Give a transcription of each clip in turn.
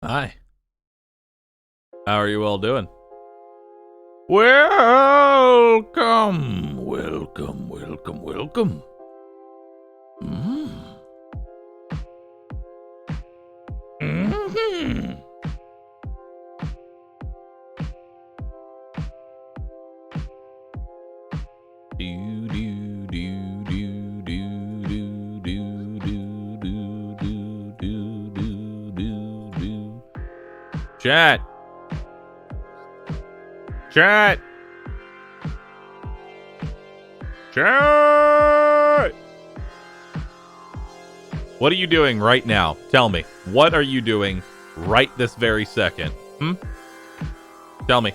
Hi. How are you all doing? Welcome, welcome, welcome, welcome. Mm. Mm-hmm. Do do do do do do do do do do do do do. Chat. Chat. Chat. What are you doing right now? Tell me. What are you doing right this very second? Tell me.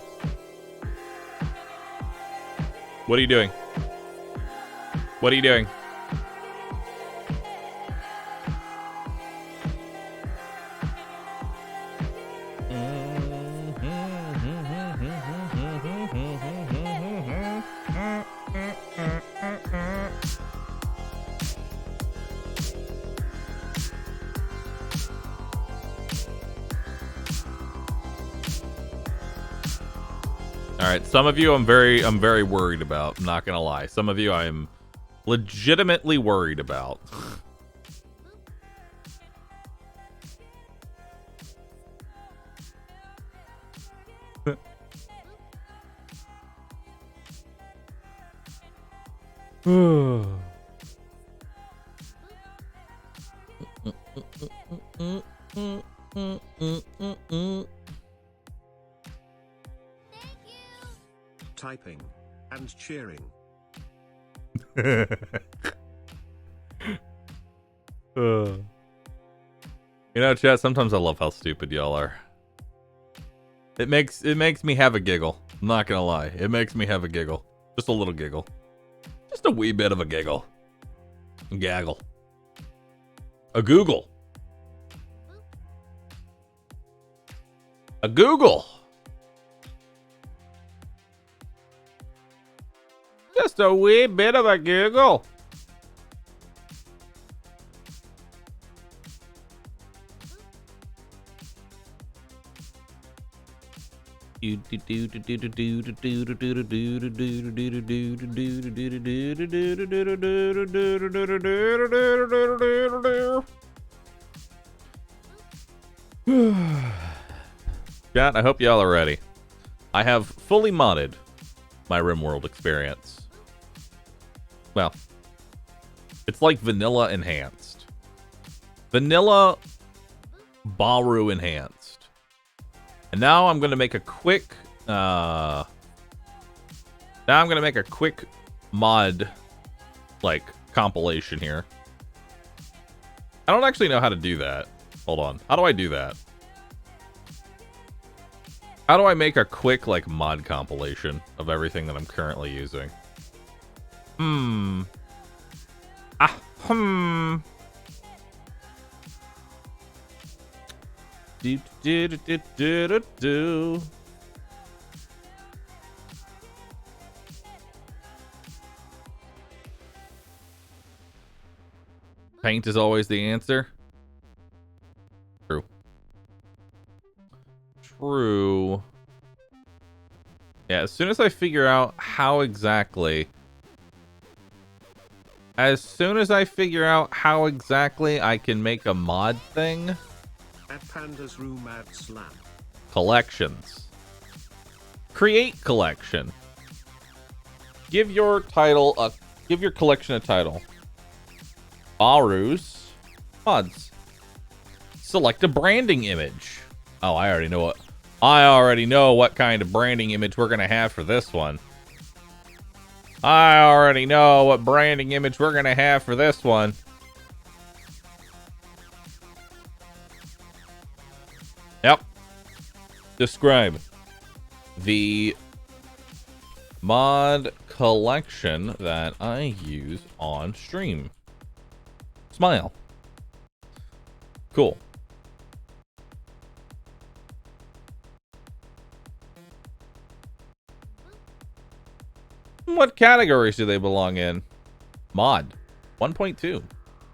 What are you doing? What are you doing? All right, some of you I'm very worried about. I'm not gonna lie. Some of you I am legitimately worried about. Typing and cheering. You know, chat, sometimes I love how stupid y'all are. It makes me have a giggle. I'm not gonna lie. It makes me have a giggle. Just a little giggle. Just a wee bit of a giggle. Gaggle. A Google. A Google. Just a wee bit of a giggle. Chat, I hope y'all are ready. I have fully modded my Rimworld experience. Well, it's like vanilla enhanced. AdmiralBahroo enhanced. And now I'm going to make a quick mod like compilation here. I don't actually know how to do that. Hold on. How do I do that? How do I make a quick like mod compilation of everything that I'm currently using? Do. Paint is always the answer. True. Yeah, as soon as I figure out how exactly I can make a mod thing. At Panda's room at Slam. Collections. Create collection. Give your collection a title. Bahroo's mods. Select a branding image. Oh, I already know what kind of branding image we're gonna have for this one. Yep. Describe the mod collection that I use on stream. Smile. Cool. What categories do they belong in? Mod 1.2.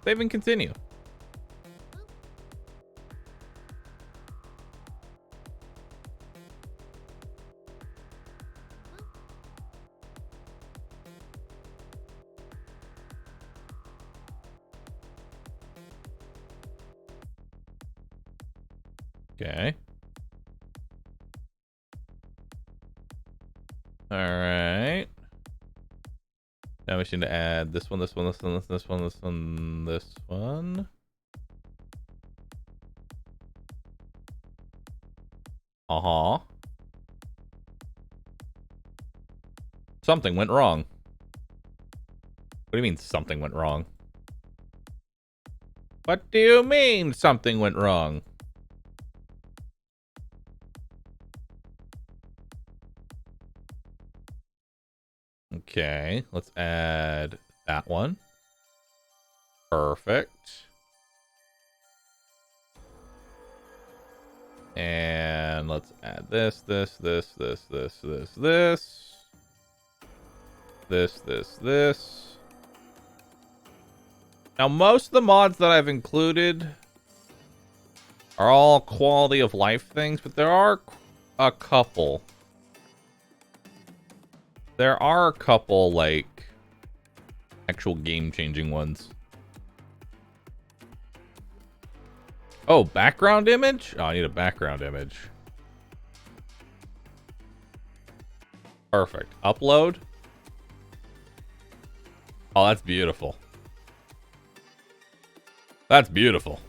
Save and continue. Okay. All right. Now we just need to add this one, this one, this one, this one, this one, this one. Uh-huh. Something went wrong. What do you mean something went wrong? What do you mean something went wrong? Okay, let's add that one. Perfect. And let's add this. Now, most of the mods that I've included are all quality of life things, but there are a couple. There are a couple, like, actual game-changing ones. Oh, background image? Oh, I need a background image. Perfect. Upload. Oh, that's beautiful. That's beautiful.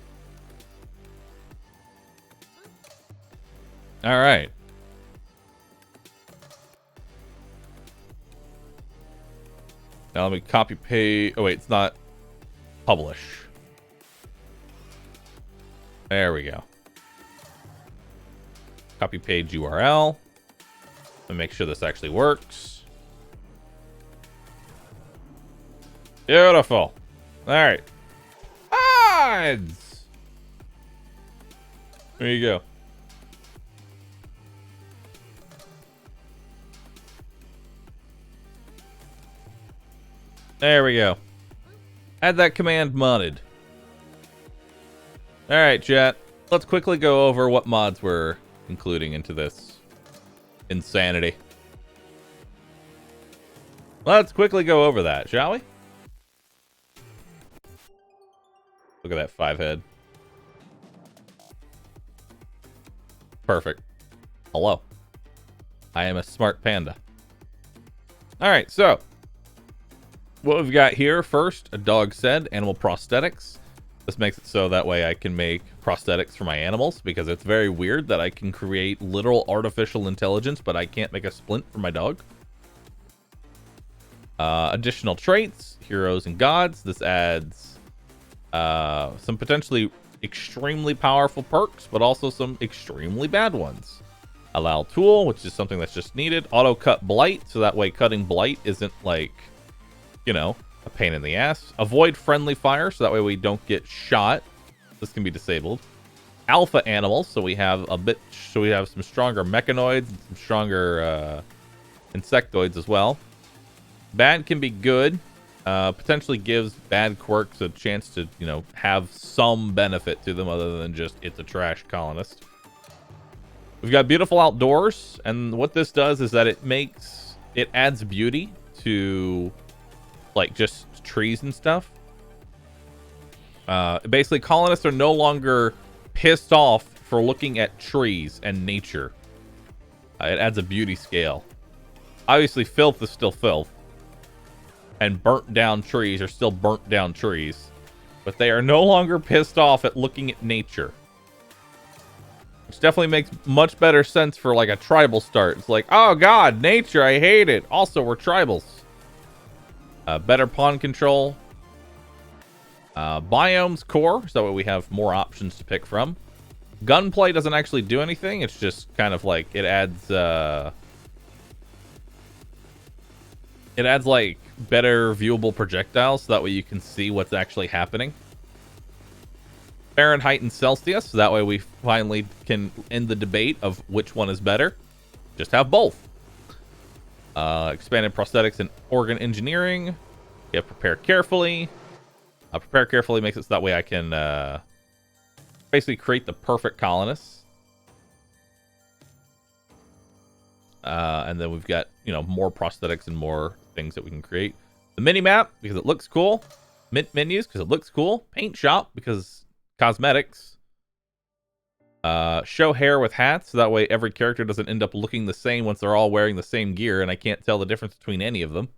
All right. Now let me copy paste. Oh, wait, it's not publish. There we go. Copy page URL. And make sure this actually works. Beautiful. All right. Odds. There you go. There we go. Add that command modded. All right, chat. Let's quickly go over what mods we're including into this insanity. Let's quickly go over that, shall we? Look at that 5-head. Perfect. Hello. I am a smart panda. All right, so what we've got here first, a dog said, animal prosthetics. This makes it so that way I can make prosthetics for my animals, because it's very weird that I can create literal artificial intelligence, but I can't make a splint for my dog. Additional traits, heroes and gods. This adds some potentially extremely powerful perks, but also some extremely bad ones. Allow tool, which is something that's just needed. Auto cut blight, so that way cutting blight isn't like, you know, a pain in the ass. Avoid friendly fire, so that way we don't get shot. This can be disabled. Alpha animals, so we have some stronger mechanoids and some stronger insectoids as well. Bad can be good. Potentially gives bad quirks a chance to, you know, have some benefit to them other than just it's a trash colonist. We've got beautiful outdoors, and what this does is that it adds beauty to, like, just trees and stuff. Basically, colonists are no longer pissed off for looking at trees and nature. It adds a beauty scale. Obviously, filth is still filth, and burnt down trees are still burnt down trees, but they are no longer pissed off at looking at nature, which definitely makes much better sense for like a tribal start. It's like, oh god, nature, I hate it. Also, we're tribals. Better pawn control. Biomes core, so that way we have more options to pick from. Gunplay doesn't actually do anything. It's just kind of like it adds like better viewable projectiles, so that way you can see what's actually happening. Fahrenheit and Celsius, so that way we finally can end the debate of which one is better. Just have both. Expanded prosthetics and organ engineering. You have prepare carefully. Prepare carefully makes it so that way I can basically create the perfect colonists. And then we've got, you know, more prosthetics and more things that we can create. The mini map, because it looks cool. Mint menus, because it looks cool. Paint shop, because cosmetics. Show hair with hats, so that way every character doesn't end up looking the same once they're all wearing the same gear, and I can't tell the difference between any of them.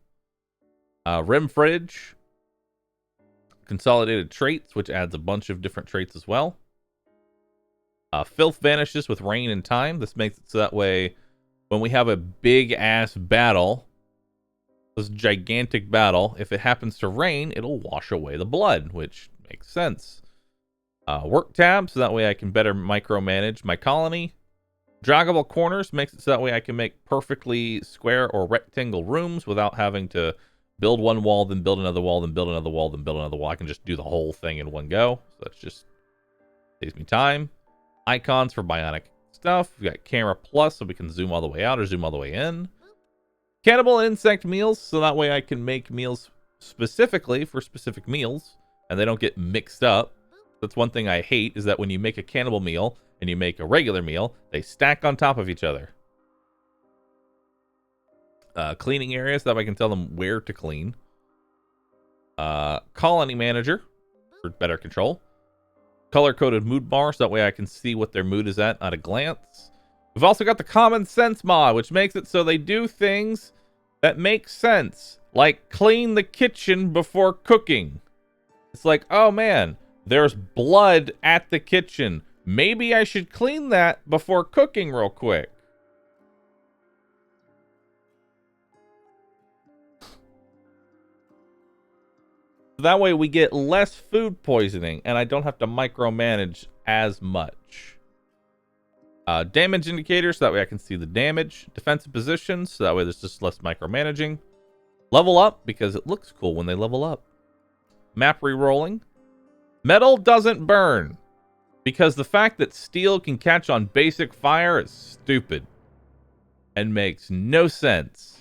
Rim fridge. Consolidated traits, which adds a bunch of different traits as well. Filth vanishes with rain and time. This makes it so that way when we have a big ass battle, this gigantic battle, if it happens to rain, it'll wash away the blood, which makes sense. Work tab, so that way I can better micromanage my colony. Draggable corners makes it so that way I can make perfectly square or rectangle rooms without having to build one wall, then build another wall, then build another wall, then build another wall. I can just do the whole thing in one go. So that's just saves me time. Icons for bionic stuff. We got camera plus, so we can zoom all the way out or zoom all the way in. Cannibal and insect meals, so that way I can make meals specifically for specific meals, and they don't get mixed up. That's one thing I hate, is that when you make a cannibal meal and you make a regular meal, they stack on top of each other. Cleaning areas, so that I can tell them where to clean. Colony manager for better control. Color-coded mood bar, so that way I can see what their mood is at a glance. We've also got the common sense mod, which makes it so they do things that make sense, like clean the kitchen before cooking. It's like, oh man, there's blood at the kitchen. Maybe I should clean that before cooking real quick. That way we get less food poisoning and I don't have to micromanage as much. Damage indicators, so that way I can see the damage. Defensive positions, so that way there's just less micromanaging. Level up, because it looks cool when they level up. Map re-rolling. Metal doesn't burn, because the fact that steel can catch on basic fire is stupid and makes no sense.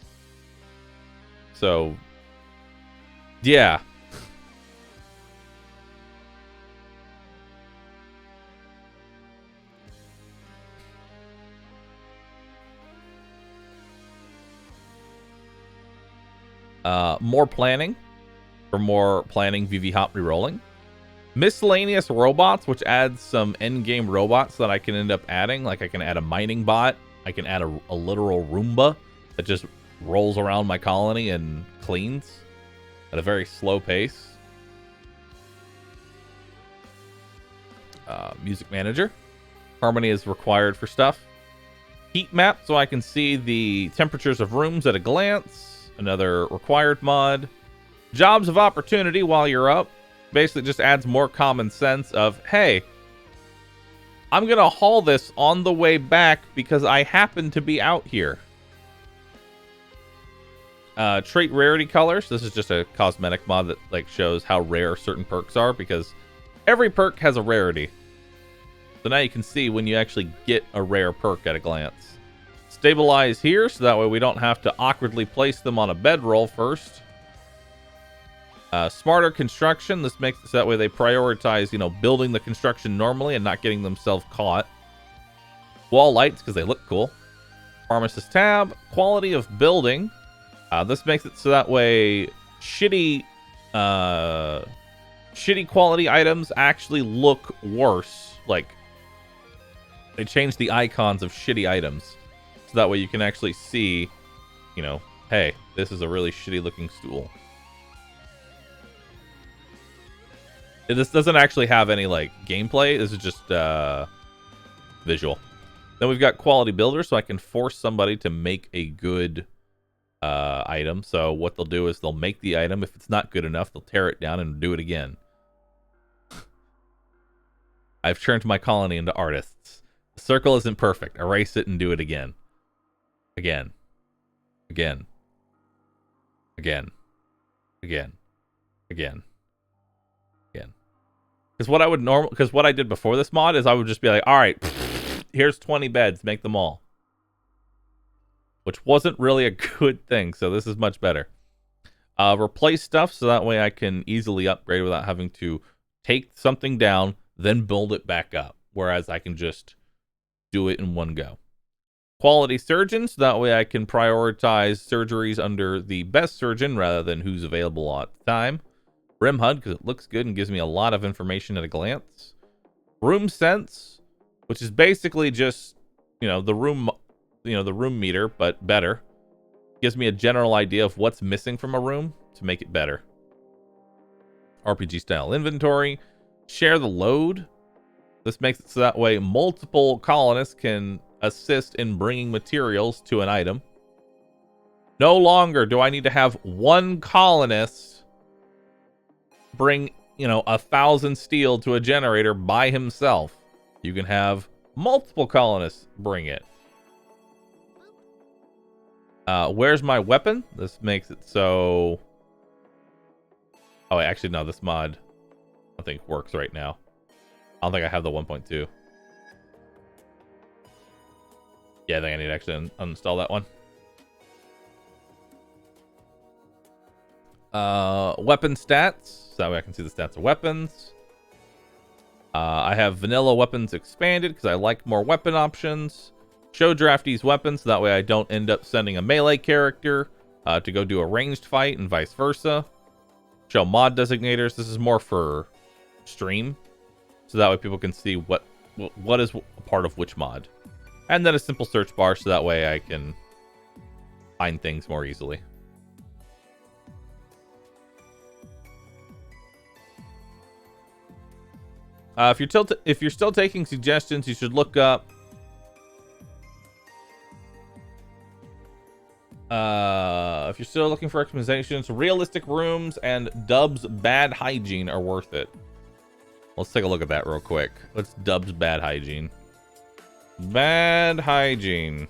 So, yeah. More planning for more planning VV hop rerolling. Miscellaneous robots, which adds some end-game robots that I can end up adding. Like I can add a mining bot. I can add a literal Roomba that just rolls around my colony and cleans at a very slow pace. Music manager. Harmony is required for stuff. Heat map, so I can see the temperatures of rooms at a glance. Another required mod. Jobs of opportunity while you're up. Basically just adds more common sense of, hey, I'm going to haul this on the way back because I happen to be out here. Trait rarity colors. This is just a cosmetic mod that like shows how rare certain perks are, because every perk has a rarity. So now you can see when you actually get a rare perk at a glance. Stabilize here, so that way we don't have to awkwardly place them on a bedroll first. Smarter construction. This makes it so that way they prioritize, building the construction normally and not getting themselves caught. Wall lights, because they look cool. Pharmacist tab. Quality of building. This makes it so that way shitty quality items actually look worse. Like, they change the icons of shitty items. So that way you can actually see, hey, this is a really shitty looking stool. This doesn't actually have any like gameplay. This is just visual. Then we've got quality builder, so I can force somebody to make a good item. So what they'll do is they'll make the item. If it's not good enough, they'll tear it down and do it again. I've turned my colony into artists. The circle isn't perfect. Erase it and do it again. Again. Again. Again. Again. Again. Again. Because what I did before this mod is I would just be like, all right, here's 20 beds, make them all. Which wasn't really a good thing, so this is much better. Replace stuff, so that way I can easily upgrade without having to take something down, then build it back up. Whereas I can just do it in one go. Quality surgeons, so that way I can prioritize surgeries under the best surgeon rather than who's available at the time. Rim HUD, because it looks good and gives me a lot of information at a glance. Room sense. which is basically just, the room, the room meter, but better. Gives me a general idea of what's missing from a room to make it better. RPG style inventory. Share the load. This makes it so that way multiple colonists can assist in bringing materials to an item. No longer do I need to have one colonist bring, 1,000 steel to a generator by himself. You can have multiple colonists bring it. Where's my weapon? This makes it so... Oh, wait, actually, no, this mod I think works right now. I don't think I have the 1.2. Yeah, I think I need to actually uninstall that one. Weapon stats. So that way I can see the stats of weapons. I have vanilla weapons expanded because I like more weapon options. Show draftees weapons, so that way I don't end up sending a melee character to go do a ranged fight and vice versa. Show mod designators. This is more for stream, so that way people can see what is a part of which mod. And then a simple search bar, so that way I can find things more easily. If you're still taking suggestions, you should look up if you're still looking for recommendations, realistic rooms and Dub's bad hygiene are worth it. Let's take a look at that real quick. What's Dub's bad hygiene? Bad hygiene.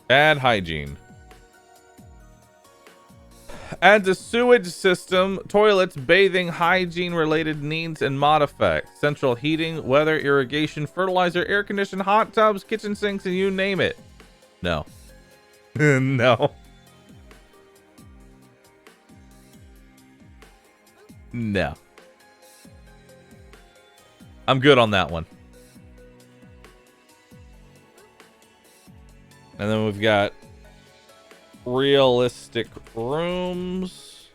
Bad hygiene. Adds a sewage system, toilets, bathing, hygiene-related needs, and mod effects. Central heating, weather, irrigation, fertilizer, air conditioning, hot tubs, kitchen sinks, and you name it. No. No. No. I'm good on that one. And then we've got realistic rooms.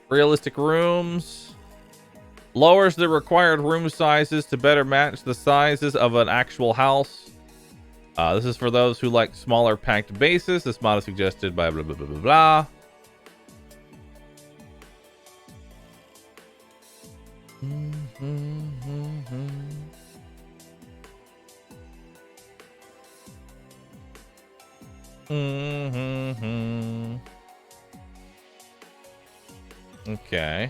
Realistic rooms. Lowers the required room sizes to better match the sizes of an actual house. This is for those who like smaller packed bases. This mod is suggested by blah, blah, blah, blah, blah. Okay.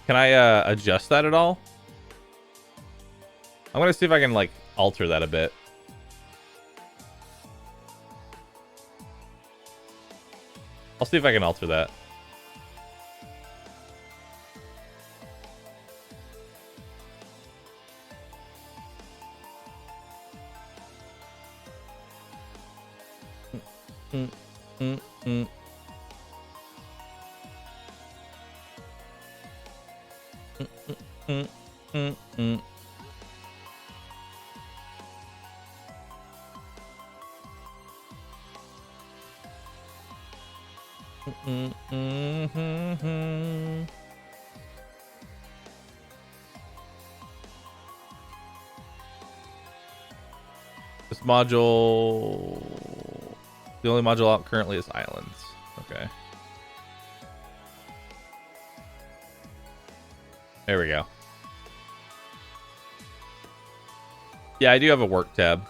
Can I adjust that at all? I'm gonna see if I can like alter that a bit. I'll see if I can alter that. This module, the only module out currently is islands. Okay. There we go. Yeah, I do have a work tab.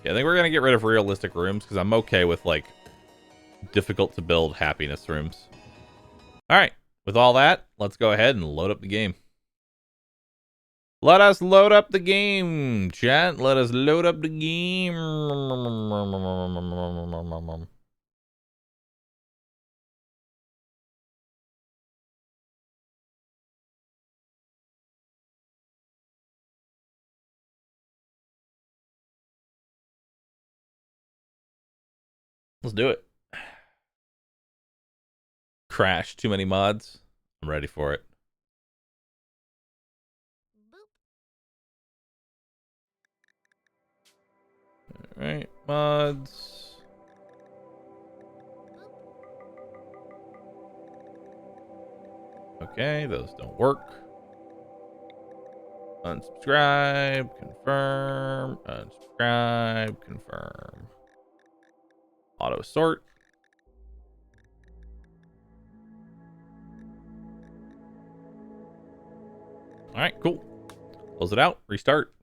Yeah, I think we're going to get rid of realistic rooms because I'm okay with, like, difficult to build happiness rooms. All right. With all that, let's go ahead and load up the game. Let us load up the game, chat. Let us load up the game. Let's do it. Crash. Too many mods. I'm ready for it. All right, mods. Okay, those don't work. Unsubscribe, confirm, unsubscribe, confirm. Auto sort. All right, cool. Close it out, restart.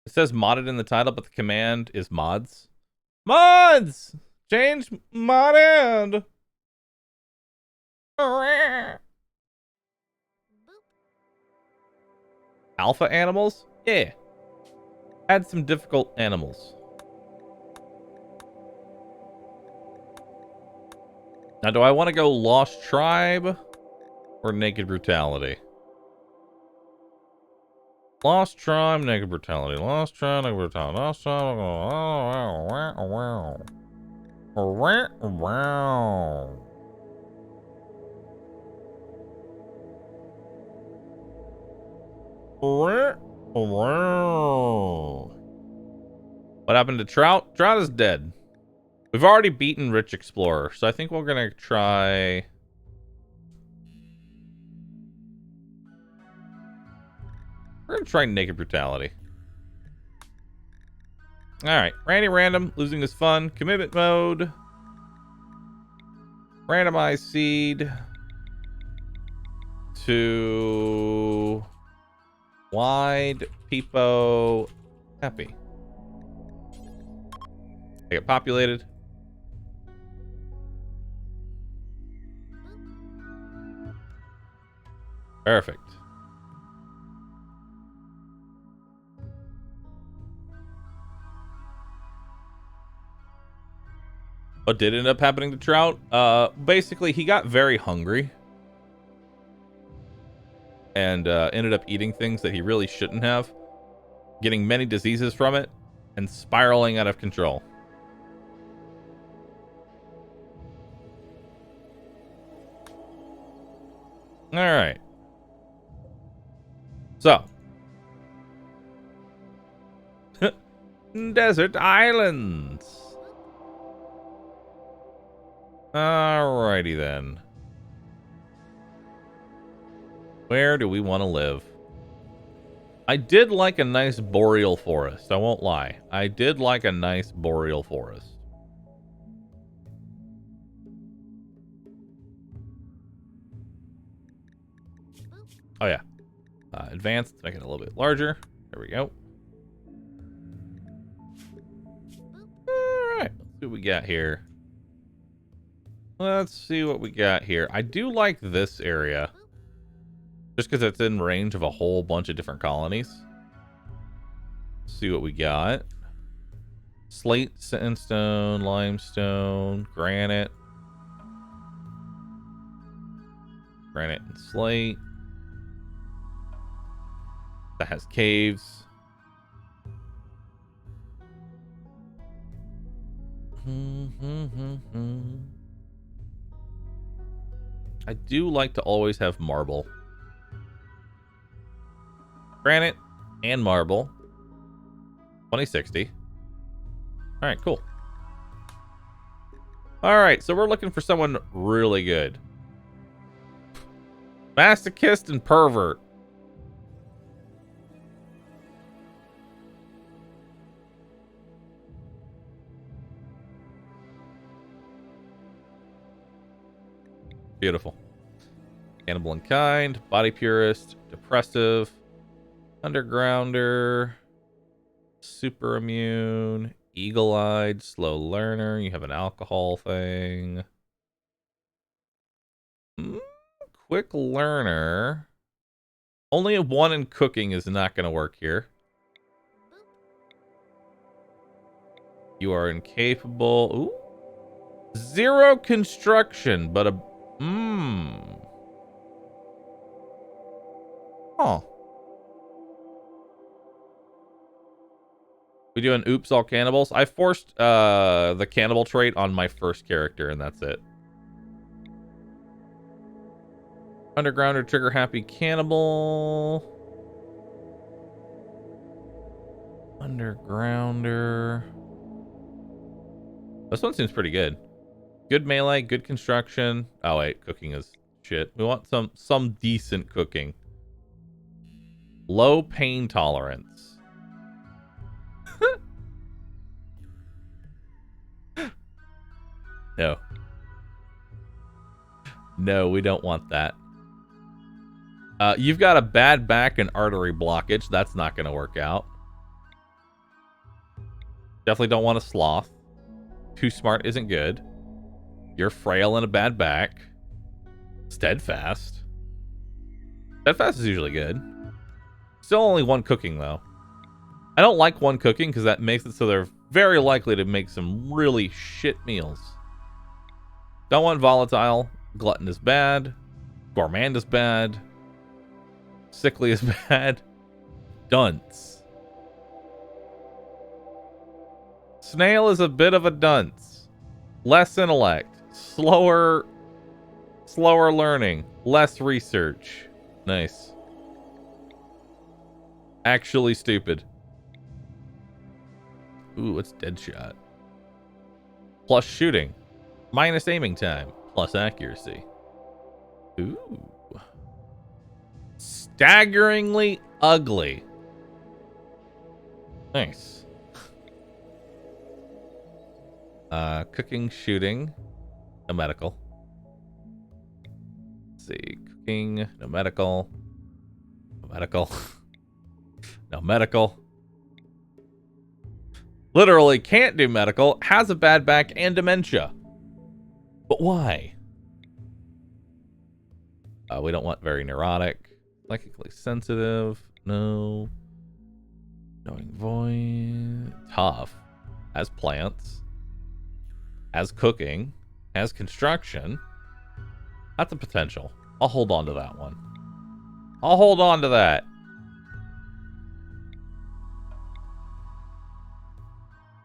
It says modded in the title, but the command is mods. Mods! Change modded! Alpha animals? Yeah. Add some difficult animals. Now, do I want to go Lost Tribe or Naked Brutality? Lost Tribe, Naked Brutality. Lost Tribe, Naked Brutality. Lost Tribe. What happened to Trout? Trout is dead. We've already beaten Rich Explorer, so I think we're gonna try... We're gonna try Naked Brutality. Alright, Randy Random, losing his fun. Commitment mode. Randomize seed. To... Wide, Peepo, Happy. They get populated. Perfect. What did end up happening to Trout? Basically, he got very hungry. And ended up eating things that he really shouldn't have. Getting many diseases from it. And spiraling out of control. Alright. So. Desert Islands. Alrighty then. Where do we want to live? I did like a nice boreal forest. I won't lie. I did like a nice boreal forest. Oh, yeah. Advanced. Let's make it a little bit larger. There we go. All right. Let's see what we got here. Let's see what we got here. I do like this area. Just because it's in range of a whole bunch of different colonies. Let's see what we got. Slate, sandstone, limestone, granite. Granite and slate. That has caves. I do like to always have marble. Granite and marble. 2060. All right, cool. All right, so we're looking for someone really good. Masochist and pervert. Beautiful. Cannibal and kind, body purist, depressive, undergrounder, super immune, eagle-eyed, slow learner. You have an alcohol thing. Quick learner. Only a 1 in cooking is not going to work here. You are incapable. Ooh. 0 construction, but Mmm. Huh. We do an oops all cannibals. I forced the cannibal trait on my first character, and that's it. Undergrounder, trigger happy cannibal. Undergrounder. This one seems pretty good. Good melee, good construction. Oh wait, cooking is shit. We want some decent cooking. Low pain tolerance. No. No, we don't want that. You've got a bad back and artery blockage. That's not going to work out. Definitely don't want a sloth. Too smart isn't good. You're frail and a bad back. Steadfast. Steadfast is usually good. Still only one cooking, though. I don't like one cooking because that makes it so they're very likely to make some really shit meals. Don't want volatile. Glutton is bad. Gourmand is bad. Sickly is bad. Dunce. Snail is a bit of a dunce. Less intellect. Slower learning. Less research. Nice. Actually stupid. Ooh, what's Deadshot? Plus shooting. Minus aiming time. Plus accuracy. Ooh. Staggeringly ugly. Nice. Cooking, shooting. No medical. Let's see. Cooking. No medical. No medical. No medical. Literally can't do medical. Has a bad back and dementia. But why? We don't want very neurotic. Psychically sensitive. No. Knowing void. Tough. Has plants. Has cooking. Has construction. That's a potential. I'll hold on to that one. I'll hold on to that.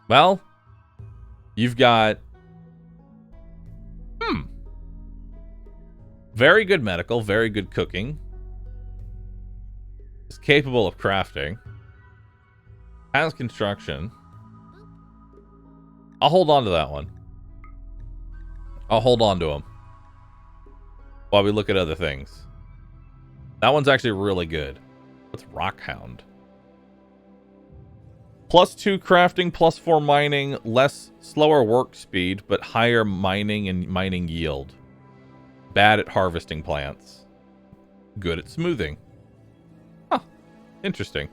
Well, you've got very good medical, very good cooking. Is capable of crafting. Has construction. I'll hold on to that one. I'll hold on to him while we look at other things. That one's actually really good. What's Rockhound? +2 crafting, +4 mining, slower work speed, but higher mining and mining yield. Bad at harvesting plants. Good at smoothing. Huh. Interesting.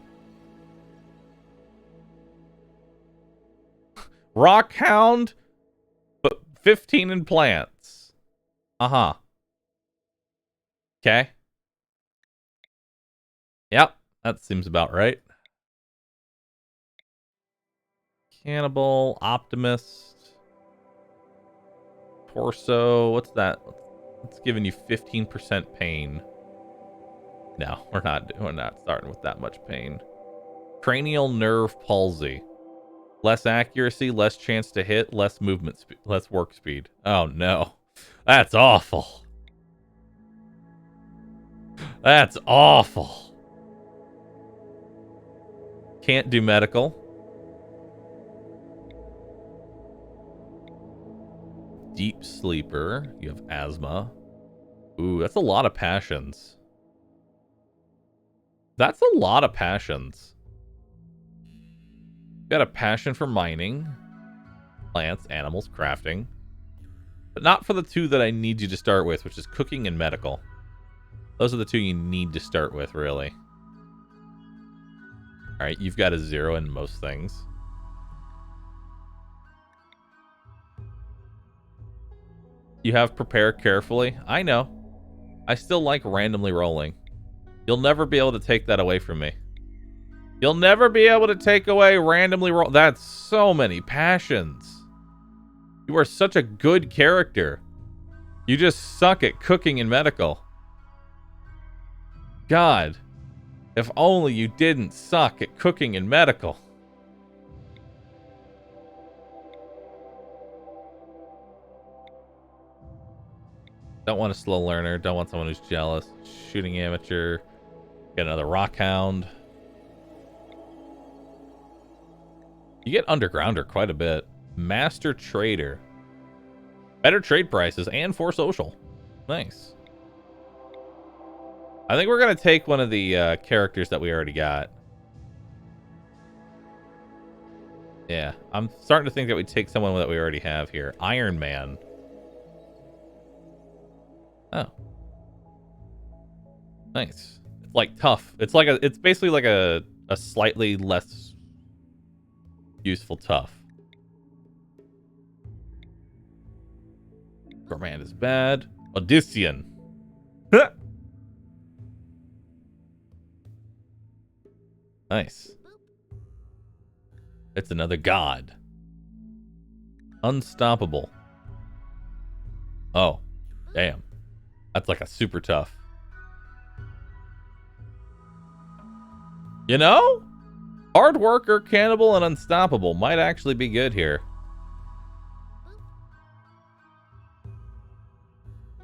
Rockhound, but 15 in plants. Uh-huh. Okay. Yep, that seems about right. Cannibal, Optimist, Torso. What's that? It's giving you 15% pain. No, we're not starting with that much pain. Cranial nerve palsy. Less accuracy, less chance to hit, less movement speed, less work speed. Oh no. That's awful. That's awful. Can't do medical. Deep sleeper. You have asthma. Ooh, that's a lot of passions. That's a lot of passions. Got a passion for mining, plants, animals, crafting. But not for the two that I need you to start with, which is cooking and medical. Those are the two you need to start with, really. Alright, you've got a 0 in most things. You have prepare carefully. I know. I still like randomly rolling. You'll never be able to take that away from me. You'll never be able to take away randomly roll. That's so many passions. You are such a good character. You just suck at cooking and medical. God, if only you didn't suck at cooking and medical. Don't want a slow learner. Don't want someone who's jealous. Shooting amateur. Get another rockhound. You get undergrounder quite a bit. Master trader. Better trade prices and for social. Nice. I think we're going to take one of the characters that we already got. Yeah, I'm starting to think that we take someone that we already have here. Iron Man. Oh. Nice. It's like tough. It's basically like a slightly less useful tough. Gourmand is bad. Odyssean. Nice. It's another god. Unstoppable. Oh, damn. That's like a super tough. You know? Hard worker, cannibal, and unstoppable might actually be good here.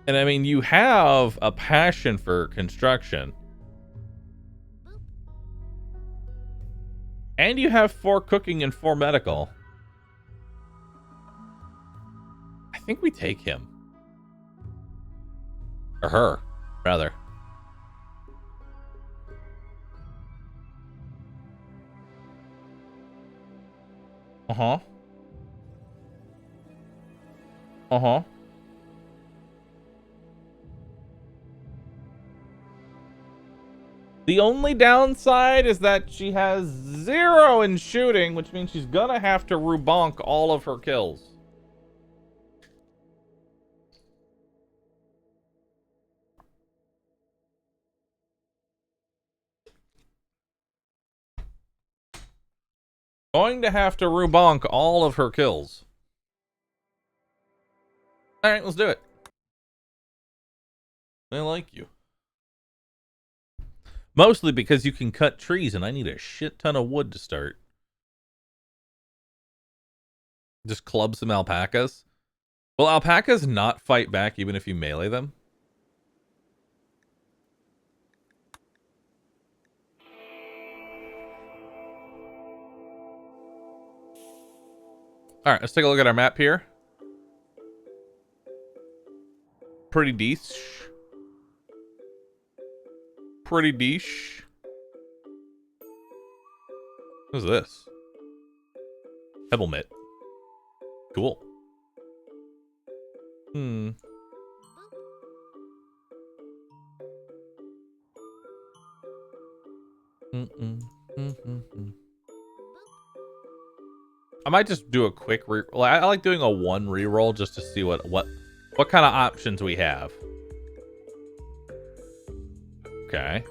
And I mean, you have a passion for construction. And you have 4 cooking and 4 medical. I think we take him. Or her, rather. Uh-huh. Uh-huh. The only downside is that she has 0 in shooting, which means she's gonna have to rubonk all of her kills. Going to have to rubonk all of her kills. Alright, let's do it. I like you. Mostly because you can cut trees and I need a shit ton of wood to start. Just club some alpacas. Will alpacas not fight back even if you melee them? Alright, let's take a look at our map here. Pretty decent. Pretty niche. What is this? Pebble mitt. Cool. Hmm. I might just do a quick reroll. I like doing a 1 reroll just to see what kind of options we have. Okay.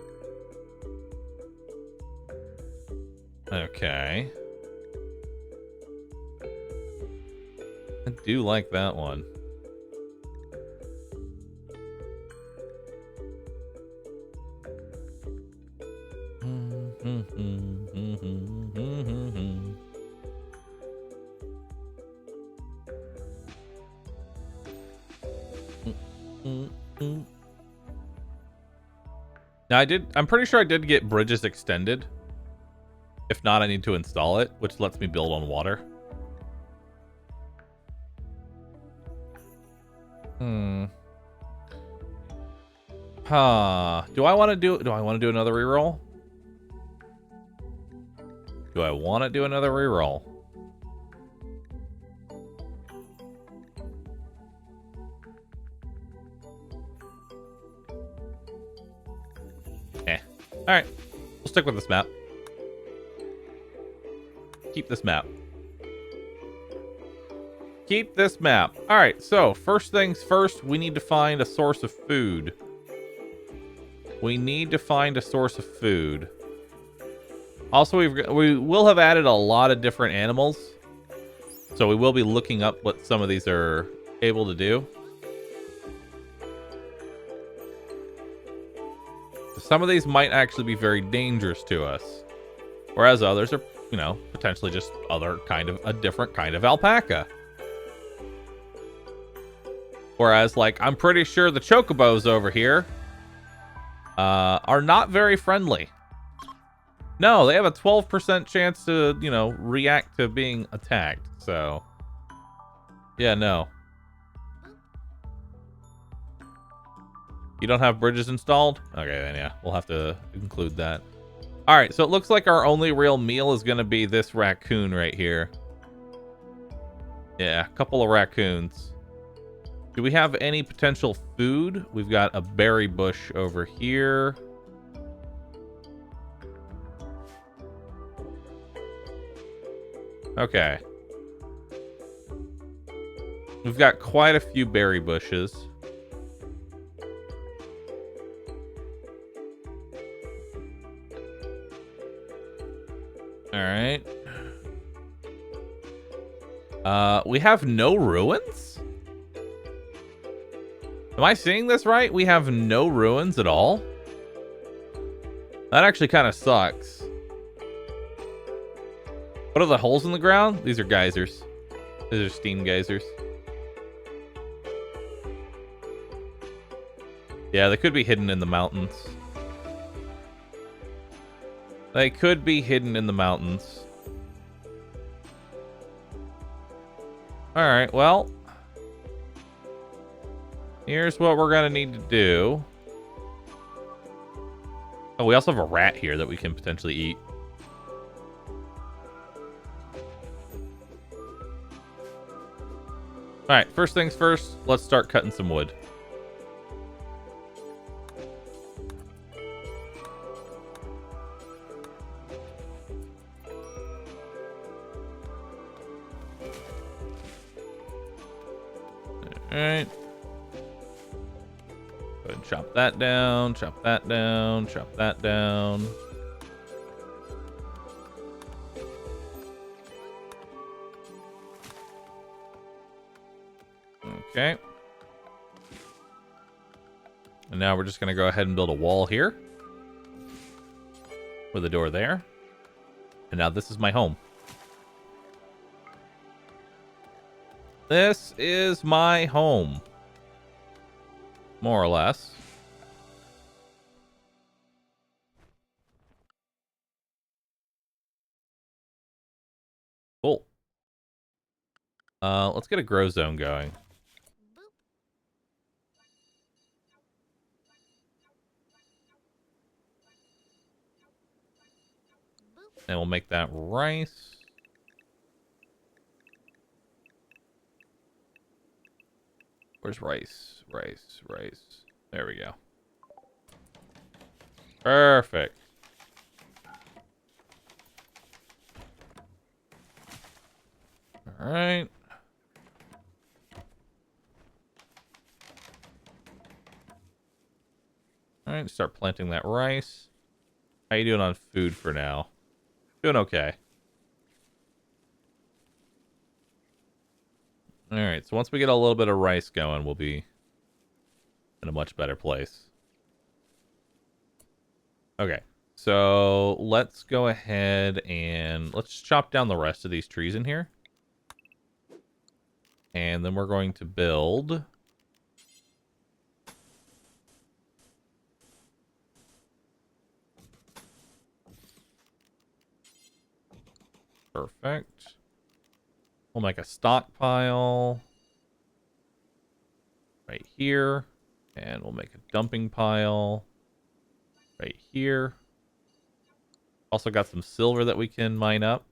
Okay. I do like that one. Now I'm pretty sure I did get bridges extended. If not, I need to install it, which lets me build on water. Do I want to do another reroll? Do I want to do another reroll? Alright. We'll stick with this map. Keep this map. Keep this map. Alright, so first things first, we need to find a source of food. We need to find a source of food. Also, we will have added a lot of different animals. So we will be looking up what some of these are able to do. some of these might actually be very dangerous to us. Whereas others are, you know, potentially just a different kind of alpaca. Whereas, like, I'm pretty sure the chocobos over here are not very friendly. No, they have a 12% chance to, you know, react to being attacked. So, yeah, no. You don't have bridges installed? Okay, then yeah, we'll have to include that. All right, so it looks like our only real meal is going to be this raccoon right here. Yeah, a couple of raccoons. Do we have any potential food? We've got a berry bush over here. Okay. We've got quite a few berry bushes. All right. We have no ruins? Am I seeing this right? We have no ruins at all? That actually kind of sucks. What are the holes in the ground? These are geysers. These are steam geysers. Yeah, they could be hidden in the mountains. They could be hidden in the mountains. Alright, well. Here's what we're gonna need to do. Oh, we also have a rat here that we can potentially eat. Alright, first things first, let's start cutting some wood. Alright. Go ahead and chop that down, chop that down, chop that down. Okay. And now we're just going to go ahead and build a wall here. With a door there. And now this is my home. This is my home. More or less. Cool. Let's get a grow zone going. And we'll make that rice. Where's rice? Rice, rice. There we go. Perfect. All right. All right, start planting that rice. How you doing on food for now? Doing okay. All right, so once we get a little bit of rice going, we'll be in a much better place. Okay, so let's go ahead and let's chop down the rest of these trees in here. And then we're going to build... Perfect. We'll make a stockpile right here. And we'll make a dumping pile right here. Also got some silver that we can mine up.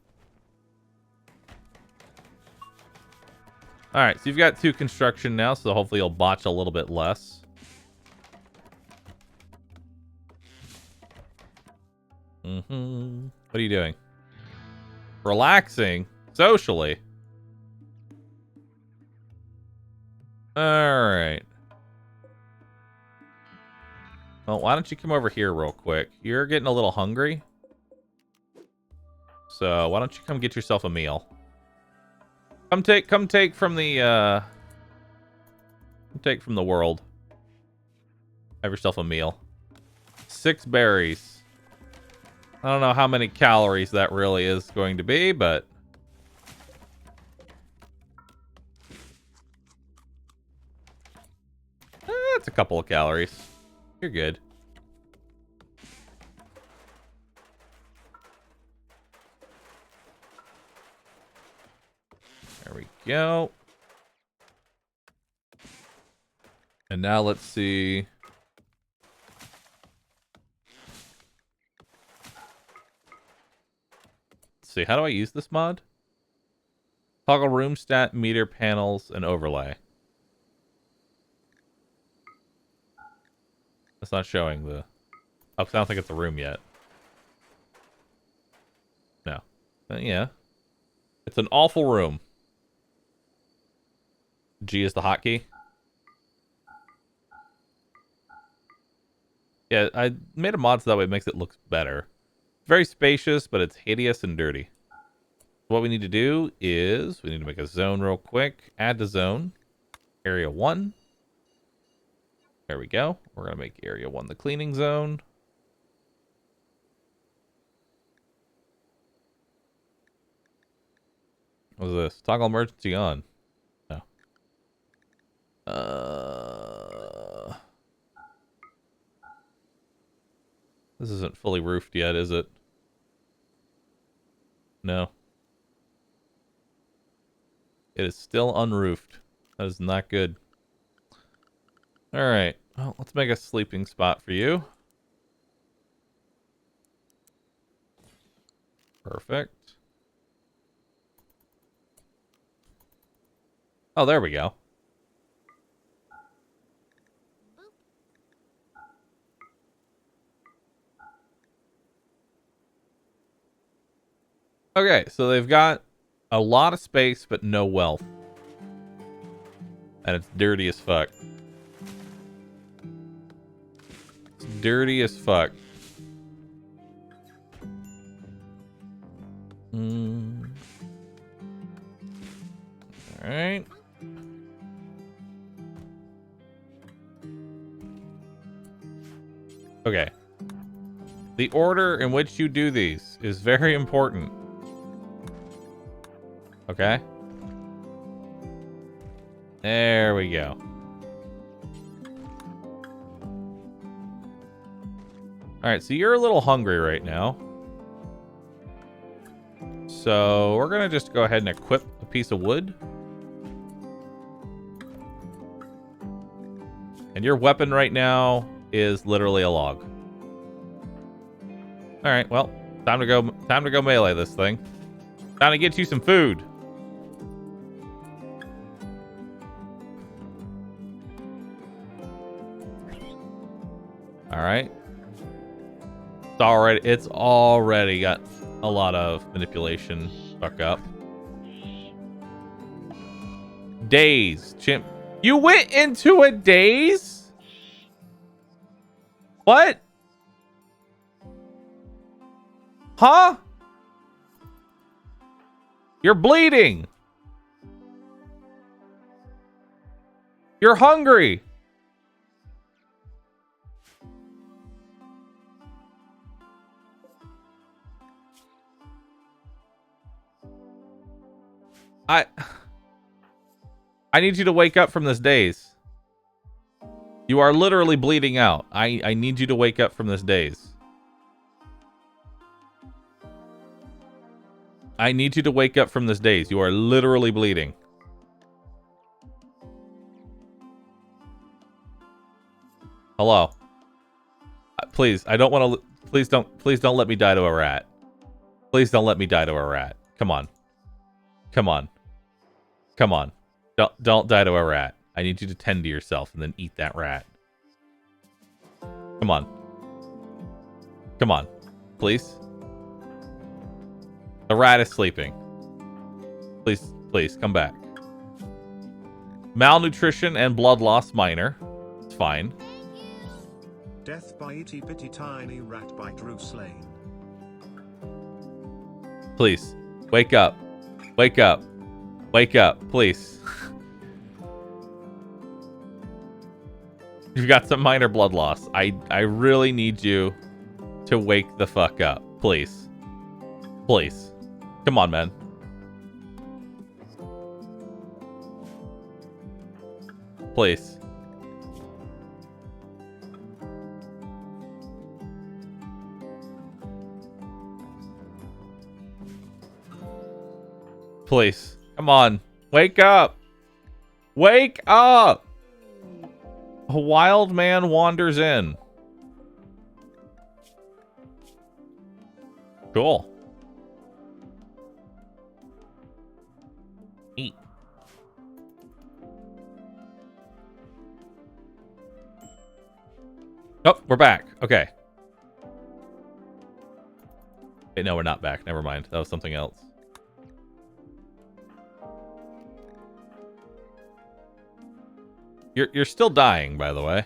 Alright, so you've got 2 construction now, so hopefully you'll botch a little bit less. What are you doing? Relaxing? Socially? Alright. Well, why don't you come over here real quick? You're getting a little hungry. So, why don't you come get yourself a meal? Come take from the, take from the world. Have yourself a meal. 6 berries. I don't know how many calories that really is going to be, but... That's a couple of calories. You're good. There we go. And now let's see. Let's see, how do I use this mod? Toggle room stat, meter, panels, and overlay. It's not showing the... Oh, 'cause I don't think it's a room yet. No. Yeah. It's an awful room. G is the hotkey. Yeah, I made a mod so that way it makes it look better. Very spacious, but it's hideous and dirty. What we need to do is we need to make a zone real quick. Add to zone. Area 1. There we go. We're going to make Area 1 the cleaning zone. What's this? Toggle emergency on. No. This isn't fully roofed yet, is it? No. It is still unroofed. That is not good. Alright. Well, let's make a sleeping spot for you. Perfect. Oh, there we go. Okay, so they've got a lot of space, but no wealth. And it's dirty as fuck. It's dirty as fuck. Alright. Okay. The order in which you do these is very important. Okay. There we go. Alright, so you're a little hungry right now. So we're going to just go ahead and equip a piece of wood. And your weapon right now is literally a log. Alright, well, time to go melee this thing. Time to get you some food. Alright. It's already got a lot of manipulation. Fuck up. Daze. Chimp. You went into a daze? What? Huh? You're bleeding. You're hungry. I need you to wake up from this daze. You are literally bleeding out. I need you to wake up from this daze. I need you to wake up from this daze. You are literally bleeding. Hello. Please, I don't want to... Please don't let me die to a rat. Please don't let me die to a rat. Come on. Come on. Come on. Don't die to a rat. I need you to tend to yourself and then eat that rat. Come on. Come on. Please. The rat is sleeping. Please, come back. Malnutrition and blood loss minor. It's fine. Death by itty bitty tiny rat by Drew slain. Please. Wake up. Wake up. Wake up, please. You've got some minor blood loss. I really need you to wake the fuck up. Please. Please. Come on, man. Please. Please. Come on. Wake up. Wake up. A wild man wanders in. Cool. Eat. Oh, we're back. Okay. Wait, no, we're not back. Never mind. That was something else. You're still dying, by the way.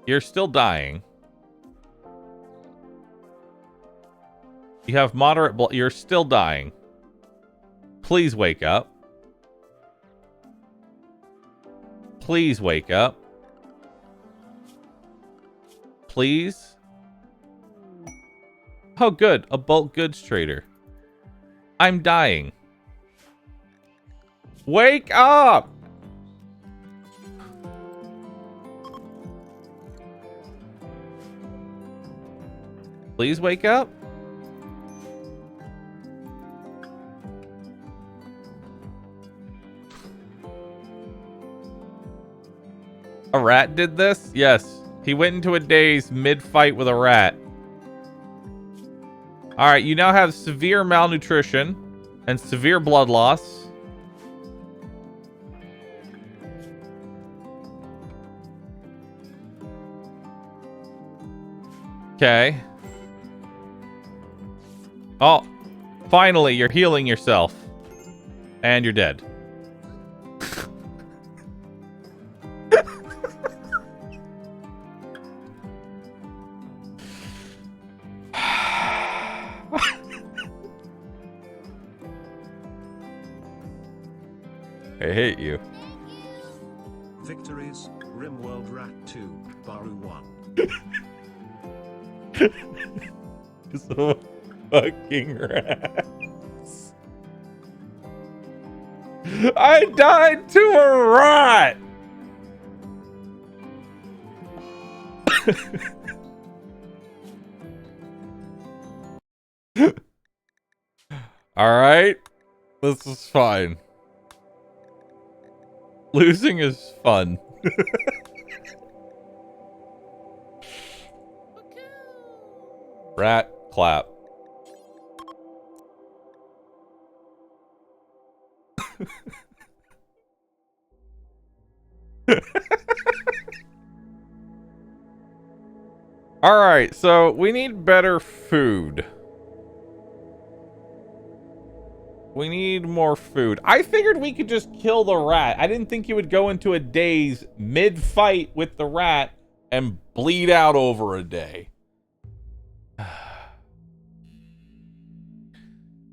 You're still dying. You have moderate blood. You're still dying. Please wake up. Please wake up. Please. Oh, good. A bulk goods trader. I'm dying. Wake up! Please wake up. A rat did this? Yes. He went into a daze mid-fight with a rat. Alright, you now have severe malnutrition and severe blood loss. Okay. Oh, finally, you're healing yourself. And you're dead. I hate you. Victories, Rimworld Rat 2, Bahroo 1. So fucking rats. I died to a rat. All right. This is fine. Losing is fun. Rat clap. All right, so we need better food. We need more food. I figured we could just kill the rat. I didn't think he would go into a daze mid-fight with the rat and bleed out over a day.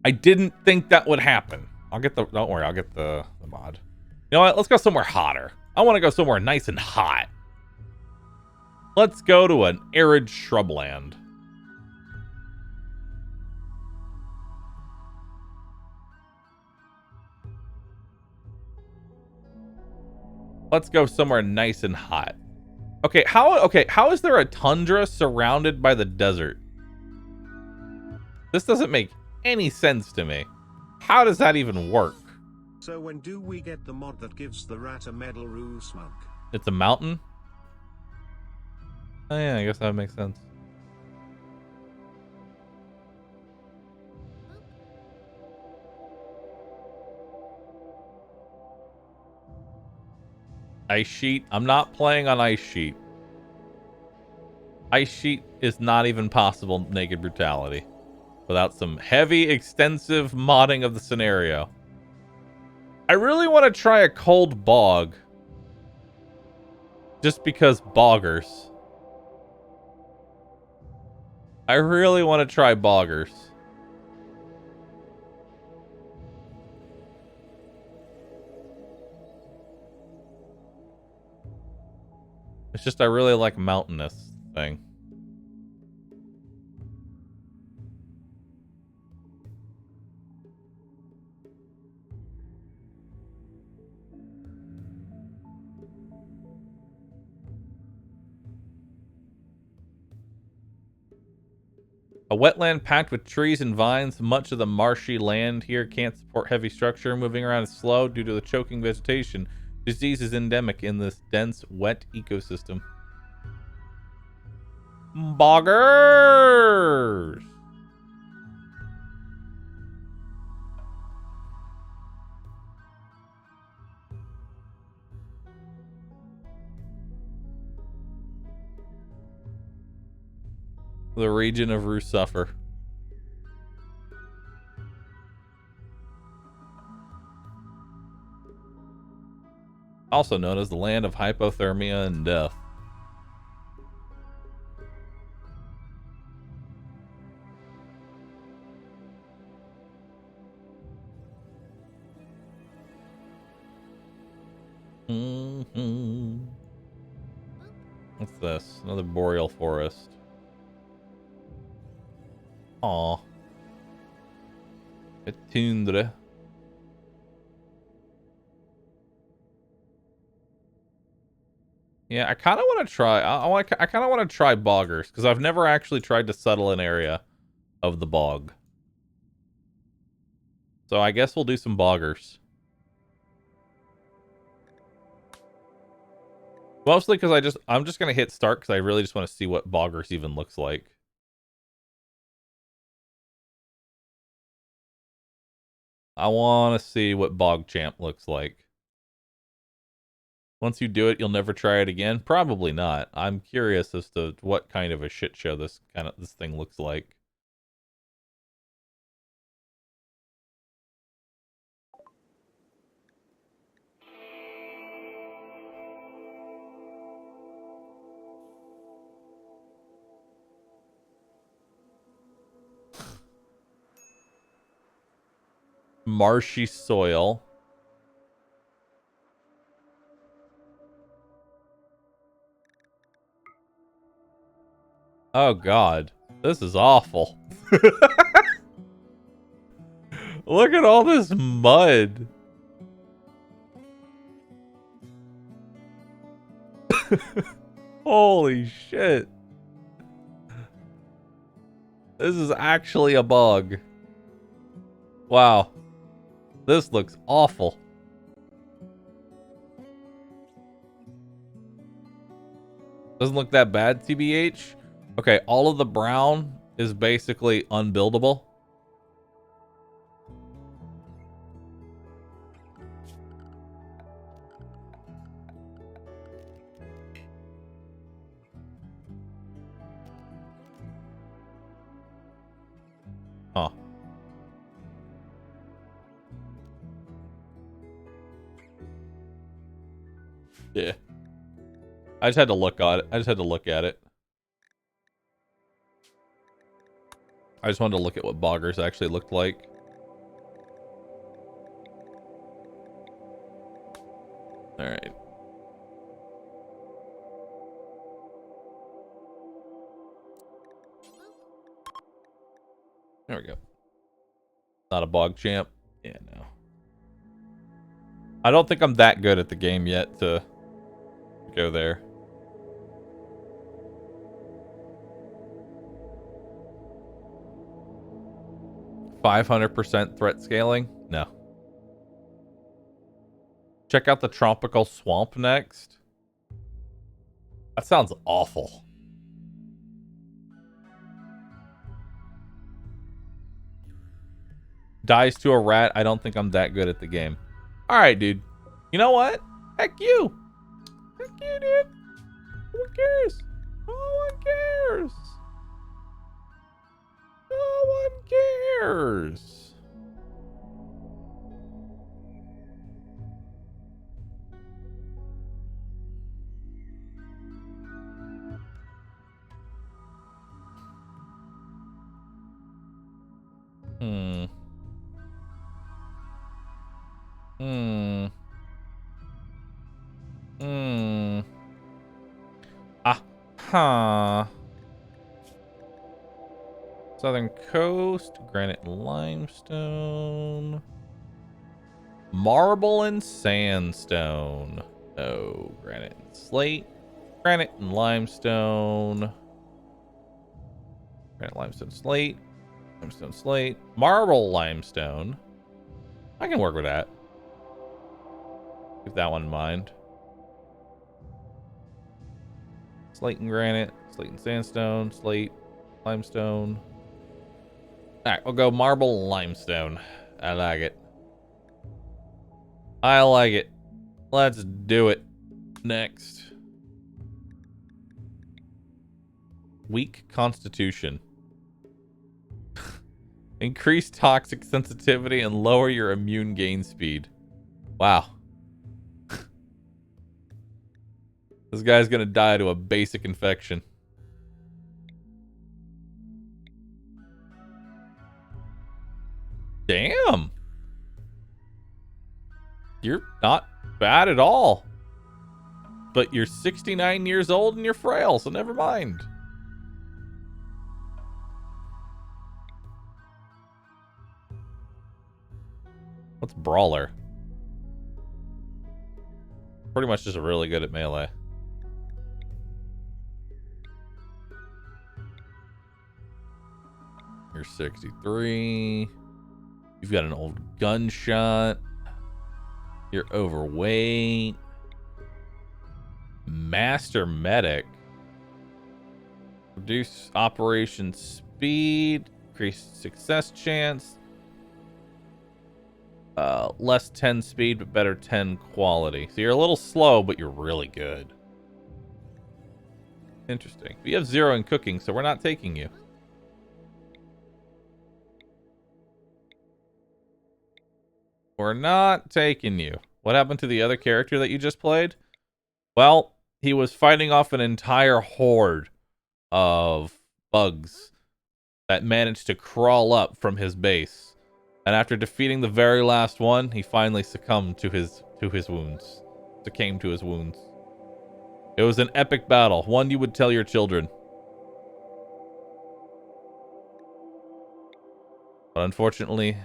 I didn't think that would happen. I'll get the... Don't worry, I'll get the mod. You know what? Let's go somewhere hotter. I want to go somewhere nice and hot. Let's go to an arid shrubland. Let's go somewhere nice and hot. Okay, how is there a tundra surrounded by the desert? This doesn't make any sense to me. How does that even work? So when do we get the mod that gives the rat a AdmiralBahroo smoke? It's a mountain? Oh yeah, I guess that makes sense. Ice Sheet? I'm not playing on Ice Sheet. Ice Sheet is not even possible naked brutality without some heavy, extensive modding of the scenario. I really want to try a cold bog. Just because boggers. I really want to try boggers. It's just I really like mountainous thing. A wetland packed with trees and vines. Much of the marshy land here can't support heavy structure. Moving around is slow due to the choking vegetation. Disease is endemic in this dense, wet ecosystem. Boggers! The region of Rue suffer. Also known as the land of hypothermia and death. What's this? Another boreal forest. Aw. A tundra. Yeah, I kind of want to try. I kind of want to try boggers because I've never actually tried to settle an area of the bog. So I guess we'll do some boggers. Mostly because I'm just gonna hit start because I really just want to see what boggers even looks like. I want to see what bog champ looks like. Once you do it, you'll never try it again. Probably not. I'm curious as to what kind of a shit show this thing looks like. Marshy soil. Oh god. This is awful. Look at all this mud. Holy shit. This is actually a bug. Wow. This looks awful. Doesn't look that bad, TBH. Okay, all of the brown is basically unbuildable. Huh. Yeah. I just had to look at it. I just wanted to look at what boggers actually looked like. All right. There we go. Not a bog champ. Yeah, no. I don't think I'm that good at the game yet to go there. %500 threat scaling? No. Check out the tropical swamp next. That sounds awful. Dies to a rat. I don't think I'm that good at the game. All right, dude. You know what? Heck you. Heck you, dude. No one cares. No one cares. No one cares. Huh. Southern Coast, granite and limestone. Marble and sandstone. Oh, granite and slate. Granite and limestone. Granite, limestone, slate. Limestone, slate. Marble, limestone. I can work with that. Keep that one in mind. Slate and granite. Slate and sandstone. Slate. Limestone. Alright, we'll go marble and limestone. I like it. I like it. Let's do it. Next. Weak constitution. Increase toxic sensitivity and lower your immune gain speed. Wow. This guy's gonna die to a basic infection. Damn. You're not bad at all. But you're 69 years old and you're frail, so never mind. What's Brawler? Pretty much just really good at melee. You're 63. You've got an old gunshot. You're overweight. Master Medic. Reduce operation speed. Increase success chance. Less 10 speed, but better 10 quality. So you're a little slow, but you're really good. Interesting. But you have 0 in cooking, so we're not taking you. We're not taking you. What happened to the other character that you just played? Well, he was fighting off an entire horde of bugs that managed to crawl up from his base. And after defeating the very last one, he finally succumbed to his wounds. Succumbed to his wounds. It was an epic battle, one you would tell your children. But unfortunately,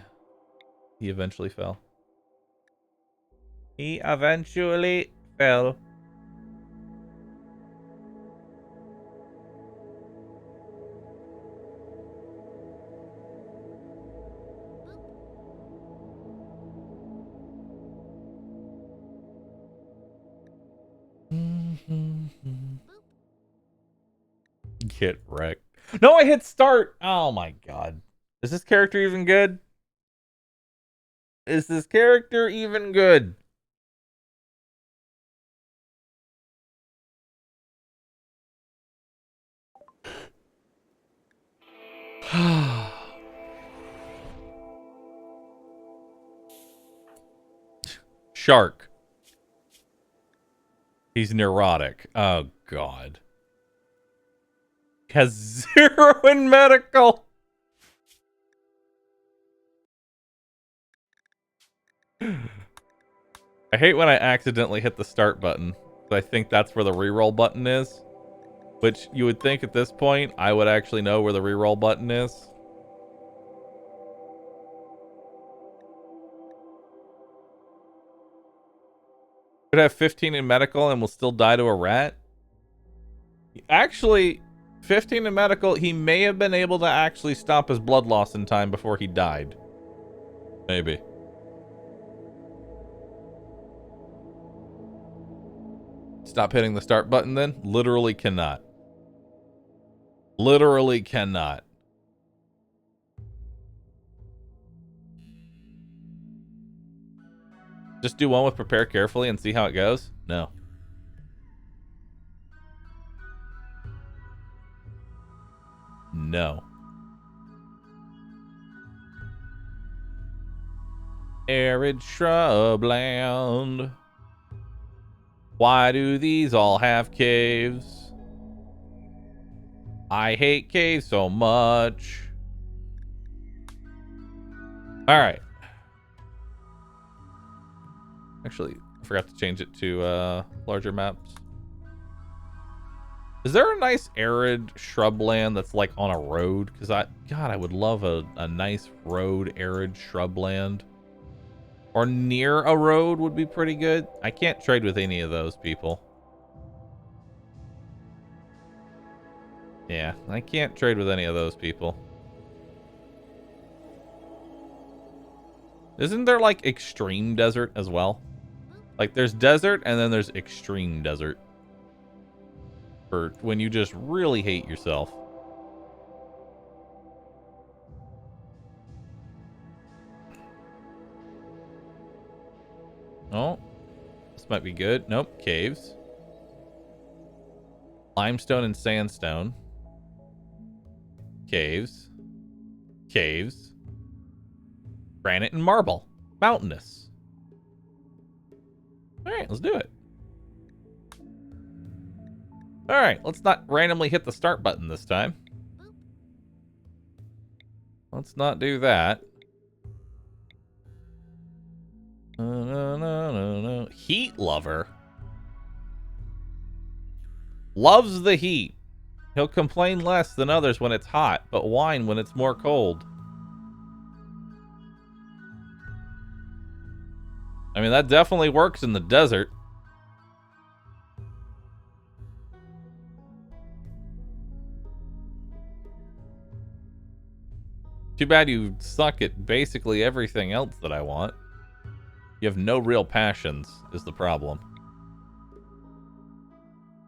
he eventually fell. He eventually fell. Get wrecked. No, I hit start. Oh my god. Is this character even good? Is this character even good? Shark. He's neurotic. Oh god. He has 0 in medical. I hate when I accidentally hit the start button. I think that's where the reroll button is. Which you would think at this point I would actually know where the reroll button is. Could have 15 in medical and will still die to a rat. Actually, 15 in medical, he may have been able to actually stop his blood loss in time before he died. Maybe. Stop hitting the start button then? Literally cannot. Literally cannot. Just do one with prepare carefully and see how it goes? No. No. Arid shrubland. Why do these all have caves? I hate caves so much. Alright. Actually, I forgot to change it to larger maps. Is there a nice arid shrubland that's like on a road? Because God, I would love a nice road arid shrubland. Or near a road would be pretty good. I can't trade with any of those people. Yeah, I can't trade with any of those people. Isn't there like extreme desert as well? Like there's desert and then there's extreme desert. For when you just really hate yourself. Oh, this might be good. Nope, caves. Limestone and sandstone. Caves. Caves. Granite and marble. Mountainous. Alright, let's do it. Alright, let's not randomly hit the start button this time. Let's not do that. No. Heat lover. Loves the heat. He'll complain less than others when it's hot, but whine when it's more cold. I mean, that definitely works in the desert. Too bad you suck at basically everything else that I want. You have no real passions, is the problem.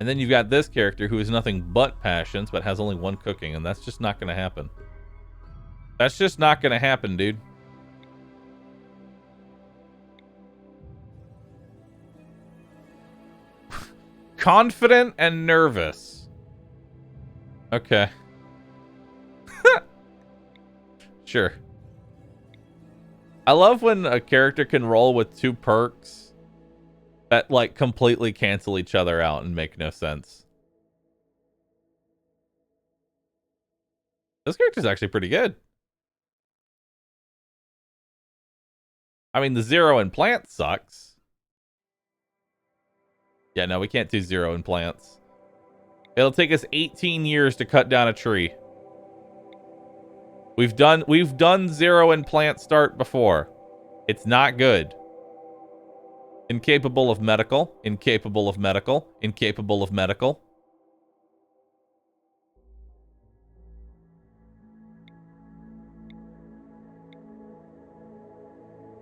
And then you've got this character who is nothing but passions, but has only one cooking, and that's just not going to happen. That's just not going to happen, dude. Confident and nervous. Okay. Sure. I love when a character can roll with two perks that, like, completely cancel each other out and make no sense. This character's actually pretty good. I mean, the 0 in plant sucks. Yeah, no, we can't do 0 in plants. It'll take us 18 years to cut down a tree. We've done 0 in plant start before. It's not good. Incapable of medical. Incapable of medical. Incapable of medical.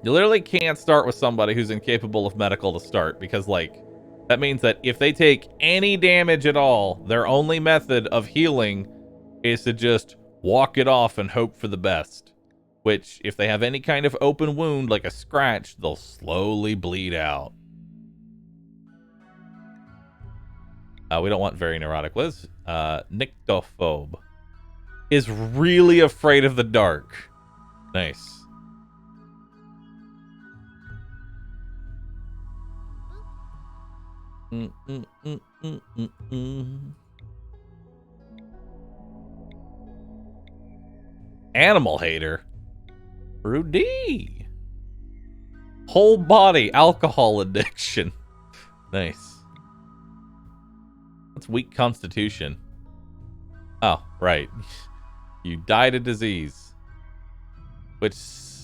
You literally can't start with somebody who's incapable of medical to start because, like, that means that if they take any damage at all, their only method of healing is to just walk it off and hope for the best. Which, if they have any kind of open wound, like a scratch, they'll slowly bleed out. We don't want very neurotic. What is nyctophobe? Is really afraid of the dark. Nice. Animal hater. Rudy. Whole body alcohol addiction. Nice. That's weak constitution. Oh, right. You died of disease. Which,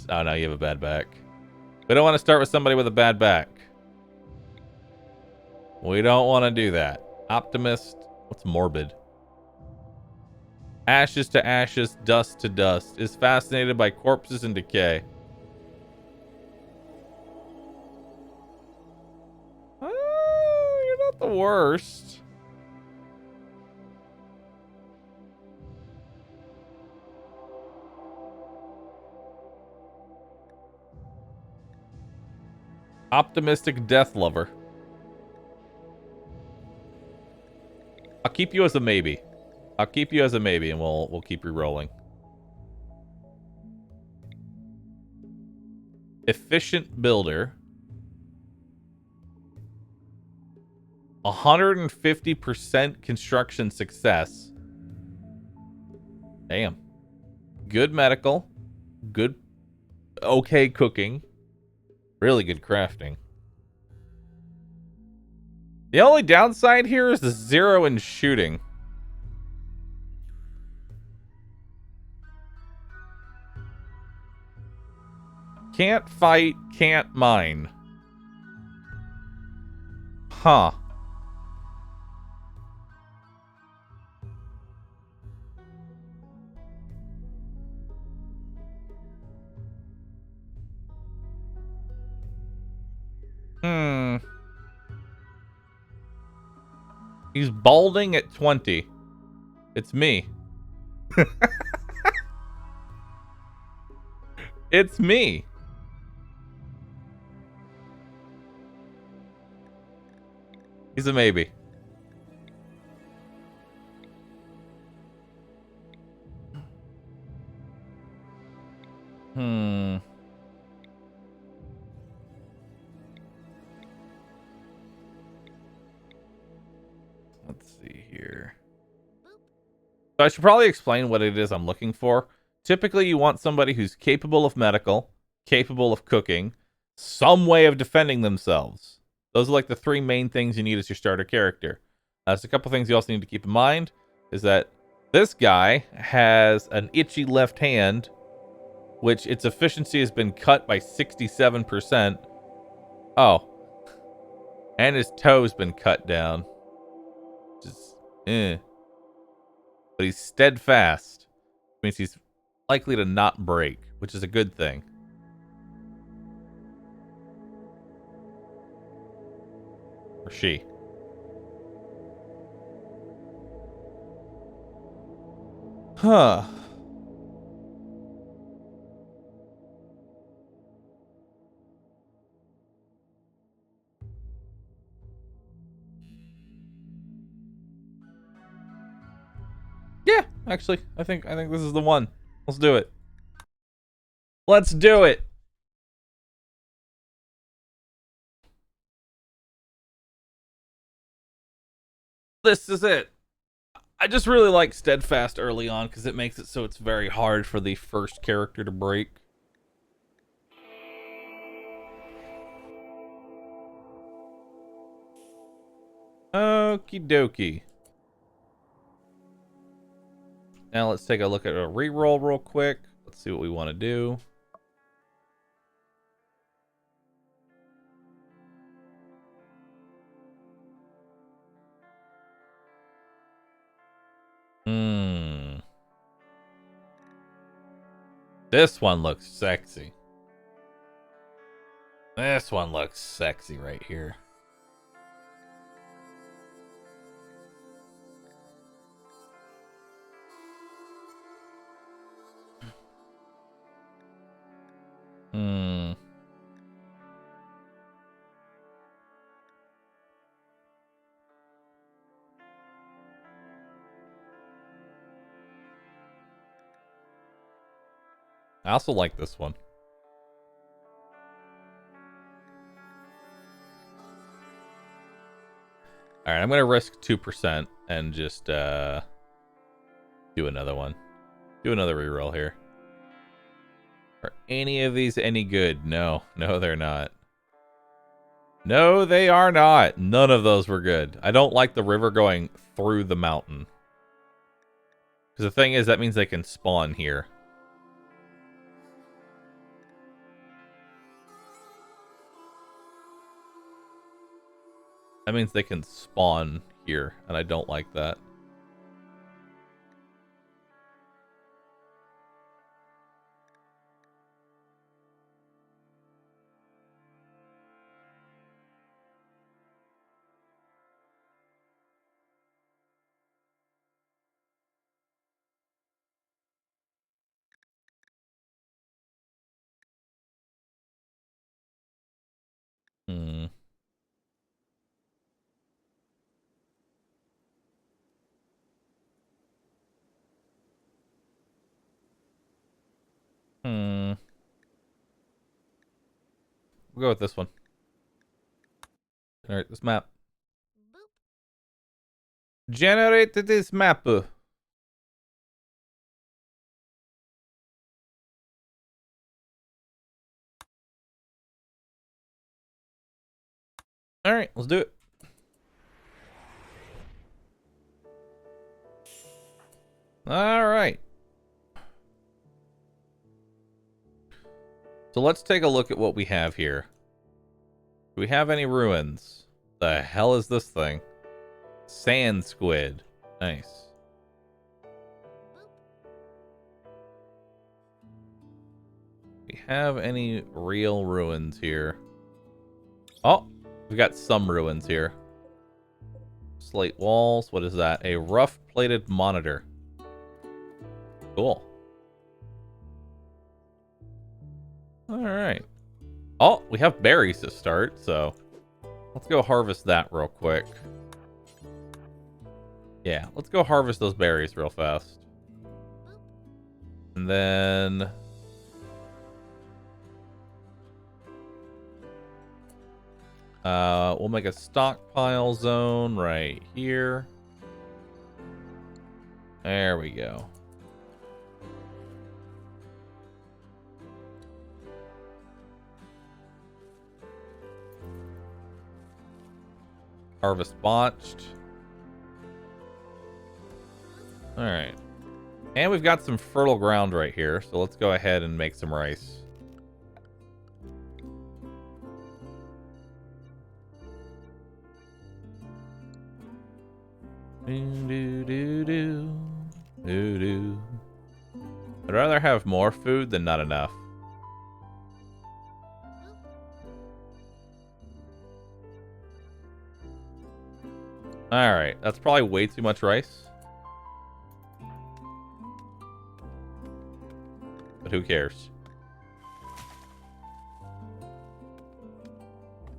oh no, you have a bad back. We don't want to start with somebody with a bad back. We don't want to do that. Optimist. What's morbid? Ashes to ashes, dust to dust. Is fascinated by corpses and decay. You're not the worst. Optimistic death lover. I'll keep you as a maybe. I'll keep you as a maybe, and we'll keep re-rolling. Efficient builder. 150% construction success. Damn. Good medical. Good. Okay cooking. Really good crafting. The only downside here is the 0 in shooting. Can't fight, can't mine. Huh. Hmm. He's balding at 20. It's me. It's me. He's a maybe. Hmm. Let's see here. So I should probably explain what it is I'm looking for. Typically, you want somebody who's capable of medical, capable of cooking, some way of defending themselves. Those are like the three main things you need as your starter character. There's a couple things you also need to keep in mind is that this guy has an itchy left hand, which its efficiency has been cut by 67%. Oh. And his toe's been cut down. Just, But he's steadfast. Which means he's likely to not break, which is a good thing. Or she. Huh. Yeah, actually, I think this is the one. Let's do it. Let's do it. This is it. I just really like steadfast early on because it makes it so it's very hard for the first character to break. Okie dokie. Now let's take a look at a reroll real quick. Let's see what we want to do. This one looks sexy. This one looks sexy right here. I also like this one. All right, I'm gonna risk 2% and just do another one. Do another reroll here. Are any of these any good? No, they're not. No, they are not. None of those were good. I don't like the river going through the mountain. Because the thing is, that means they can spawn here. That means they can spawn here, and I don't like that. Hmm. Hmm. We'll go with this one. All right, this map. Generate this map. All right, let's do it. All right. So let's take a look at what we have here. Do we have any ruins? The hell is this thing? Sand squid. Nice. Do we have any real ruins here? Oh, we got some ruins here. Slate walls. What is that? A rough plated monitor. Cool. All right. Oh, we have berries to start, so let's go harvest that real quick. Yeah, let's go harvest those berries real fast. And then we'll make a stockpile zone right here. There we go. Harvest botched. All right. And we've got some fertile ground right here, so let's go ahead and make some rice. I'd rather have more food than not enough. Alright, that's probably way too much rice. But who cares?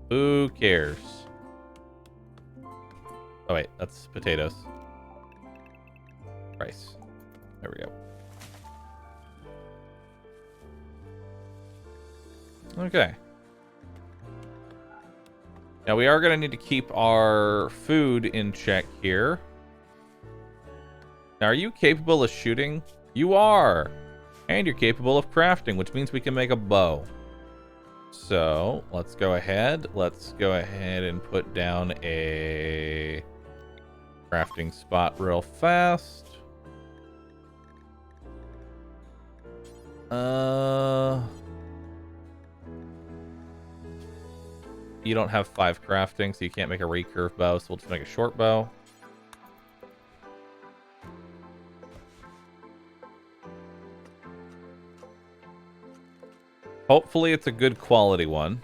Who cares? Oh wait, that's potatoes. Rice. There we go. Okay. Now we are going to need to keep our food in check here. Now, are you capable of shooting? You are! And you're capable of crafting, which means we can make a bow. So, let's go ahead. Let's go ahead and put down a crafting spot real fast. You don't have 5 crafting, so you can't make a recurve bow, so we'll just make a short bow. Hopefully it's a good quality one.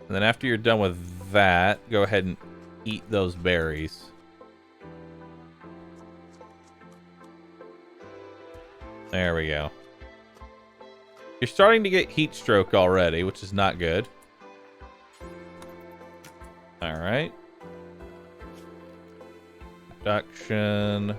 And then after you're done with that, go ahead and eat those berries. There we go. You're starting to get heat stroke already, which is not good. All right. Production.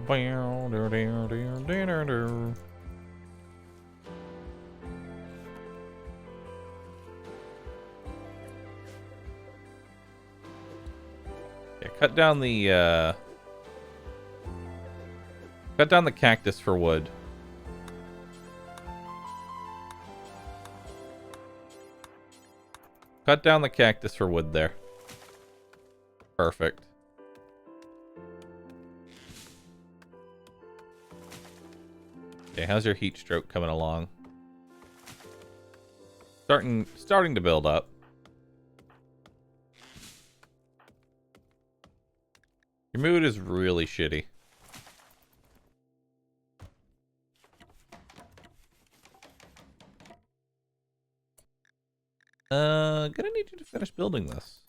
Yeah, cut down the cactus for wood. Cut down the cactus for wood there. Perfect. Okay, how's your heat stroke coming along? Starting to build up. Your mood is really shitty. Gonna need you to finish building this.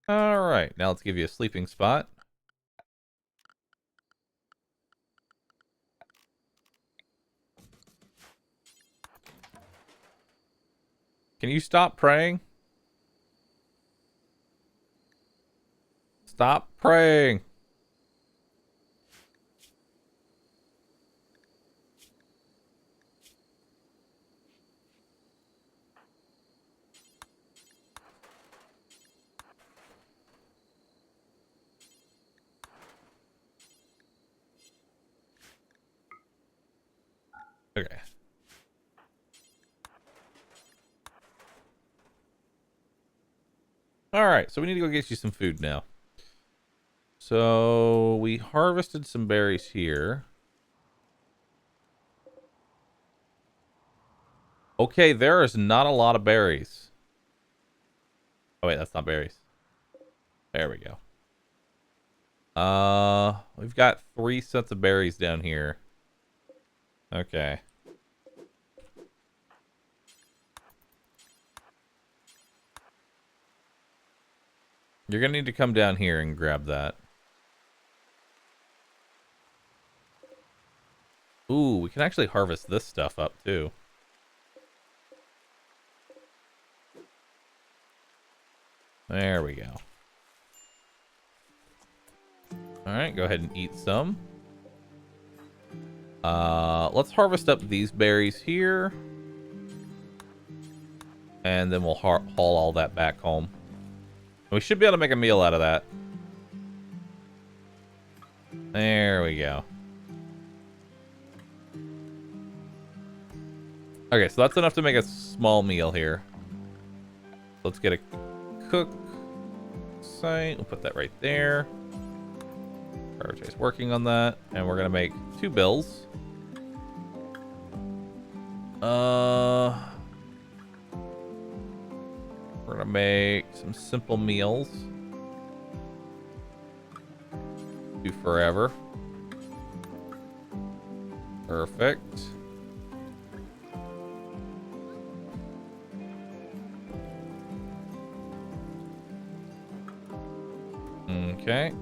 Alright, now let's give you a sleeping spot. Can you stop praying? Stop praying. All right, so we need to go get you some food now. So we harvested some berries here. Okay, there is not a lot of berries. Oh wait, that's not berries. There we go. We've got 3 sets of berries down here. Okay. You're gonna need to come down here and grab that. Ooh, we can actually harvest this stuff up too. There we go. Alright, go ahead and eat some. Let's harvest up these berries here. And then we'll haul all that back home. We should be able to make a meal out of that. There we go. Okay, so that's enough to make a small meal here. Let's get a cook site. We'll put that right there. RJ's working on that. And we're going to make 2 bills. We're going to make some simple meals. Do forever. Perfect. Okay.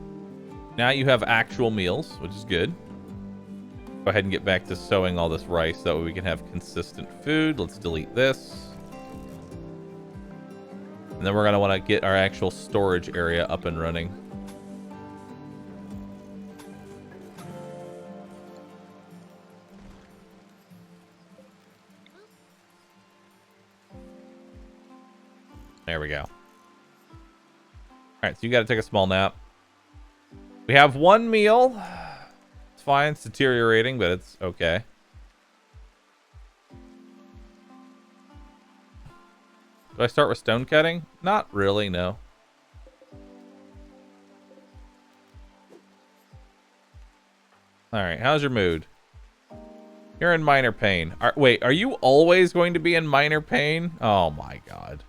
Now you have actual meals, which is good. Go ahead and get back to sowing all this rice. That way we can have consistent food. Let's delete this. And then we're going to want to get our actual storage area up and running. There we go. Alright, so you got to take a small nap. We have 1 meal. It's fine. It's deteriorating, but it's okay. Do I start with stone cutting? Not really, no. Alright, how's your mood? You're in minor pain. Wait, are you always going to be in minor pain? Oh my god.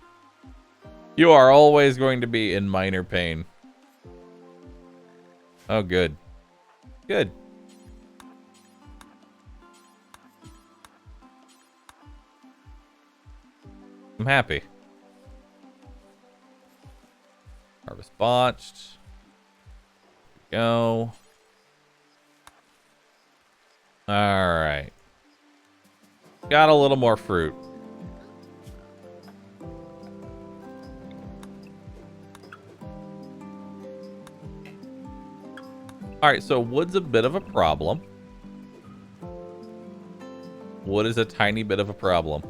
You are always going to be in minor pain. Oh, good. Good. I'm happy. Harvest botched. There we go. Alright. Got a little more fruit. Alright, so wood's a bit of a problem. Wood is a tiny bit of a problem.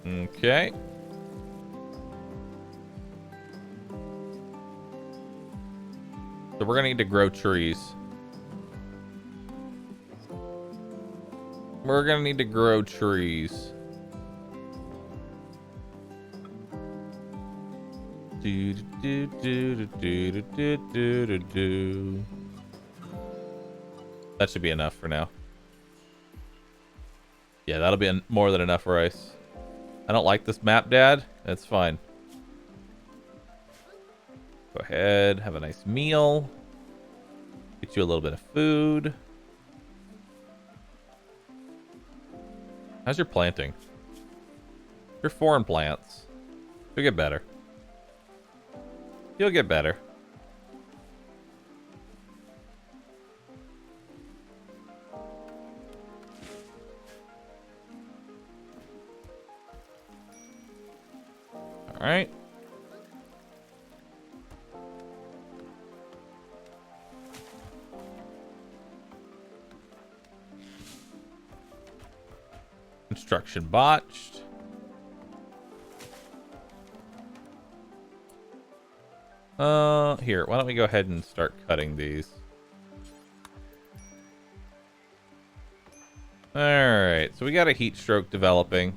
Okay. So we're gonna need to grow trees. We're gonna need to grow trees. Do do do do do do do do do. That should be enough for now. Yeah, that'll be more than enough rice. I don't like this map, Dad. That's fine. Go ahead, have a nice meal. Get you a little bit of food. How's your planting? Your foreign plants. You'll get better. You'll get better. All right. Construction botched. Here, why don't we go ahead and start cutting these? Alright, so we got a heat stroke developing.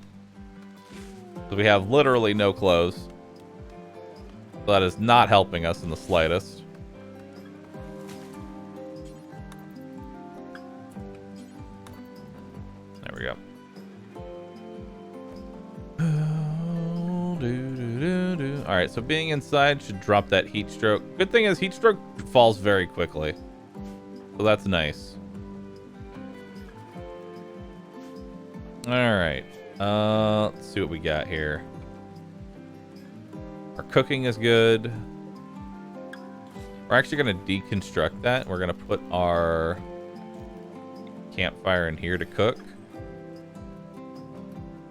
So we have literally no clothes. So that is not helping us in the slightest. There we go. Alright, so being inside should drop that heat stroke. Good thing is heat stroke falls very quickly. So that's nice. Alright. Let's see what we got here. Our cooking is good. We're actually going to deconstruct that. We're going to put our campfire in here to cook.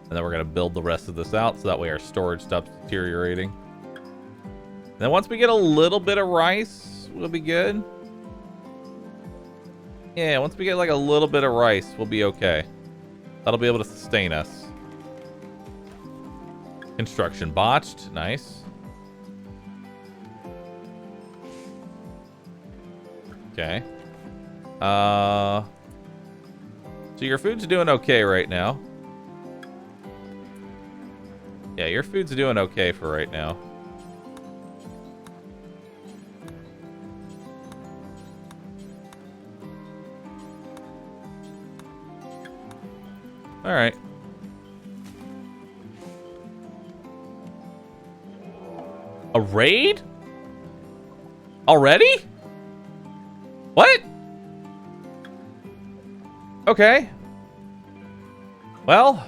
And then we're going to build the rest of this out so that way our storage stops deteriorating. And then once we get a little bit of rice, we'll be good. Yeah, once we get like a little bit of rice, we'll be okay. That'll be able to sustain us. Construction botched. Nice. Okay. So your food's doing okay right now. Yeah, your food's doing okay for right now. All right. A raid? Already? What? Okay. Well.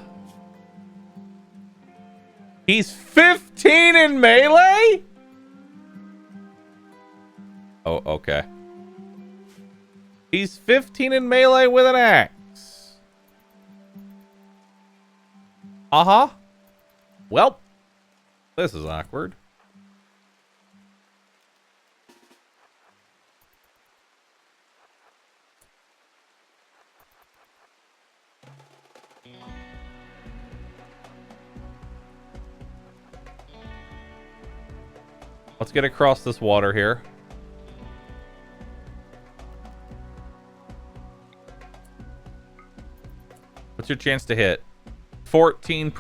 He's 15 in melee? Oh, okay. He's 15 in melee with an axe. Uh-huh. Well, this is awkward. Let's get across this water here. What's your chance to hit? 14%.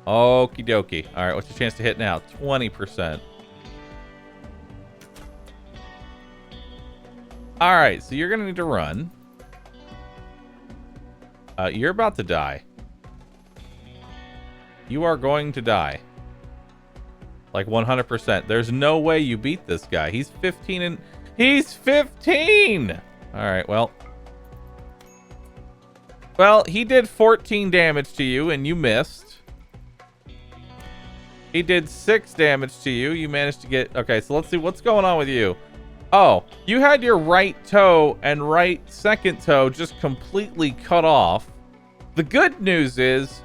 Okie dokie. All right, what's your chance to hit now? 20%. All right, so you're going to need to run. You're about to die. You are going to die. Like 100%. There's no way you beat this guy. He's 15 and... He's 15! Alright, well. Well, he did 14 damage to you and you missed. He did 6 damage to you. You managed to get... Okay, so let's see what's going on with you. Oh, you had your right toe and right second toe just completely cut off. The good news is...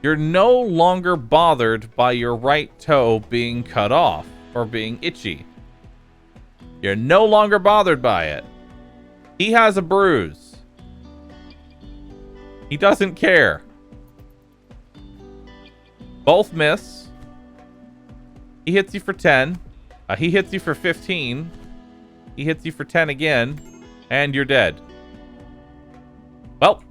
You're no longer bothered by your right toe being cut off or being itchy. You're no longer bothered by it. He has a bruise. He doesn't care. Both miss. He hits you for 10. He hits you for 15. He hits you for 10 again. And you're dead. Well.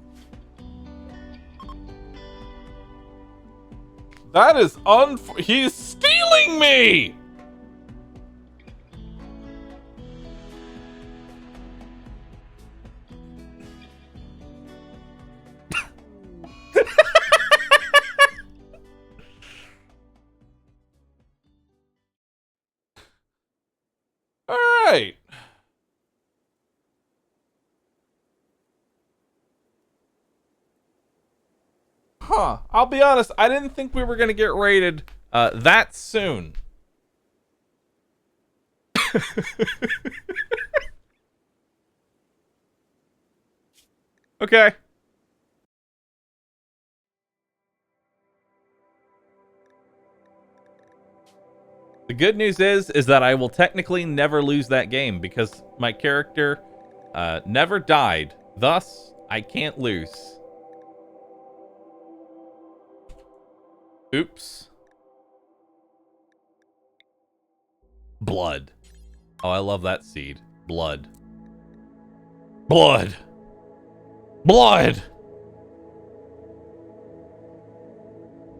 That is he's stealing me! All right. Huh. I'll be honest, I didn't think we were going to get raided that soon. Okay. The good news is that I will technically never lose that game because my character never died. Thus, I can't lose. Oops. Blood. Oh, I love that seed. Blood. Blood. Blood!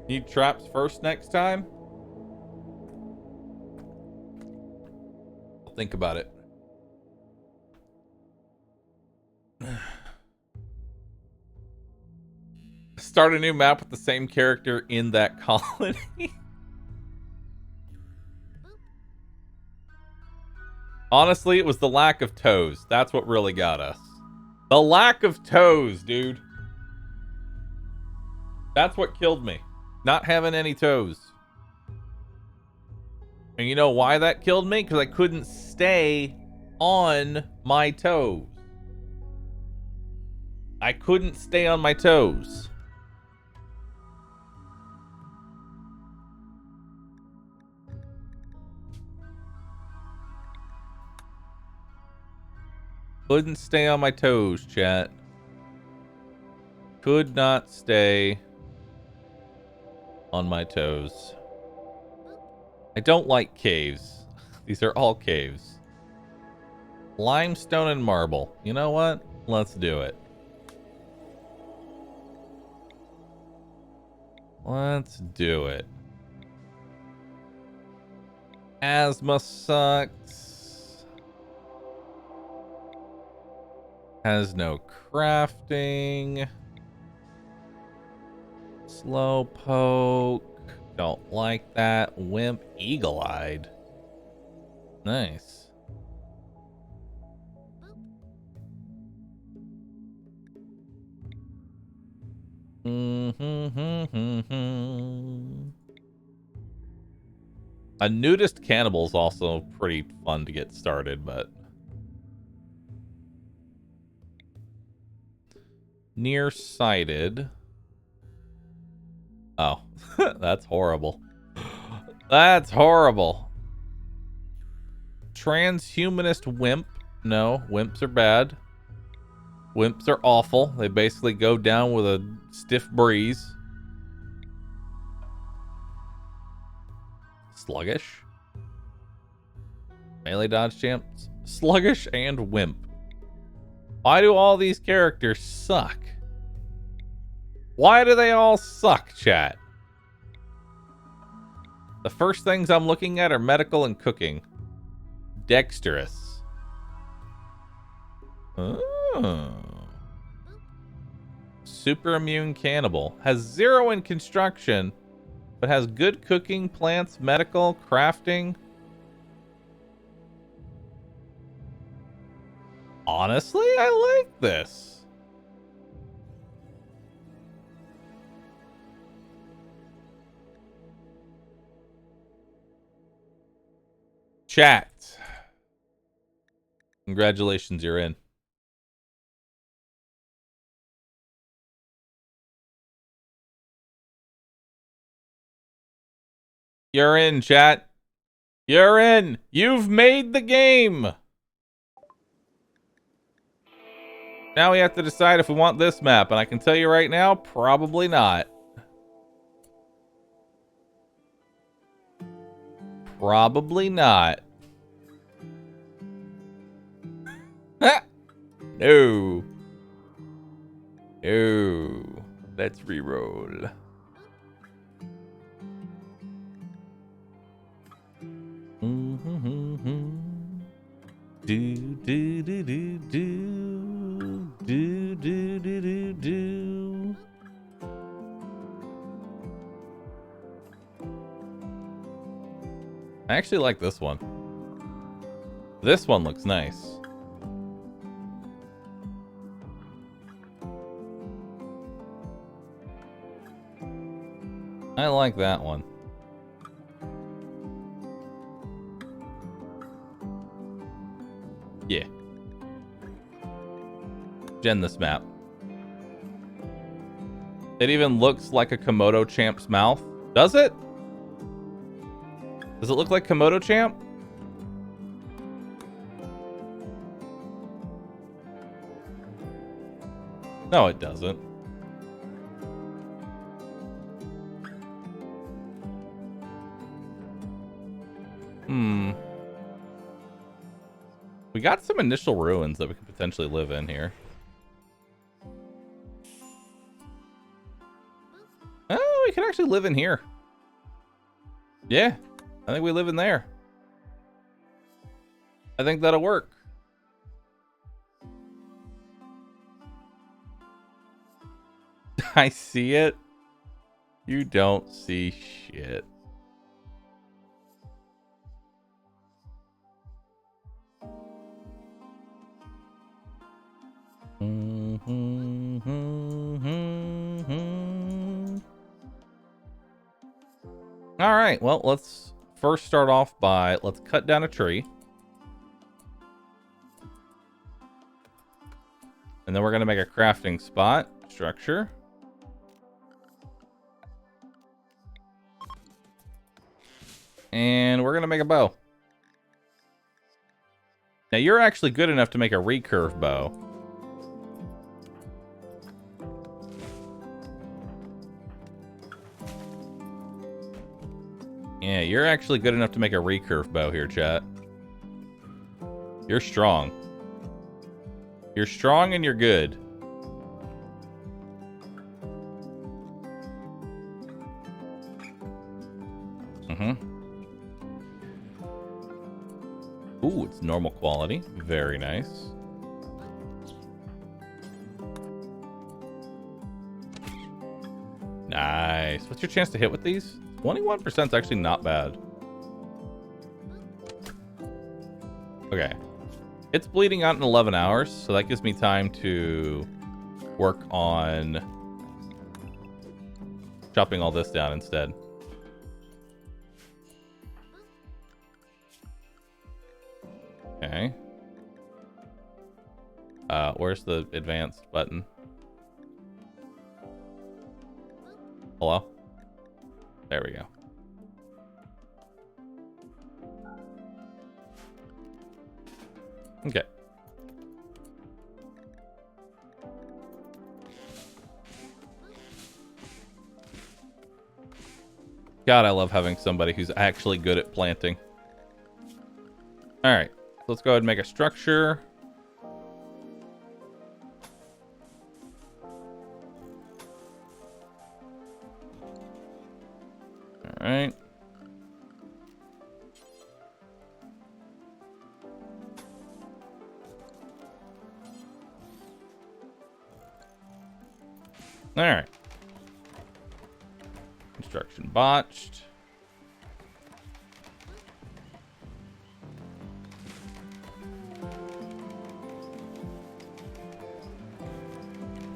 Need traps first next time? I'll think about it. Start a new map with the same character in that colony. Honestly, it was the lack of toes. That's what really got us. The lack of toes, dude. That's what killed me. Not having any toes. And you know why that killed me? Because I couldn't stay on my toes. I couldn't stay on my toes. Couldn't stay on my toes, chat. Could not stay on my toes. I don't like caves. These are all caves. Limestone and marble. You know what? Let's do it. Let's do it. Asthma sucks. Has no crafting. Slowpoke. Don't like that. Wimp. Eagle-eyed. Nice. A nudist cannibal is also pretty fun to get started, but nearsighted. Oh, that's horrible. That's horrible. Transhumanist wimp. No, wimps are bad. Wimps are awful. They basically go down with a stiff breeze. Sluggish. Melee dodge champs. Sluggish and wimp. Why do all these characters suck? Why do they all suck, chat? The first things I'm looking at are medical and cooking. Dexterous. Oh. Super immune cannibal. Has 0 in construction, but has good cooking, plants, medical, crafting. Honestly, I like this. Chat. Congratulations, you're in. You're in, chat. You're in. You've made the game. Now we have to decide if we want this map, and I can tell you right now, probably not. Probably not. No. No. Let's reroll. Do do do do do do do do do do. I actually like this one. This one looks nice. I like that one. Yeah. Gen this map. It even looks like a Komodo champ's mouth. Does it? Does it look like Komodo champ? No, it doesn't. We got some initial ruins that we could potentially live in here. we can actually live in here. Yeah, I think we live in there. I think that'll work. I see it. You don't see shit. All right, well, let's first start off by, let's cut down a tree. And then we're going to make a crafting spot structure. And we're going to make a bow. Now, you're actually good enough to make a recurve bow. Yeah, you're actually good enough to make a recurve bow here, chat. You're strong. You're strong and you're good. Ooh, it's normal quality. Very nice. Nice. What's your chance to hit with these? 21% is actually not bad. Okay. It's bleeding out in 11 hours, so that gives me time to work on chopping all this down instead. Okay. Where's the advanced button? Hello? There we go. Okay. God, I love having somebody who's actually good at planting. All right. Let's go ahead and make a structure. All right. All right. Construction botched.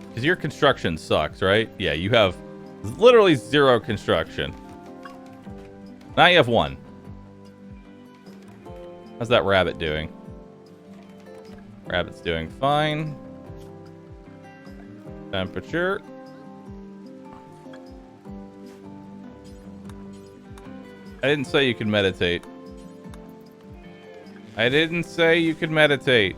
Because your construction sucks, right? Yeah, you have literally 0 construction. Now you have 1. How's that rabbit doing? Rabbit's doing fine. Temperature. I didn't say you could meditate. I didn't say you could meditate.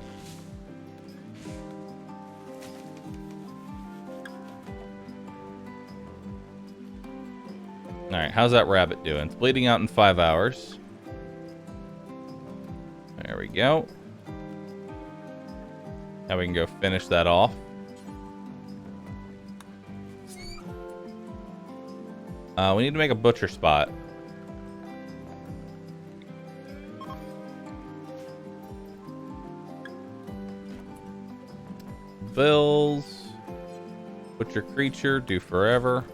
Alright, how's that rabbit doing? It's bleeding out in 5 hours. There we go. Now we can go finish that off. We need to make a butcher spot. Bills. Butcher creature, do forever.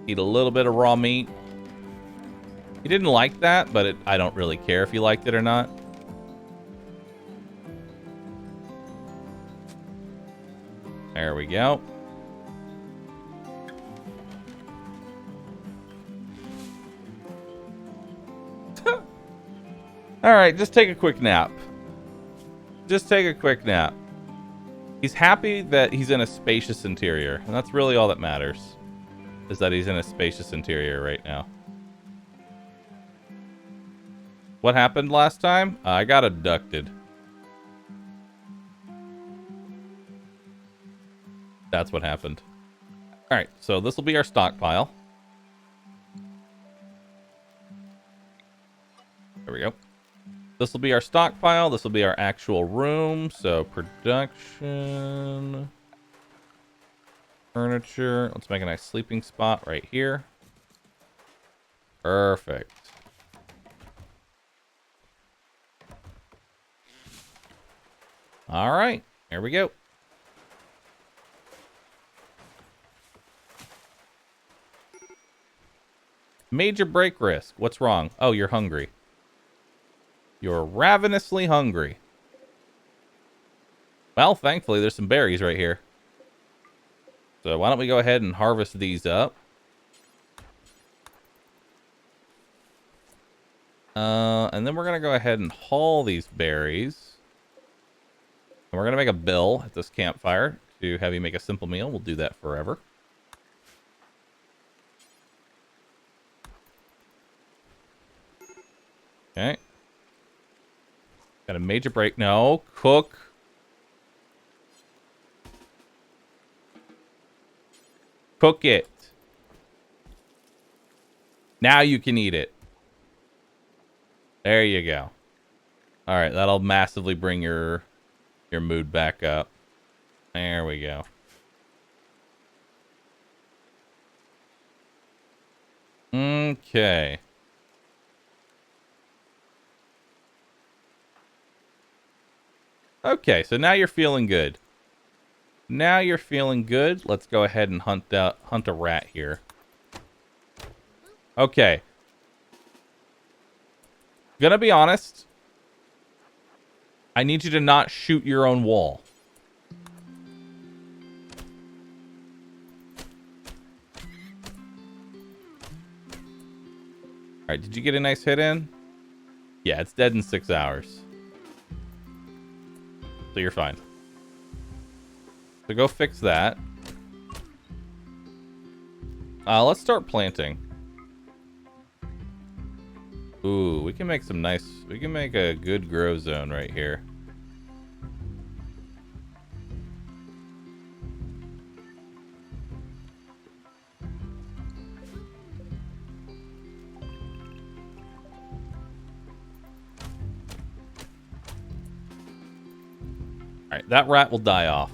Eat a little bit of raw meat. He didn't like that, but I don't really care if he liked it or not. There we go. All right, just take a quick nap. Just take a quick nap. He's happy that he's in a spacious interior, and that's really all that matters. Is that he's in a spacious interior right now. What happened last time? I got abducted. That's what happened. Alright, so this will be our stockpile. There we go. This will be our stockpile. This will be our actual room. So production, furniture. Let's make a nice sleeping spot right here. Perfect. All right, here we go. Major break risk. What's wrong? Oh, you're hungry. You're ravenously hungry. Well, thankfully, there's some berries right here. So why don't we go ahead and harvest these up? And then we're going to go ahead and haul these berries. And we're going to make a bill at this campfire to have you make a simple meal. We'll do that forever. Okay. Got a major break. No, cook. Cook it. Now you can eat it. There you go. All right, that'll massively bring your mood back up. There we go. Okay. Okay, so now you're feeling good. Now you're feeling good. Let's go ahead and hunt a rat here. Okay. Gonna be honest. I need you to not shoot your own wall. Alright, did you get a nice hit in? Yeah, it's dead in 6 hours. So you're fine. So go fix that. Let's start planting. Ooh, we can make some nice... We can make a good grow zone right here. Alright, that rat will die off.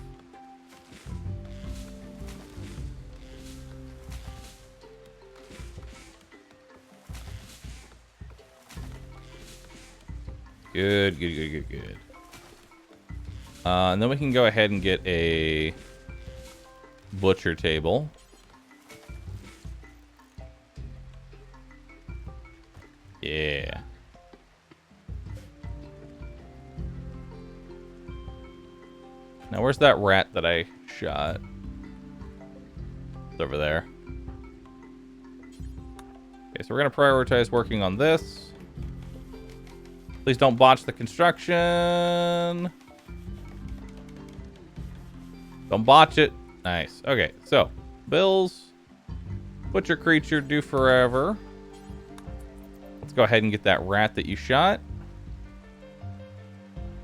Good, good, good, good, good. And then we can go ahead and get a butcher table. Yeah. Now, where's that rat that I shot? It's over there. Okay, so we're going to prioritize working on this. Please don't botch the construction. Don't botch it. Nice. Okay, so bills. Butcher creature do forever. Let's go ahead and get that rat that you shot.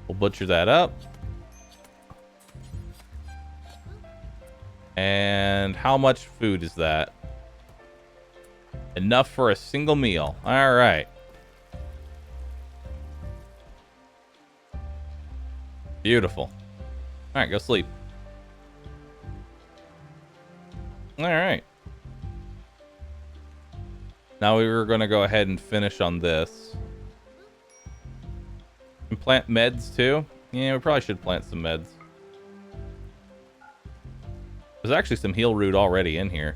We'll butcher that up. And how much food is that? Enough for a single meal. All right. Beautiful. All right, go sleep. All right. Now we were going to go ahead and finish on this. And plant meds too. Yeah, we probably should plant some meds. There's actually some heal root already in here.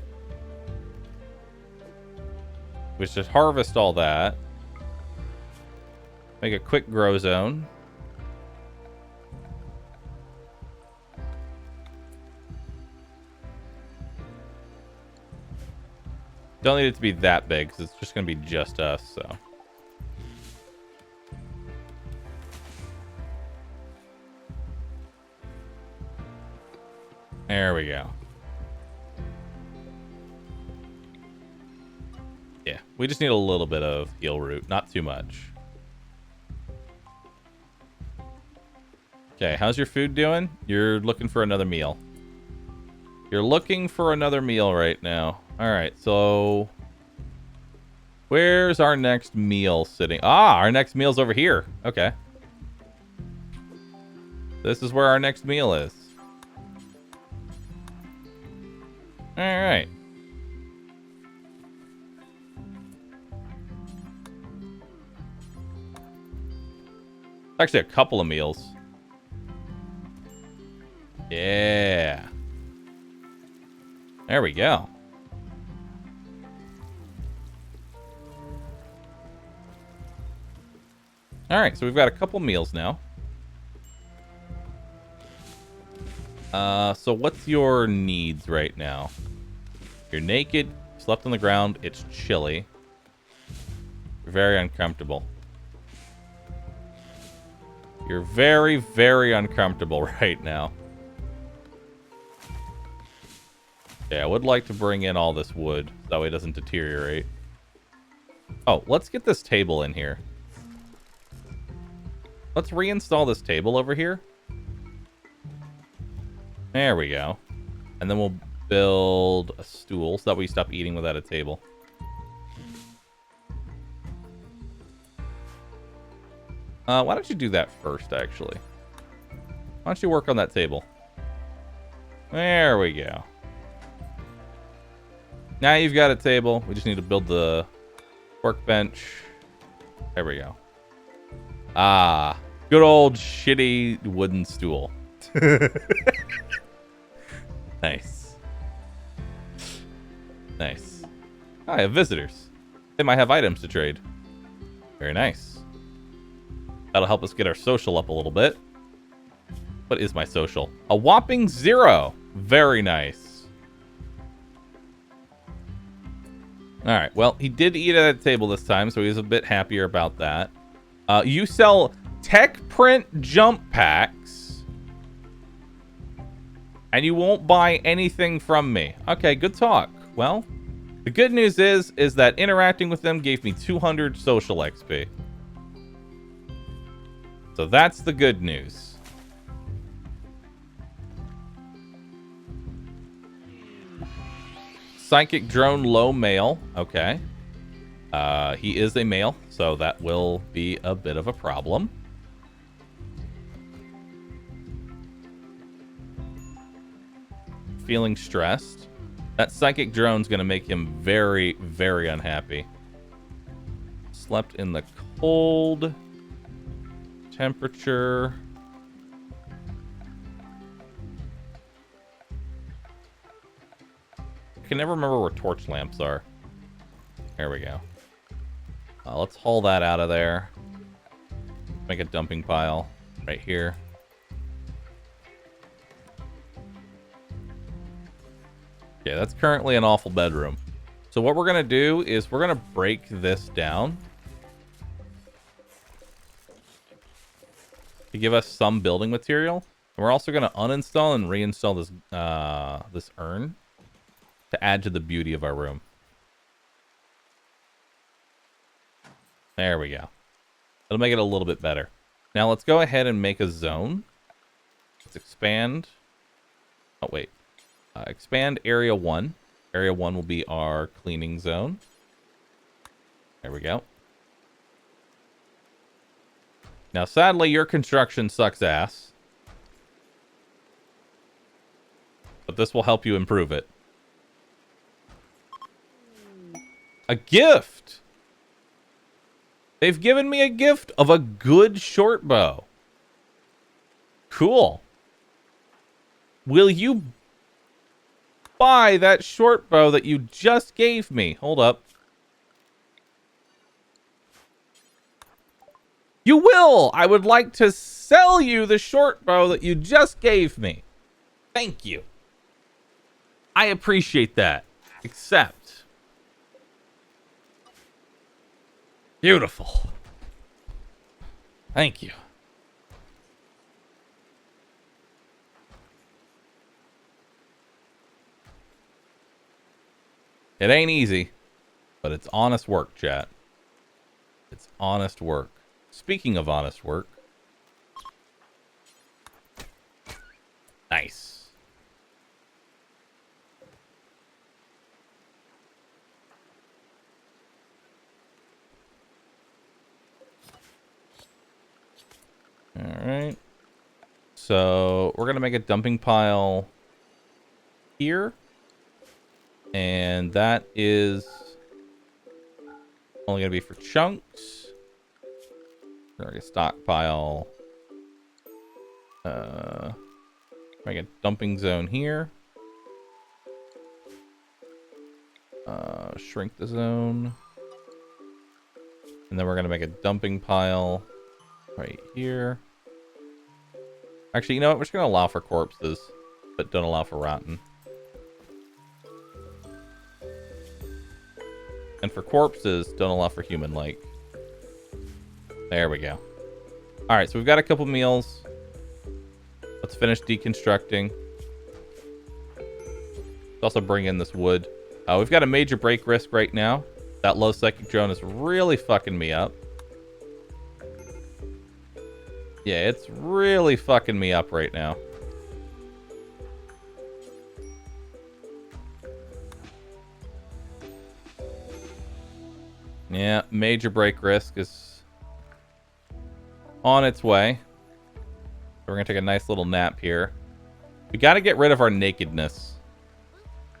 We should harvest all that. Make a quick grow zone. Don't need it to be that big because it's just going to be just us, so. There we go. Yeah, we just need a little bit of heal root, not too much. Okay, how's your food doing? You're looking for another meal. You're looking for another meal right now. All right, so Where's our next meal sitting? Ah, our next meal's over here. Okay. This is where our next meal is. All right. Actually, a couple of meals. Yeah. There we go. All right, so we've got a couple meals now. So what's your needs right now? You're naked, slept on the ground, it's chilly. You're very uncomfortable. You're very, very uncomfortable right now. Yeah, I would like to bring in all this wood. That way it doesn't deteriorate. Oh, let's get this table in here. Let's reinstall this table over here. There we go. And then we'll build a stool so that we stop eating without a table. Why don't you do that first, actually? Why don't you work on that table? There we go. Now you've got a table. We just need to build the workbench. There we go. Ah, good old shitty wooden stool. Nice. Nice. Oh, I have visitors. They might have items to trade. Very nice. That'll help us get our social up a little bit. What is my social? A whopping 0. Very nice. Alright, well, he did eat at a table this time, so he's a bit happier about that. You sell tech print jump packs, and you won't buy anything from me. Okay, good talk. Well, the good news is that interacting with them gave me 200 social XP. So that's the good news. Psychic drone low male. Okay. He is a male, so that will be a bit of a problem. Feeling stressed. That psychic drone's going to make him very, very unhappy. Slept in the cold. Temperature. I can never remember where torch lamps are. There we go. Let's haul that out of there. Make a dumping pile right here. Yeah, that's currently an awful bedroom. So what we're going to do is we're going to break this down to give us some building material. And we're also going to uninstall and reinstall this this urn to add to the beauty of our room. There we go. It'll make it a little bit better. Now let's go ahead and make a zone. Let's expand. Oh, wait. Expand area 1. Area 1 will be our cleaning zone. There we go. Now, sadly, your construction sucks ass. But this will help you improve it. A gift! They've given me a gift of a good short bow. Cool. Will you buy that short bow that you just gave me? Hold up. You will! I would like to sell you the short bow that you just gave me. Thank you. I appreciate that. Accept. Beautiful. Thank you. It ain't easy, but it's honest work, chat. It's honest work. Speaking of honest work. Nice. Alright. So we're going to make a dumping pile here. And that is only going to be for chunks. We're going to stockpile. Make a dumping zone here. Shrink the zone. And then we're going to make a dumping pile right here. Actually, you know what? We're just going to allow for corpses, but don't allow for rotten. And for corpses, don't allow for human-like. There we go. Alright, so we've got a couple meals. Let's finish deconstructing. Let's also bring in this wood. We've got a major break risk right now. That low psychic drone is really fucking me up. Yeah, it's really fucking me up right now. Yeah, major break risk is on its way. We're going to take a nice little nap here. We got to get rid of our nakedness.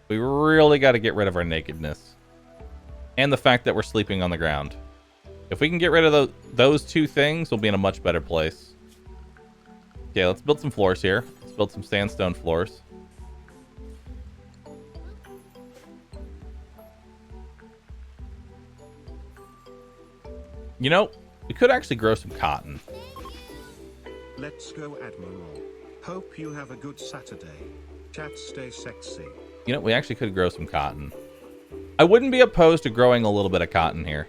We really got to get rid of our nakedness. And the fact that we're sleeping on the ground. If we can get rid of those two things, we'll be in a much better place. Okay, let's build some floors here. Let's build some sandstone floors. You know, we could actually grow some cotton. Let's go, Admiral. Hope you have a good Saturday. Chat, stay sexy. You know, we actually could grow some cotton. I wouldn't be opposed to growing a little bit of cotton here.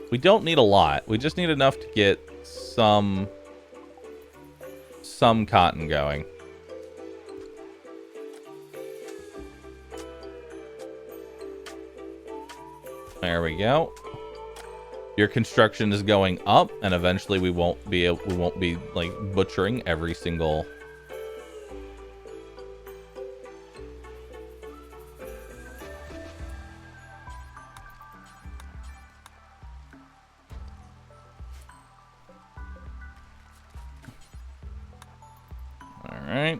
We don't need a lot. We just need enough to get some cotton going. There we go. Your construction is going up, and eventually we won't be like butchering every single. All right.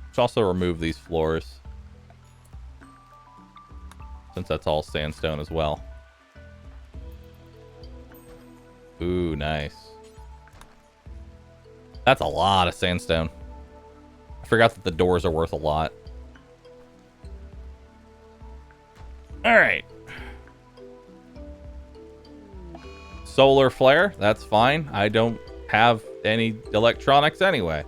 Let's also remove these floors, since that's all sandstone as well. Ooh, nice. That's a lot of sandstone. I forgot that the doors are worth a lot. All right. Solar flare, that's fine. I don't have any electronics anyway.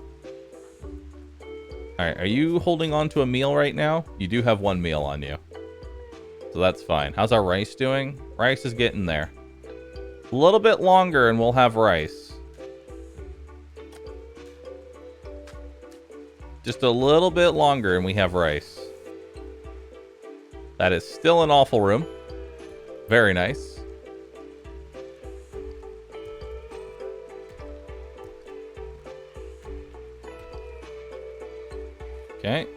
All right, are you holding on to a meal right now? You do have one meal on you. So that's fine. How's our rice doing? Rice is getting there. A little bit longer and we'll have rice. Just a little bit longer and we have rice. That is still an awful room. Very nice. Okay.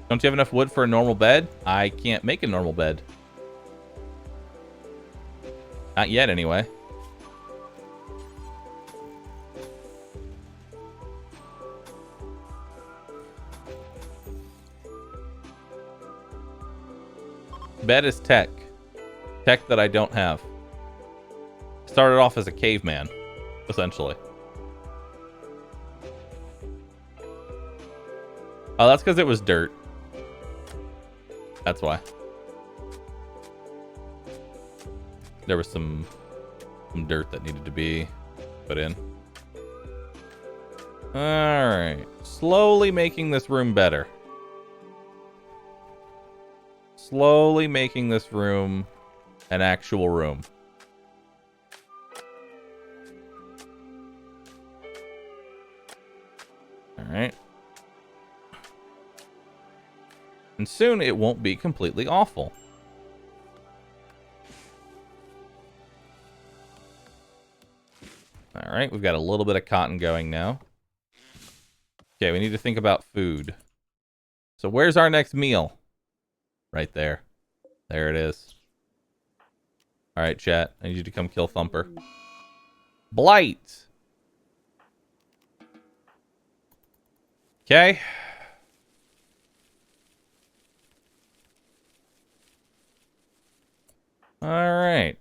Don't you have enough wood for a normal bed? I can't make a normal bed. Not yet, anyway. Bed is tech. Tech that I don't have. Started off as a caveman, essentially. Oh, that's because it was dirt. That's why. There was some dirt that needed to be put in. Alright. Slowly making this room better. Slowly making this room an actual room. Alright. And soon it won't be completely awful. All right, we've got a little bit of cotton going now. Okay, we need to think about food. So where's our next meal? Right there. There it is. All right, chat. I need you to come kill Thumper. Blight! Okay. All right.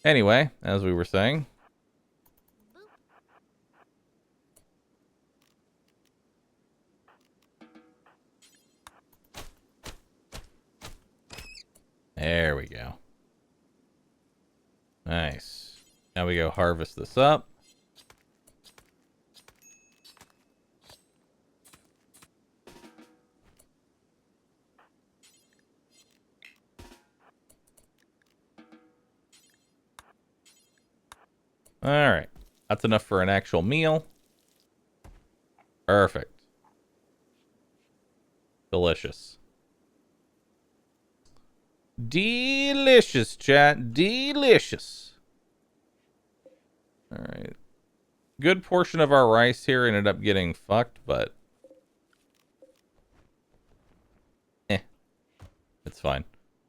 Anyway, as we were saying. There we go. Nice. Now we go harvest this up. All right. That's enough for an actual meal. Perfect. Delicious. Delicious, chat. Delicious. All right. Good portion of our rice here ended up getting fucked, but it's fine.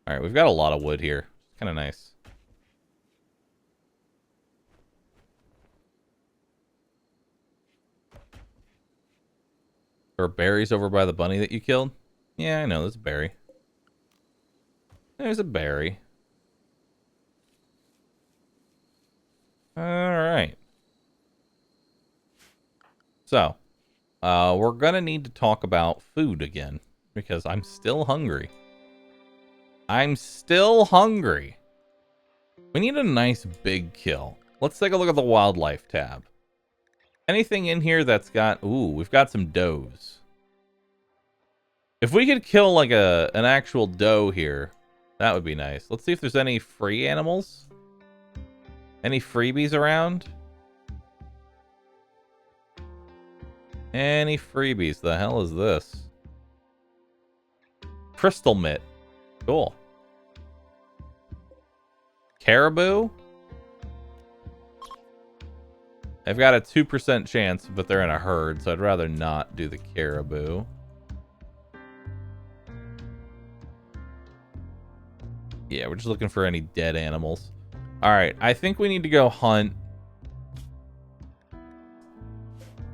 All right, we've got a lot of wood here. It's kind of nice. There are berries over by the bunny that you killed? Yeah, I know. There's a berry. There's a berry. All right. So, we're going to need to talk about food again because I'm still hungry. I'm still hungry. We need a nice big kill. Let's take a look at the wildlife tab. Anything in here that's got... Ooh, we've got some does. If we could kill like an actual doe here, that would be nice. Let's see if there's any free animals. Any freebies around? Any freebies? The hell is this? Crystal mitt. Cool. Caribou? I've got a 2% chance, but they're in a herd, so I'd rather not do the caribou. Yeah, we're just looking for any dead animals. Alright, I think we need to go hunt.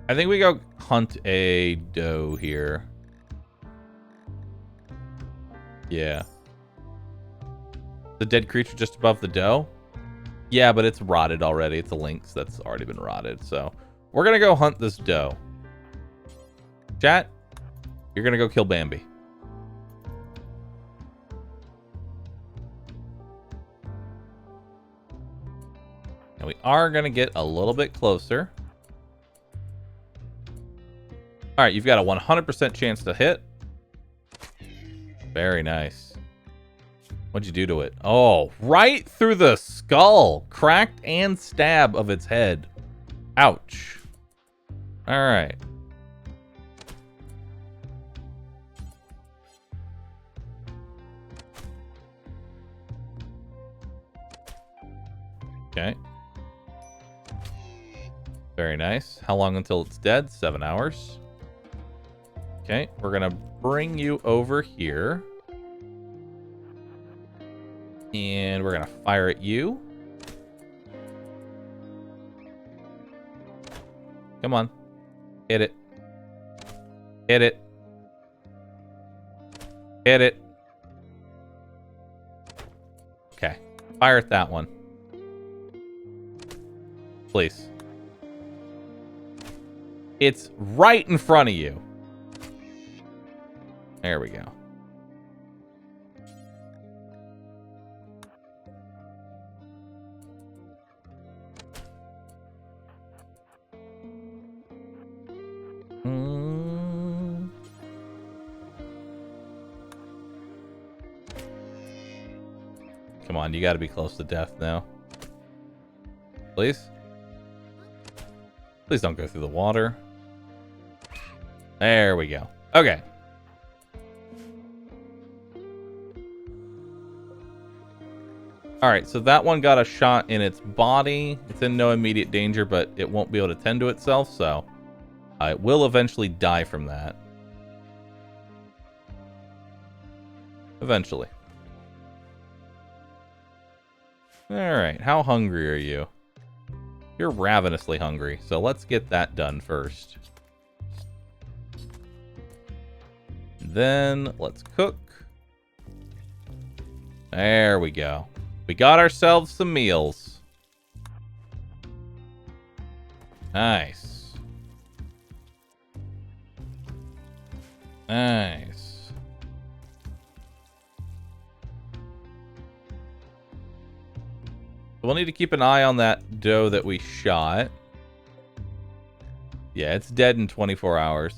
I think we go hunt a doe here. Yeah. The dead creature just above the doe? Yeah, but it's rotted already. It's a lynx that's already been rotted. So we're going to go hunt this doe. Chat, you're going to go kill Bambi. And we are going to get a little bit closer. All right, you've got a 100% chance to hit. Very nice. What'd you do to it? Oh, right through the skull. Cracked and stab of its head. Ouch. All right. Okay. Very nice. How long until it's dead? 7 hours. Okay, we're gonna bring you over here. And we're gonna fire at you. Come on. Hit it. Hit it. Hit it. Okay. Fire at that one. Please. It's right in front of you. There we go. Come on, you gotta be close to death now. Please? Please don't go through the water. There we go. Okay. All right, so that one got a shot in its body. It's in no immediate danger, but it won't be able to tend to itself, so it will eventually die from that. Eventually. All right, how hungry are you? You're ravenously hungry, so let's get that done first. Then let's cook. There we go. We got ourselves some meals. Nice. Nice. We'll need to keep an eye on that doe that we shot. Yeah, it's dead in 24 hours.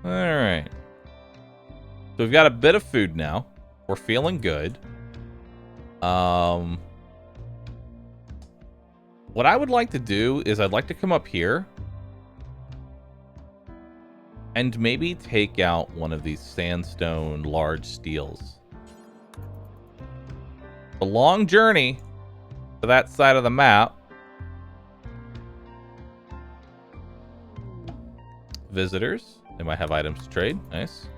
All right. So we've got a bit of food now. We're feeling good. What I would like to do is I'd like to come up here and maybe take out one of these sandstone large steels. A long journey to that side of the map. Visitors. They might have items to trade. Nice.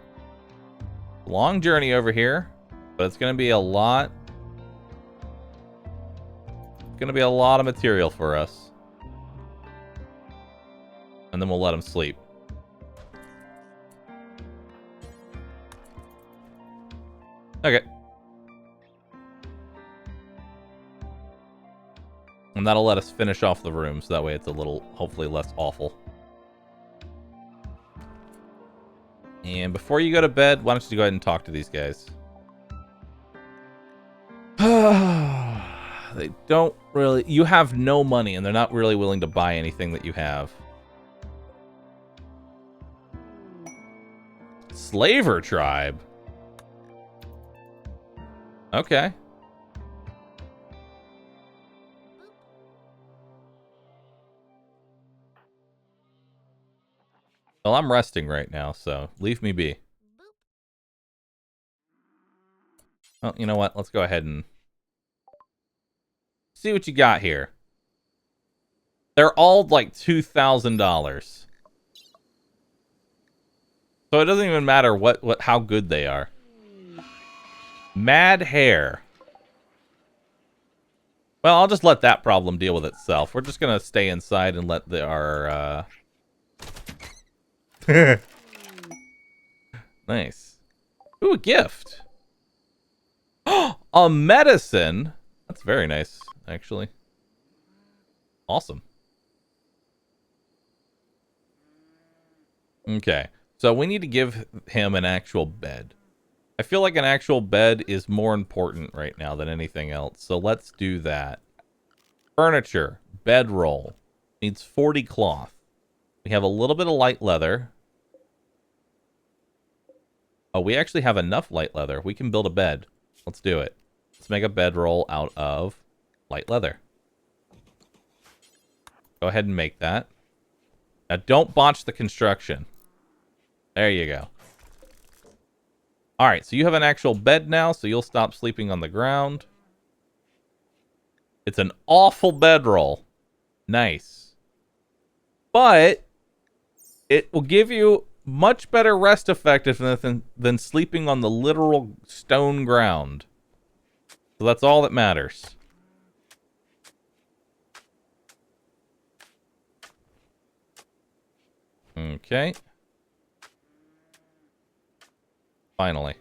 Long journey over here, but it's going to be a lot. It's going to be a lot of material for us. And then we'll let them sleep. Okay. And that'll let us finish off the room, so that way it's a little, hopefully less awful. And before you go to bed, why don't you go ahead and talk to these guys? They don't really... You have no money, and they're not really willing to buy anything that you have. Slaver tribe? Okay. Well, I'm resting right now, so leave me be. Well, you know what? Let's go ahead and see what you got here. They're all like $2,000. So it doesn't even matter how good they are. Mad hair. Well, I'll just let that problem deal with itself. We're just gonna stay inside and let our Nice. Ooh, a gift. A medicine. That's very nice, actually. Awesome. Okay. So we need to give him an actual bed. I feel like an actual bed is more important right now than anything else. So let's do that. Furniture. Bedroll. Needs 40 cloth. We have a little bit of light leather. Oh, we actually have enough light leather. We can build a bed. Let's do it. Let's make a bedroll out of light leather. Go ahead and make that. Now, don't botch the construction. There you go. All right, so you have an actual bed now, so you'll stop sleeping on the ground. It's an awful bedroll. Nice. But it will give you much better rest effectiveness than sleeping on the literal stone ground. So that's all that matters. Okay. Finally.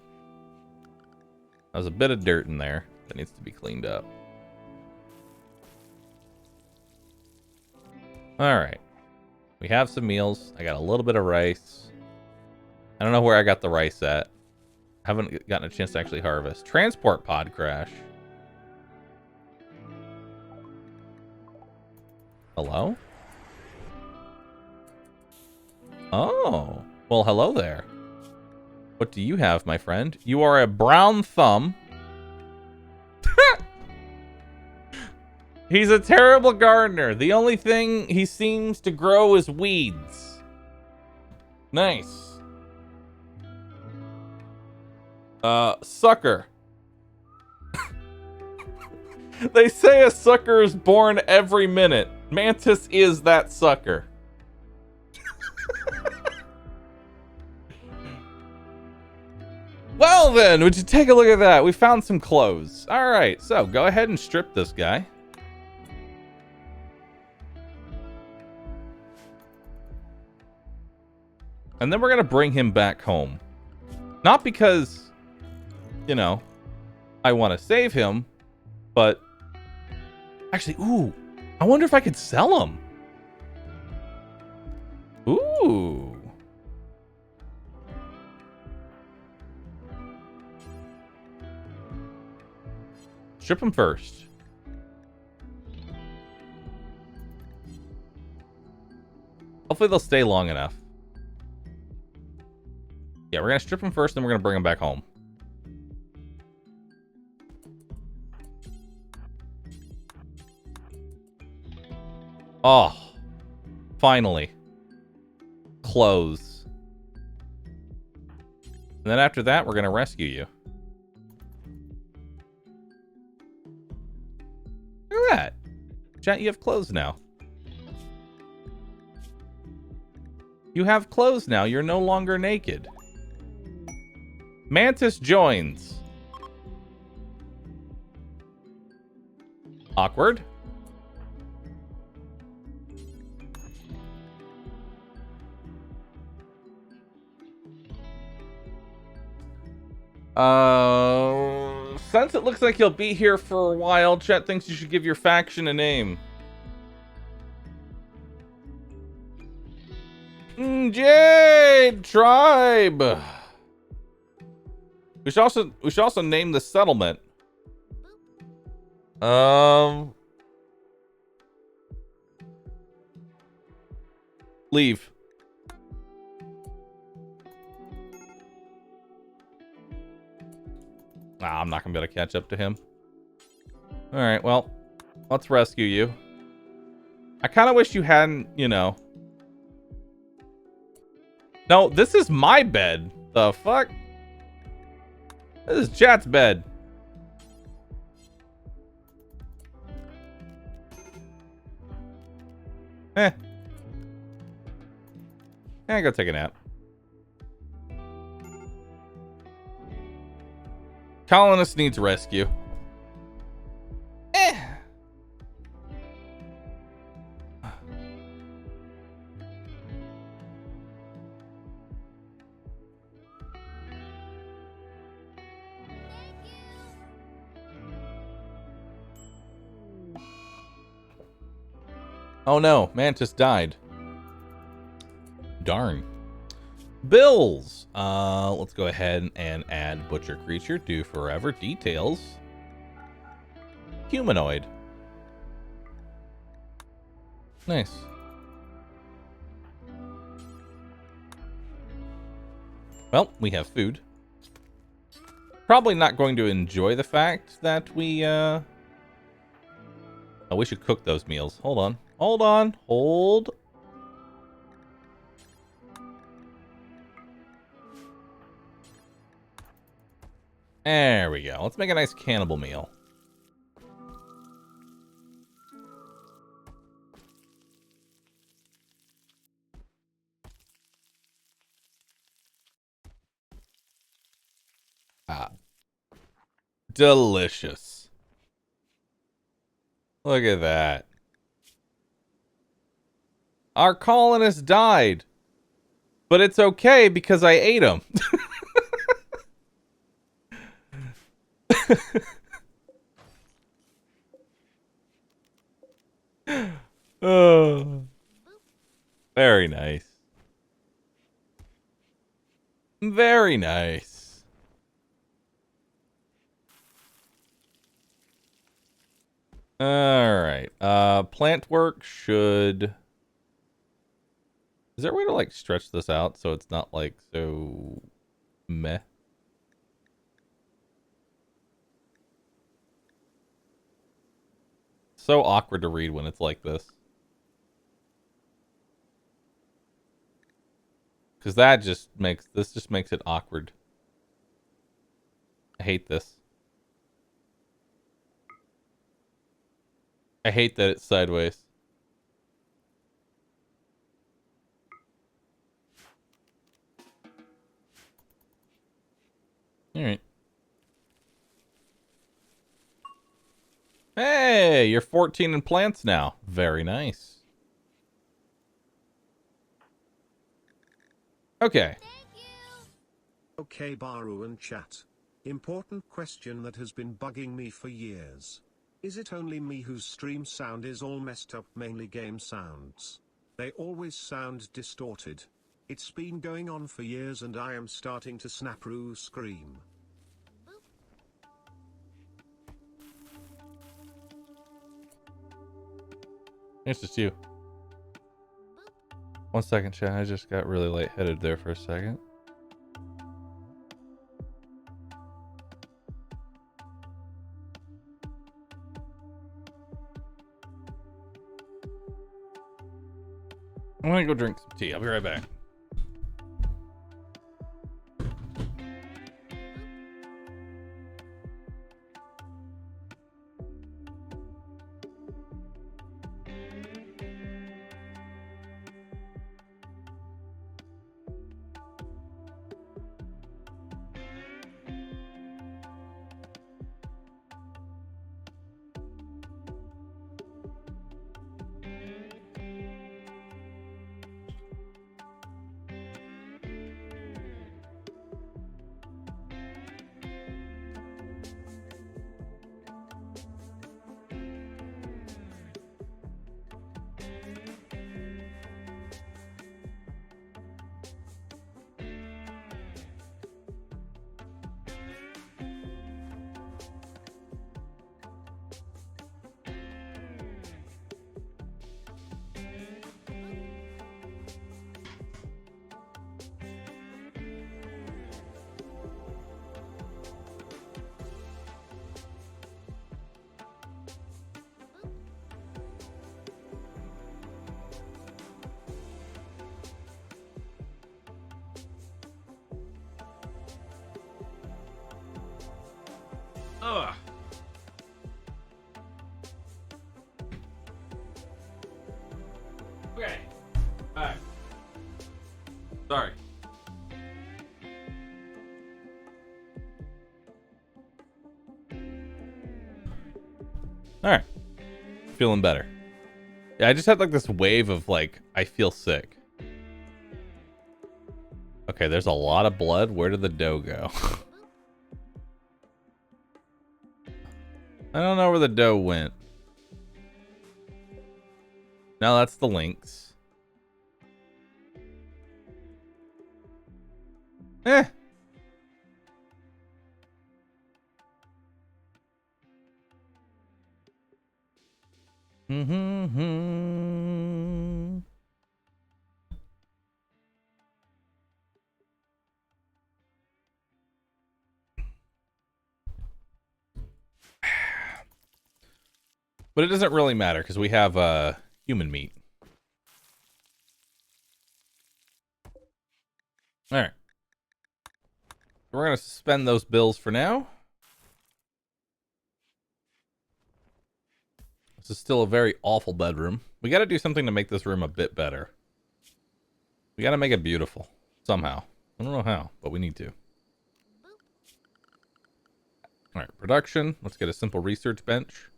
There's a bit of dirt in there that needs to be cleaned up. Alright. We have some meals. I got a little bit of rice. I don't know where I got the rice at. Haven't gotten a chance to actually harvest. Transport pod crash. Hello? Oh. Well, hello there. What do you have, my friend? You are a brown thumb. He's a terrible gardener. The only thing he seems to grow is weeds. Nice. Sucker. They say a sucker is born every minute. Mantis is that sucker. Well then, would you take a look at that? We found some clothes. Alright, so go ahead and strip this guy. And then we're going to bring him back home. Not because, you know, I want to save him, but actually, ooh, I wonder if I could sell him. Ooh. Strip him first. Hopefully they'll stay long enough. Yeah, we're going to strip him first, then we're going to bring him back home. Oh, finally. Clothes. And then after that, we're going to rescue you. Look at that. Chat, you have clothes now. You have clothes now. You're no longer naked. Mantis joins. Awkward. Since it looks like you'll be here for a while, Chet thinks you should give your faction a name. Jade Tribe. We should also name the settlement. Leave. Nah, I'm not gonna be able to catch up to him. Alright, well, let's rescue you. I kind of wish you hadn't, you know. No, this is my bed. The fuck? This is Chat's bed. Go take a nap. Colonist needs rescue. Oh no, Mantis died. Darn. Bills. Let's go ahead and add butcher creature, do forever. Details. Humanoid. Nice. Well, we have food. Probably not going to enjoy the fact that we, oh, we should cook those meals. Hold on. Hold on. Hold. There we go. Let's make a nice cannibal meal. Ah. Delicious. Look at that. Our colonist died. But it's okay because I ate him. Oh. Very nice. Very nice. Alright. Plant work should... Is there a way to, like, stretch this out so it's not, like, so... meh? So awkward to read when it's like this. Because that just makes... This just makes it awkward. I hate this. I hate that it's sideways. Alright. Hey, you're 14 in plants now. Very nice. Okay. Okay, Bahroo and chat. Important question that has been bugging me for years. Is it only me whose stream sound is all messed up, mainly game sounds? They always sound distorted. It's been going on for years and I am starting to snap-roo scream. It's just you. 1 second, chat. I just got really lightheaded there for a second. I'm gonna go drink some tea. I'll be right back. Ugh. Okay. Alright. Sorry. Alright. Feeling better. Yeah, I just had like this wave of like, I feel sick. Okay, there's a lot of blood. Where did the dough go? I don't know where the dough went. No, that's the links. Eh. Mm-hmm. But it doesn't really matter because we have human meat. All right. We're going to suspend those bills for now. This is still a very awful bedroom. We got to do something to make this room a bit better. We got to make it beautiful somehow. I don't know how, but we need to. All right, production. Let's get a simple research bench.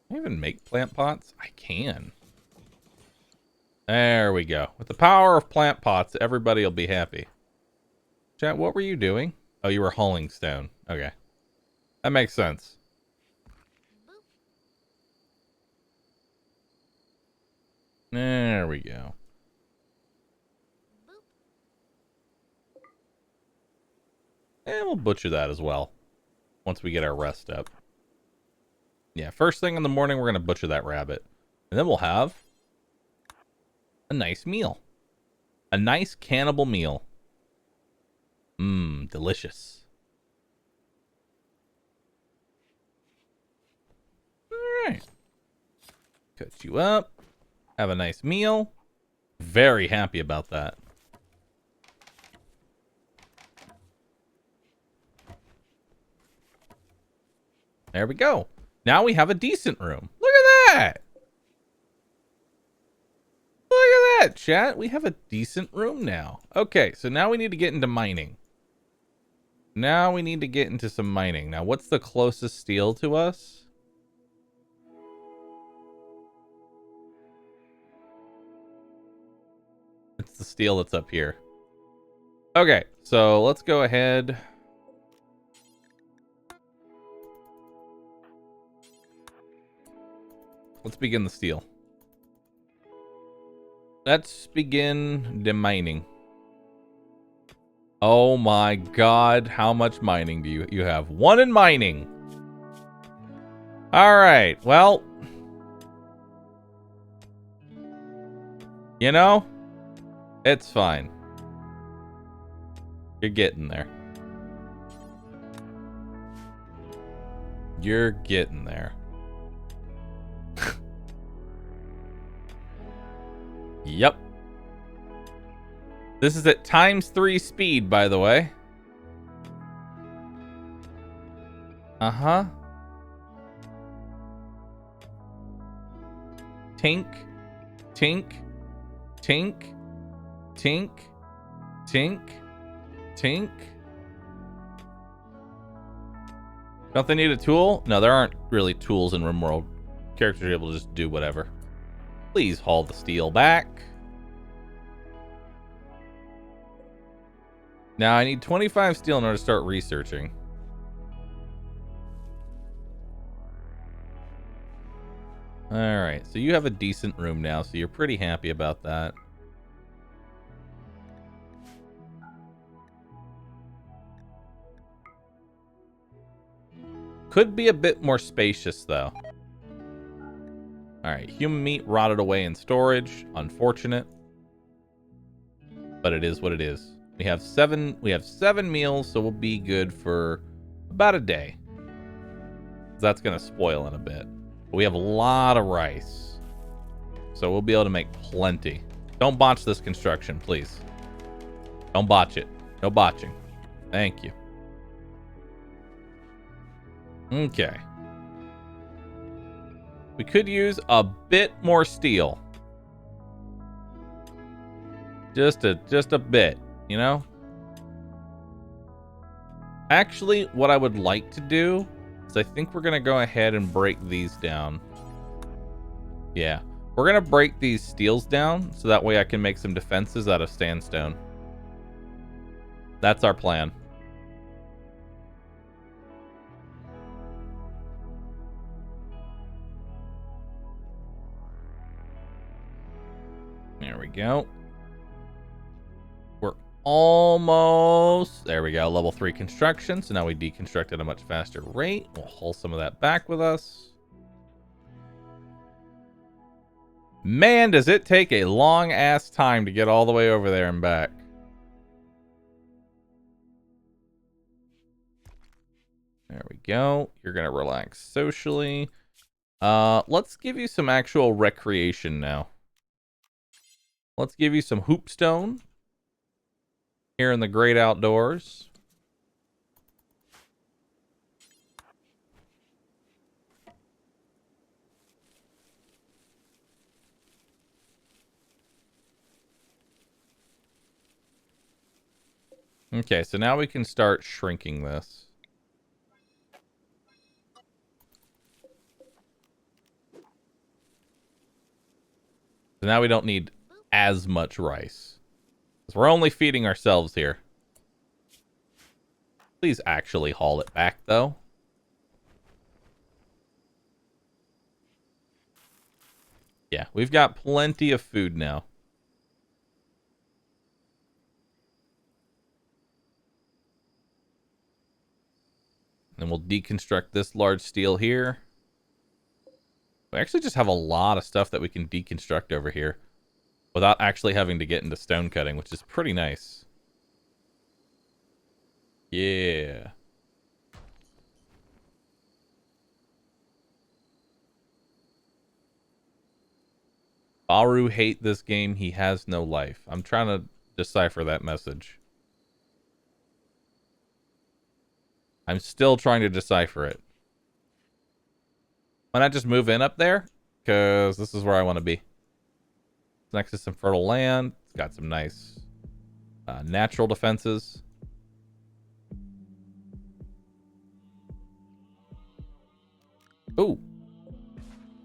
Can I even make plant pots? I can. There we go. With the power of plant pots, everybody will be happy. Chat, what were you doing? Oh, you were hauling stone. Okay. That makes sense. There we go. And we'll butcher that as well. Once we get our rest up. Yeah, first thing in the morning, we're going to butcher that rabbit. And then we'll have a nice meal. A nice cannibal meal. Mmm, delicious. Alright. Cut you up. Have a nice meal. Very happy about that. There we go. Now we have a decent room. Look at that. Look at that, chat. We have a decent room now. Okay, so now we need to get into mining. Now we need to get into some mining. Now, what's the closest steel to us? It's the steel that's up here. Okay, so let's go ahead. Let's begin the steel. Let's begin the mining. Oh my god, how much mining do you have? 1 in mining. All right, well, you know, it's fine. You're getting there. You're getting there. Yep. This is at ×3 speed, by the way. Uh-huh. Tink. Tink. Tink. Tink. Tink. Tink. Don't they need a tool? No, there aren't really tools in Rimworld. Characters are able to just do whatever. Please haul the steel back. Now I need 25 steel in order to start researching. Alright, so you have a decent room now, so you're pretty happy about that. Could be a bit more spacious, though. Alright, human meat rotted away in storage. Unfortunate. But it is what it is. We have 7 meals, so we'll be good for about a day. That's gonna spoil in a bit. But we have a lot of rice. So we'll be able to make plenty. Don't botch this construction, please. Don't botch it. No botching. Thank you. Okay. We could use a bit more steel. Just a bit, you know? Actually, what I would like to do is I think we're going to go ahead and break these down. Yeah. We're going to break these steels down so that way I can make some defenses out of sandstone. That's our plan. There we go. We're almost... There we go. Level 3 construction. So now we deconstruct at a much faster rate. We'll haul some of that back with us. Man, does it take a long-ass time to get all the way over there and back. There we go. You're going to relax socially. Let's give you some actual recreation now. Let's give you some hoopstone here in the great outdoors. Okay, so now we can start shrinking this. So now we don't need as much rice. Because we're only feeding ourselves here. Please actually haul it back, though. Yeah, we've got plenty of food now. And we'll deconstruct this large steel here. We actually just have a lot of stuff that we can deconstruct over here without actually having to get into stone cutting, which is pretty nice. Yeah. Bahroo hate this game. He has no life. I'm trying to decipher that message. I'm still trying to decipher it. Why not just move in up there? Because this is where I want to be. It's next to some fertile land. It's got some nice natural defenses. Ooh.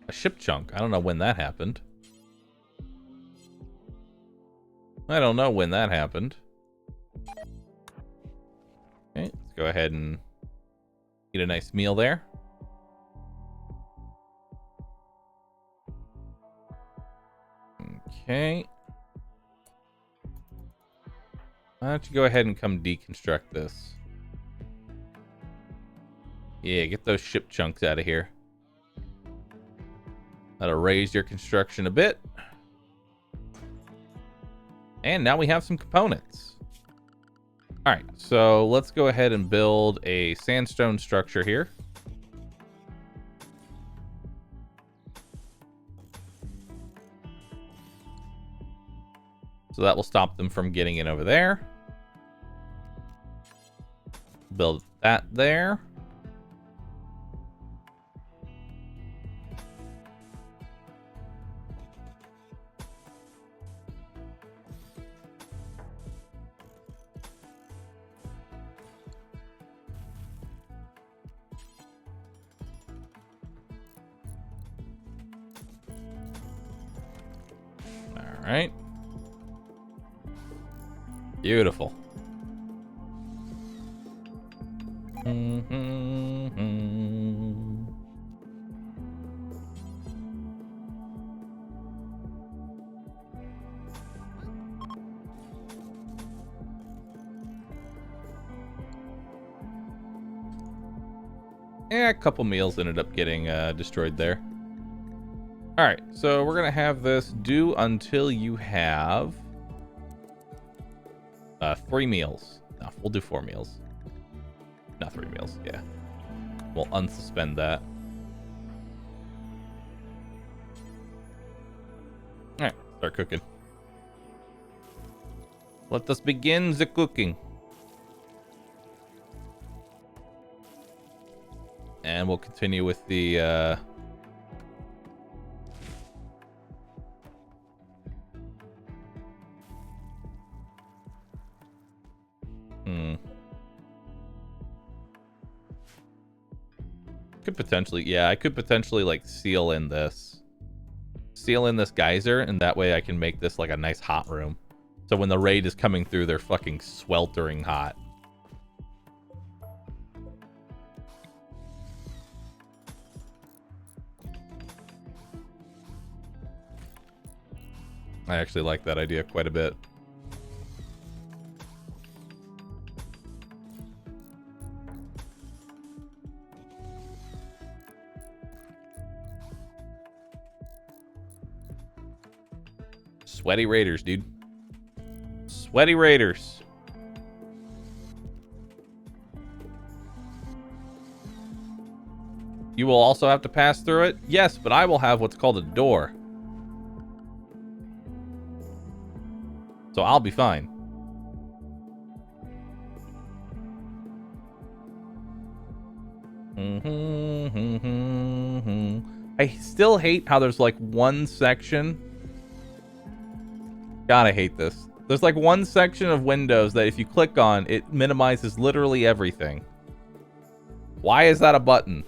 A ship chunk. I don't know when that happened. I don't know when that happened. Okay, let's go ahead and eat a nice meal there. Okay. Why don't you go ahead and come deconstruct this? Yeah, get those ship chunks out of here. That'll raise your construction a bit. And now we have some components. All right, so let's go ahead and build a sandstone structure here. So that will stop them from getting in over there. Build that there. All right. Beautiful. Yeah, a couple meals ended up getting destroyed there. All right, so we're gonna have this do until you have 3 meals. No, we'll do 4 meals. Not 3 meals, yeah. We'll unsuspend that. All right, start cooking. Let us begin the cooking. And we'll continue with the could potentially, yeah, I could potentially like seal in this geyser, and that way I can make this like a nice hot room. So when the raid is coming through, they're fucking sweltering hot. I actually like that idea quite a bit. Sweaty raiders, dude. Sweaty raiders. You will also have to pass through it? Yes, but I will have what's called a door. So I'll be fine. I still hate how there's like one section. God, I hate this. There's like one section of Windows that if you click on, it minimizes literally everything. Why is that a button?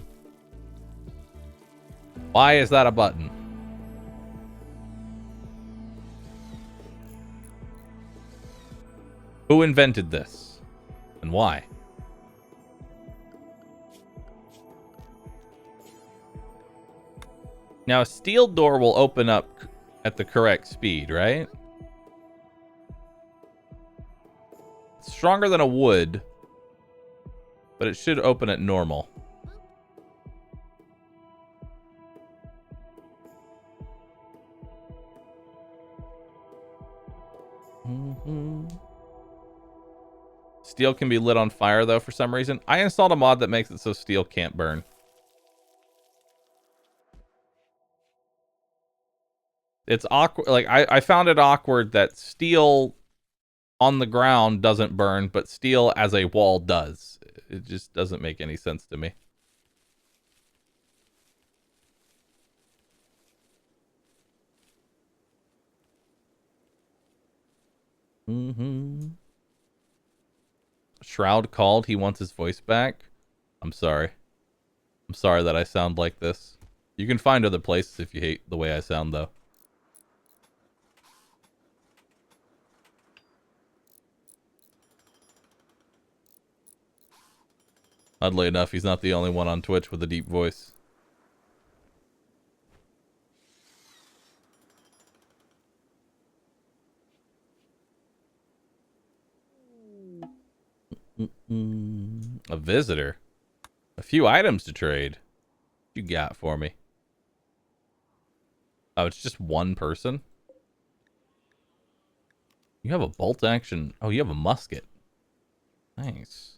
Why is that a button? Who invented this? And why? Now, a steel door will open up at the correct speed, right? It's stronger than a wood, but it should open at normal. Steel can be lit on fire, though, for some reason. I installed a mod that makes it so steel can't burn. It's awkward. Like, I found it awkward that steel on the ground doesn't burn, but steel as a wall does. It just doesn't make any sense to me. Shroud called. He wants his voice back. I'm sorry. I'm sorry that I sound like this. You can find other places if you hate the way I sound, though. Oddly enough, he's not the only one on Twitch with a deep voice. A visitor? A few items to trade. What you got for me? Oh, it's just one person? You have a bolt action. Oh, you have a musket. Nice.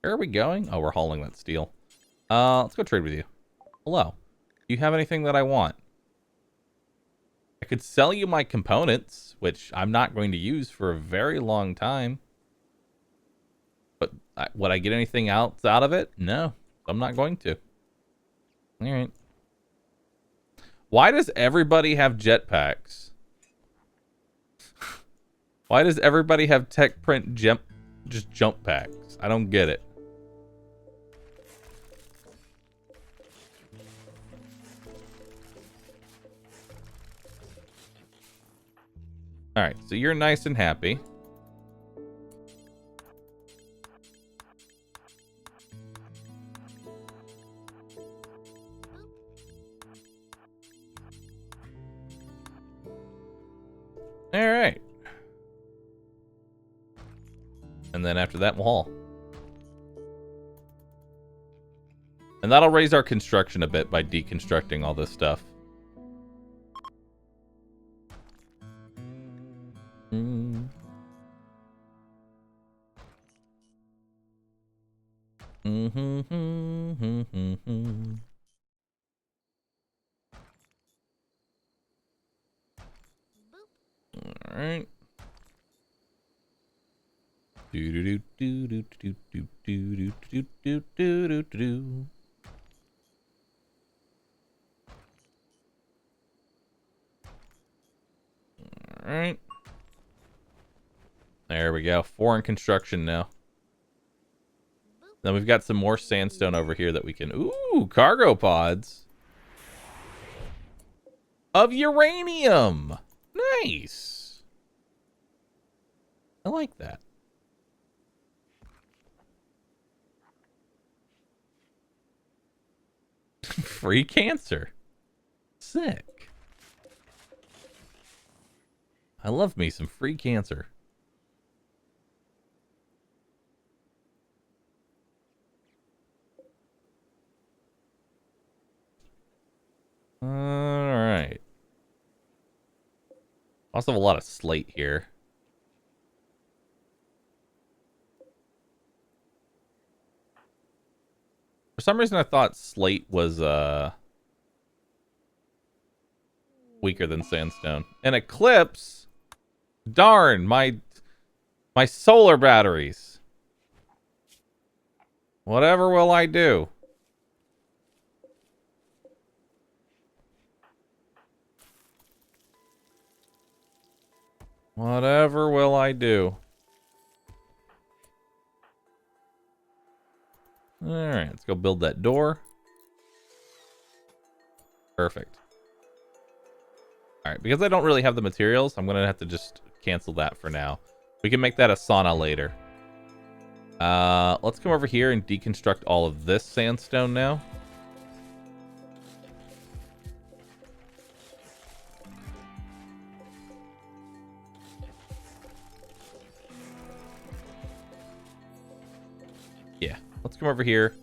Where are we going? Oh, we're hauling that steel. Let's go trade with you. Hello. Do you have anything that I want? I could sell you my components, which I'm not going to use for a very long time. But would I get anything else out of it? No, I'm not going to. All right. Why does everybody have jetpacks? Why does everybody have tech print jump packs? I don't get it. All right, so you're nice and happy. All right. And then after that, we'll haul. And that'll raise our construction a bit by deconstructing all this stuff. All right. Do do do do do do do do do do do do. All right. There we go. 4 in construction now. Then we've got some more sandstone over here that we can... Ooh, cargo pods. Of uranium. Nice. I like that. Free cancer. Sick. I love me some free cancer. All right. Also have a lot of slate here. For some reason I thought slate was weaker than sandstone. An eclipse? Darn, my solar batteries. Whatever will I do? Whatever will I do? Alright, let's go build that door. Perfect. Alright, because I don't really have the materials, I'm going to have to just cancel that for now. We can make that a sauna later. Let's come over here and deconstruct all of this sandstone now. Yeah, let's come over here,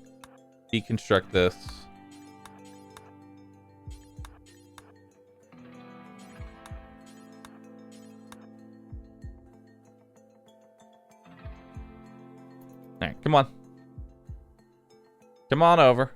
deconstruct this. All right, come on. Come on over.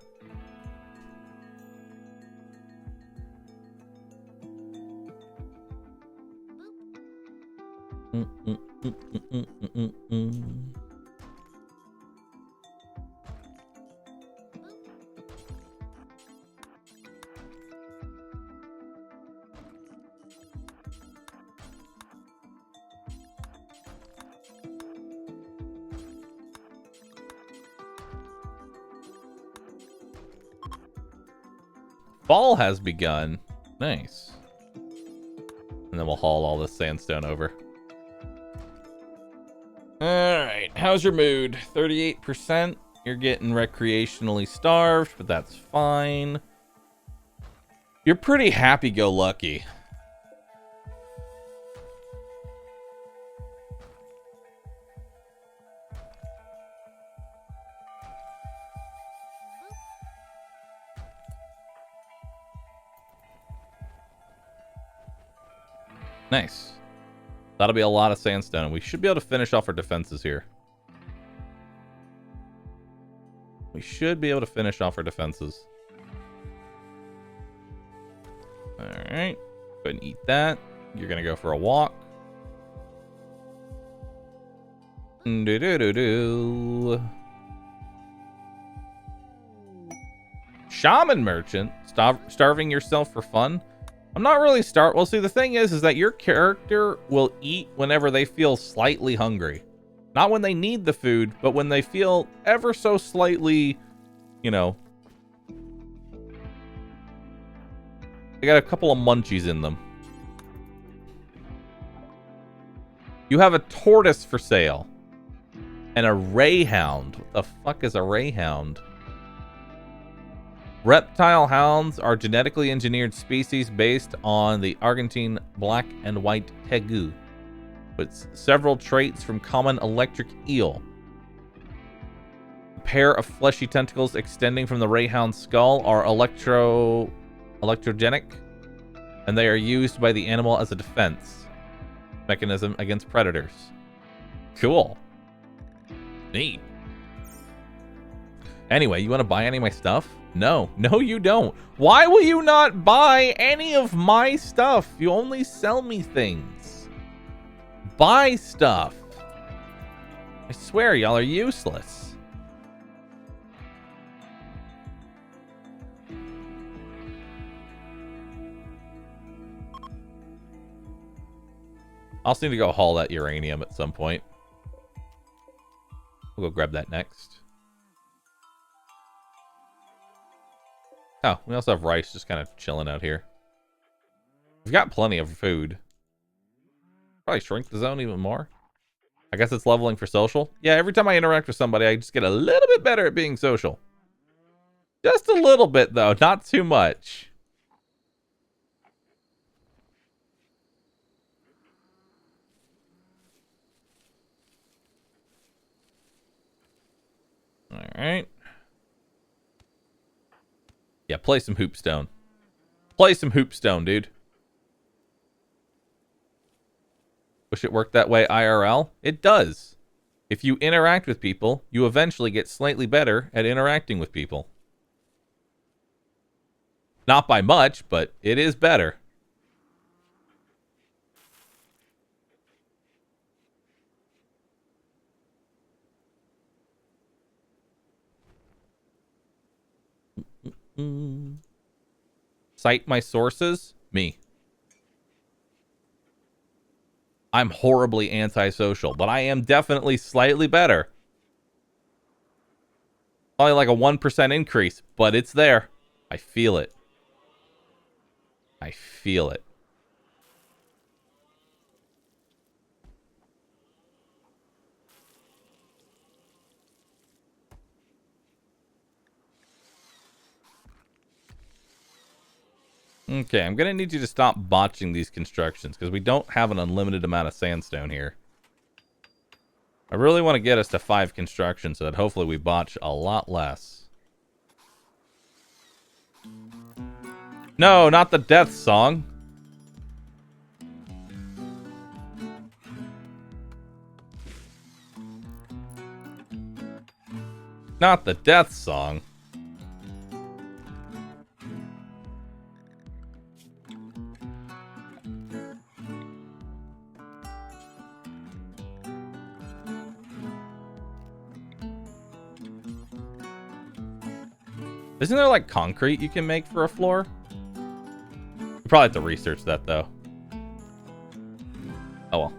Fall has begun. Nice. And then we'll haul all this sandstone over. Alright, how's your mood? 38%. You're getting recreationally starved, but that's fine. You're pretty happy-go-lucky. Nice. That'll be a lot of sandstone, and we should be able to finish off our defenses here. We should be able to finish off our defenses. Alright. Go ahead and eat that. You're gonna go for a walk. Do-do-do-do. Shaman merchant? Starving yourself for fun? I'm not really well, see, the thing is that your character will eat whenever they feel slightly hungry. Not when they need the food, but when they feel ever so slightly, you know, they got a couple of munchies in them. You have a tortoise for sale. And a rayhound. What the fuck is a rayhound? Reptile hounds are genetically engineered species based on the Argentine black and white tegu, with several traits from common electric eel. A pair of fleshy tentacles extending from the rayhound's skull are electrogenic, and they are used by the animal as a defense mechanism against predators. Cool. Neat. Anyway, you want to buy any of my stuff? No. No, you don't. Why will you not buy any of my stuff? You only sell me things. Buy stuff. I swear, y'all are useless. I'll just need to go haul that uranium at some point. We'll go grab that next. Oh, we also have rice just kind of chilling out here. We've got plenty of food. Probably shrink the zone even more. I guess it's leveling for social. Yeah, every time I interact with somebody, I just get a little bit better at being social. Just a little bit, though. Not too much. Alright. Yeah, play some hoopstone. Play some hoopstone, dude. Wish it worked that way IRL. It does. If you interact with people, you eventually get slightly better at interacting with people. Not by much, but it is better. Cite my sources? Me. I'm horribly antisocial, but I am definitely slightly better. Probably like a 1% increase, but it's there. I feel it. I feel it. Okay, I'm going to need you to stop botching these constructions because we don't have an unlimited amount of sandstone here. I really want to get us to 5 constructions so that hopefully we botch a lot less. No, not the death song. Not the death song. Isn't there like concrete you can make for a floor? You probably have to research that though. Oh well.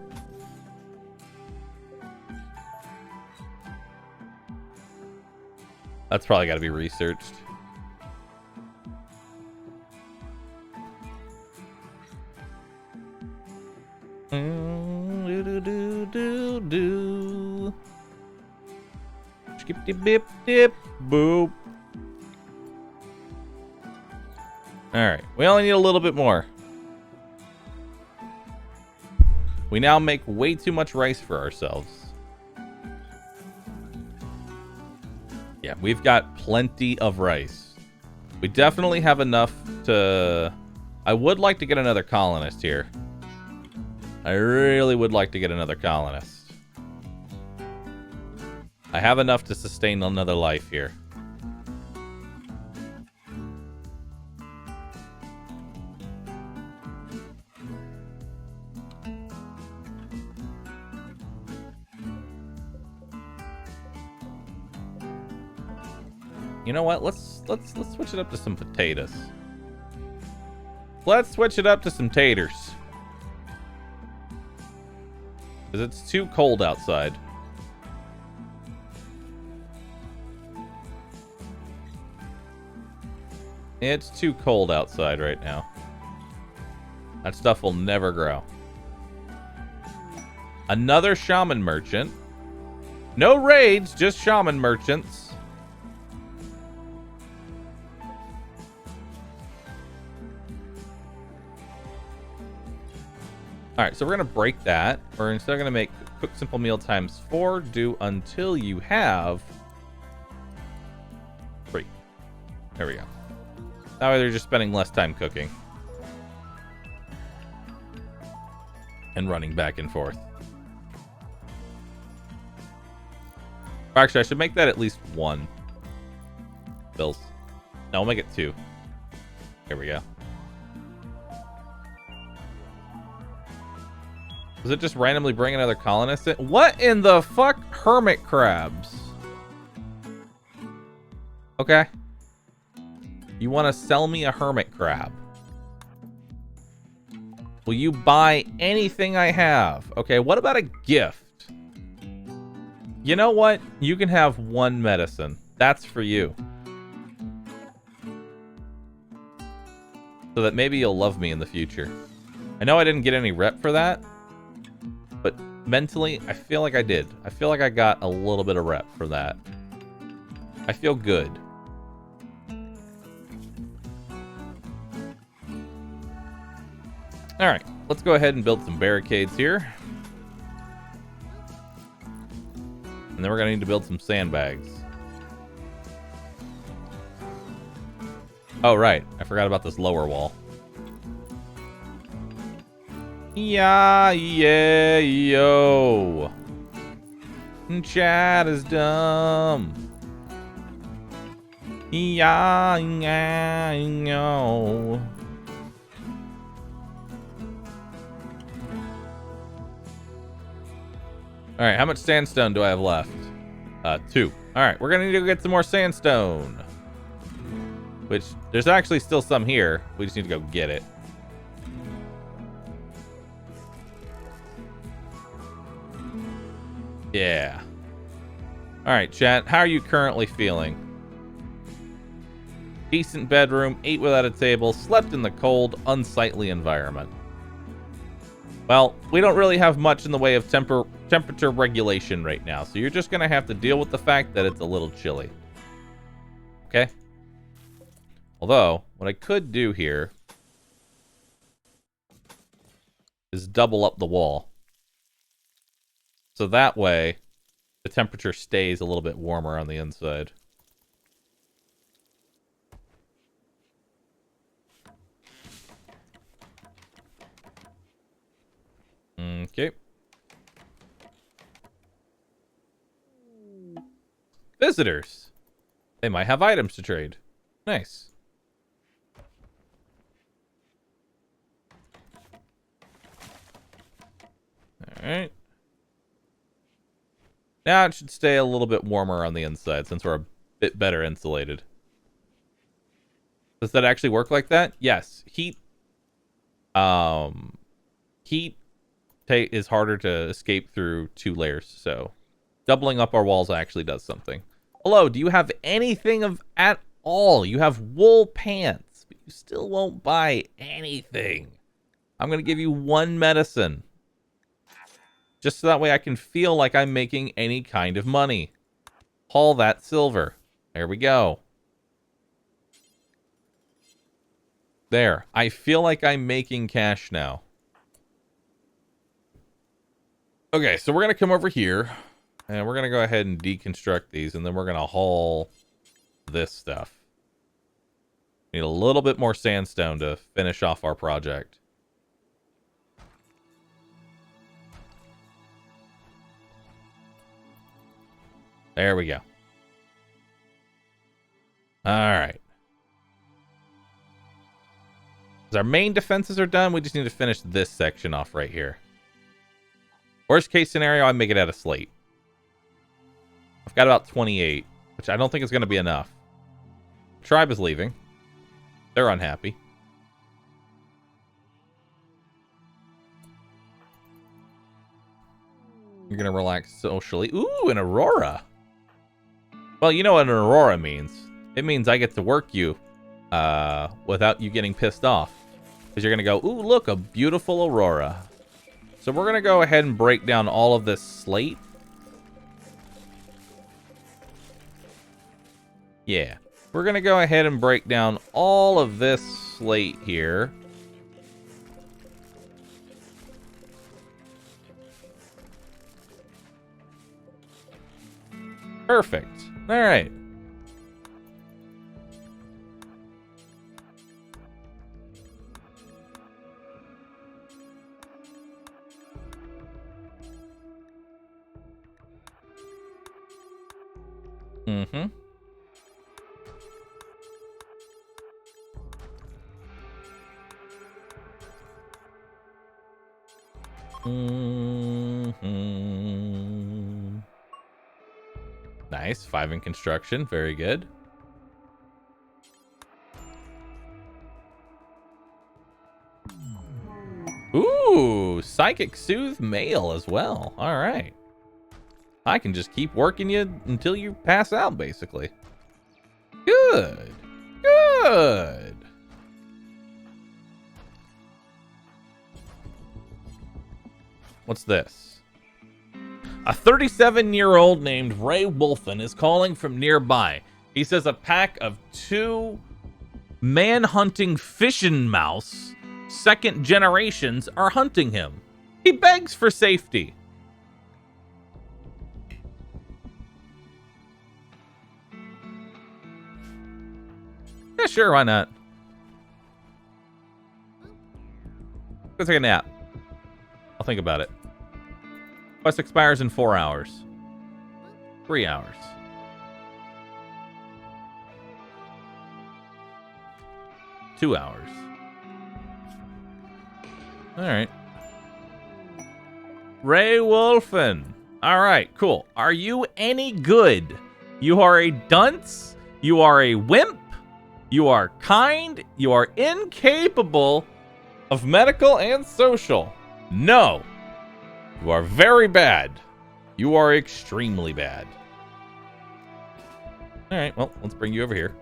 That's probably got to be researched. Do. Skip dip dip boop. Alright, we only need a little bit more. We now make way too much rice for ourselves. Yeah, we've got plenty of rice. We definitely have enough to... I would like to get another colonist here. I really would like to get another colonist. I have enough to sustain another life here. You know what? Let's switch it up to some potatoes. Let's switch it up to some taters. Because it's too cold outside. It's too cold outside right now. That stuff will never grow. Another shaman merchant. No raids, just shaman merchants. Alright, so we're going to break that. We're instead going to make cook simple meal times 4. Do until you have 3. There we go. That way they're just spending less time cooking. And running back and forth. Actually, I should make that at least 1. Bills. No, we'll make it 2. Here we go. Does it just randomly bring another colonist in? What in the fuck? Hermit crabs. Okay. You want to sell me a hermit crab? Will you buy anything I have? Okay, what about a gift? You know what? You can have 1 medicine. That's for you. So that maybe you'll love me in the future. I know I didn't get any rep for that. But mentally, I feel like I did. I feel like I got a little bit of rep for that. I feel good. Alright, let's go ahead and build some barricades here. And then we're going to need to build some sandbags. Oh, right. I forgot about this lower wall. Yeah, yo. Chat is dumb. Yeah, yo. Alright, how much sandstone do I have left? 2. Alright, we're gonna need to go get some more sandstone. Which, there's actually still some here. We just need to go get it. Yeah. Alright, chat. How are you currently feeling? Decent bedroom, ate without a table, slept in the cold, unsightly environment. Well, we don't really have much in the way of temperature regulation right now, so you're just going to have to deal with the fact that it's a little chilly. Okay? Although, what I could do here is double up the wall. So that way, the temperature stays a little bit warmer on the inside. Okay. Visitors. They might have items to trade. Nice. Alright. Now it should stay a little bit warmer on the inside since we're a bit better insulated. Does that actually work like that? Yes. Heat heat is harder to escape through 2 layers, so doubling up our walls actually does something. Hello, do you have anything of at all? You have wool pants, but you still won't buy anything. I'm going to give you 1 medicine. Just so that way I can feel like I'm making any kind of money. Haul that silver. There we go. There. I feel like I'm making cash now. Okay, so we're going to come over here. And we're going to go ahead and deconstruct these. And then we're going to haul this stuff. Need a little bit more sandstone to finish off our project. There we go. Alright. Our main defenses are done. We just need to finish this section off right here. Worst case scenario, I make it out of slate. I've got about 28, which I don't think is going to be enough. Tribe is leaving. They're unhappy. You're going to relax socially. Ooh, an aurora. Well, you know what an aurora means. It means I get to work you without you getting pissed off. Because you're going to go, ooh, look, a beautiful aurora. So we're going to go ahead and break down all of this slate. Yeah. We're going to go ahead and break down all of this slate here. Perfect. All right. Mm-hmm. Mm-hmm. Nice. 5 in construction. Very good. Ooh, Psychic Soothe Male as well. All right. I can just keep working you until you pass out, basically. Good. Good. What's this? A 37-year-old named Ray Wolfen is calling from nearby. He says a pack of 2 man-hunting fishin' mouse second generations are hunting him. He begs for safety. Yeah, sure, why not? Go take a nap. I'll think about it. Quest expires in 4 hours. 3 hours. 2 hours. Alright. Ray Wolfen. Alright, cool. Are you any good? You are a dunce. You are a wimp. You are kind. You are incapable of medical and social. No. You are very bad. You are extremely bad. Alright, well, let's bring you over here.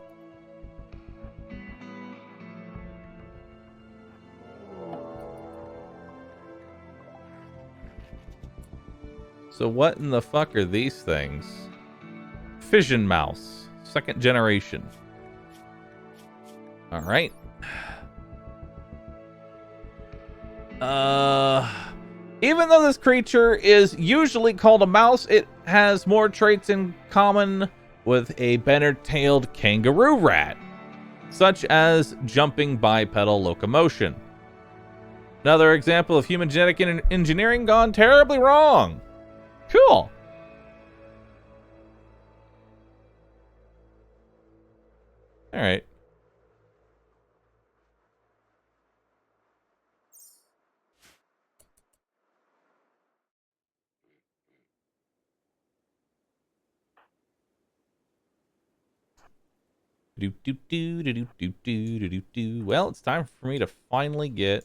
So what in the fuck are these things? Fission mouse. 2nd generation. Alright. Even though this creature is usually called a mouse, it has more traits in common with a banner-tailed kangaroo rat, such as jumping bipedal locomotion. Another example of human genetic engineering gone terribly wrong. Cool. All right. Well, it's time for me to finally get...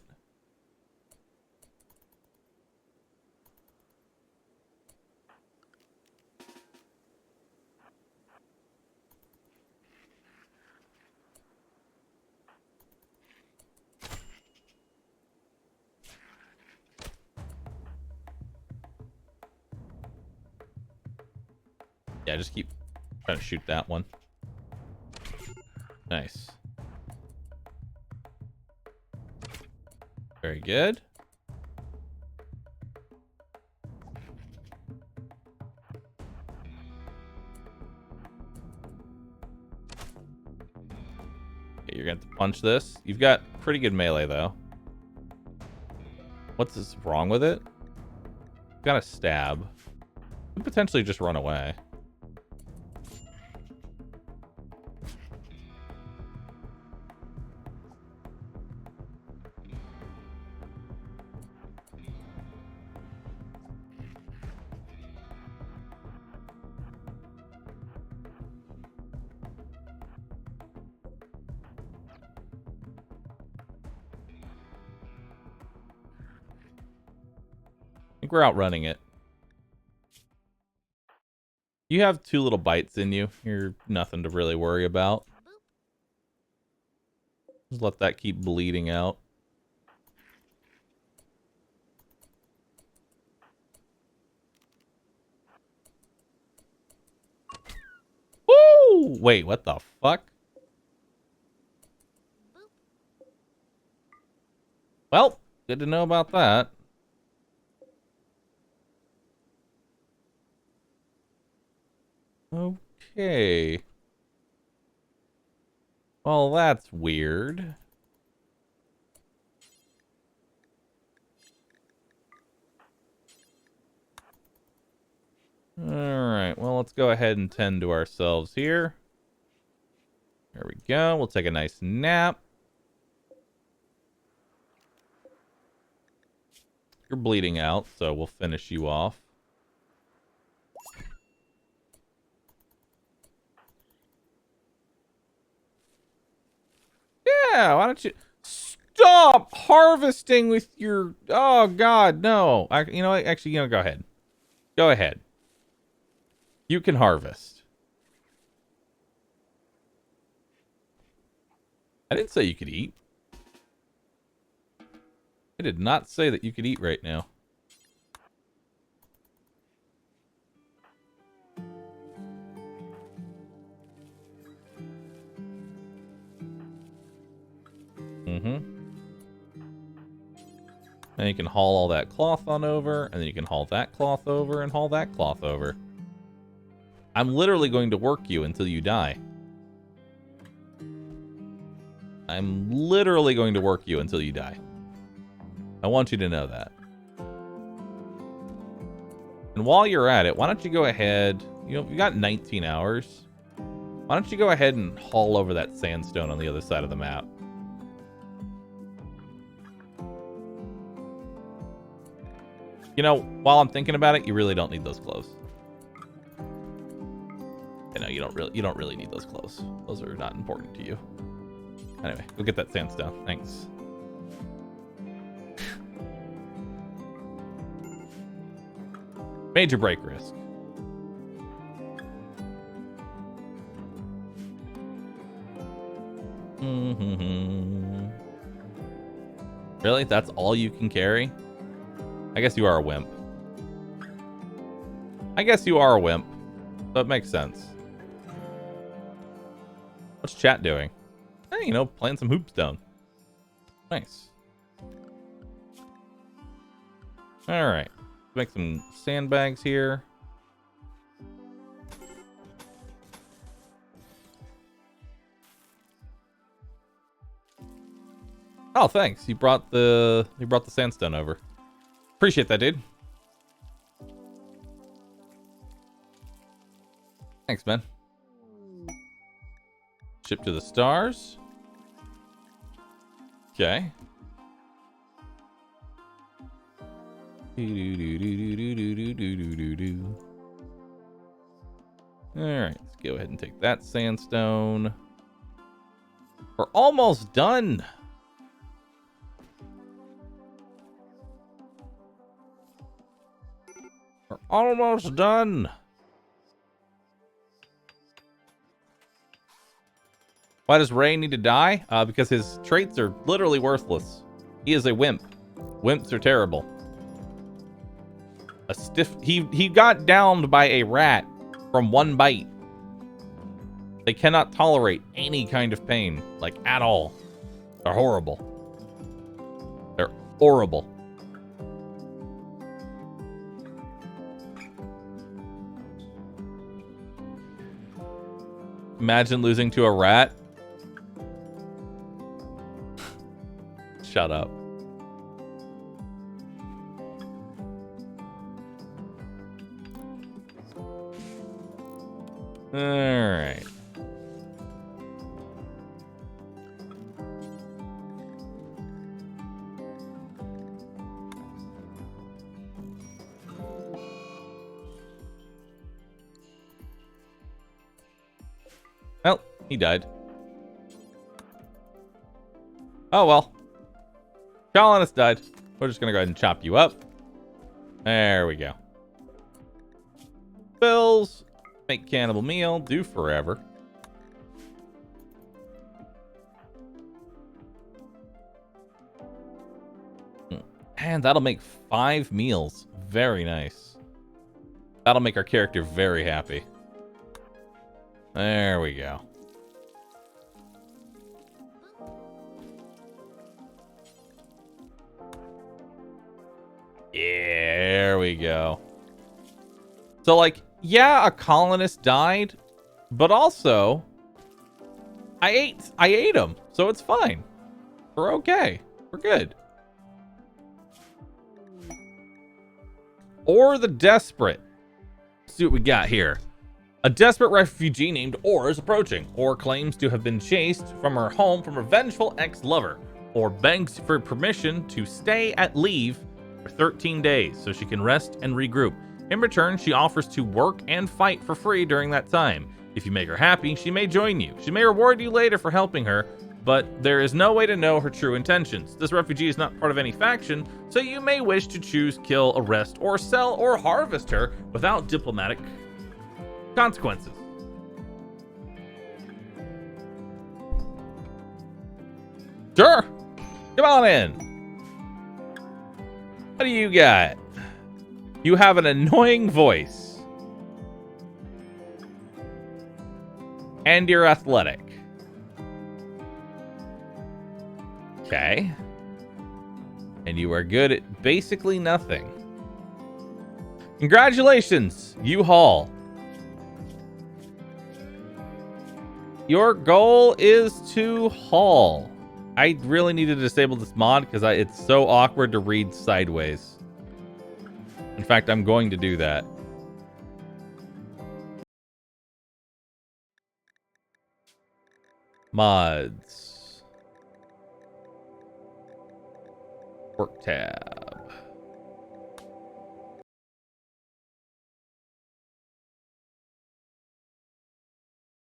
Yeah, just keep trying to shoot that one. Nice. Very good. Okay, you're going to have to punch this. You've got pretty good melee, though. What's this wrong with it? Got a stab. Could potentially just run away. I think we're outrunning it. You have 2 little bites in you. You're nothing to really worry about. Just let that keep bleeding out. Woo! Wait, what the fuck? Well, good to know about that. Okay. Well, that's weird. Alright, well, let's go ahead and tend to ourselves here. There we go. We'll take a nice nap. You're bleeding out, so we'll finish you off. Yeah, why don't you... Stop harvesting with your... Oh, God, no. You know what? Actually, go ahead. Go ahead. You can harvest. I didn't say you could eat. I did not say that you could eat right now. And you can haul all that cloth on over, and then you can haul that cloth over and haul that cloth over. I'm literally going to work you until you die. I'm literally going to work you until you die. I want you to know that. And while you're at it, why don't you go ahead... You know, you got 19 hours. Why don't you go ahead and haul over that sandstone on the other side of the map? You know, while I'm thinking about it, you really don't need those clothes. You know, you don't really need those clothes. Those are not important to you. Anyway, go get that sandstone. Thanks. Major break risk. Really? That's all you can carry? I guess you are a wimp. I guess you are a wimp. So it makes sense. What's chat doing? Hey, you know, playing some hoopstone. Nice. Alright. Make some sandbags here. Oh, thanks. You brought the sandstone over. Appreciate that, dude. Thanks, man. Ship to the stars. Okay. Alright, let's go ahead and take that sandstone. We're almost done. We're almost done. Why does Ray need to die? Because his traits are literally worthless. He is a wimp. Wimps are terrible. He got downed by a rat from one bite. They cannot tolerate any kind of pain, like at all. They're horrible. They're horrible. Imagine losing to a rat. Shut up. All right. Well, he died. Oh well. Colonist died. We're just gonna go ahead and chop you up. There we go. Bills. Make cannibal meal. Do forever. And that'll make 5 meals. Very nice. That'll make our character very happy. There we go. Yeah, there we go. So, like, yeah, a colonist died, but also, I ate him, so it's fine. We're okay. We're good. Or the Desperate. Let's see what we got here. A desperate refugee named Or is approaching. Or claims to have been chased from her home from a vengeful ex-lover. Or begs for permission to stay at leave for 13 days so she can rest and regroup. In return, she offers to work and fight for free during that time. If you make her happy, she may join you. She may reward you later for helping her, but there is no way to know her true intentions. This refugee is not part of any faction, so you may wish to choose, kill, arrest, or sell, or harvest her without diplomatic consequences. Sure. Come on in. What do you got? You have an annoying voice. And you're athletic. Okay. And you are good at basically nothing. Congratulations, you haul. Your goal is to haul. I really need to disable this mod because it's so awkward to read sideways. In fact, I'm going to do that. Mods. Work tab.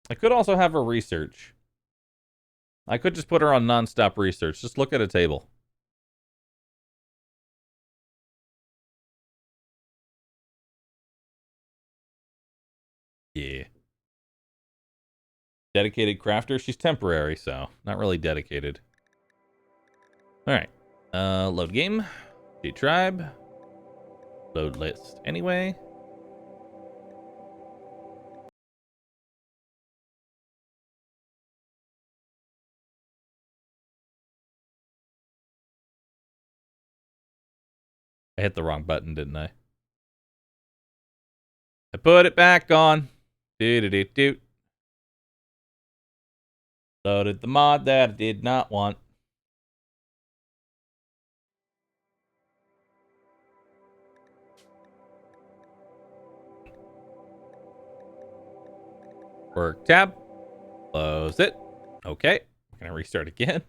I could also have her research. I could just put her on non-stop research. Just look at a table. Yeah. Dedicated crafter. She's temporary, so not really dedicated. All right. Load game. See tribe. Load list. Anyway. I hit the wrong button, didn't I? I put it back on. Do-do-do-do. Loaded the mod that I did not want. Work tab. Close it. Okay. Can I restart again?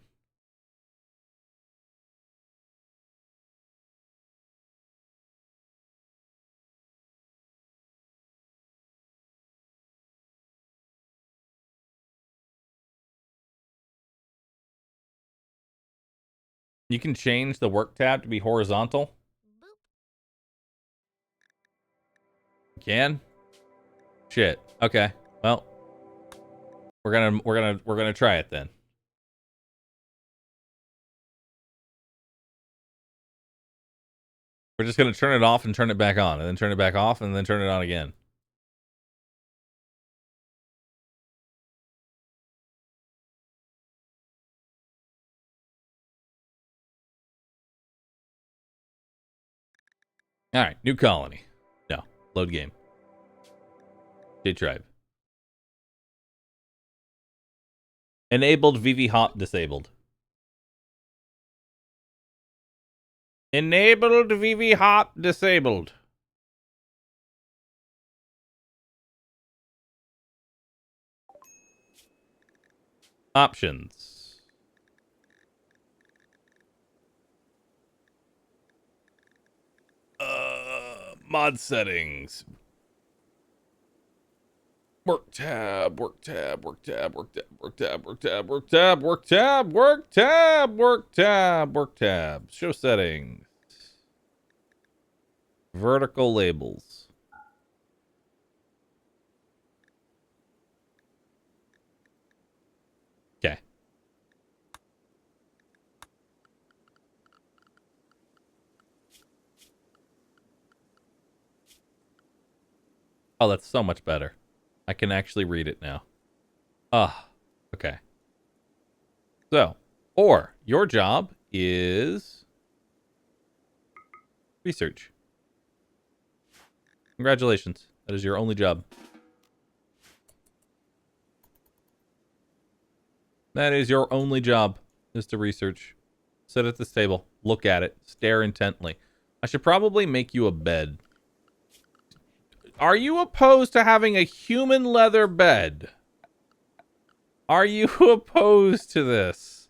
You can change the work tab to be horizontal. You can? Shit. Okay. Well, we're gonna try it then. We're just gonna turn it off and turn it back on, and then turn it back off, and then turn it on again. All right, new colony. No, load game. J tribe. Enabled VV hop disabled. Enabled VV hop disabled. Options. Mod settings. Work tab, work tab, work tab, work tab, work tab, work tab, work tab, work tab, work tab, work tab, work tab. Show settings. Vertical labels. Okay. Oh, that's so much better. I can actually read it now. Ah, okay. So, or your job is research. Congratulations. That is your only job. That is your only job, is to research. Sit at this table. Look at it. Stare intently. I should probably make you a bed. Are you opposed to having a human leather bed? Are you opposed to this?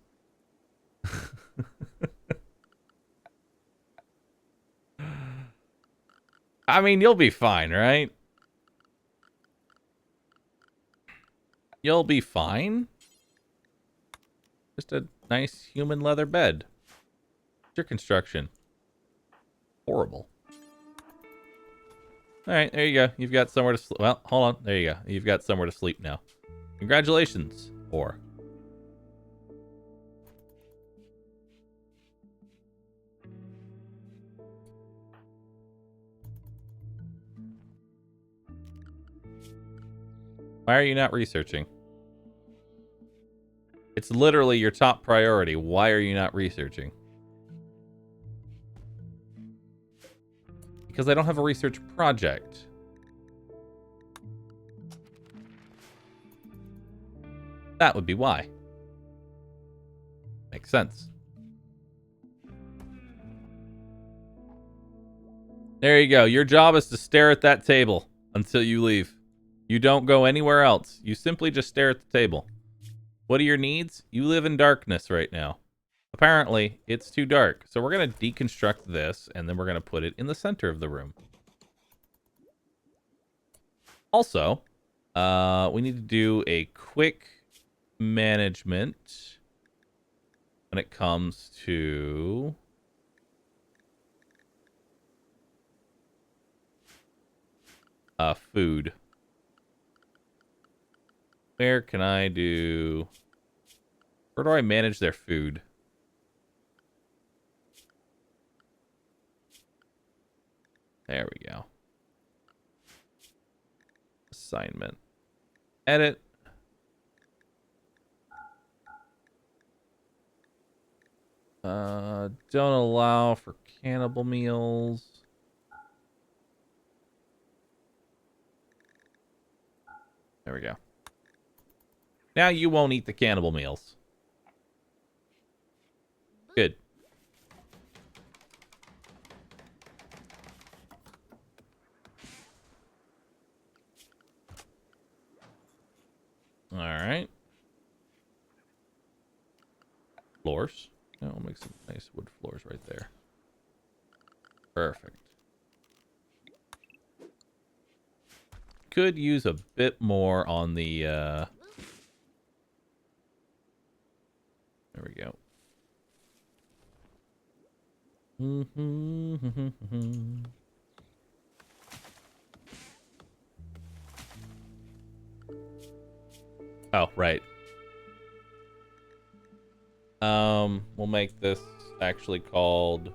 I mean, you'll be fine, right? You'll be fine. Just a nice human leather bed. Your construction. Horrible. All right, there you go. You've got somewhere to sleep. Well, hold on. There you go. You've got somewhere to sleep now. Congratulations. Or. Why are you not researching? It's literally your top priority. Why are you not researching? Because I don't have a research project. That would be why. Makes sense. There you go. Your job is to stare at that table until you leave. You don't go anywhere else. You simply just stare at the table. What are your needs? You live in darkness right now. Apparently, it's too dark. So we're going to deconstruct this, and then we're going to put it in the center of the room. Also, we need to do a quick management when it comes to food. Where can I do... Where do I manage their food? There we go. Assignment. Edit. Don't allow for cannibal meals. There we go. Now you won't eat the cannibal meals. Good. All right. Floors. Oh, I'll make some nice wood floors right there. Perfect. Could use a bit more on the... There we go. Oh, right. We'll make this actually called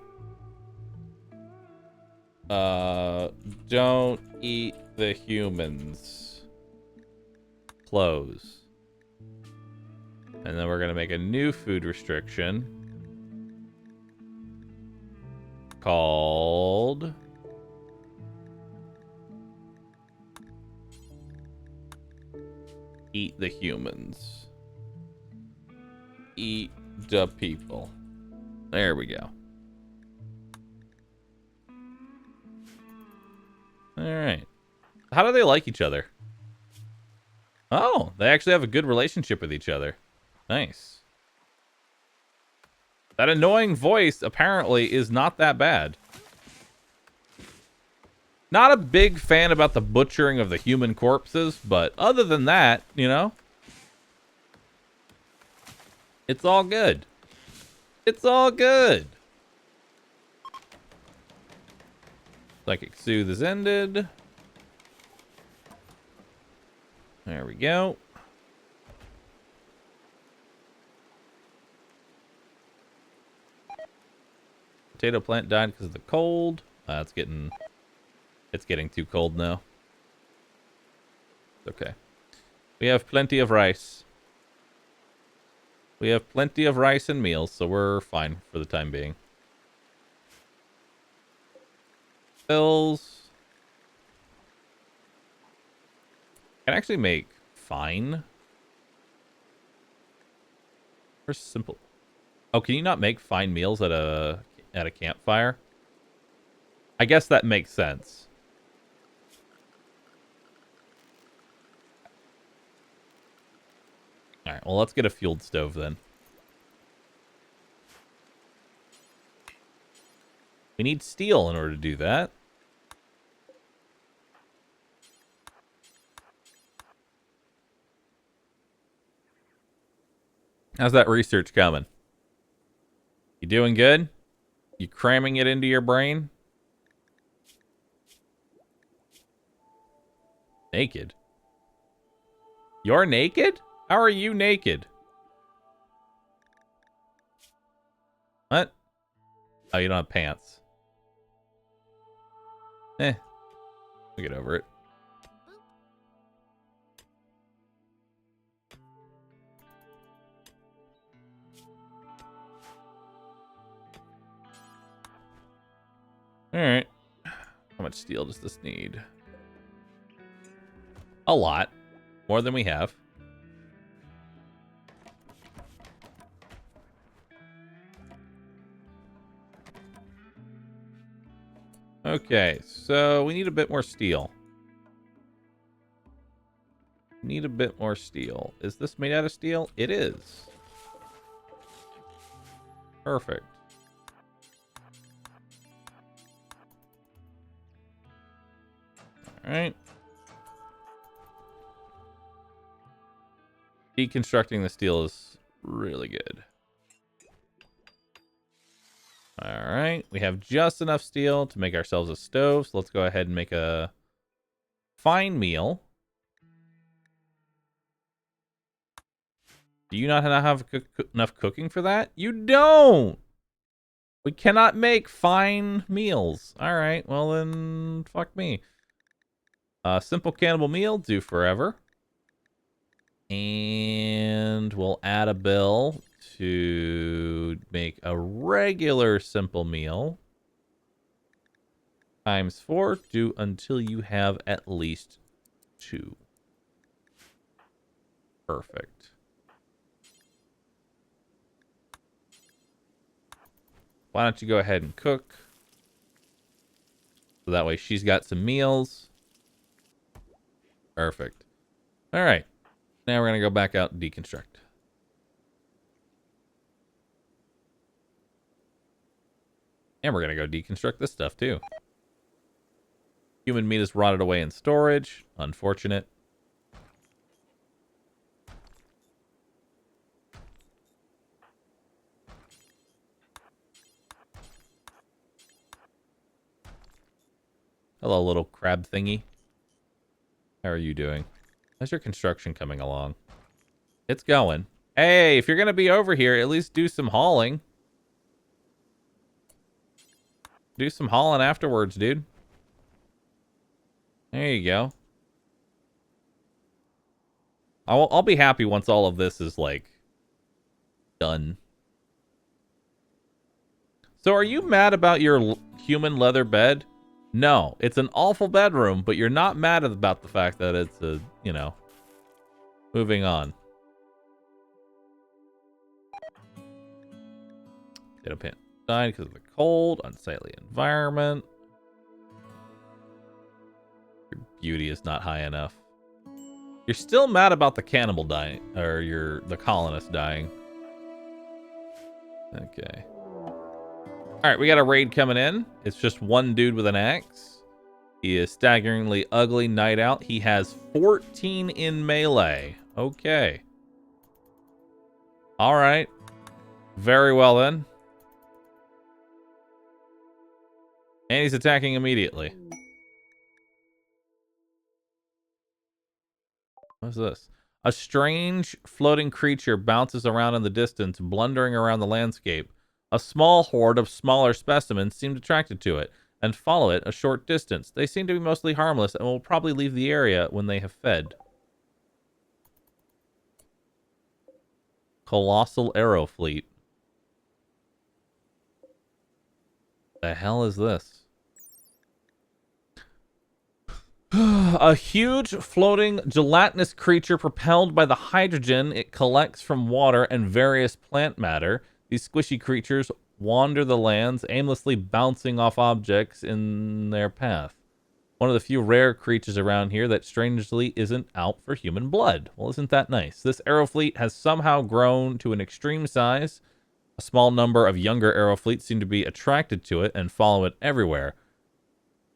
don't eat the humans. Close. And then we're gonna make a new food restriction called eat the humans. Eat the people. There we go. Alright. How do they like each other? Oh, they actually have a good relationship with each other. Nice. That annoying voice apparently is not that bad. Not a big fan about the butchering of the human corpses, but other than that, you know, it's all good. It's all good. Psychic Soothe is ended. There we go. Potato plant died because of the cold. It's getting too cold now. Okay. We have plenty of rice. We have plenty of rice and meals, so we're fine for the time being. Pills. Can actually make fine. Or simple. Oh, can you not make fine meals at a campfire? I guess that makes sense. Alright, well, let's get a fueled stove then. We need steel in order to do that. How's that research coming? You doing good? You cramming it into your brain? Naked? You're naked? How are you naked? What? Oh, you don't have pants. We'll get over it. Alright. How much steel does this need? A lot. More than we have. Okay, so we need a bit more steel. Need a bit more steel. Is this made out of steel? It is. Perfect. Alright. Deconstructing the steel is really good. Alright, we have just enough steel to make ourselves a stove, so let's go ahead and make a fine meal. Do you not have enough cooking for that? You don't! We cannot make fine meals. Alright, well then, fuck me. Simple cannibal meal, do forever. And we'll add a bill to make a regular simple meal. Times 4, do until you have at least 2. Perfect. Why don't you go ahead and cook? So that way she's got some meals. Perfect. All right. Now we're going to go back out and deconstruct. And we're going to go deconstruct this stuff too. Human meat is rotted away in storage. Unfortunate. Hello, little crab thingy. How are you doing? How's your construction coming along? It's going. Hey, if you're going to be over here, at least do some hauling. Do some hauling afterwards, dude. There you go. I'll be happy once all of this is, like, done. So are you mad about your human leather bed? No, it's an awful bedroom, but you're not mad about the fact that it's a, you know, moving on. Ditto pin died because of the cold, unsightly environment. Your beauty is not high enough. You're still mad about the cannibal dying, or the colonist dying. Okay. All right, we got a raid coming in. It's just one dude with an axe. He is staggeringly ugly night out. He has 14 in melee. Okay. All right. Very well then. And he's attacking immediately. What's this? A strange floating creature bounces around in the distance, blundering around the landscape. A small horde of smaller specimens seem attracted to it and follow it a short distance. They seem to be mostly harmless and will probably leave the area when they have fed. Colossal arrow fleet. The hell is this? A huge floating gelatinous creature propelled by the hydrogen it collects from water and various plant matter. These squishy creatures wander the lands, aimlessly bouncing off objects in their path. One of the few rare creatures around here that strangely isn't out for human blood. Well, isn't that nice? This arrow fleet has somehow grown to an extreme size. A small number of younger arrow fleets seem to be attracted to it and follow it everywhere.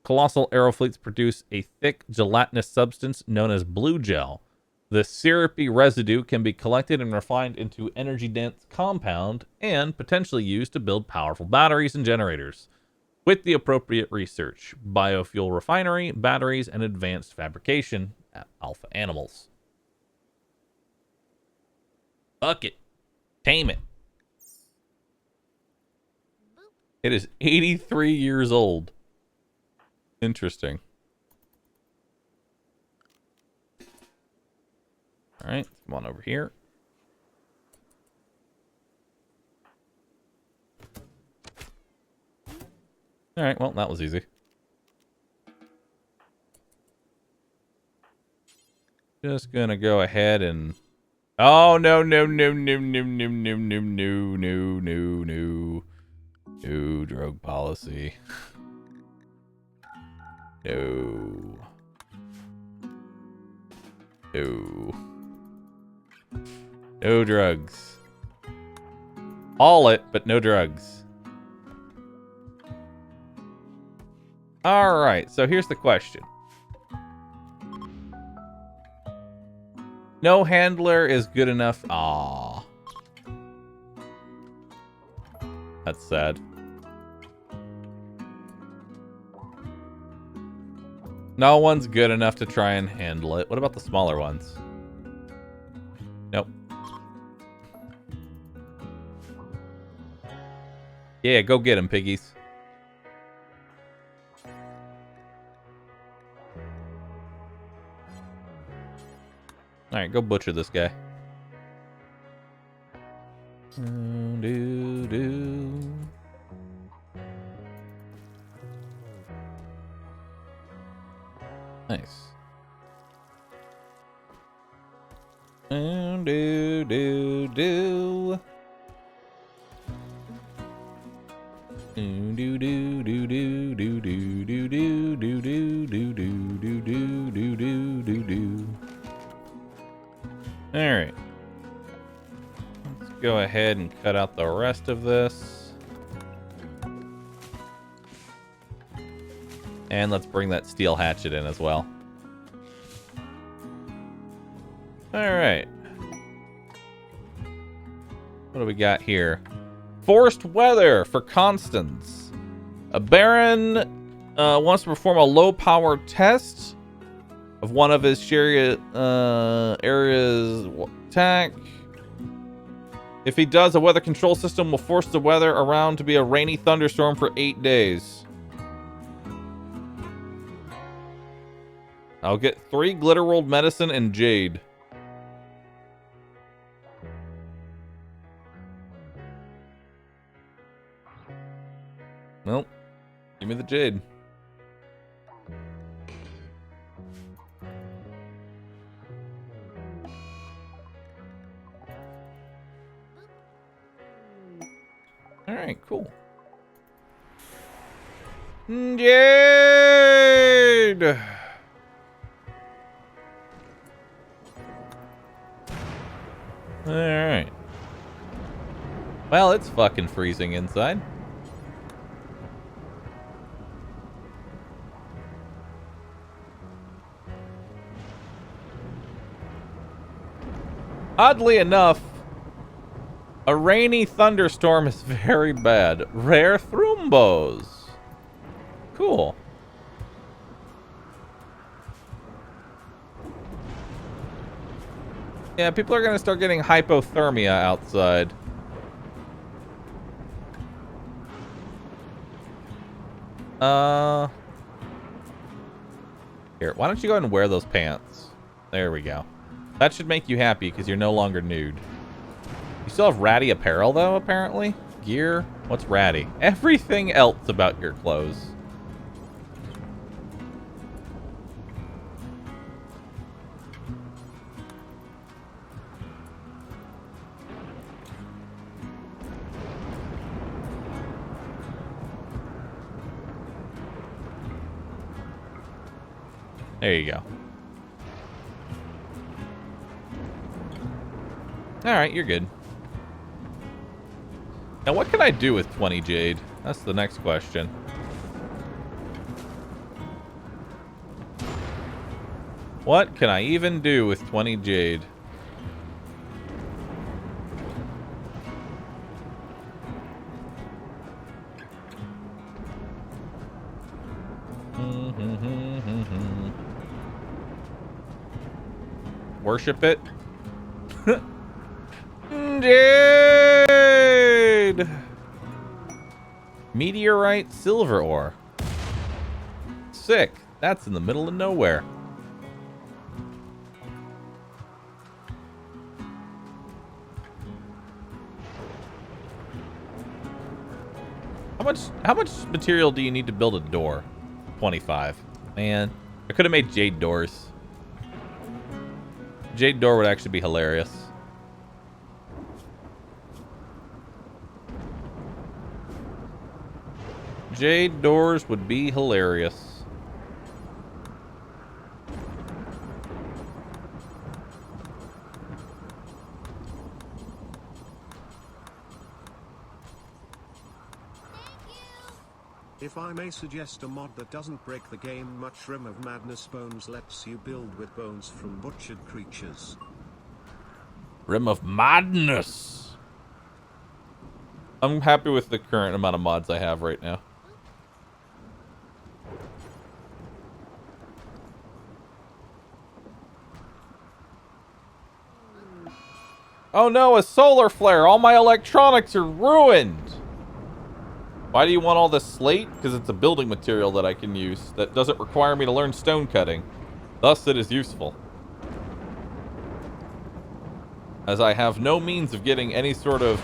Colossal arrow fleets produce a thick gelatinous substance known as blue gel. The syrupy residue can be collected and refined into energy-dense compound and potentially used to build powerful batteries and generators. With the appropriate research, biofuel refinery, batteries, and advanced fabrication at alpha animals. Fuck it. Tame it. It is 83 years old. Interesting. All right, come on over here. All right, well, that was easy. Just gonna go ahead and... Oh, no, no, no, no, no, no, no, no, no, no, no, no. No drug policy. No. No. No drugs. All it, but no drugs. Alright, so here's the question. No handler is good enough. Aww. That's sad. No one's good enough to try and handle it. What about the smaller ones? Nope. Yeah, go get him, piggies. Alright, go butcher this guy. Nice. Alright. Let's go ahead and cut out the rest of this. And let's bring that steel hatchet in as well. Alright. What do we got here? Forced weather for Constance. A barren Wants to perform a low-power test of one of his chariot areas attack. If he does, the weather control system will force the weather around to be a rainy thunderstorm for 8 days. I'll get 3 Glitterworld medicine and jade. Nope. Give me the jade. Alright, cool. Jade! Alright. Well, it's fucking freezing inside. Oddly enough, a rainy thunderstorm is very bad. Rare thrumbos. Cool. Yeah, people are going to start getting hypothermia outside. Here, why don't you go ahead and wear those pants? There we go. That should make you happy because you're no longer nude. You still have ratty apparel, though, apparently? Gear? What's ratty? Everything else about your clothes. There you go. Alright, you're good. Now, what can I do with 20 jade? That's the next question. What can I even do with 20 jade? Worship it? Jade! Meteorite silver ore. Sick. That's in the middle of nowhere. How much material do you need to build a door? 25. Man, I could have made jade doors. Jade door would actually be hilarious. Jade doors would be hilarious. If I may suggest a mod that doesn't break the game much, Rim of Madness Bones lets you build with bones from butchered creatures. Rim of Madness. I'm happy with the current amount of mods I have right now. Oh no, a solar flare! All my electronics are ruined! Why do you want all this slate? Because it's a building material that I can use that doesn't require me to learn stone cutting. Thus, it is useful. As I have no means of getting any sort of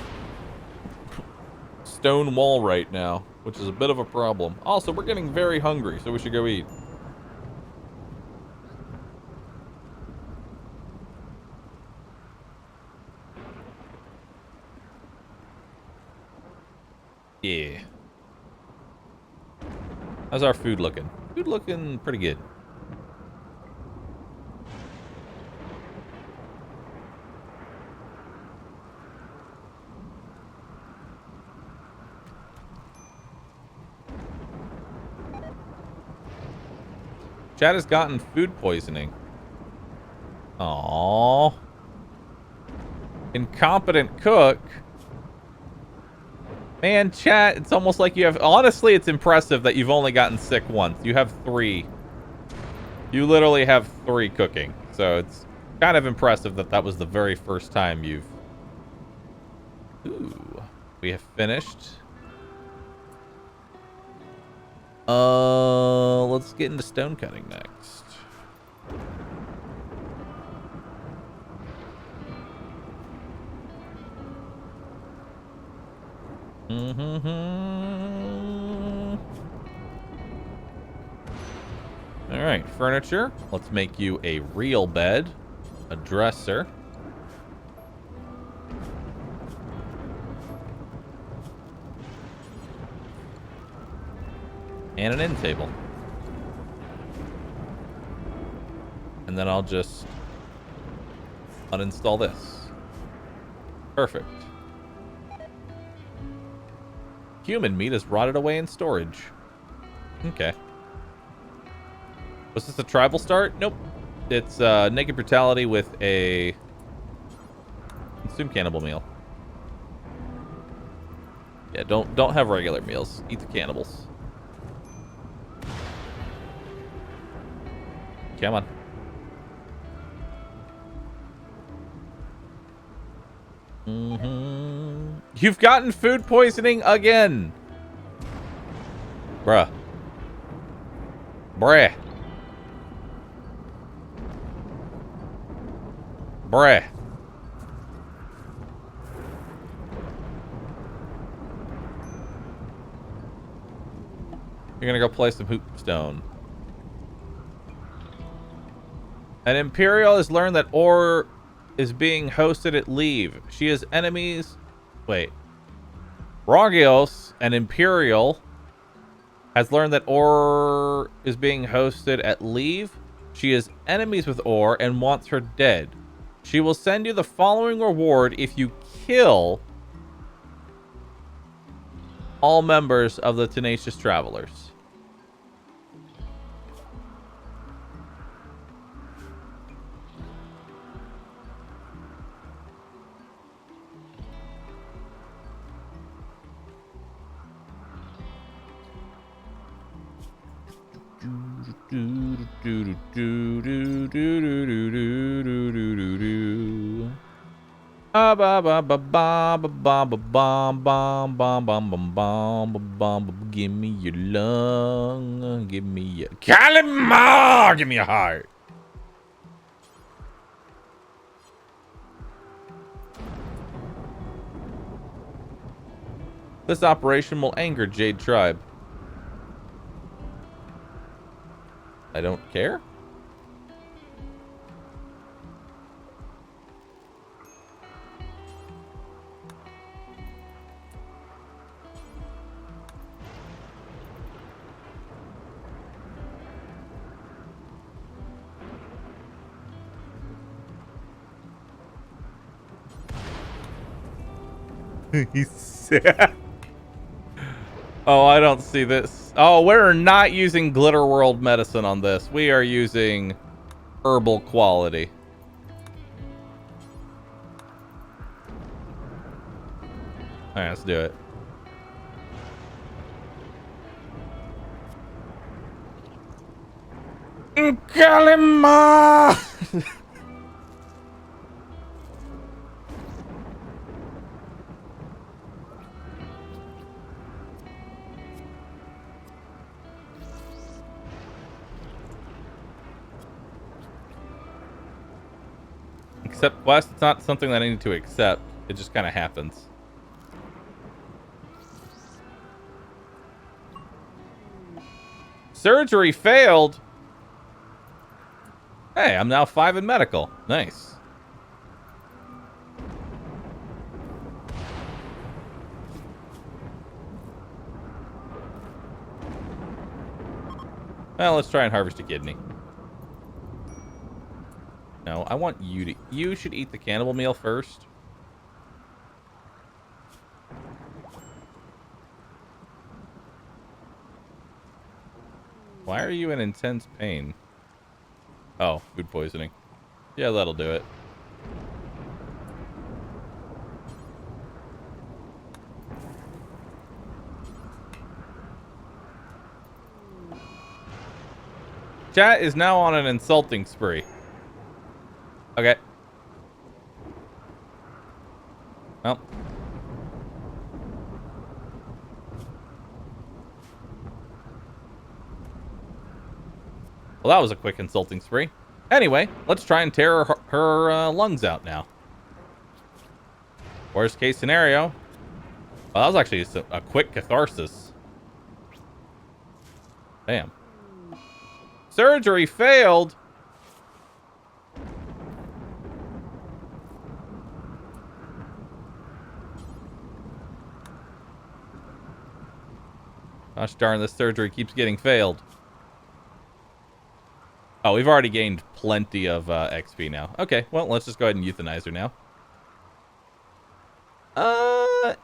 stone wall right now, which is a bit of a problem. Also, we're getting very hungry, so we should go eat. Yeah. How's our food looking? Food looking pretty good. Chad has gotten food poisoning. Aww. Incompetent cook. Man, chat, it's almost like you have... Honestly, it's impressive that you've only gotten sick once. You have 3. You literally have 3 cooking. So it's kind of impressive that that was the very first time you've... Ooh. We have finished. Let's get into stone cutting next. All right, furniture. Let's make you a real bed, a dresser, and an end table. And then I'll just uninstall this. Perfect. Human meat is rotted away in storage. Okay. Was this a tribal start? Nope. It's naked brutality with a consume cannibal meal. Yeah, don't have regular meals. Eat the cannibals. Come on. You've gotten food poisoning again. Bruh. Bruh. Bruh. You're gonna go play some hoopstone. An Imperial has learned that ore is being hosted at Leave. She has enemies. Wait. Rogios, an Imperial, has learned that ore is being hosted at Leave. She has enemies with ore and wants her dead. She will send you the following reward if you kill all members of the Tenacious Travelers. Ba ba ba ba ba ba ba ba bum bum bum bum bum bum bum. Give me your lung. Give me your calamar. Give me a heart. This operation will anger Jade Tribe. I don't care. Oh, I don't see this. Oh, we're not using Glitter World medicine on this. We are using herbal quality. All right, let's do it. Kalima! Accept quest. It's not something that I need to accept. It just kind of happens. Surgery failed. Hey, I'm now 5 in medical. Nice. Well, let's try and harvest a kidney. No, I want you to... You should eat the cannibal meal first. Why are you in intense pain? Oh, food poisoning. Yeah, that'll do it. Chat is now on an insulting spree. Okay. Well. Well, that was a quick insulting spree. Anyway, let's try and tear her lungs out now. Worst case scenario. Well, that was actually a quick catharsis. Damn. Surgery failed. Gosh darn, this surgery keeps getting failed. Oh, we've already gained plenty of XP now. Okay, well, let's just go ahead and euthanize her now.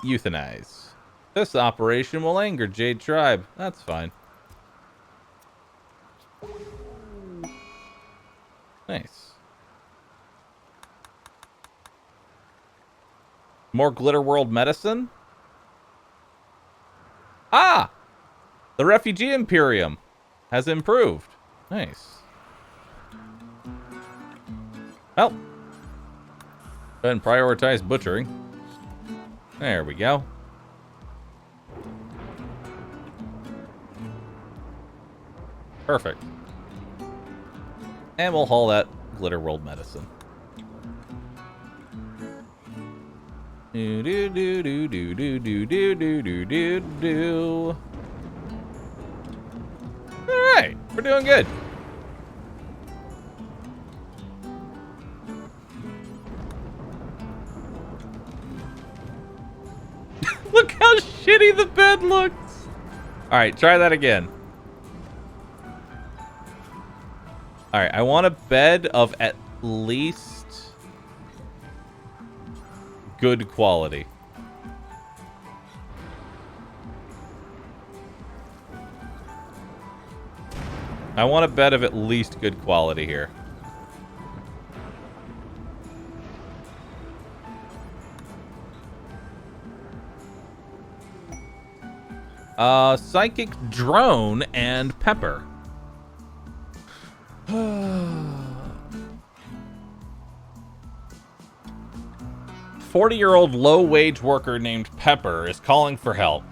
Euthanize. This operation will anger Jade Tribe. That's fine. Nice. More Glitter World medicine? Ah! The Refugee Imperium has improved. Nice. Well. Go ahead and prioritize butchering. There we go. Perfect. And we'll haul that Glitter World medicine. Do do do do do do do do do do do. All right, we're doing good. Look how shitty the bed looks. All right, try that again. All right, I want a bed of at least good quality. I want a bed of at least good quality here. Psychic Drone and Pepper. 40-year-old low-wage worker named Pepper is calling for help.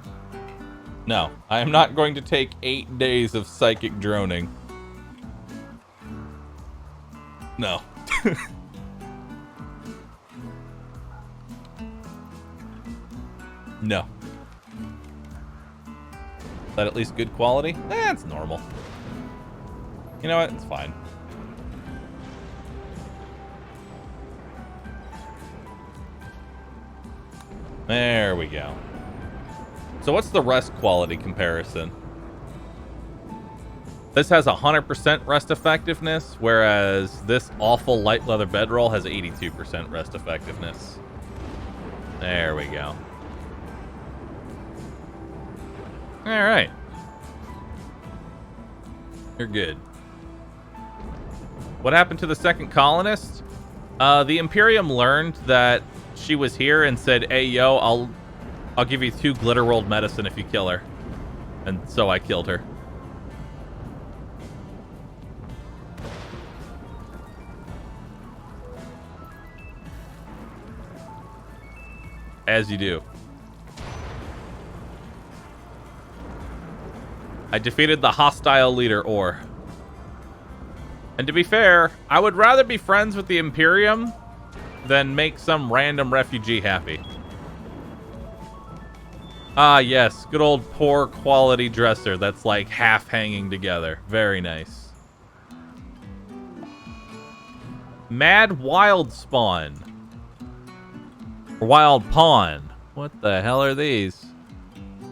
No, I am not going to take 8 days of psychic droning. No. No. Is that at least good quality? It's normal. You know what? It's fine. There we go. So what's the rest quality comparison? This has 100% rest effectiveness, whereas this awful light leather bedroll has 82% rest effectiveness. There we go. All right. You're good. What happened to the second colonist? The Imperium learned that she was here and said, "Hey, yo, I'll give you 2 Glitter World medicine if you kill her." And so I killed her. As you do. I defeated the hostile leader, Or. And to be fair, I would rather be friends with the Imperium than make some random refugee happy. Ah, yes. Good old poor quality dresser that's like half hanging together. Very nice. Mad Wild Spawn. Or Wild Pawn. What the hell are these?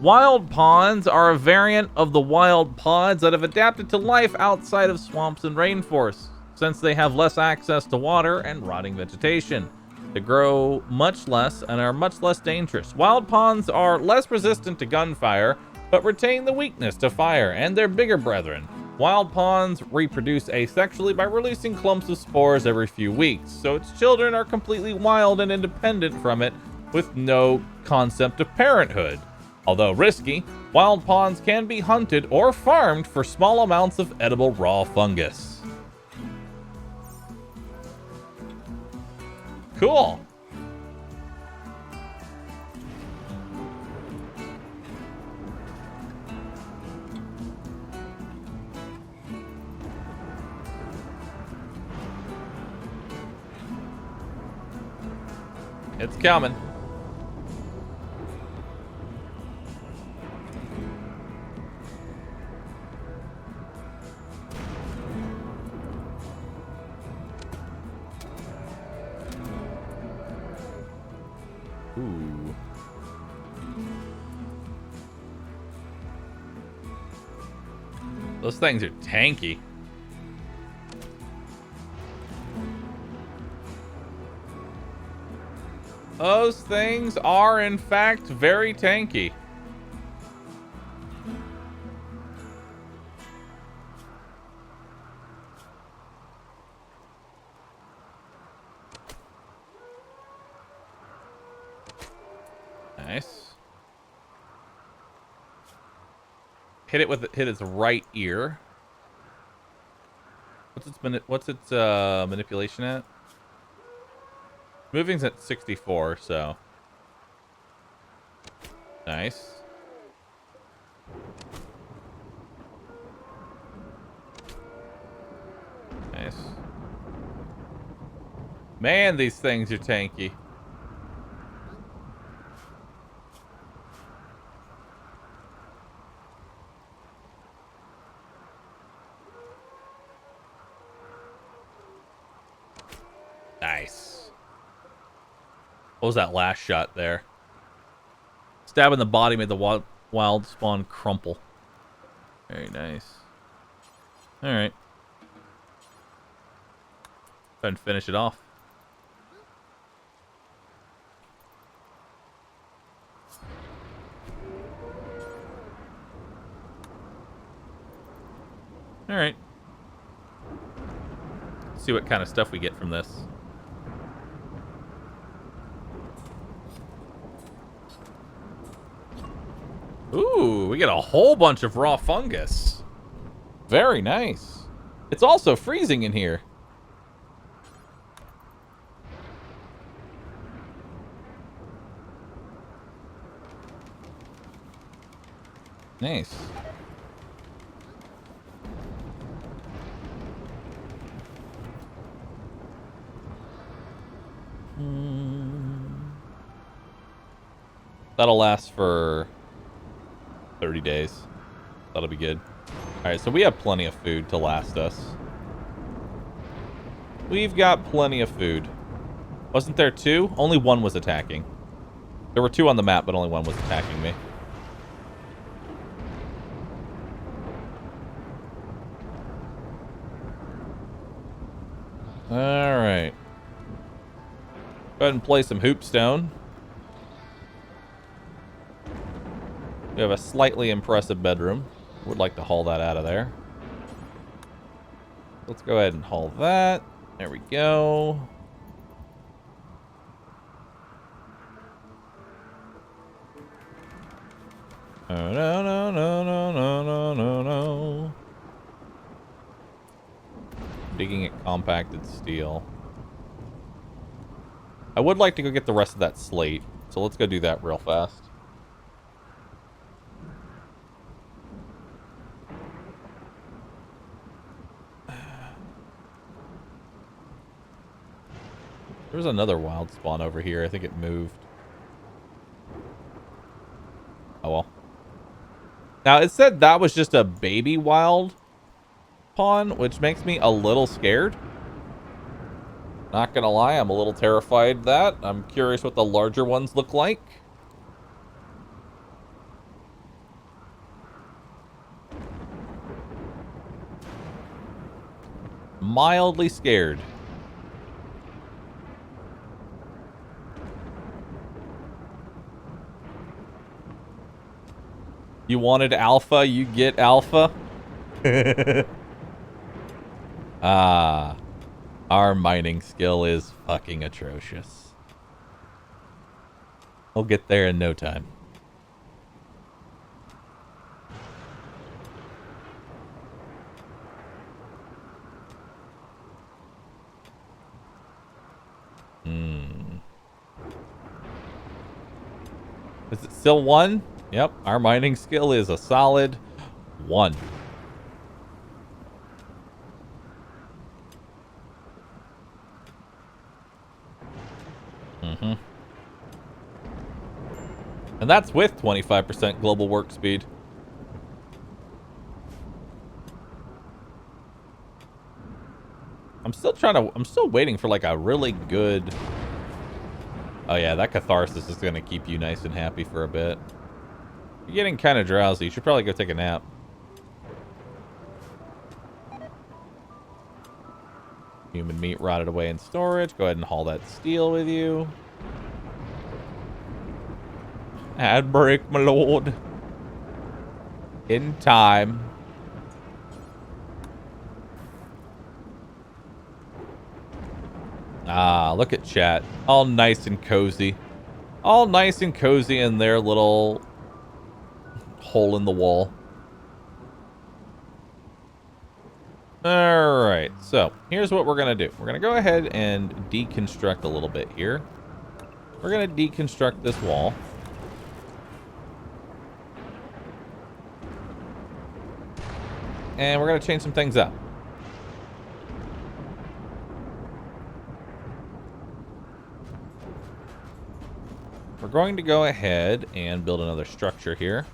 Wild Pawns are a variant of the wild pods that have adapted to life outside of swamps and rainforests, since they have less access to water and rotting vegetation. They grow much less and are much less dangerous. Wild Pawns are less resistant to gunfire, but retain the weakness to fire and their bigger brethren. Wild Pawns reproduce asexually by releasing clumps of spores every few weeks, so its children are completely wild and independent from it with no concept of parenthood. Although risky, Wild pawns can be hunted or farmed for small amounts of edible raw fungus. Cool. It's coming. Ooh. Those things are tanky. Those things are, in fact, very tanky. Nice. Hit its right ear. What's its manipulation at? Moving's at 64, so nice. Nice. Man, these things are tanky. Nice. What was that last shot there? Stab in the body made the wild spawn crumple. Very nice. Alright. Go ahead and finish it off. Alright. See what kind of stuff we get from this. Ooh, we get a whole bunch of raw fungus. Very nice. It's also freezing in here. Nice. That'll last for 30 days. That'll be good. Alright, so we have plenty of food to last us. We've got plenty of food. Wasn't there two? Only one was attacking. There were two on the map, but only one was attacking me. Alright. Go ahead and play some hoopstone. We have a slightly impressive bedroom. Would like to haul that out of there. Let's go ahead and haul that. There we go. Oh, no, no, no, no, no, no, no, no. Digging at compacted steel. I would like to go get the rest of that slate, so let's go do that real fast. There's another wild spawn over here. I think it moved. Oh well. Now, it said that was just a baby wild pawn, which makes me a little scared. Not gonna lie, I'm a little terrified of that. I'm curious what the larger ones look like. Mildly scared. You wanted alpha, you get alpha. Ah, our mining skill is fucking atrocious. We'll get there in no time. Is it still 1? Yep, our mining skill is a solid 1. Mm-hmm. And that's with 25% global work speed. I'm still waiting for like a really good... Oh yeah, that catharsis is going to keep you nice and happy for a bit. You're getting kind of drowsy. You should probably go take a nap. Human meat rotted away in storage. Go ahead and haul that steel with you. Ad break, my lord. In time. Ah, look at chat. All nice and cozy. All nice and cozy in their little hole in the wall. Alright, so here's what we're going to do. We're going to go ahead and deconstruct a little bit here. We're going to deconstruct this wall. And we're going to change some things up. We're going to go ahead and build another structure here.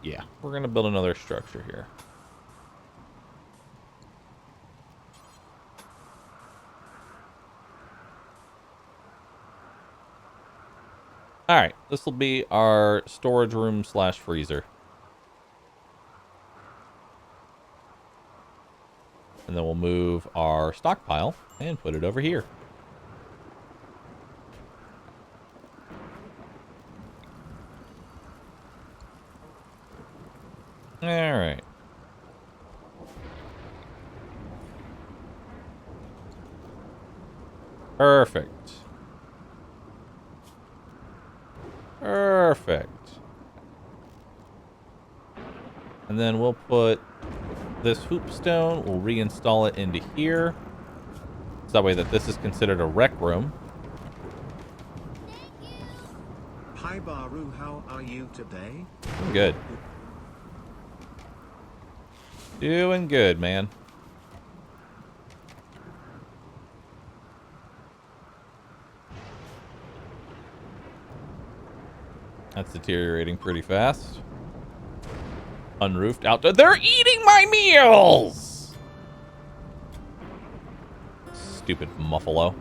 Yeah, we're going to build another structure here. All right, this will be our storage room / freezer. And then we'll move our stockpile and put it over here. All right. Perfect. Perfect. And then we'll put this hoop stone, we'll reinstall it into here. So that way that this is considered a rec room. Hi Bahroo, how are you today? I'm good. Doing good, man. That's deteriorating pretty fast. Unroofed outdoor. They're eating my meals! Stupid muffalo.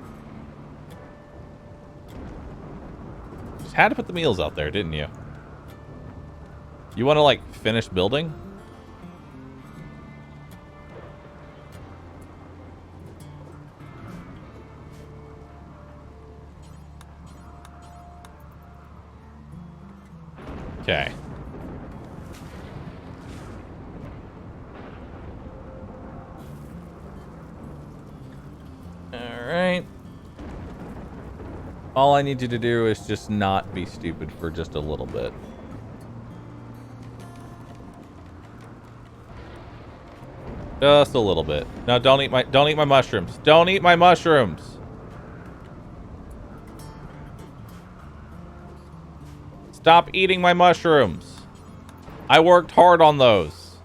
Just had to put the meals out there, didn't you? You want to, like, finish building? Okay. Alright. All I need you to do is just not be stupid for just a little bit. Just a little bit. No, don't eat my mushrooms. Don't eat my mushrooms. Stop eating my mushrooms. I worked hard on those.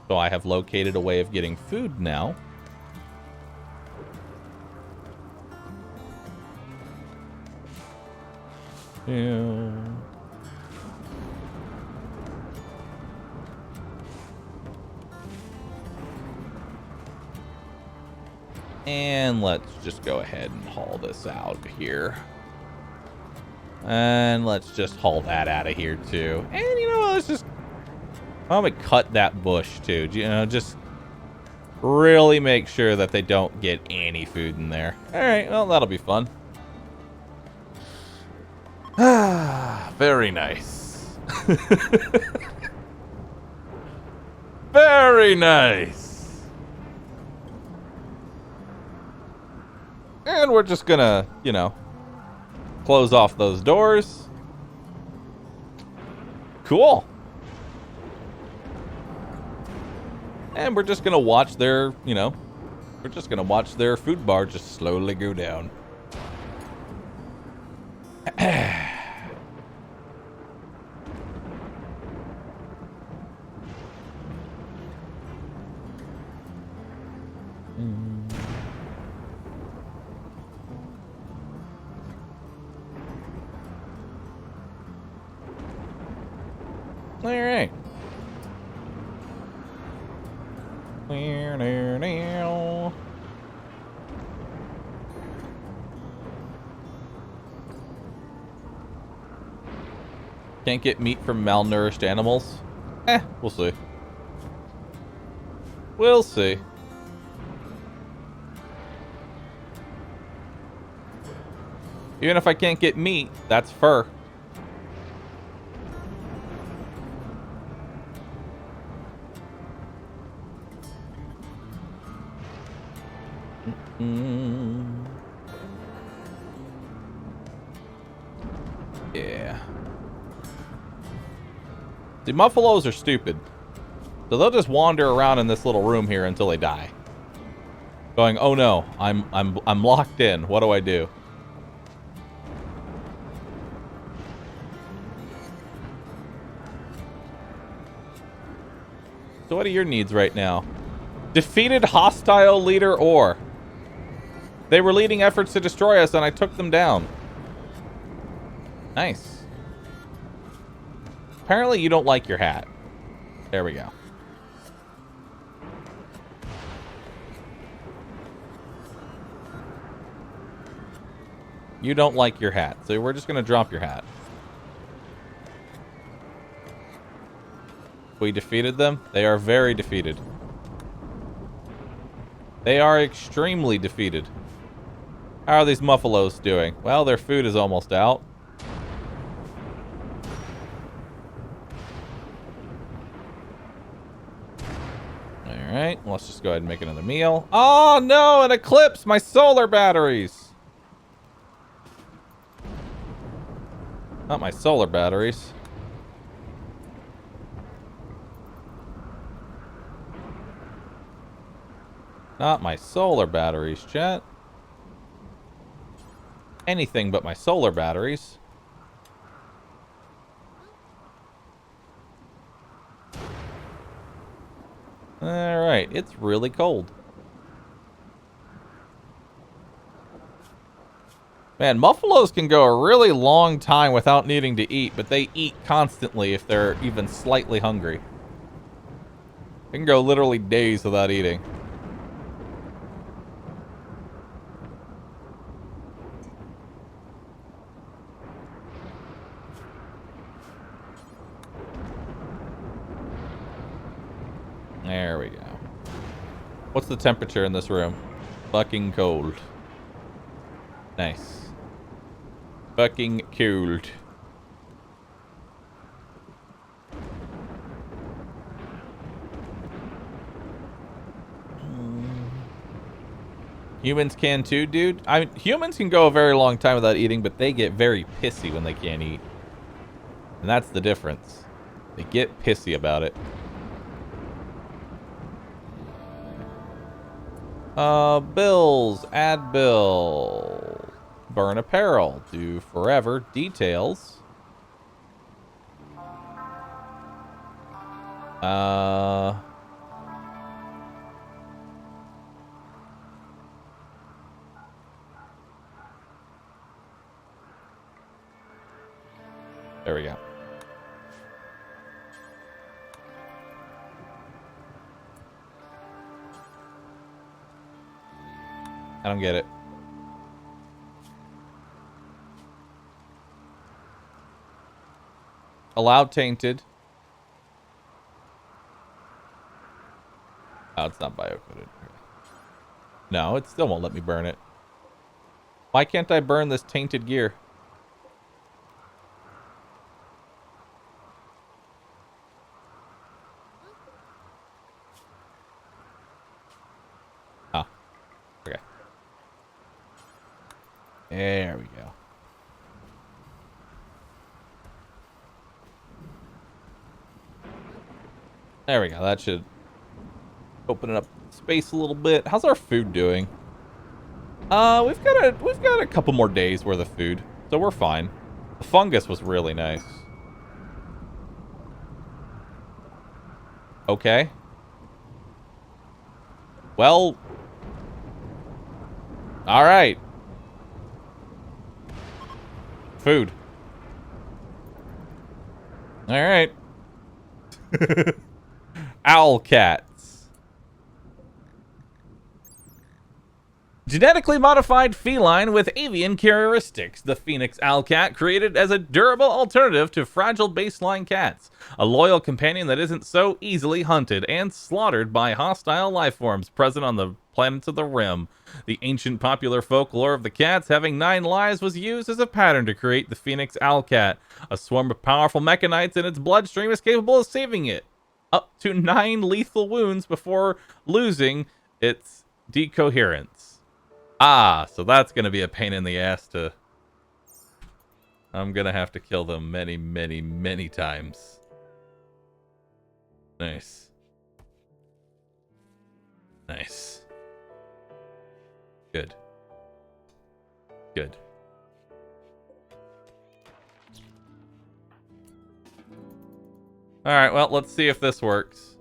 So I have located a way of getting food now. Yeah. And let's just go ahead and haul this out here. And let's just haul that out of here too. And you know, let's just... I'm gonna cut that bush too. You know, just really make sure that they don't get any food in there. Alright, well, that'll be fun. Very nice. Very nice. And we're just gonna, you know, close off those doors. Cool. And we're just gonna watch their, you know, we're just gonna watch their food bar just slowly go down. All right. Can't get meat from malnourished animals? We'll see. We'll see. Even if I can't get meat, that's fur. Yeah. The muffalos are stupid. So they'll just wander around in this little room here until they die. Going, "Oh no, I'm locked in. What do I do?" So what are your needs right now? Defeated hostile leader or they were leading efforts to destroy us and I took them down. Nice. Apparently you don't like your hat. There we go. You don't like your hat, so we're just gonna drop your hat. We defeated them. They are very defeated. They are extremely defeated. How are these muffalos doing? Well, their food is almost out. Alright, let's just go ahead and make another meal. Oh no, an eclipse! My solar batteries! Not my solar batteries. Not my solar batteries, chat. Anything but my solar batteries. Alright, it's really cold. Man, muffalos can go a really long time without needing to eat, but they eat constantly if they're even slightly hungry. They can go literally days without eating. There we go. What's the temperature in this room? Fucking cold. Nice. Fucking cold. Humans can too, dude. Humans can go a very long time without eating, but they get very pissy when they can't eat. And that's the difference. They get pissy about it. Bills. Add bill. Burn apparel. Do forever. Details. There we go. I don't get it. Allowed tainted. Oh, it's not bio-coded. No, it still won't let me burn it. Why can't I burn this tainted gear? There we go. There we go. That should open it up space a little bit. How's our food doing? We've got a couple more days worth of food, so we're fine. The fungus was really nice. Okay. Well. All right. Food. All right. Owl cats. Genetically modified feline with avian characteristics. The Phoenix owl cat created as a durable alternative to fragile baseline cats. A loyal companion that isn't so easily hunted and slaughtered by hostile life forms present on the planets of the Rim. The ancient popular folklore of the cats having 9 lives was used as a pattern to create the Phoenix owl cat. A swarm of powerful mechanites in its bloodstream is capable of saving it up to 9 lethal wounds before losing its decoherence. Ah, so that's going to be a pain in the ass to... I'm going to have to kill them many, many, many times. Nice. Nice. Good. Good. Alright, well, let's see if this works.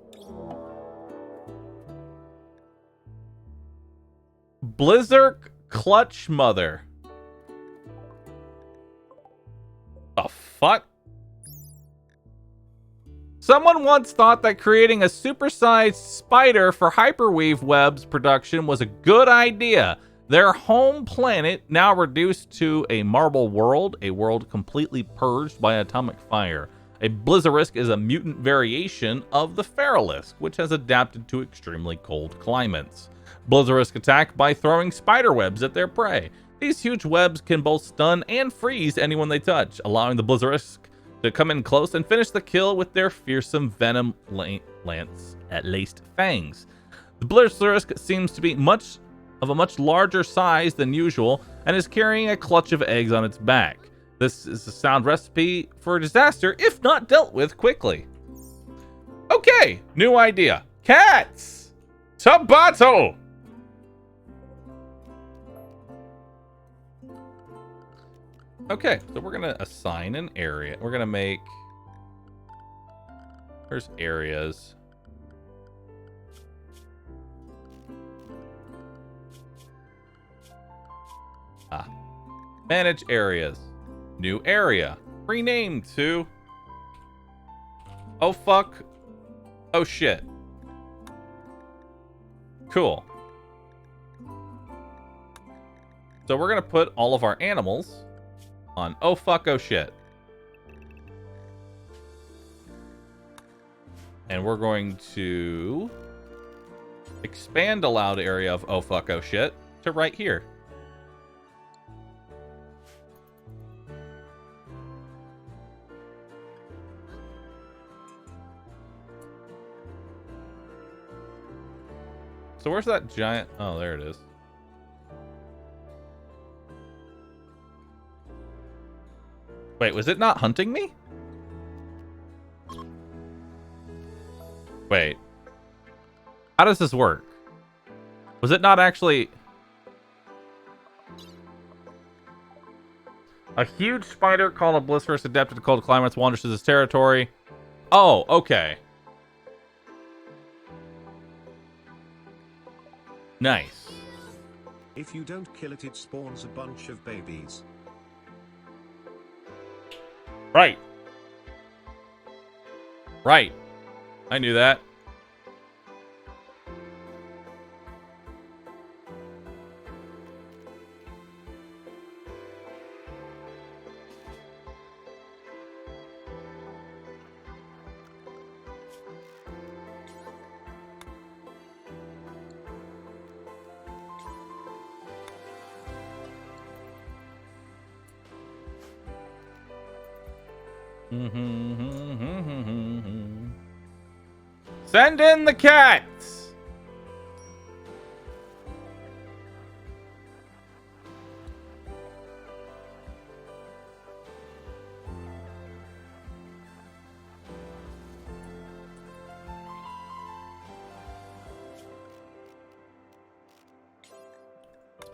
Blizzard Clutch Mother. The fuck? Someone once thought that creating a supersized spider for hyperweave webs production was a good idea. Their home planet, now reduced to a marble world, a world completely purged by atomic fire. A blizzarisk is a mutant variation of the feralisk, which has adapted to extremely cold climates. Blizzarisk attack by throwing spider webs at their prey. These huge webs can both stun and freeze anyone they touch, allowing the blizzarisk to come in close and finish the kill with their fearsome venom laced fangs. The blizzarisk seems to be of a much larger size than usual and is carrying a clutch of eggs on its back. This is a sound recipe for a disaster if not dealt with quickly. Okay, new idea. Cats to battle! Okay, so we're gonna assign an area. We're gonna make... There's areas. Manage areas. New area. Renamed to... Oh fuck. Oh shit. Cool. So we're gonna put all of our animals on oh fuck oh shit. And we're going to expand allowed area of oh fuck oh shit to right here. So where's that giant? Oh, there it is. Wait, was it not hunting me? Wait. How does this work? Was it not actually... A huge spider called a blizzard adapted to cold climates wanders through this territory. Oh, okay. Nice. If you don't kill it, it spawns a bunch of babies. Right. Right. I knew that. Send in the cats!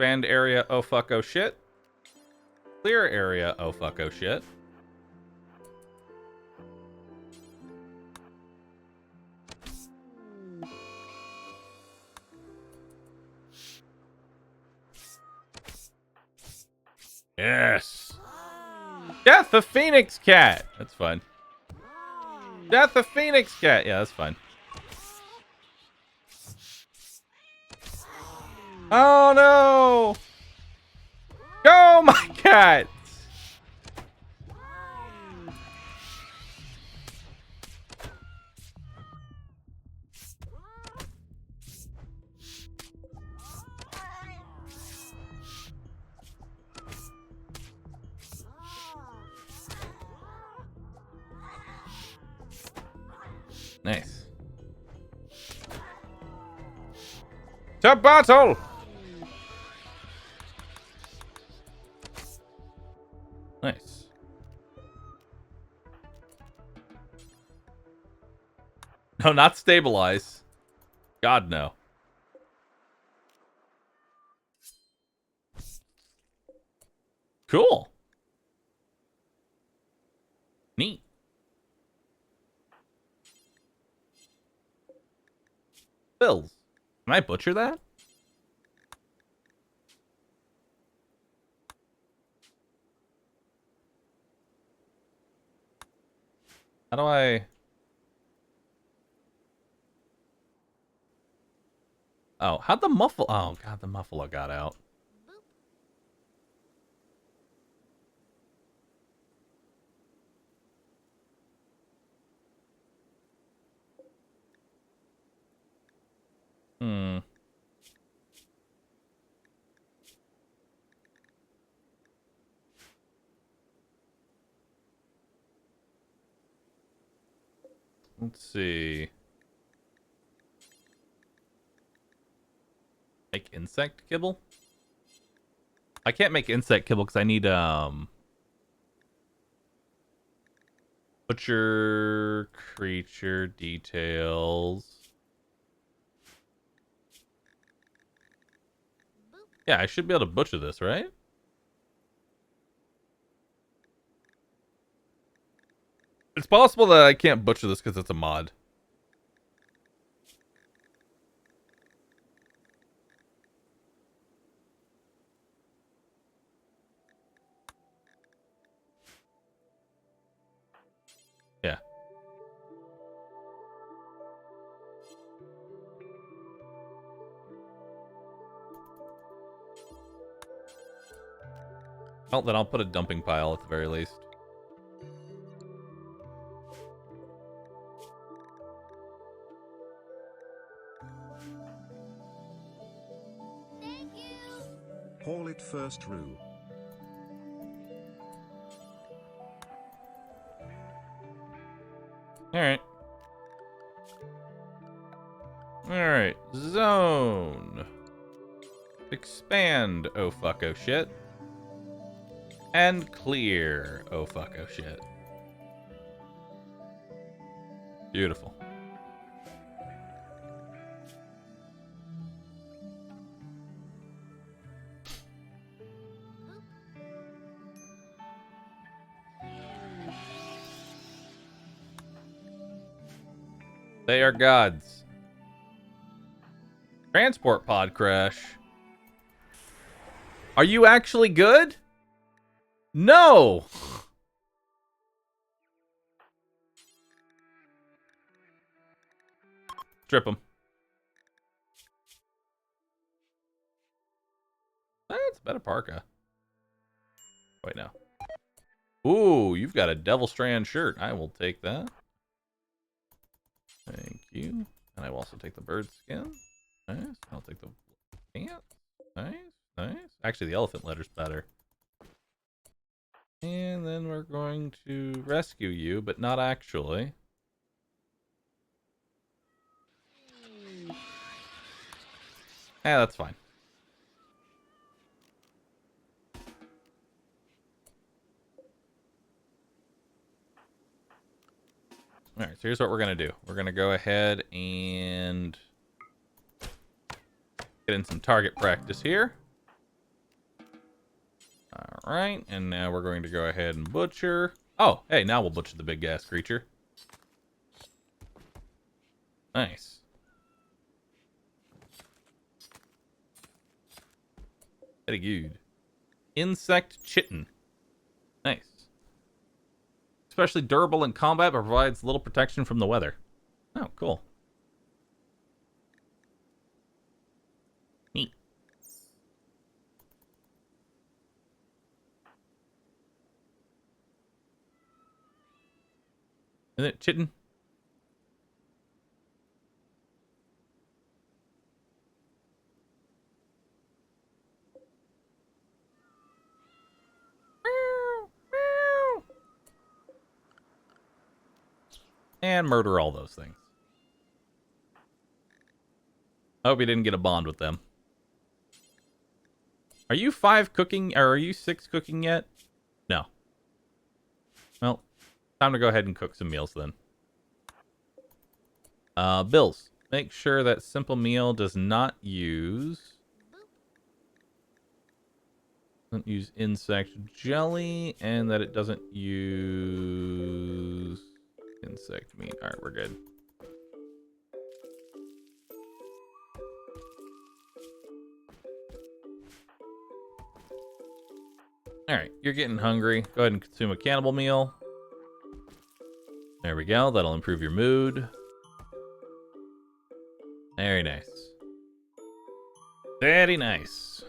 Expand area, oh fuck, oh shit. Clear area, oh fuck, oh shit. Yes. Death of Phoenix Cat. That's fine. Death of Phoenix Cat. Yeah, that's fine. Oh no! Go, my cat! Nice. To battle! Nice. No, not stabilize. God, no. Cool. Neat. Bills. Can I butcher that? How do I... Oh, how'd the muffle... Oh, God, the muffalo got out. Hmm. Let's see. Make insect kibble? I can't make insect kibble because I need, butcher creature details. Yeah, I should be able to butcher this, right? It's possible that I can't butcher this because it's a mod. Yeah. Well, then I'll put a dumping pile at the very least. Haul it first, Roo. Alright. Alright. Zone. Expand, oh fuck, oh shit. And clear, oh fuck, oh shit. Beautiful. They are gods. Transport pod crash. Are you actually good? No! Strip him. That's a better parka. Wait, no. Ooh, you've got a Devil Strand shirt. I will take that. Thank you. And I will also take the bird skin. Nice. I'll take the pants. Nice. Nice. Actually, the elephant letter's better. And then we're going to rescue you, but not actually. Yeah, that's fine. Alright, so here's what we're going to do. We're going to go ahead and get in some target practice here. All right, and now we're going to go ahead and butcher. Oh, hey, now we'll butcher the big gas creature. Nice. Very good. Insect chitin. Nice. Especially durable in combat, but provides little protection from the weather. Oh, cool. Neat. Isn't it chitin? And murder all those things. I hope you didn't get a bond with them. Are you 5 cooking, or are you 6 cooking yet? No. Well, time to go ahead and cook some meals then. Bills. Make sure that simple meal does not use insect jelly, and that it doesn't use insect meat. All right, we're good. All right, you're getting hungry. Go ahead and consume a cannibal meal. There we go. That'll improve your mood. Very nice. Very nice.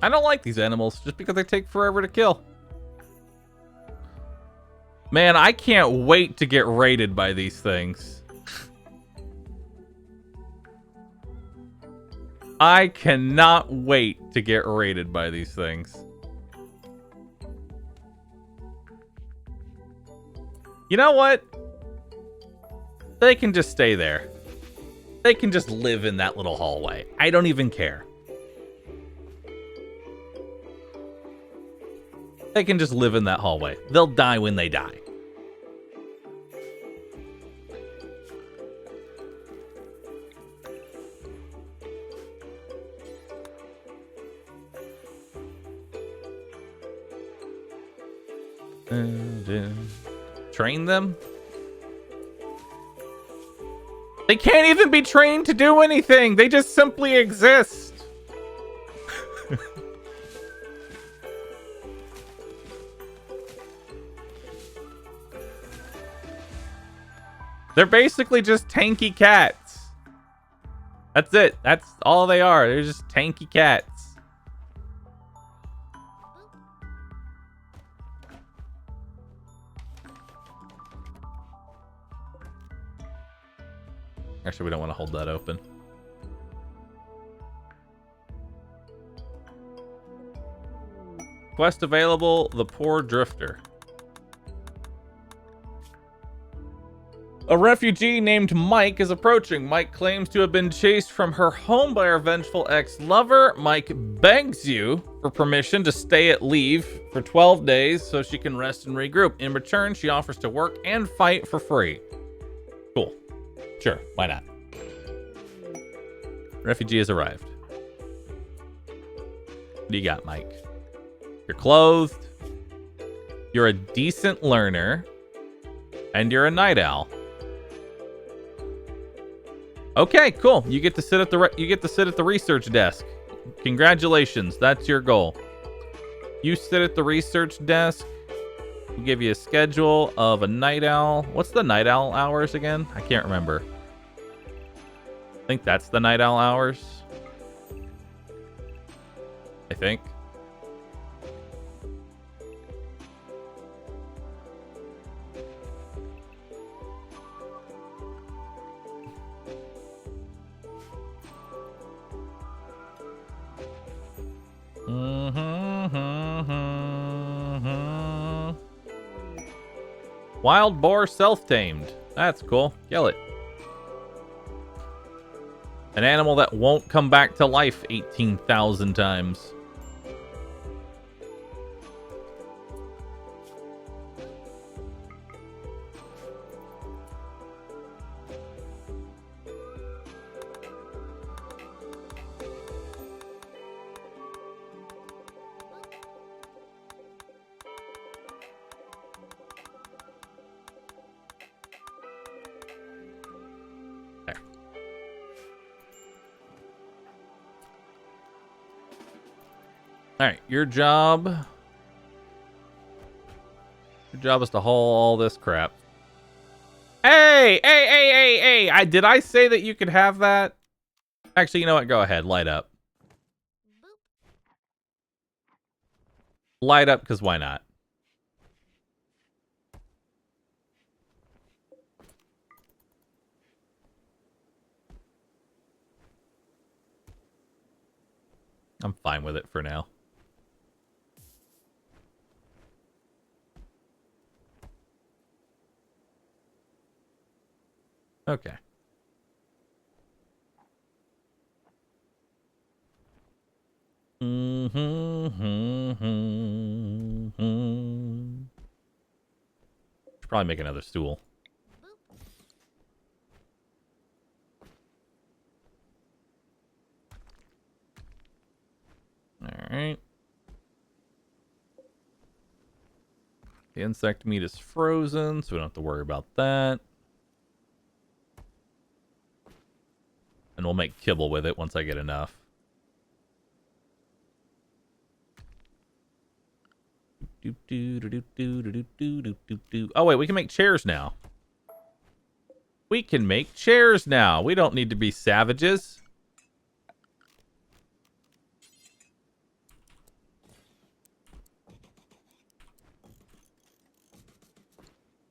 I don't like these animals just because they take forever to kill. Man, I can't wait to get raided by these things. I cannot wait to get raided by these things. You know what? They can just stay there. They can just live in that little hallway. I don't even care. They can just live in that hallway. They'll die when they die. Train them? They can't even be trained to do anything. They just simply exist. They're basically just tanky cats. That's it. That's all they are. They're just tanky cats. Actually, we don't want to hold that open. Quest available, The Poor Drifter. A refugee named Mike is approaching. Mike claims to have been chased from her home by her vengeful ex-lover. Mike begs you for permission to stay at leave for 12 days so she can rest and regroup. In return, she offers to work and fight for free. Cool. Sure, why not? Refugee has arrived. What do you got, Mike? You're clothed. You're a decent learner. And you're a night owl. Okay, cool. You get to sit at the research desk. Congratulations, that's your goal. You sit at the research desk. We'll give you a schedule of a night owl. What's the night owl hours again? I can't remember. I think that's the night owl hours. I think. Wild boar self-tamed. That's cool. Kill it. An animal that won't come back to life 18,000 times. Alright, your job is to haul all this crap. Hey! Did I say that you could have that? Actually, you know what? Go ahead. Light up. Light up, because why not? I'm fine with it for now. Okay. Should probably make another stool. Alright. The insect meat is frozen, so we don't have to worry about that. And we'll make kibble with it once I get enough. Oh, wait, we can make chairs now. We can make chairs now. We don't need to be savages.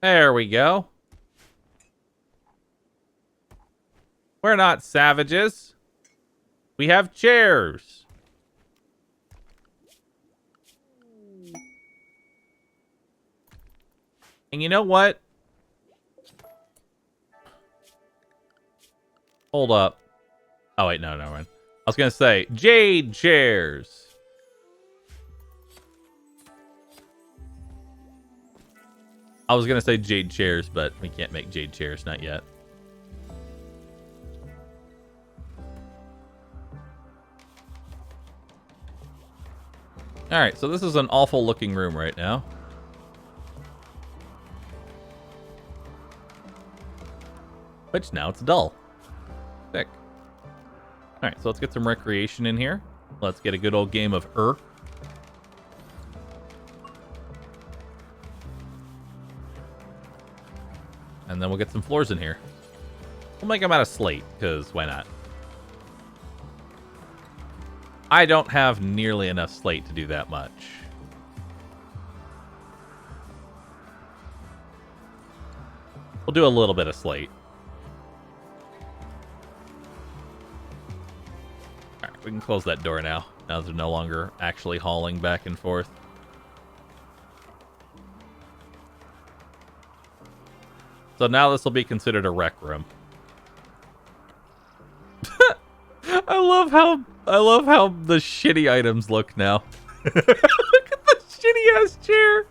There we go. We're not savages. We have chairs. And you know what? Hold up. Oh, wait, no, man. I was going to say, jade chairs. I was going to say jade chairs, but we can't make jade chairs, not yet. Alright, so this is an awful looking room right now. Which now it's dull. Sick. Alright, so let's get some recreation in here. Let's get a good old game of And then we'll get some floors in here. We'll make them out of slate, because why not? I don't have nearly enough slate to do that much. We'll do a little bit of slate. Alright, we can close that door now. Now they're no longer actually hauling back and forth. So now this will be considered a rec room. I love how the shitty items look now. Look at the shitty ass chair.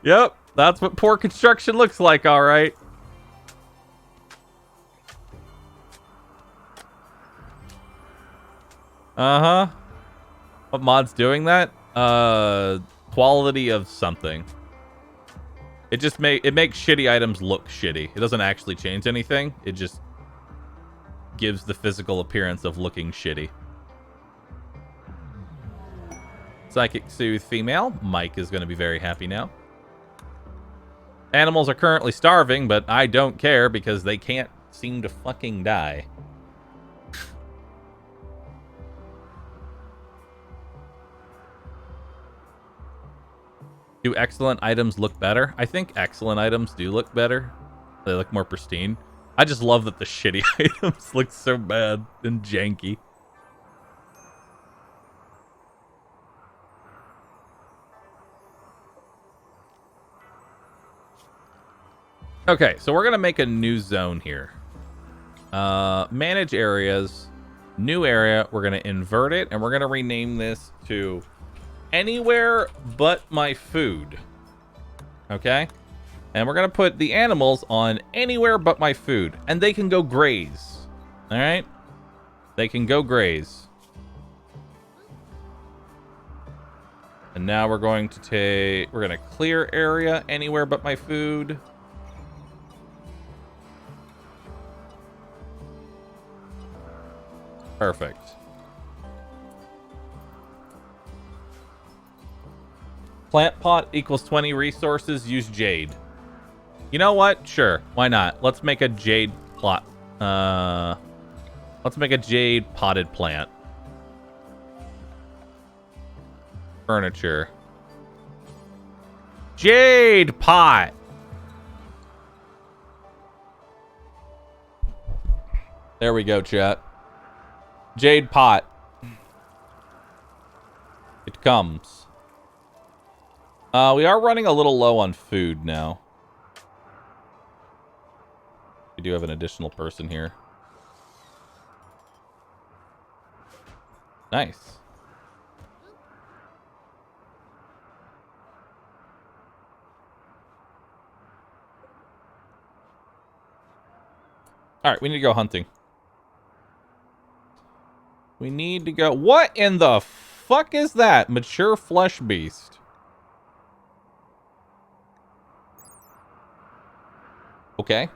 Yep, that's what poor construction looks like, all right. Uh-huh. What mod's doing that? Quality of something. It just makes shitty items look shitty. It doesn't actually change anything. It just gives the physical appearance of looking shitty. Psychic Soothe female. Mike is going to be very happy now. Animals are currently starving, but I don't care because they can't seem to fucking die. Do excellent items look better? I think excellent items do look better. They look more pristine. I just love that the shitty items look so bad and janky. Okay, so we're going to make a new zone here. Manage areas. New area. We're going to invert it, and we're going to rename this to anywhere but my food. Okay? And we're going to put the animals on anywhere but my food. And they can go graze. Alright? They can go graze. And now we're going to we're going to clear area anywhere but my food. Perfect. Plant pot equals 20 resources. Use jade. You know what? Sure. Why not? Let's make a jade plot. Let's make a jade potted plant. Furniture. Jade pot. There we go, chat. Jade pot. It comes. We are running a little low on food now. We do have an additional person here. Nice. Alright, we need to go hunting. We need to go... What in the fuck is that? Mature flesh beast. Okay.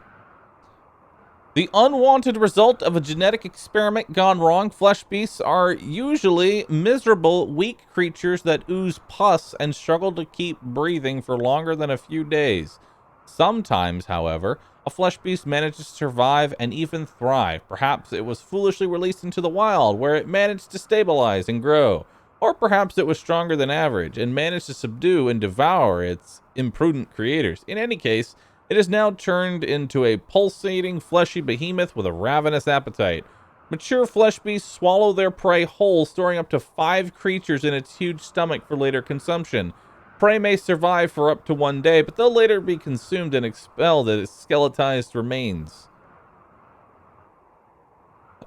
The unwanted result of a genetic experiment gone wrong. Flesh beasts are usually miserable, weak creatures that ooze pus and struggle to keep breathing for longer than a few days. Sometimes, however, a flesh beast manages to survive and even thrive. Perhaps it was foolishly released into the wild, where it managed to stabilize and grow. Or perhaps it was stronger than average and managed to subdue and devour its imprudent creators. In any case, it is now turned into a pulsating, fleshy behemoth with a ravenous appetite. Mature flesh beasts swallow their prey whole, storing up to 5 creatures in its huge stomach for later consumption. Prey may survive for up to 1 day, but they'll later be consumed and expelled as skeletized remains.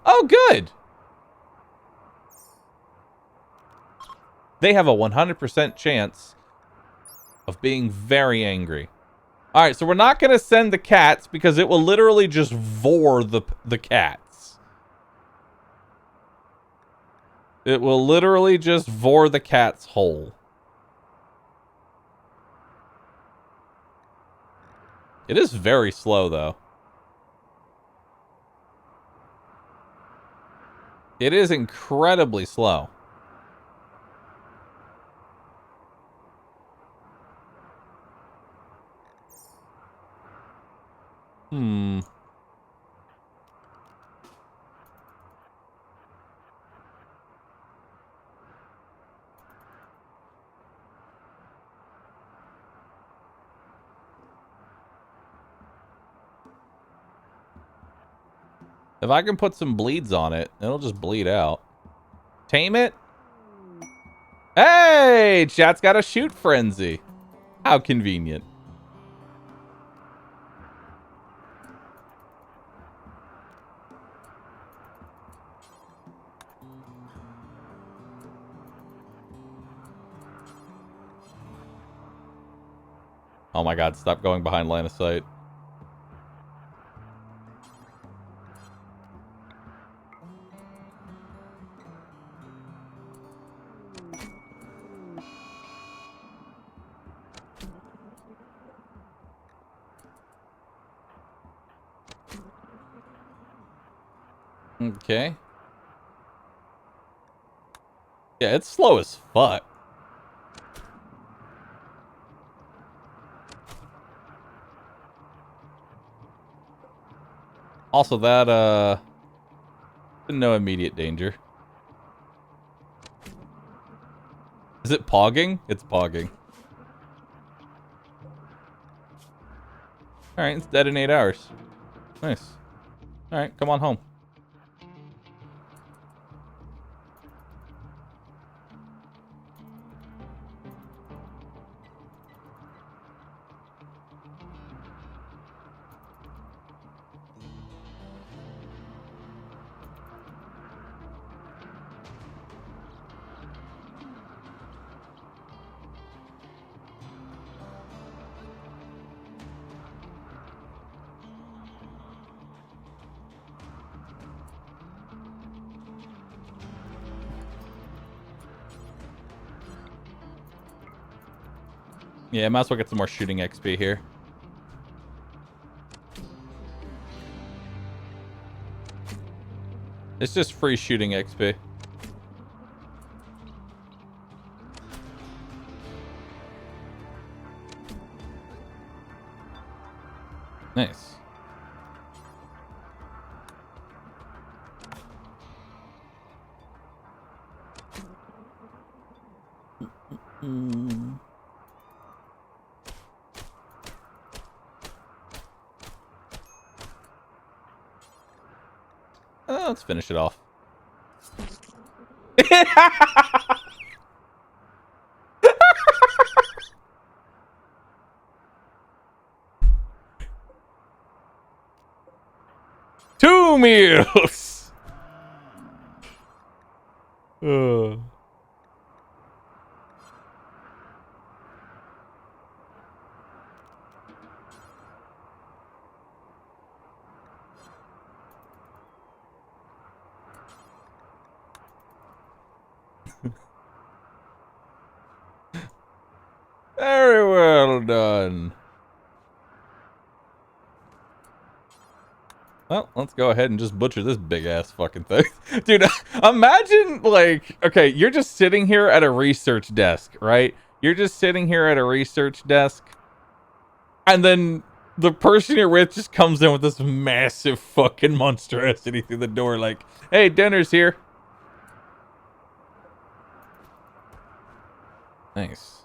Oh, good! They have a 100% chance of being very angry. Alright, so we're not going to send the cats because it will literally just vor the cats. It will literally just vor the cats whole. It is very slow, though. It is incredibly slow. If I can put some bleeds on it, it'll just bleed out. Tame it? Hey! Chat's got a shoot frenzy. How convenient. Oh my god, stop going behind line of sight. Okay. Yeah, it's slow as fuck. Also, that, no immediate danger. Is it pogging? It's pogging. Alright, it's dead in 8 hours. Nice. Alright, come on home. Yeah, might as well get some more shooting XP here. It's just free shooting XP. Nice. Let's finish it off. Two meals. Very well done. Well, let's go ahead and just butcher this big ass fucking thing. Dude, imagine like, okay, you're just sitting here at a research desk, right? You're just sitting here at a research desk. And then the person you're with just comes in with this massive fucking monstrosity through the door like, hey, dinner's here. Nice.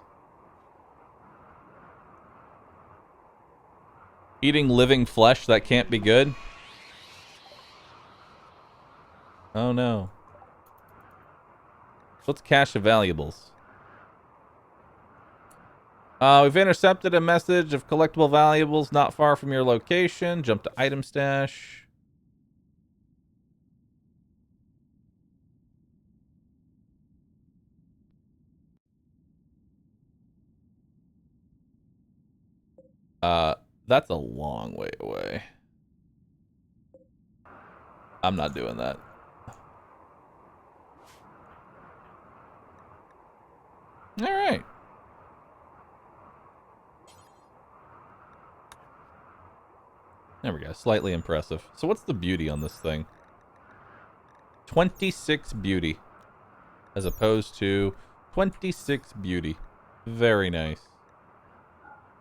Eating living flesh, that can't be good. Oh no. What's cache of valuables? We've intercepted a message of collectible valuables not far from your location. Jump to item stash. That's a long way away. I'm not doing that. All right. There we go. Slightly impressive. So what's the beauty on this thing? 26 beauty. As opposed to 26 beauty. Very nice.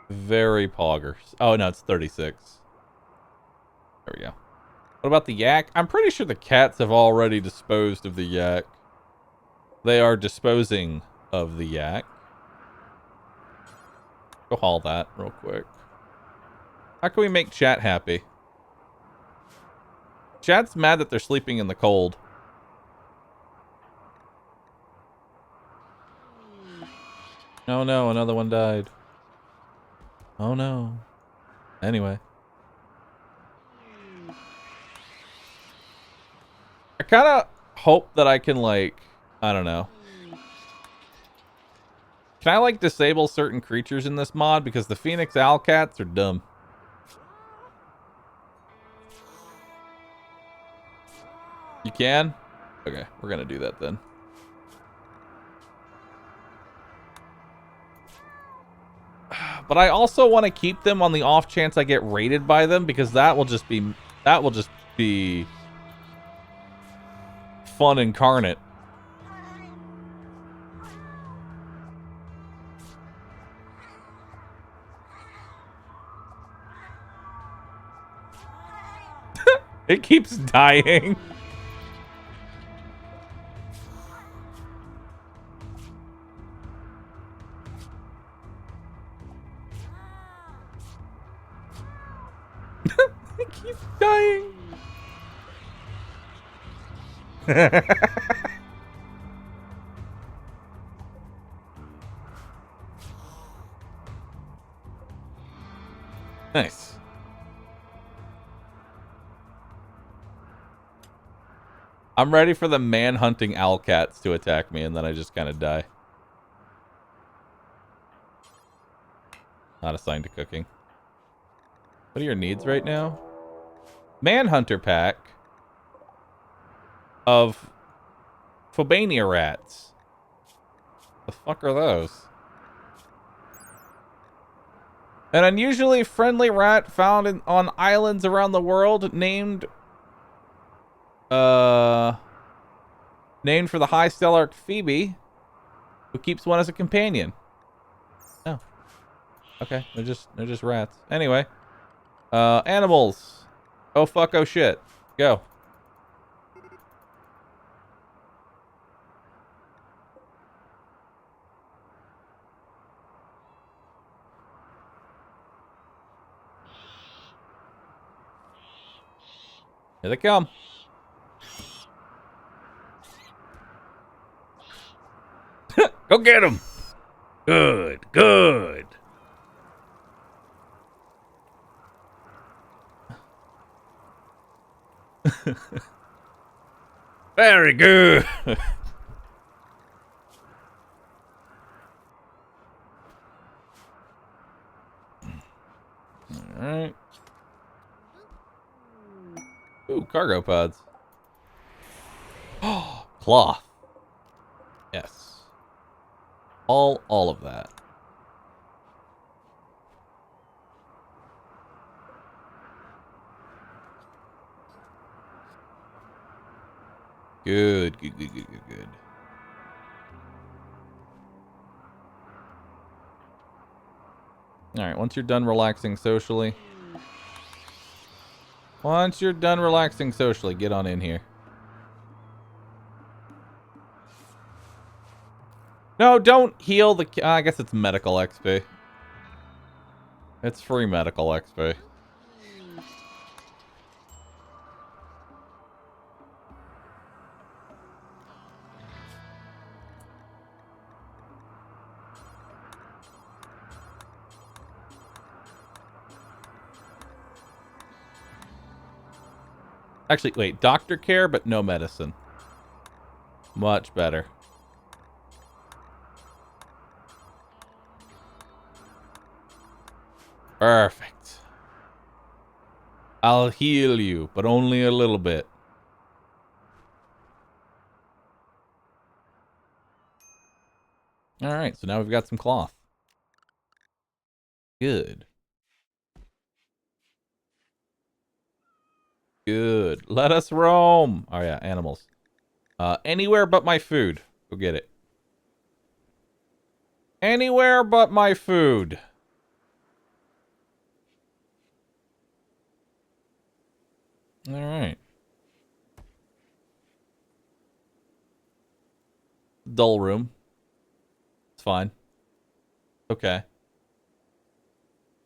Very poggers. Oh, no, it's 36. There we go. What about the yak? I'm pretty sure the cats have already disposed of the yak. They are disposing of the yak. Go haul that real quick. How can we make chat happy? Chat's mad that they're sleeping in the cold. Oh no, another one died. Oh no. Anyway. I kind of hope that I can, like, I don't know. Can I, like, disable certain creatures in this mod? Because the Phoenix Owlcats are dumb. You can? Okay, we're gonna do that then. But I also want to keep them on the off chance I get raided by them, because that will just be fun incarnate. It keeps dying. It keeps dying. Nice. I'm ready for the man-hunting owlcats to attack me, and then I just kind of die. Not assigned to cooking. What are your needs right now? Manhunter pack of Phobania rats. The fuck are those? An unusually friendly rat found on islands around the world named named for the high stellarch Phoebe, who keeps one as a companion. Oh. Okay. They're just rats. Anyway. Animals. Oh fuck, oh shit. Go. Here they come. Go get them. Good, good. Very good. Alright. Ooh, cargo pods. Oh, cloth. Yes. All of that. Good, good, good, good, good, good. Alright, once you're done relaxing socially. Once you're done relaxing socially, get on in here. No, don't heal the... I guess it's medical XP. It's free medical XP. Actually, wait. Doctor care, but no medicine. Much better. Perfect. I'll heal you, but only a little bit. Alright, so now we've got some cloth. Good. Good. Let us roam. Oh yeah, animals. Anywhere but my food. Go get it. Anywhere but my food. Alright. Dull room. It's fine. Okay.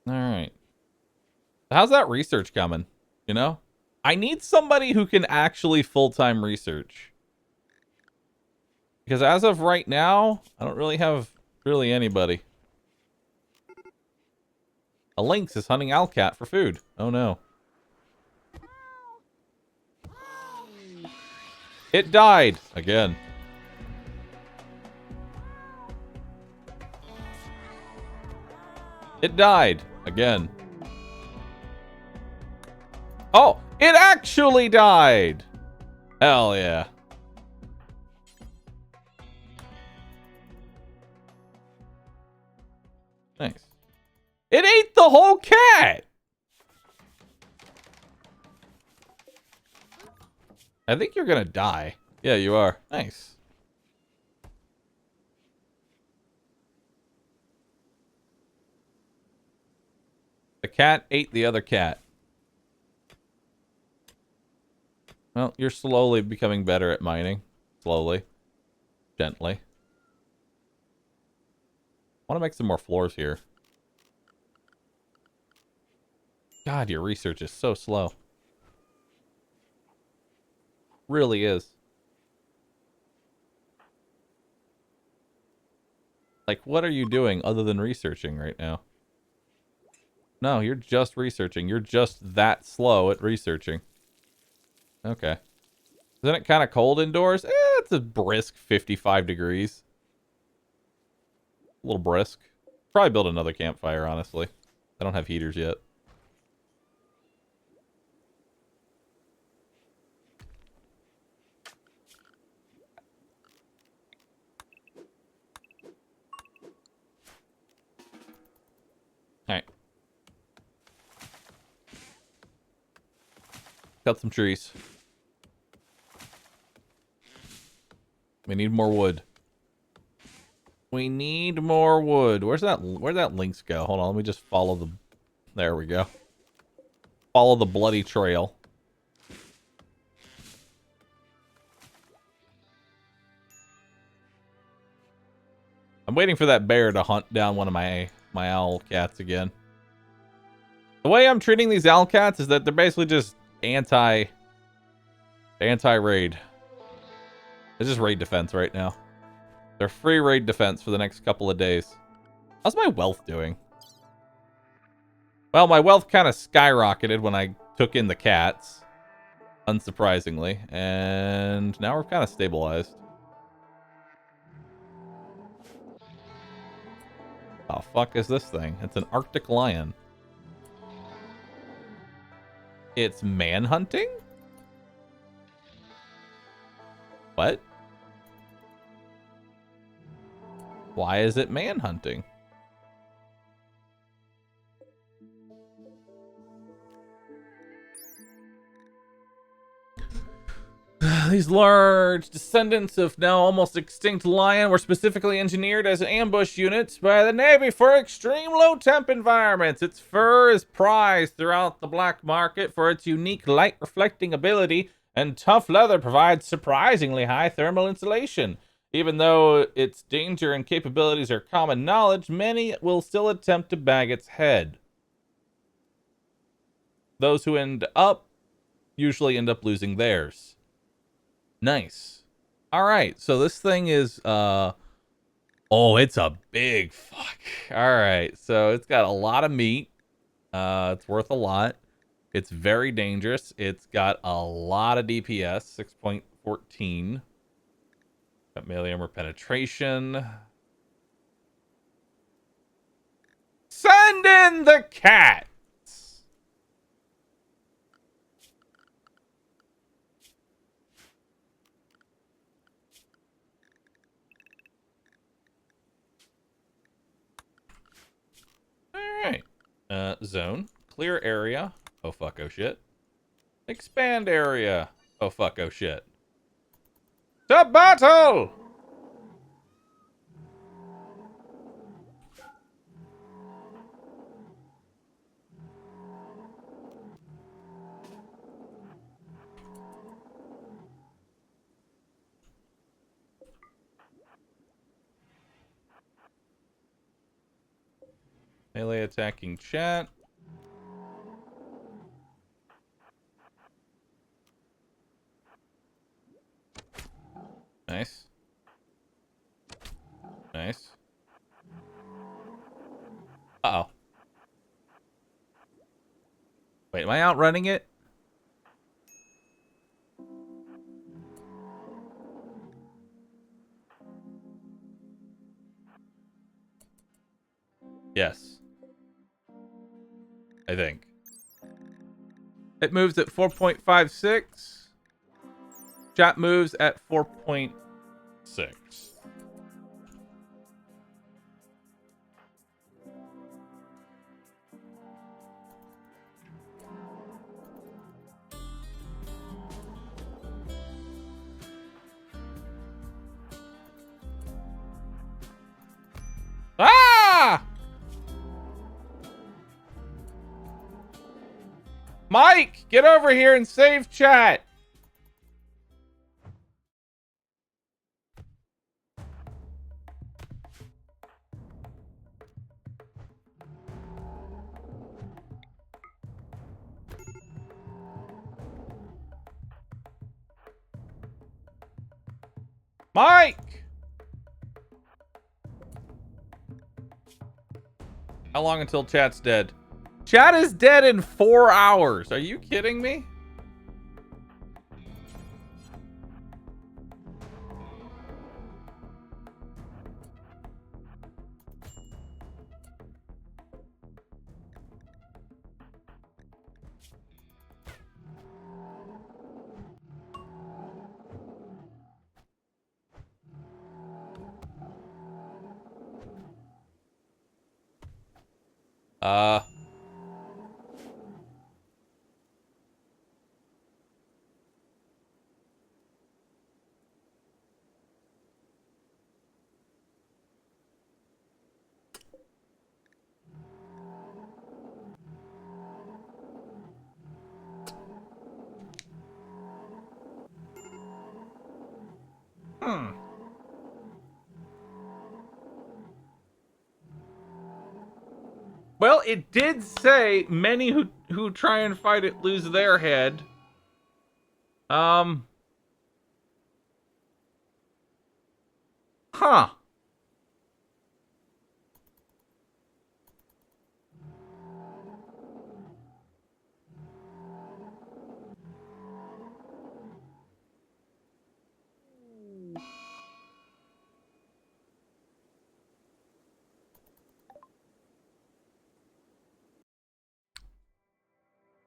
Alright. How's that research coming? You know? I need somebody who can actually full-time research. Because as of right now, I don't really have anybody. A lynx is hunting owlcat for food. Oh no. It died again. It died again. Oh, it actually died. Hell yeah. Nice. It ate the whole cat. I think you're gonna die. Yeah, you are. Nice. The cat ate the other cat. Well, you're slowly becoming better at mining. Slowly. Gently. I want to make some more floors here. God, your research is so slow. Really is. Like, what are you doing other than researching right now? No, you're just researching. You're just that slow at researching. Okay. Isn't it kind of cold indoors? It's a brisk 55 degrees. A little brisk. Probably build another campfire, honestly. I don't have heaters yet. Alright. Cut some trees. We need more wood. We need more wood. Where'd that lynx go? Hold on, let me just follow the... There we go. Follow the bloody trail. I'm waiting for that bear to hunt down one of my owl cats again. The way I'm treating these owl cats is that they're basically just anti-raid. It's just raid defense right now. They're free raid defense for the next couple of days. How's my wealth doing? Well, my wealth kind of skyrocketed when I took in the cats, unsurprisingly, and now we're kind of stabilized. Oh, fuck is this thing? It's an Arctic lion. It's manhunting? What? Why is it manhunting? These large descendants of now almost extinct lion were specifically engineered as ambush units by the Navy for extreme low temp environments. Its fur is prized throughout the black market for its unique light reflecting ability, and tough leather provides surprisingly high thermal insulation. Even though its danger and capabilities are common knowledge, many will still attempt to bag its head. Those who end up usually end up losing theirs. Nice. All right, so this thing is oh, it's a big fuck. All right, so it's got a lot of meat. It's worth a lot. It's very dangerous. It's got a lot of DPS, 6.14. Got melee armor penetration. Send in the cat. Alright. Zone. Clear area. Oh fuck, oh shit. Expand area. Oh fuck, oh shit. To battle! Melee attacking chat. Nice. Nice. Uh-oh. Wait, am I outrunning it? Yes. I think. It moves at 4.56. Chat moves at 4.6. Ah! Mike, get over here and save chat. Mike! How long until chat's dead? Chat is dead in 4 hours. Are you kidding me? Hmm. Well, it did say many who try and fight it lose their head. Huh.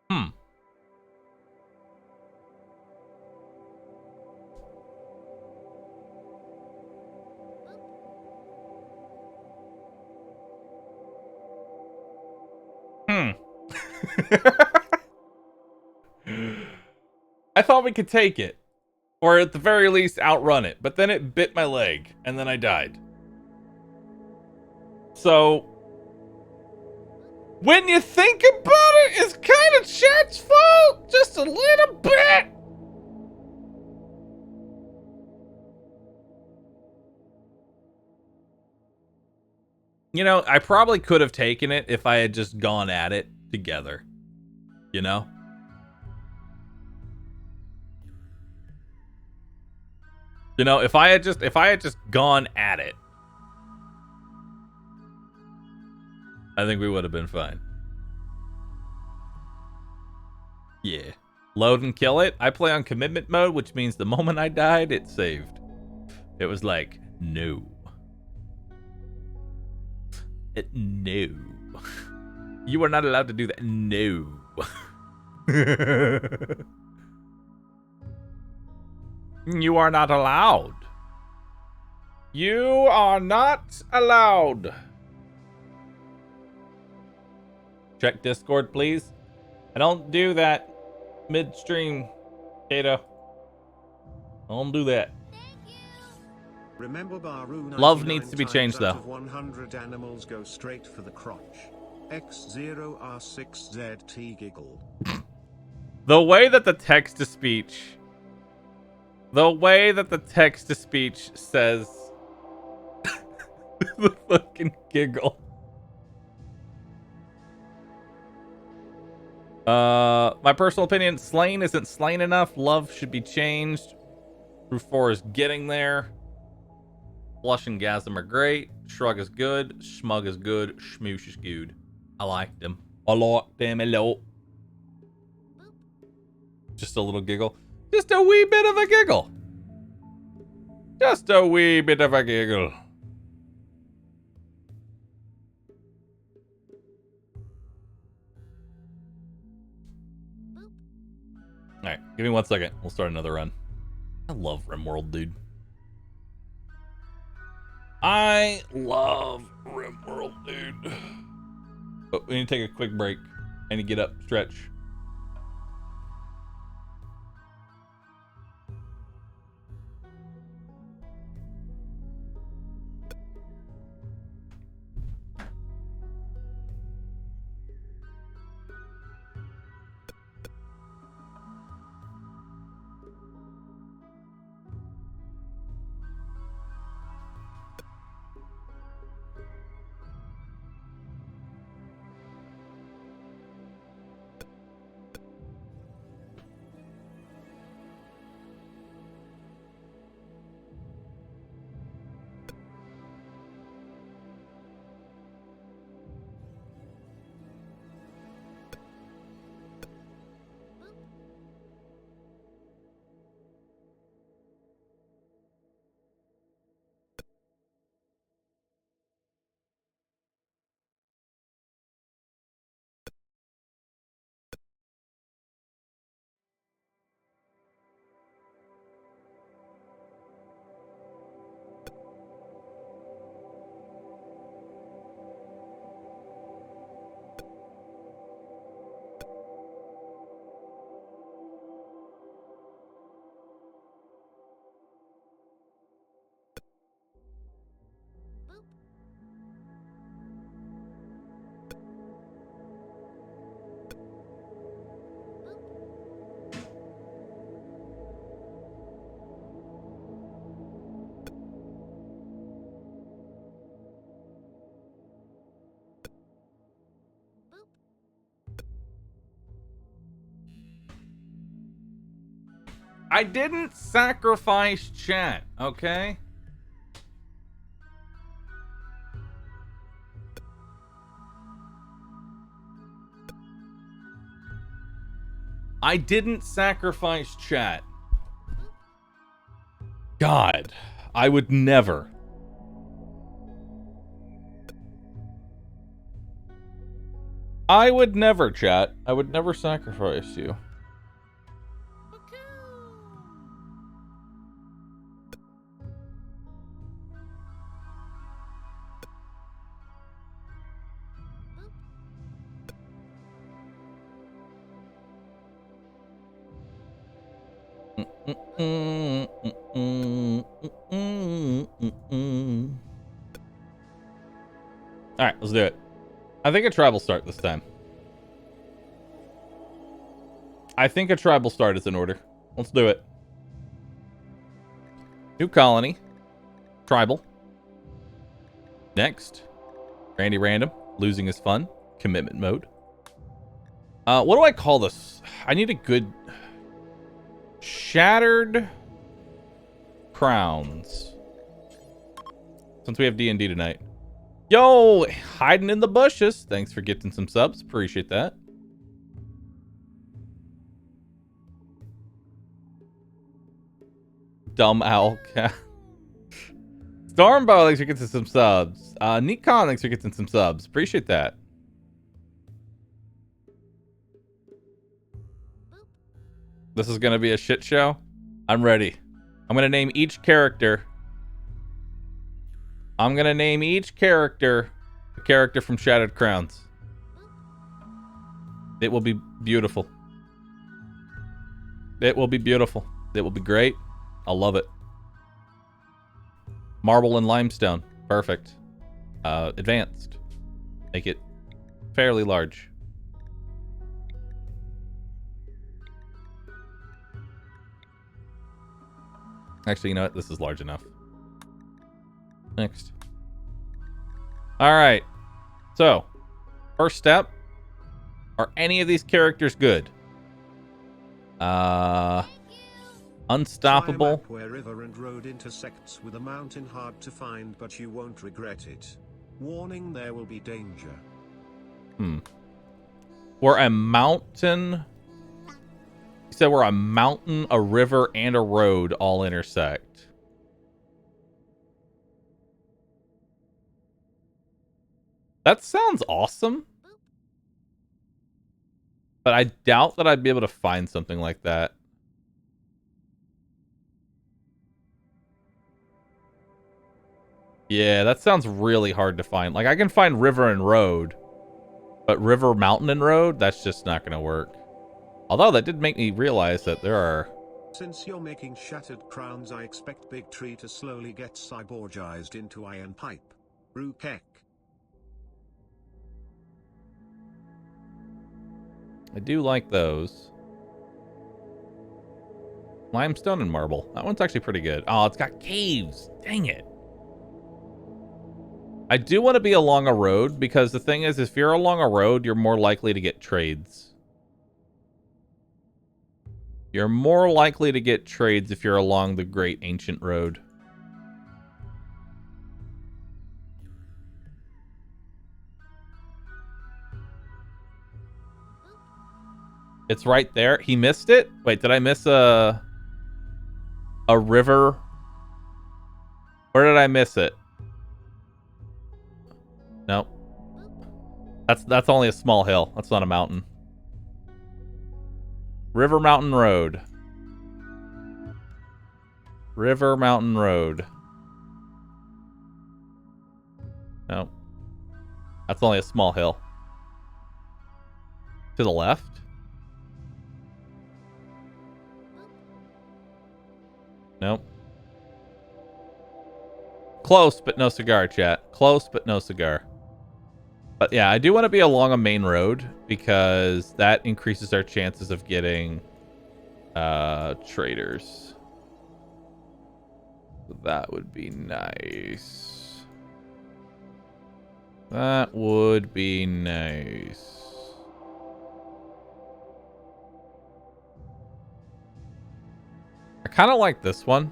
Hmm. Hmm. I thought we could take it. Or at the very least outrun it. But then it bit my leg. And then I died. So when you think about it, it's kind of Chat's fault. Just a little bit. You know, I probably could have taken it if I had just gone at it together. You know? You know, if I had just gone at it, I think we would have been fine. Yeah. Load and kill it. I play on commitment mode, which means the moment I died, it saved. It was like, no. No. You are not allowed to do that. No. You are not allowed. You are not allowed. Check Discord, please. I don't do that midstream, Kato. I don't do that. Remember Bahroo, Love needs to be changed, out though. of 100 animals go straight for the crotch. X0R6ZT giggle. The way that the text-to-speech... The way that the text-to-speech says... the fucking giggle. My personal opinion, Slain isn't slain enough. Love should be changed. Roof 4 is getting there. Blush and Gasm are great. Shrug is good. Schmug is good. Schmoosh is good. I like them. I like them a lot. Just a little giggle. Just a wee bit of a giggle. Just a wee bit of a giggle. Alright, give me 1 second. We'll start another run. I love Rimworld, dude. I love Rimworld, dude. But we need to take a quick break. I need to get up, stretch. I didn't sacrifice chat, okay? I didn't sacrifice chat. God, I would never. I would never, chat. I would never sacrifice you. Alright, let's do it. I think a tribe will start this time. I think a tribe will start is in order. Let's do it. New colony. Tribal. Next. Randy Random. Losing is fun. Commitment mode. What do I call this? I need a good... Shattered Crowns. Since we have D&D tonight. Yo! Hiding in the bushes. Thanks for getting some subs. Appreciate that. Dumb owl cat. Stormbow, thanks for getting some subs. Nikon, thanks for getting some subs. Appreciate that. This is gonna be a shit show. I'm ready. I'm gonna name each character. I'm gonna name each character a character from Shattered Crowns. It will be beautiful. It will be beautiful. It will be great. I'll love it. Marble and limestone. Perfect. Advanced. Make it fairly large. Actually, you know what? This is large enough. Next. Alright. So, first step. Are any of these characters good? Unstoppable. Try a map where river and road intersects with a mountain, hard to find, but you won't regret it. Warning, there will be danger. We're a mountain. You said we're a mountain, a river, and a road all intersect. That sounds awesome. But I doubt that I'd be able to find something like that. Yeah, that sounds really hard to find. Like, I can find river and road. But river, mountain, and road, that's just not going to work. Although, that did make me realize that there are... Since you're making Shattered Crowns, I expect Big Tree to slowly get cyborgized into Iron Pipe. Rukek. I do like those. Limestone and marble. That one's actually pretty good. Oh, it's got caves. Dang it. I do want to be along a road, because the thing is, if you're along a road, you're more likely to get trades. You're more likely to get trades if you're along the Great Ancient Road. It's right there. He missed it? Wait, did I miss a river? Where did I miss it? Nope. That's only a small hill. That's not a mountain. River Mountain Road. River Mountain Road. Nope. That's only a small hill. To the left? Nope. Close, but no cigar, chat. Close, but no cigar. But yeah, I do want to be along a main road, because that increases our chances of getting traders. That would be nice. That would be nice. kind of like this one.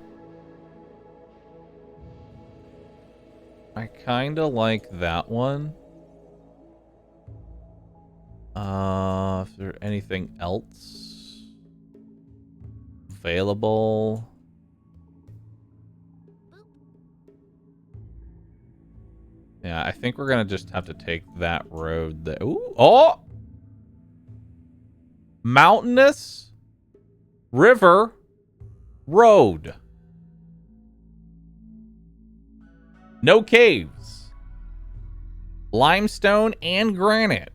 I kind of like that one. If there's anything else available. Yeah, I think we're gonna just have to take that road there. Ooh, oh! Mountainous River Road. No caves. Limestone and granite.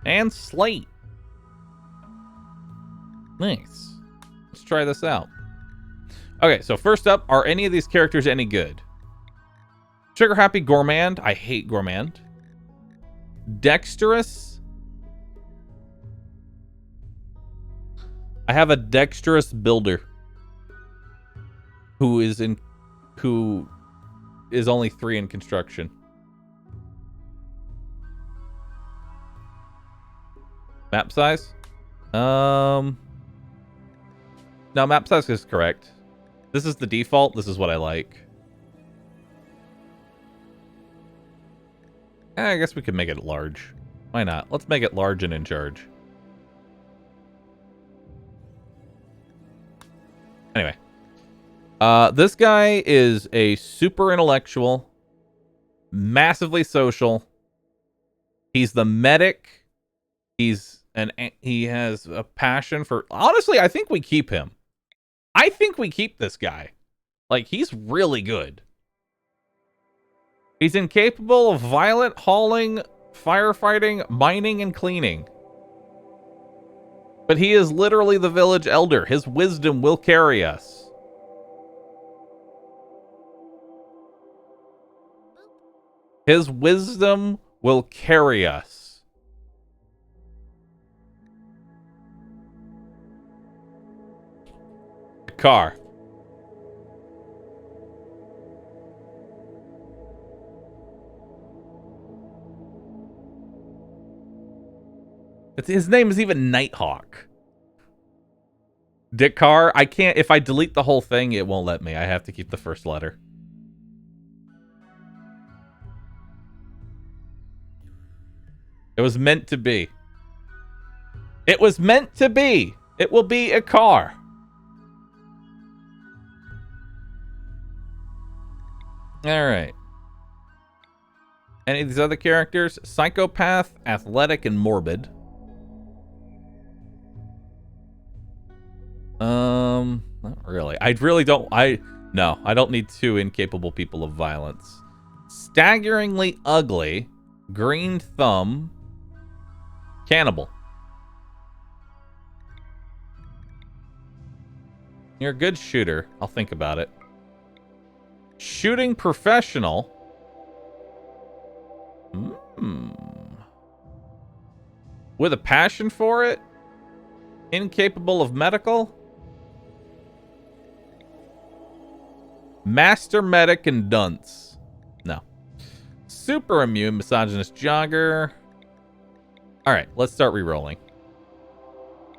And slate. Nice. Let's try this out. Okay, so first up, are any of these characters any good? Sugar Happy Gourmand. I hate Gourmand. Dexterous. I have a dexterous builder who is only 3 in construction. Map size? No, map size is correct. This is the default. This is what I like. I guess we could make it large. Why not? Let's make it large and in charge. Anyway. This guy is a super intellectual, massively social. He's the medic. He has a passion for... Honestly, I think we keep him. I think we keep this guy. Like, he's really good. He's incapable of violent hauling, firefighting, mining, and cleaning. But he is literally the village elder. His wisdom will carry us. His wisdom will carry us. A car. His name is even Nighthawk. Dick Carr. I can't... If I delete the whole thing, it won't let me. I have to keep the first letter. It was meant to be. It was meant to be. It will be a car. All right. Any of these other characters? Psychopath, athletic, and morbid. Not really. I really don't... No, I don't need 2 incapable people of violence. Staggeringly ugly, green thumb, cannibal. You're a good shooter. I'll think about it. Shooting professional. With a passion for it. Incapable of medical. Master medic and dunce. No. Super immune, misogynist jogger. Alright, let's start re-rolling.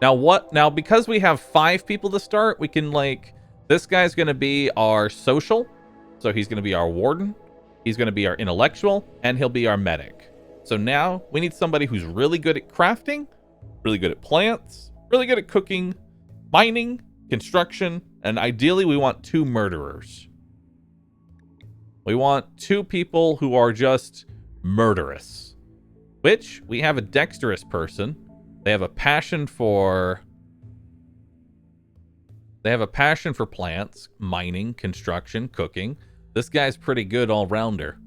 Now, because we have 5 people to start, we can, like... This guy's going to be our social. So he's going to be our warden. He's going to be our intellectual. And he'll be our medic. So now, we need somebody who's really good at crafting. Really good at plants. Really good at cooking. Mining. Construction. And ideally, we want 2 murderers. We want 2 people who are just murderous. Which, we have a dexterous person. They have a passion for... They have a passion for plants, mining, construction, cooking. This guy's pretty good all-rounder.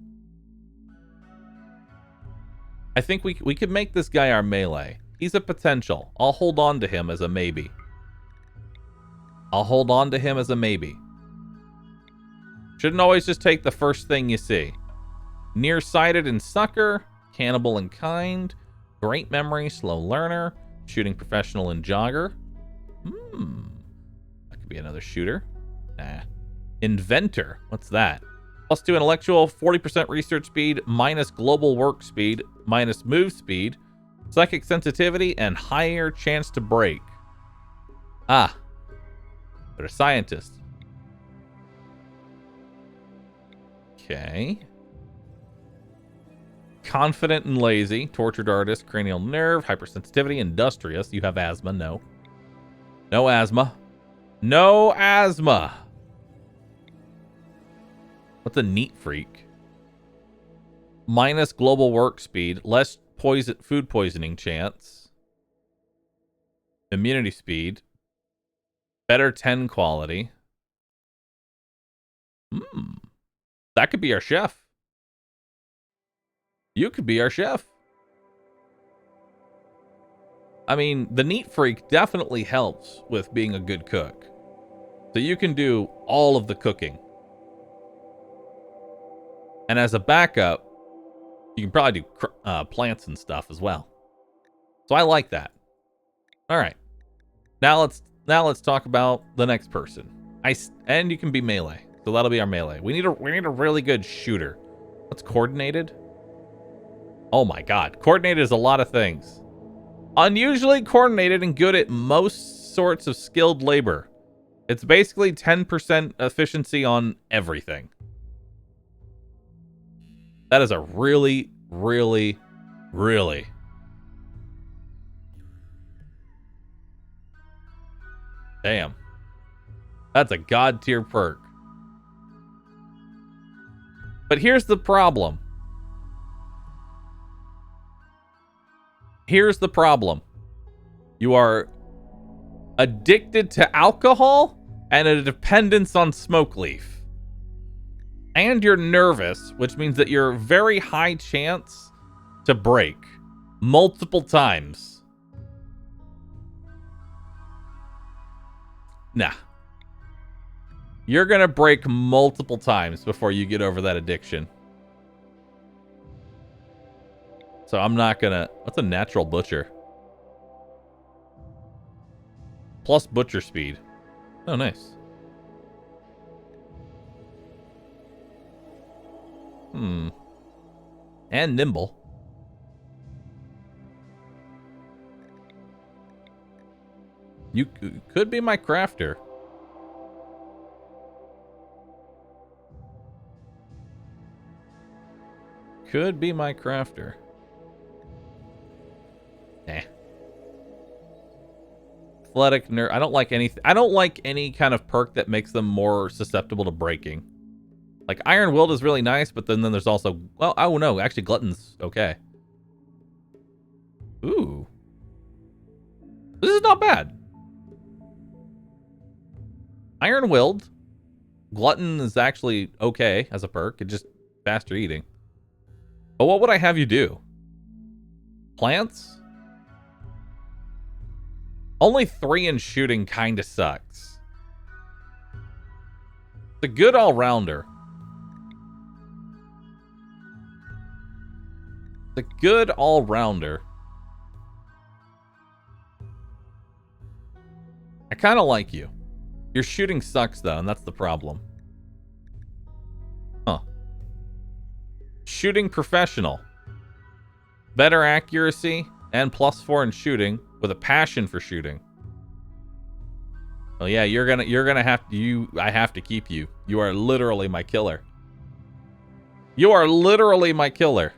I think we could make this guy our melee. He's a potential. I'll hold on to him as a maybe. I'll hold on to him as a maybe. Shouldn't always just take the first thing you see. Nearsighted and sucker. Cannibal and kind. Great memory, slow learner. Shooting professional and jogger. That could be another shooter. Nah. Inventor. What's that? +2 intellectual, 40% research speed, minus global work speed, minus move speed, psychic sensitivity, and higher chance to break. Ah. But a scientist. Okay. Confident and lazy. Tortured artist. Cranial nerve. Hypersensitivity. Industrious. You have asthma. No. No asthma. No asthma. What's a neat freak? Minus global work speed. Less food poisoning chance. Immunity speed. Better 10 quality. That could be our chef. You could be our chef. I mean, the neat freak definitely helps with being a good cook. So you can do all of the cooking. And as a backup, you can probably do plants and stuff as well. So I like that. All right. Now let's talk about the next person. And you can be melee. So that'll be our melee. We need a really good shooter. What's coordinated? Oh my god. Coordinated is a lot of things. Unusually coordinated and good at most sorts of skilled labor. It's basically 10% efficiency on everything. That is a really, really, really... Damn. That's a god tier perk. But here's the problem. Here's the problem. You are addicted to alcohol and a dependence on smoke leaf. And you're nervous, which means that you're very high chance to break multiple times. Nah. You're gonna break multiple times before you get over that addiction. So I'm not gonna... What's a natural butcher? Plus butcher speed. Oh, nice. And nimble. You could be my crafter. Could be my crafter. Eh. Athletic nerd. I don't like anything. I don't like any kind of perk that makes them more susceptible to breaking. Like Iron Willed is really nice, but then there's also, well, oh no, actually Glutton's okay. Ooh. This is not bad. Iron Willed. Glutton is actually okay as a perk. It's just faster eating. But what would I have you do? Plants? Only 3 in shooting kinda sucks. It's a good all-rounder. It's a good all-rounder. I kinda like you. Your shooting sucks though, and that's the problem. Huh. Shooting professional. Better accuracy and +4 in shooting with a passion for shooting. Well, yeah, you're gonna have to, I have to keep you. You are literally my killer. You are literally my killer.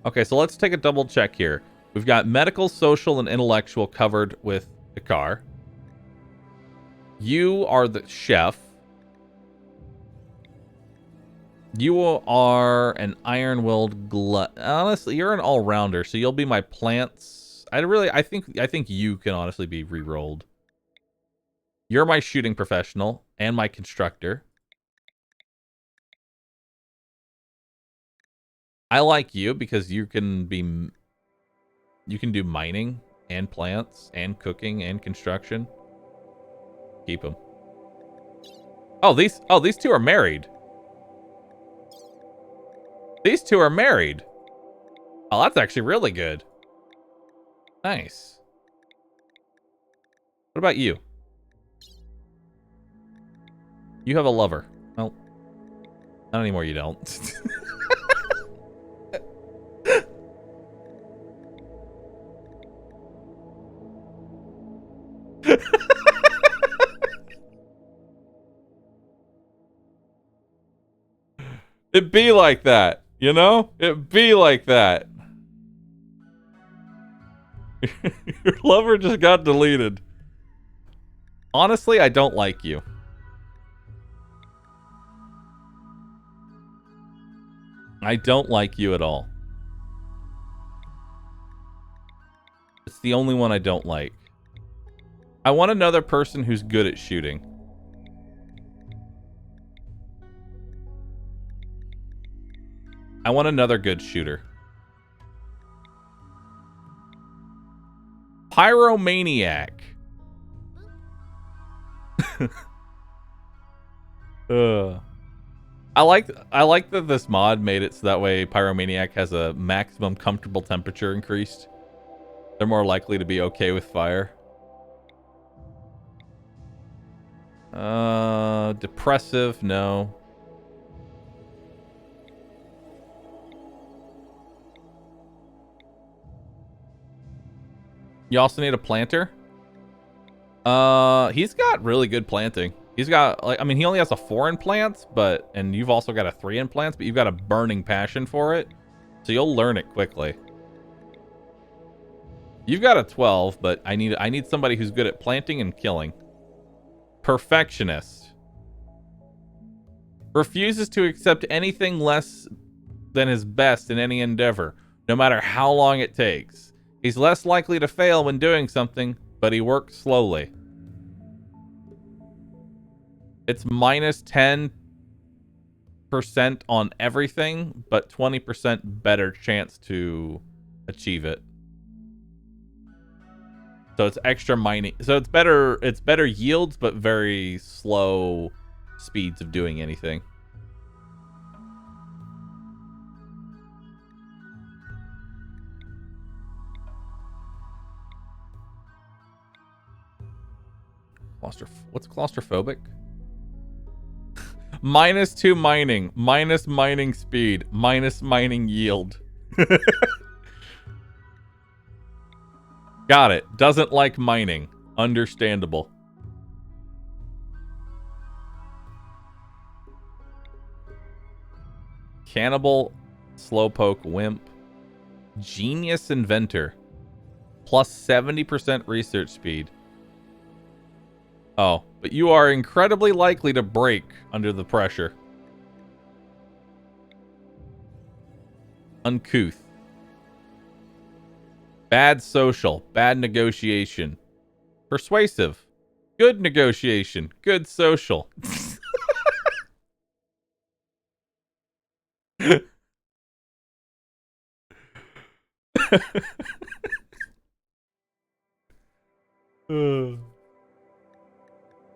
Okay, so let's take a double check here. We've got medical, social, and intellectual covered with the car. You are the chef. You are an iron-willed glut. Honestly, you're an all-rounder, so you'll be my plants. I think you can honestly be re-rolled. You're my shooting professional and my constructor. I like you because you can do mining and plants and cooking and construction. Keep them. Oh, these two are married. These two are married. Oh, that's actually really good. Nice. What about you? You have a lover. Well, not anymore, you don't. It be like that, you know? It be like that. Your lover just got deleted. Honestly, I don't like you. I don't like you at all. It's the only one I don't like. I want another person who's good at shooting. I want another good shooter. Pyromaniac. I like that this mod made it so that way Pyromaniac has a maximum comfortable temperature increased. They're more likely to be okay with fire. Depressive, no. You also need a planter? He's got really good planting. He's got, like, I mean, he only has a 4 in plants, and you've also got a 3 in plants, but you've got a burning passion for it. So you'll learn it quickly. You've got a 12, but I need somebody who's good at planting and killing. Perfectionist. Refuses to accept anything less than his best in any endeavor, no matter how long it takes. He's less likely to fail when doing something, but he works slowly. It's minus 10% on everything, but 20% better chance to achieve it. So it's extra mining. So it's better yields, but very slow speeds of doing anything. What's claustrophobic? Minus 2 mining, minus mining speed, minus mining yield. Got it. Doesn't like mining. Understandable. Cannibal, slowpoke, wimp, genius inventor, plus 70% research speed. Oh, but you are incredibly likely to break under the pressure. Uncouth. Bad social, bad negotiation. Persuasive. Good negotiation, good social.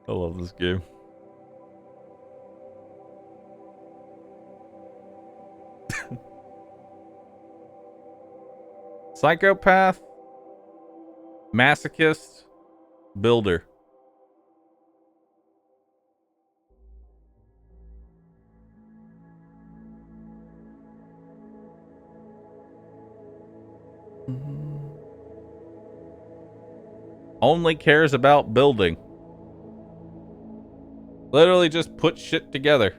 I love this game. Psychopath, masochist, builder. Only cares about building. Literally just put shit together.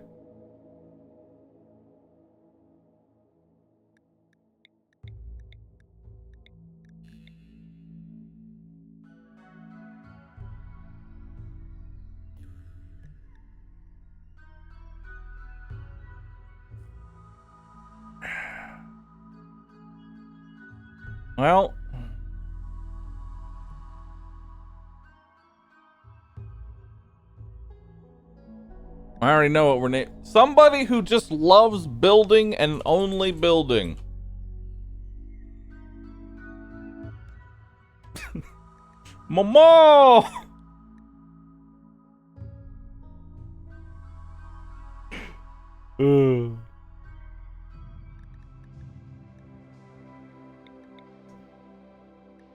Well, I already know what we're naming. Somebody who just loves building and only building. Mama!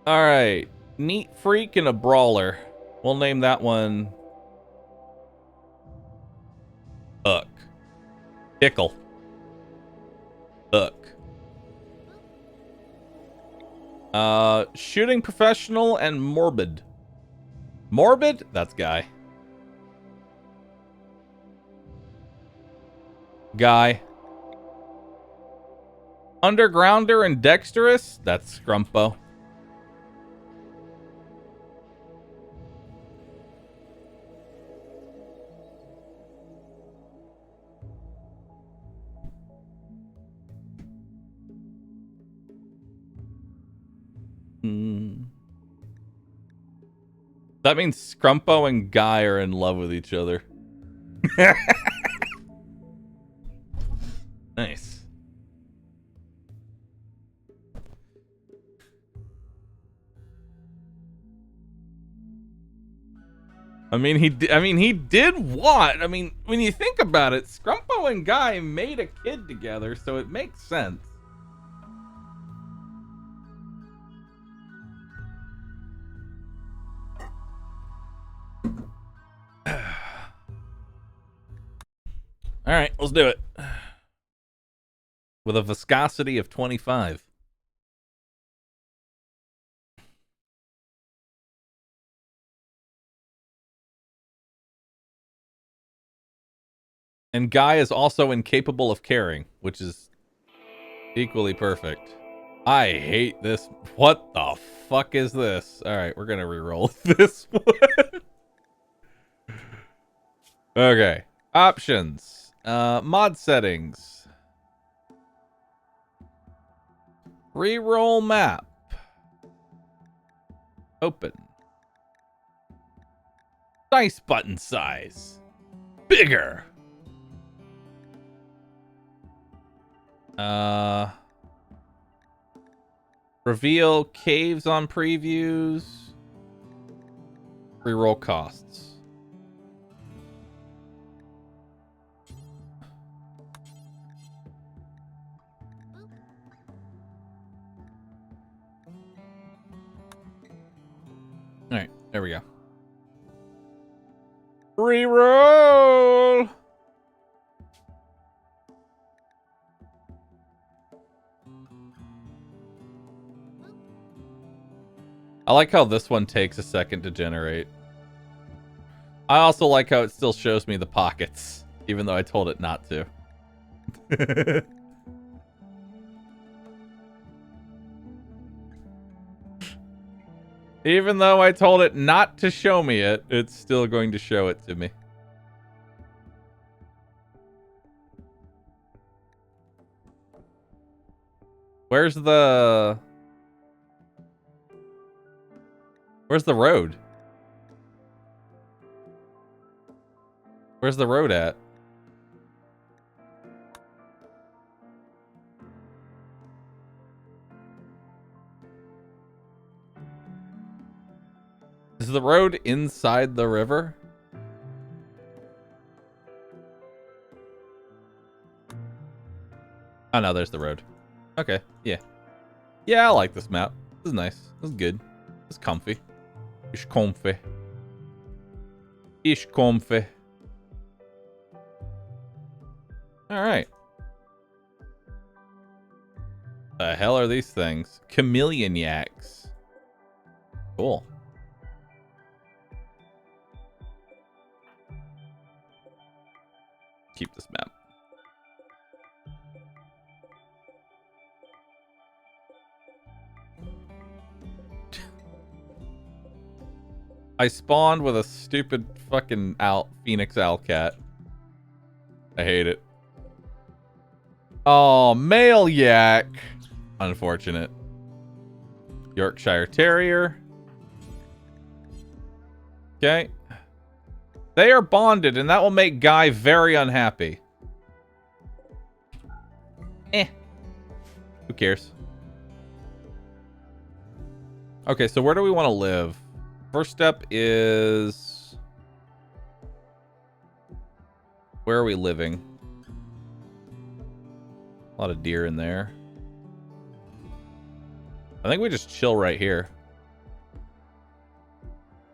Alright. Neat freak and a brawler. We'll name that one Uck. Tickle. Uck. Shooting professional and morbid. Morbid? That's Guy. Guy. Undergrounder and dexterous? That's Scrumpo. That means Scrumpo and Guy are in love with each other. Nice. I mean, he did what? I mean, when you think about it, Scrumpo and Guy made a kid together, so it makes sense. All right, let's do it. With a viscosity of 25. And Guy is also incapable of caring, which is equally perfect. I hate this. What the fuck is this? All right, we're going to re-roll this one. Okay. Options. Mod settings. Reroll map. Open. Dice button size. Bigger. Reveal caves on previews. Reroll costs. All right, there we go. Reroll. I like how this one takes a second to generate. I also like how it still shows me the pockets, even though I told it not to. Even though I told it not to show me it, it's still going to show it to me. Where's the road? Where's the road at? Is the road inside the river? Oh no, there's the road. Okay, yeah. Yeah, I like this map. This is nice. This is good. It's comfy. It's comfy. It's comfy. Alright. The hell are these things? Chameleon yaks. Cool. Keep this map. I spawned with a stupid fucking Phoenix owl cat. I hate it. Oh, male yak. Unfortunate. Yorkshire Terrier. Okay. They are bonded, and that will make Guy very unhappy. Who cares? Okay, so where do we want to live? First step is... Where are we living? A lot of deer in there. I think we just chill right here.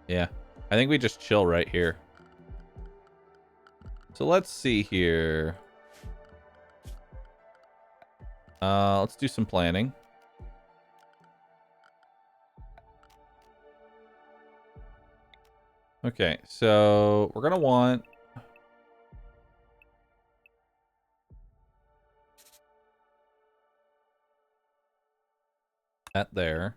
Yeah. I think we just chill right here. So let's see here. Let's do some planning. Okay, so we're gonna want... That there.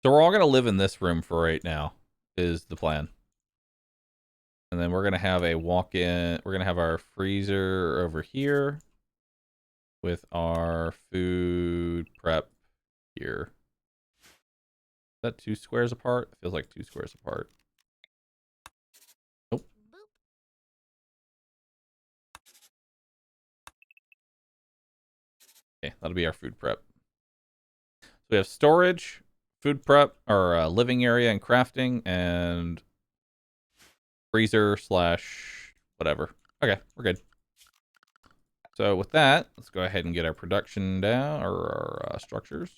So we're all going to live in this room for right now, is the plan. And then we're going to have a walk-in. We're going to have our freezer over here with our food prep here. Is that 2 squares apart? It feels like 2 squares apart. Nope. Okay, that'll be our food prep. So we have storage, food prep, or living area and crafting, and freezer slash whatever. Okay, we're good. So with that, let's go ahead and get our production down, or our structures.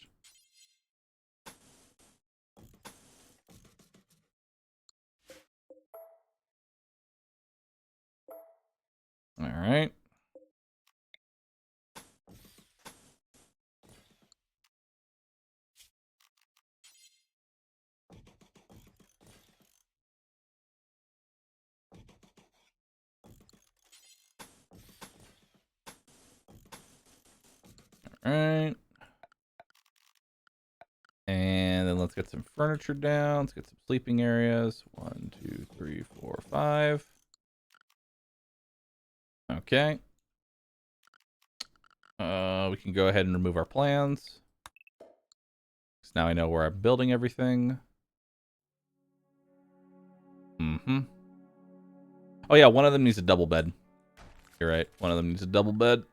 All right. All right. And then let's get some furniture down. Let's get some sleeping areas. 1, 2, 3, 4, 5. Okay. We can go ahead and remove our plans. Because now I know where I'm building everything. Oh yeah, one of them needs a double bed. You're right. One of them needs a double bed.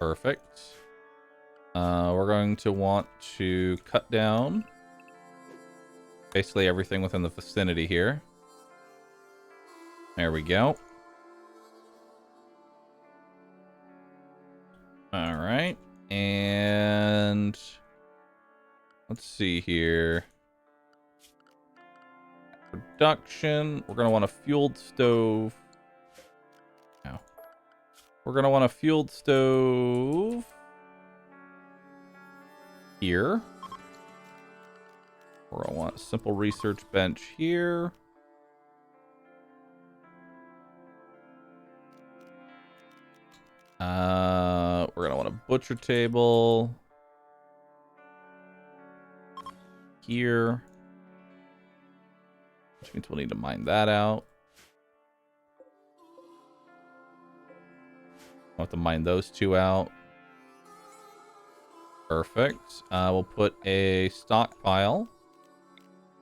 Perfect. We're going to want to cut down basically everything within the vicinity here. There we go. All right. And let's see here. Production. We're going to want a fueled stove. No. We're going to want a fueled stove here. We're going to want a simple research bench here. We're going to want a butcher table here. Which means we'll need to mine that out. We'll have to mine those 2 out. Perfect. We'll put a stockpile.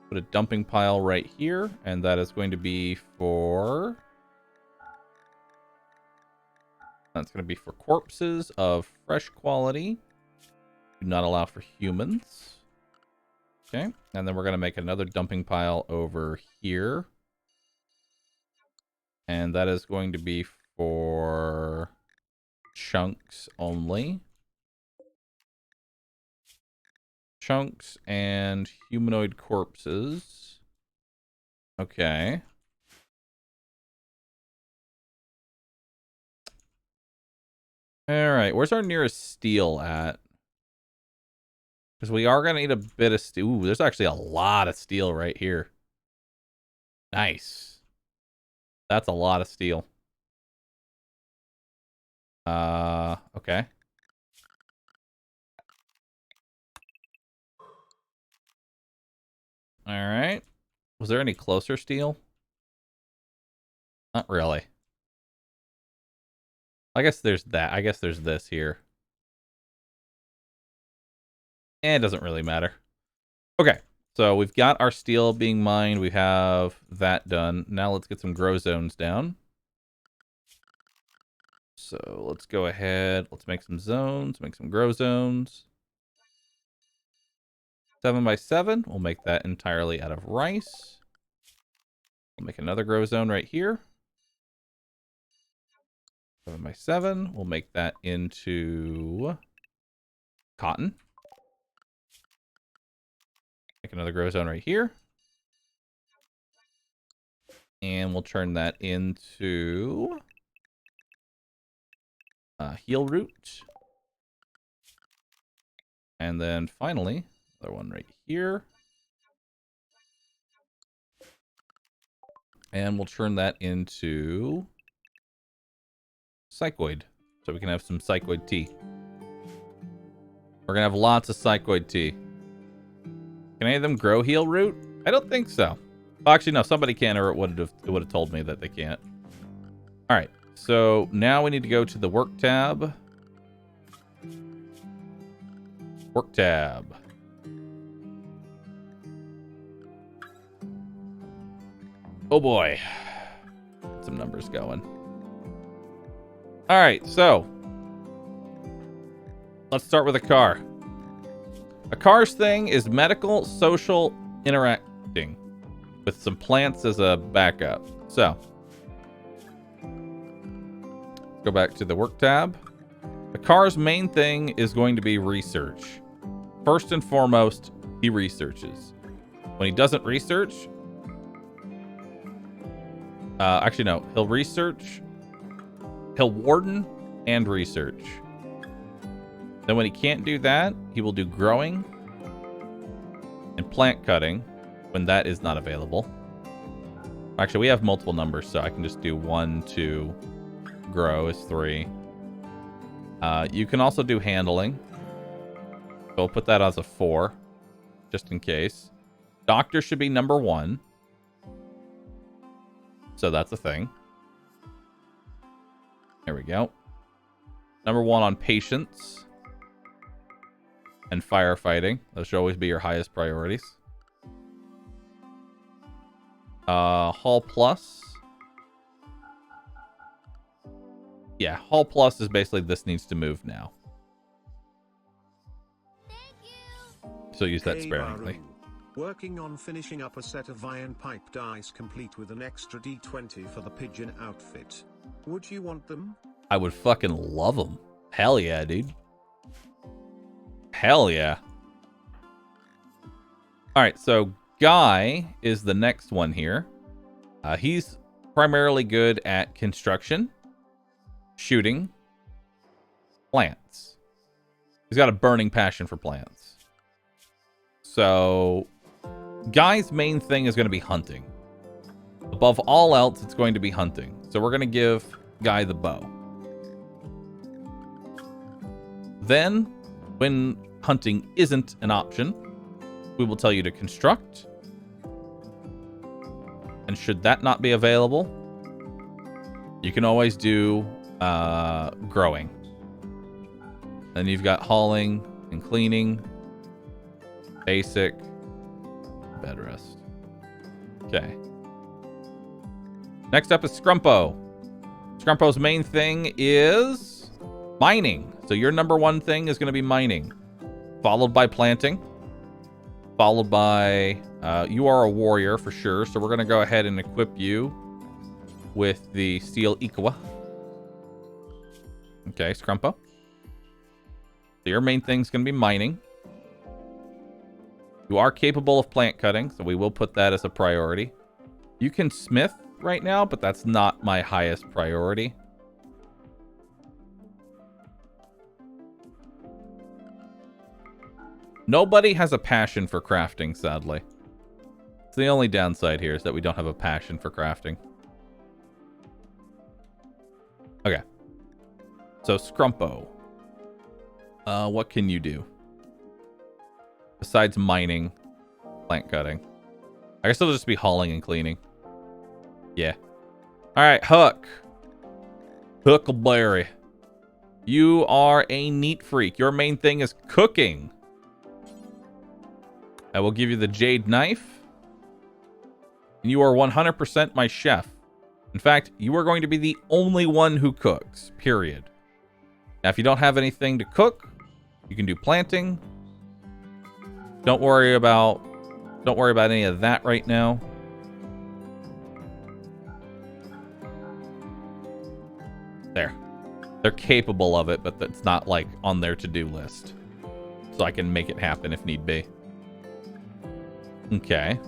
Put a dumping pile right here. And that is going to be for... That's going to be for corpses of fresh quality. Do not allow for humans. Okay. And then we're going to make another dumping pile over here. And that is going to be for chunks only. Chunks and humanoid corpses. Okay. Alright, where's our nearest steel at? Because we are going to need a bit of steel. Ooh, there's actually a lot of steel right here. Nice. That's a lot of steel. Okay. Alright. Was there any closer steel? Not really. I guess there's that. I guess there's this here. It doesn't really matter. Okay. So we've got our steel being mined. We have that done. Now let's get some grow zones down. So let's go ahead. Let's make some zones. Make some grow zones. 7 by 7. We'll make that entirely out of rice. We'll make another grow zone right here. 7 by 7. We'll make that into cotton. Make another grow zone right here. And we'll turn that into heal root. And then finally, another one right here. And we'll turn that into psychoid. So we can have some psychoid tea. We're going to have lots of psychoid tea. Can any of them grow heal root? I don't think so. Well, actually, no. Somebody can, or it would have told me that they can't. All right. So now we need to go to the work tab. Work tab. Oh boy. Get some numbers going. All right. So let's start with a car. A car's thing is medical, social, interacting, with some plants as a backup. So, go back to the work tab. The car's main thing is going to be research. First and foremost, he researches. When he doesn't research, actually no, he'll research, he'll warden, and research. Then when he can't do that, he will do growing and plant cutting when that is not available. Actually, we have multiple numbers, so I can just do 1, 2, grow is 3. You can also do handling. So we'll put that as a 4, just in case. Doctor should be number 1. So that's a thing. There we go. Number 1 on patience. And firefighting. Those should always be your highest priorities. Hall Plus. Yeah, Hall Plus is basically this needs to move now. So use that sparingly. Bahroo. Working on finishing up a set of iron pipe dice complete with an extra D20 for the pigeon outfit. Would you want them? I would fucking love them. Hell yeah, dude. Hell yeah. All right, so Guy is the next one here. He's primarily good at construction, shooting, plants. He's got a burning passion for plants. So Guy's main thing is going to be hunting. Above all else, it's going to be hunting. So we're going to give Guy the bow. Then, when hunting isn't an option, we will tell you to construct. And should that not be available, you can always do growing. Then you've got hauling and cleaning, basic, bed rest. Okay. Next up is Scrumpo. Scrumpo's main thing is mining. So your number 1 thing is going to be mining, followed by planting, followed by, you are a warrior for sure. So we're going to go ahead and equip you with the steel Ikawa. Okay, Scrumpo. So your main thing is going to be mining. You are capable of plant cutting, so we will put that as a priority. You can smith right now, but that's not my highest priority. Nobody has a passion for crafting, sadly. It's the only downside here is that we don't have a passion for crafting. Okay. So, Scrumpo. What can you do? Besides mining, plant cutting. I guess it'll just be hauling and cleaning. Yeah. Alright, Hook. Huckleberry. You are a neat freak. Your main thing is cooking. I will give you the jade knife. And you are 100% my chef. In fact, you are going to be the only one who cooks, period. Now, if you don't have anything to cook, you can do planting. Don't worry about any of that right now. There. They're capable of it, but it's not like on their to-do list. So I can make it happen if need be. Okay.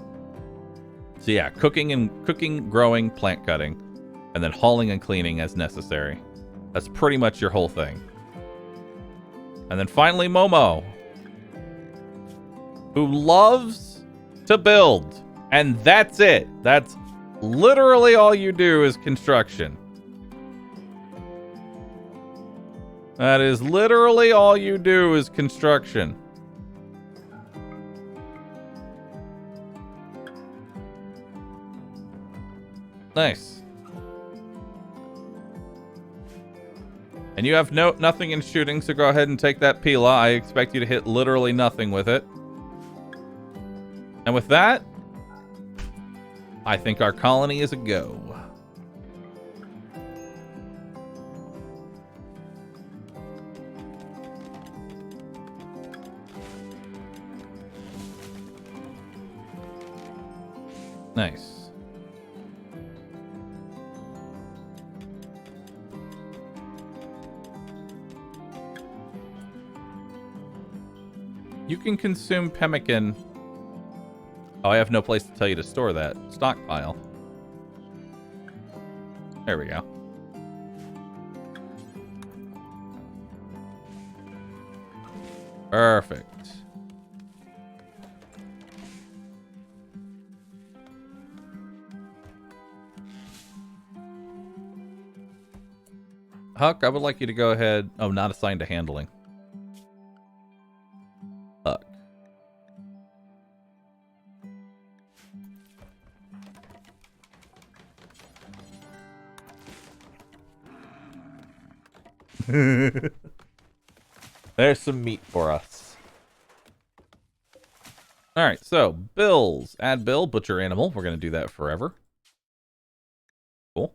So yeah, cooking, growing, plant cutting, and then hauling and cleaning as necessary. That's pretty much your whole thing. And then finally Momo, who loves to build. And that's it. That's literally all you do is construction. That is literally all you do is construction. Nice. And you have nothing in shooting, so go ahead and take that Pila. I expect you to hit literally nothing with it. And with that, I think our colony is a go. Nice. You can consume pemmican. Oh, I have no place to tell you to store that. Stockpile. There we go. Perfect. Huck, I would like you to go ahead. Oh, not assigned to handling. Huck. There's some meat for us. Alright, so bills. Add bill, butcher animal. We're going to do that forever. Cool.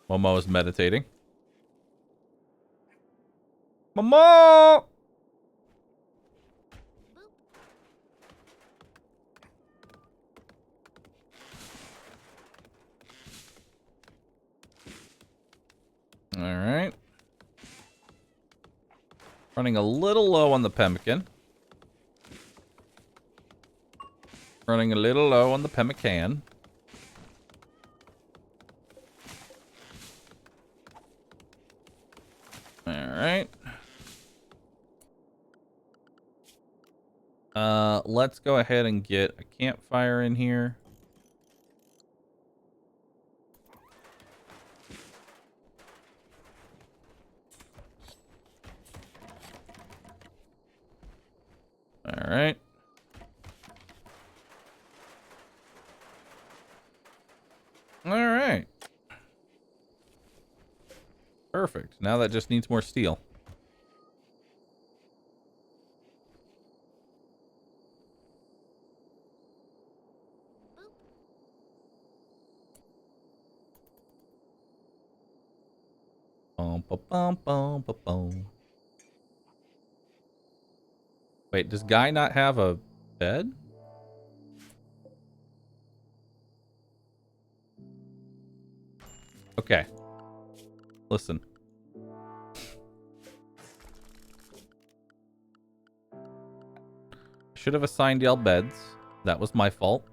Momo is meditating. Momo! Alright. Running a little low on the pemmican. Running a little low on the pemmican. Alright. Let's go ahead and get a campfire in here. Alright. Alright. Perfect. Now that just needs more steel. Wait, does Guy not have a bed? Okay. Listen. Should have assigned y'all beds. That was my fault.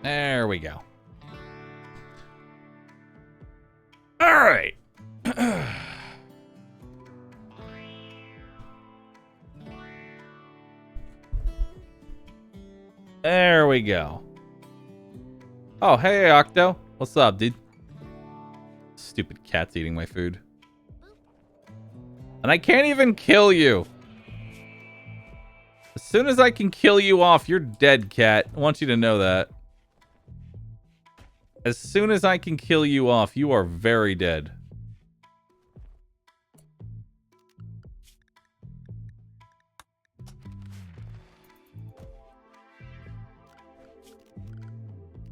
There we go. All right. There we go. Oh, hey, Octo. What's up, dude? Stupid cat's eating my food. And I can't even kill you. As soon as I can kill you off, you're dead, cat. I want you to know that. As soon as I can kill you off, you are very dead.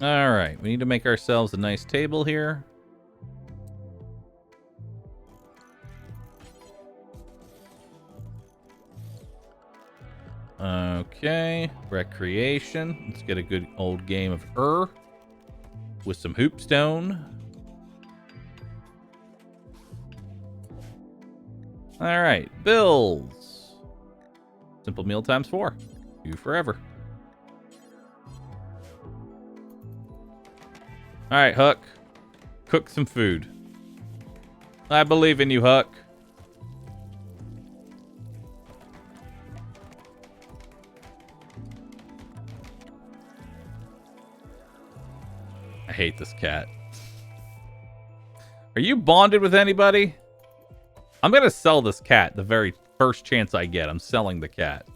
Alright, we need to make ourselves a nice table here. Okay, recreation. Let's get a good old game of with some hoopstone. Alright, bills. Simple meal times 4. You forever. Alright, Huck. Cook some food. I believe in you, Huck. I hate this cat. Are you bonded with anybody? I'm gonna sell this cat the very first chance I get. I'm selling the cat.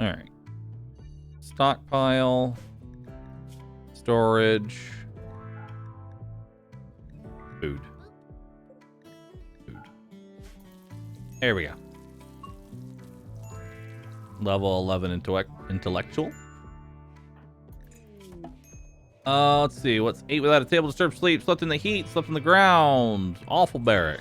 Alright. Stockpile. Storage. Food. There we go. Level 11 intellectual. Let's see. What's 8 without a table? Disturbed sleep. Slept in the heat. Slept on the ground. Awful barrack.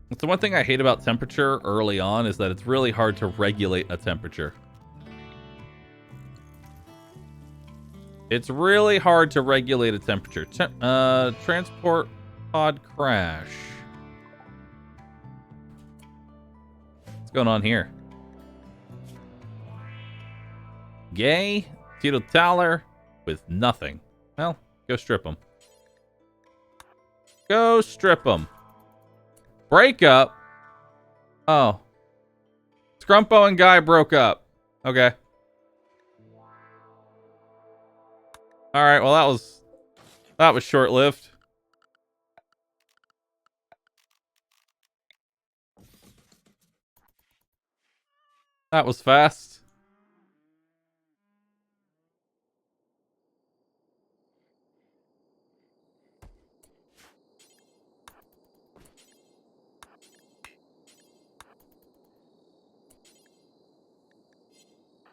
That's the one thing I hate about temperature early on is that it's really hard to regulate a temperature. It's really hard to regulate a temperature. Transport pod crash. What's going on here? Gay, Tito Taller with nothing. Well, go strip them. Go strip them. Break up? Oh. Scrumpo and Guy broke up. Okay. Alright, well that was short-lived. That was fast.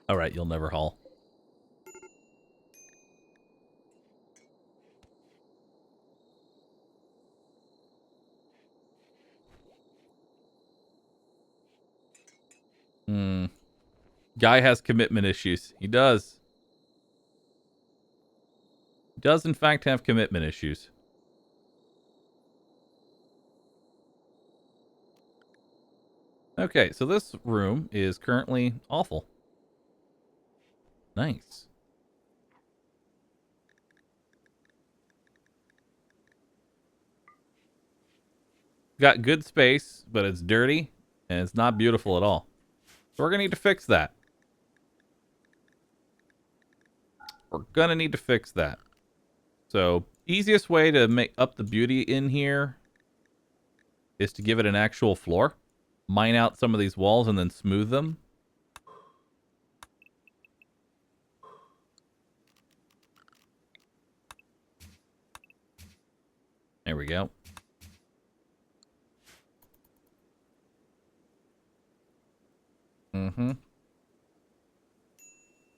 Alright, you'll never haul. Guy has commitment issues. He does. He does, in fact, have commitment issues. Okay, so this room is currently awful. Nice. Got good space, but it's dirty, and it's not beautiful at all. So we're going to need to fix that. We're going to need to fix that. So, easiest way to make up the beauty in here is to give it an actual floor. Mine out some of these walls and then smooth them. There we go.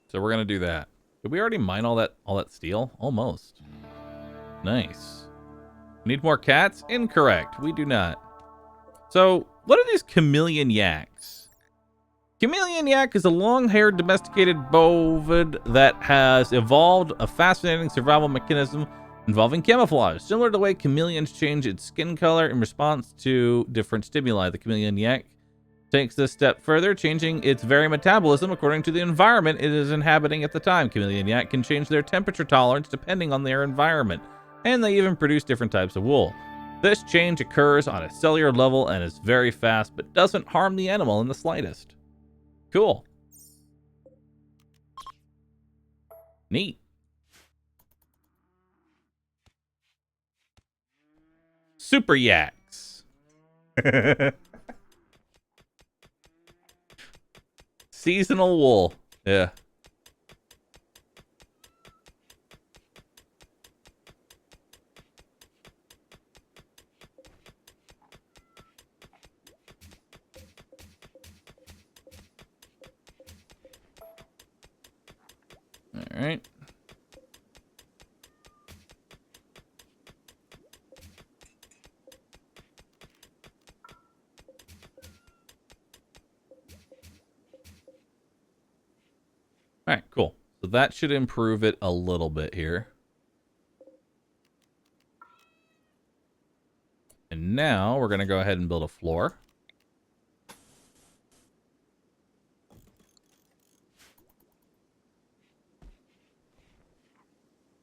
So we're gonna do that. Did we already mine all that steel? Almost. Nice. Need more cats? Incorrect. We do not. So, what are these chameleon yaks? Chameleon yak is a long-haired domesticated bovid that has evolved a fascinating survival mechanism involving camouflage. Similar to the way chameleons change its skin color in response to different stimuli, the chameleon yak takes this step further, changing its very metabolism according to the environment it is inhabiting at the time. Chameleon yak can change their temperature tolerance depending on their environment, and they even produce different types of wool. This change occurs on a cellular level and is very fast, but doesn't harm the animal in the slightest. Cool. Neat. Super yaks. Seasonal wool. Yeah. All right. All right, cool. So that should improve it a little bit here. And now we're going to go ahead and build a floor.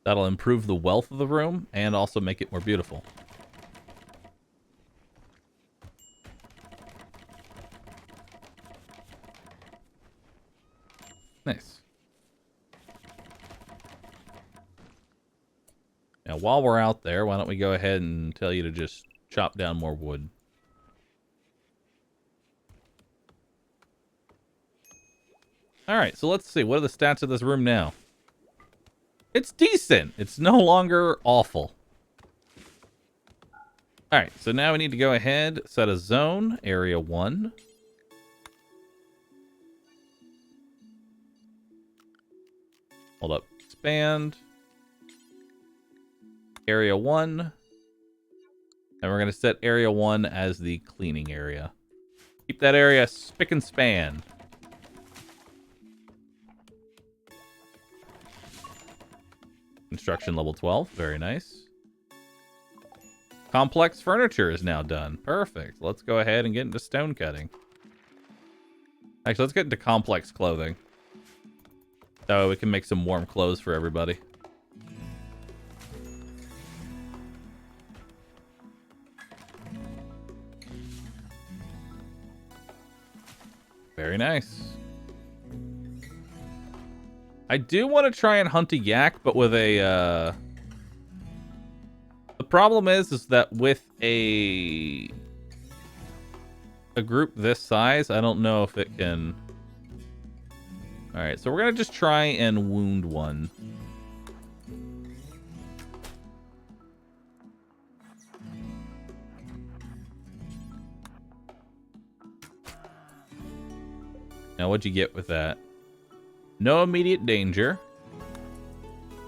That'll improve the wealth of the room and also make it more beautiful. Nice. Now, while we're out there, why don't we go ahead and tell you to just chop down more wood. All right, so let's see. What are the stats of this room now? It's decent. It's no longer awful. All right, so now we need to go ahead, set a zone, area 1. Hold up, expand. Area 1. And we're going to set area 1 as the cleaning area. Keep that area spick and span. Construction level 12. Very nice. Complex furniture is now done. Perfect. Let's go ahead and get into stone cutting. Actually, let's get into complex clothing. So we can make some warm clothes for everybody. Very nice. I do want to try and hunt a yak, but with a, the problem is that with a group this size, I don't know if it can... Alright, so we're going to just try and wound one. Now, what'd you get with that? No immediate danger.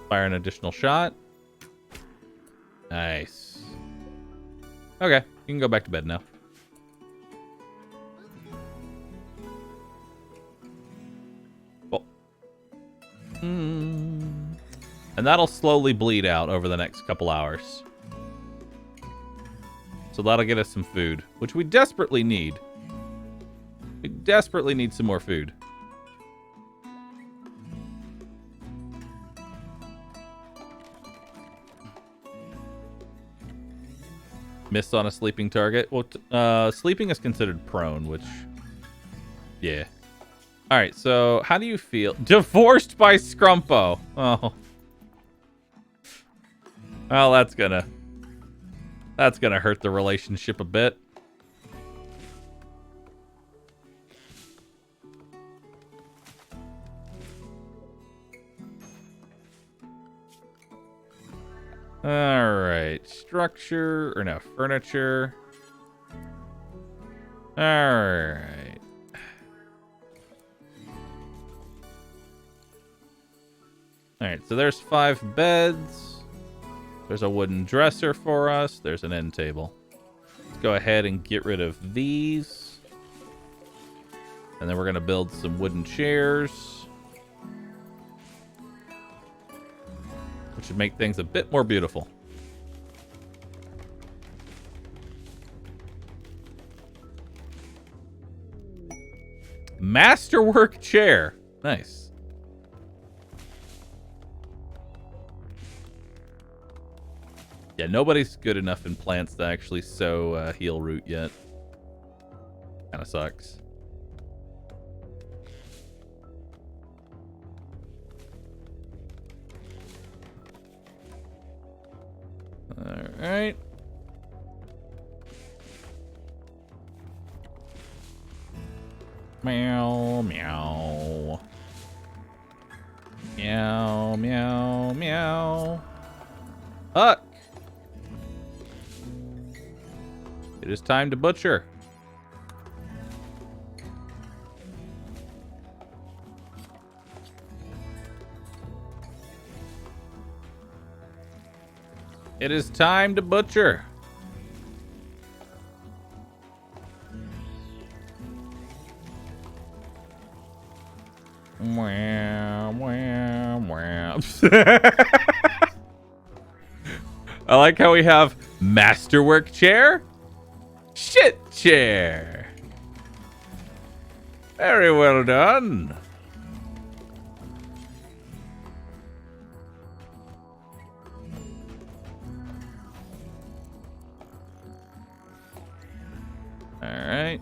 Fire an additional shot. Nice. Okay, you can go back to bed now. Cool. And that'll slowly bleed out over the next couple hours. So that'll get us some food, which we desperately need. We desperately need some more food. Missed on a sleeping target. Well, sleeping is considered prone, which... Yeah. Alright, so how do you feel? Divorced by Scrumpo. Oh. Well, that's gonna hurt the relationship a bit. Alright, structure, or no, furniture. Alright. Alright, so there's 5 beds. There's a wooden dresser for us. There's an end table. Let's go ahead and get rid of these. And then we're going to build some wooden chairs, which should make things a bit more beautiful. Masterwork chair. Nice. Yeah, nobody's good enough in plants to actually sow heal root yet. Kind of sucks. Alright. Meow, meow. Meow, meow, meow. Huck! It is time to butcher. It is time to butcher. Wow, wow, wow. I like how we have masterwork chair, shit chair. Very well done. All right.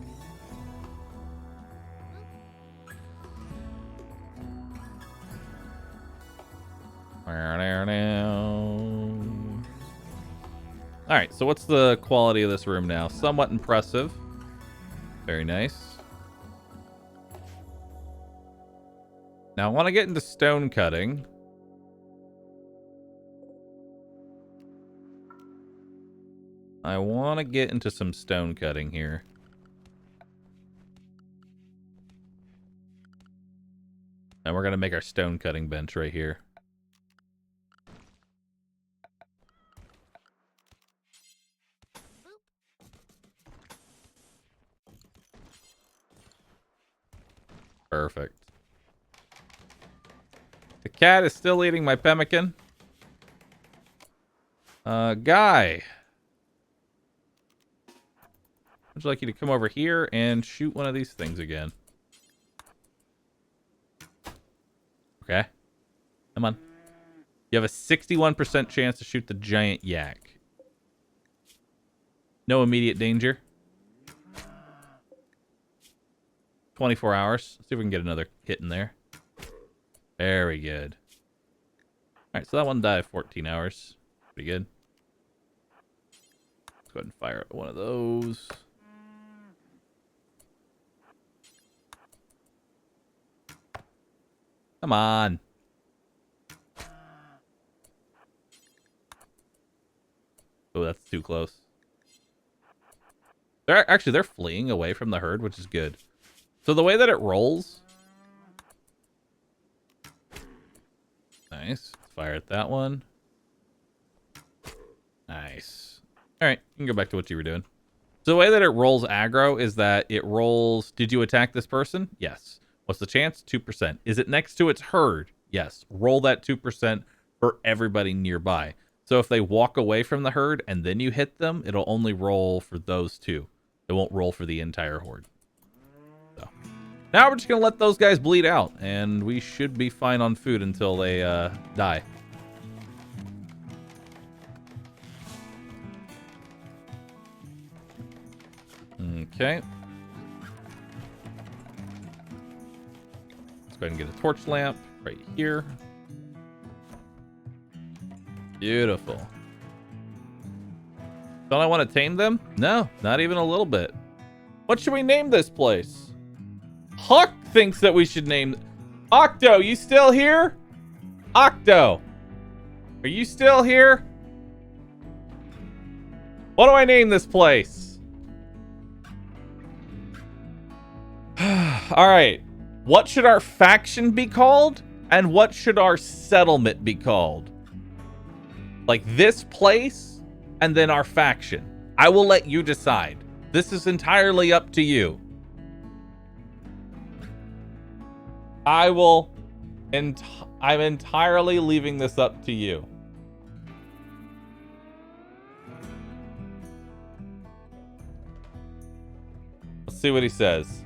All right, so what's the quality of this room now? Somewhat impressive. Very nice. Now I want to get into stone cutting. I want to get into some stone cutting here. And we're going to make our stone cutting bench right here. Perfect. The cat is still eating my pemmican. Guy. I'd like you to come over here and shoot one of these things again. Okay. Come on. You have a 61% chance to shoot the giant yak. No immediate danger. 24 hours. Let's see if we can get another hit in there. Very good. Alright, so that one died 14 hours. Pretty good. Let's go ahead and fire up one of those. Come on. Oh, that's too close. They're fleeing away from the herd, which is good. So the way that it rolls. Nice. Fire at that one. Nice. All right, you can go back to what you were doing. So the way that it rolls aggro is that it rolls. Did you attack this person? Yes. What's the chance? 2%. Is it next to its herd? Yes. Roll that 2% for everybody nearby. So if they walk away from the herd and then you hit them, it'll only roll for those two. It won't roll for the entire horde. So now we're just going to let those guys bleed out, and we should be fine on food until they die. Okay. Let's go ahead and get a torch lamp right here. Beautiful. Don't I want to tame them? No, not even a little bit. What should we name this place? Huck thinks that we should name... Octo, you still here? Octo, are you still here? What do I name this place? All right. What should our faction be called? And what should our settlement be called? Like this place and then our faction. I will let you decide. This is entirely up to you. I'm entirely leaving this up to you. Let's see what he says.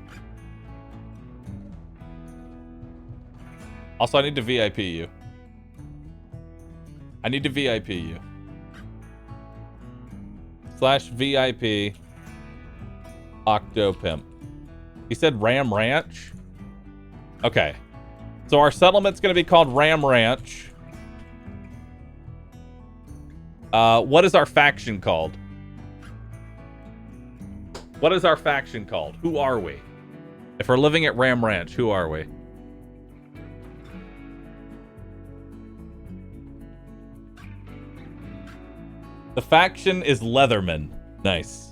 Also, I need to VIP you. I need to VIP you. /VIP Octopimp. He said Ram Ranch. Okay. So our settlement's going to be called Ram Ranch. What is our faction called? What is our faction called? Who are we? If we're living at Ram Ranch, who are we? The faction is Leatherman. Nice.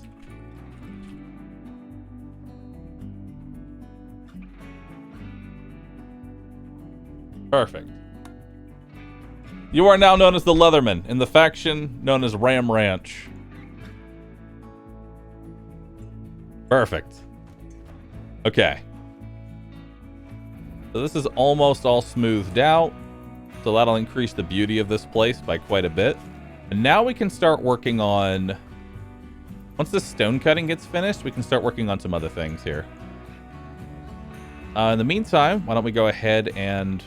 Perfect. You are now known as the Leatherman, in the faction known as Ram Ranch. Perfect. Okay. So this is almost all smoothed out. So that'll increase the beauty of this place by quite a bit. And now we can start working on... Once the stone cutting gets finished, we can start working on some other things here. In the meantime, why don't we go ahead and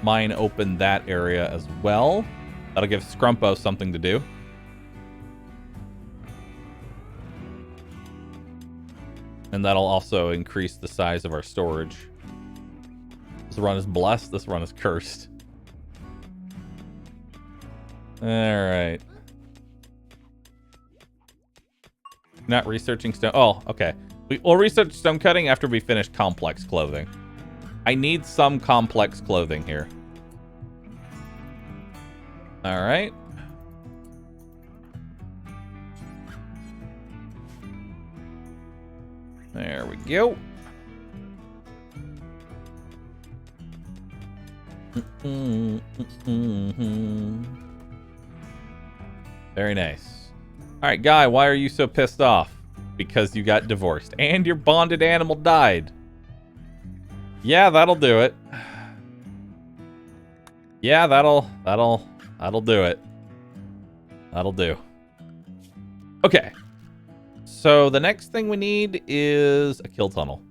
mine open that area as well. That'll give Scrumpo something to do. And that'll also increase the size of our storage. This run is blessed, this run is cursed. Alright. Not researching stone. Oh, okay. We'll research stone cutting after we finish complex clothing. I need some complex clothing here. Alright. There we go. Very nice. Alright, Guy, why are you so pissed off? Because you got divorced. And your bonded animal died. Yeah, that'll do it. Yeah, that'll do it. That'll do. Okay. So the next thing we need is a kill tunnel.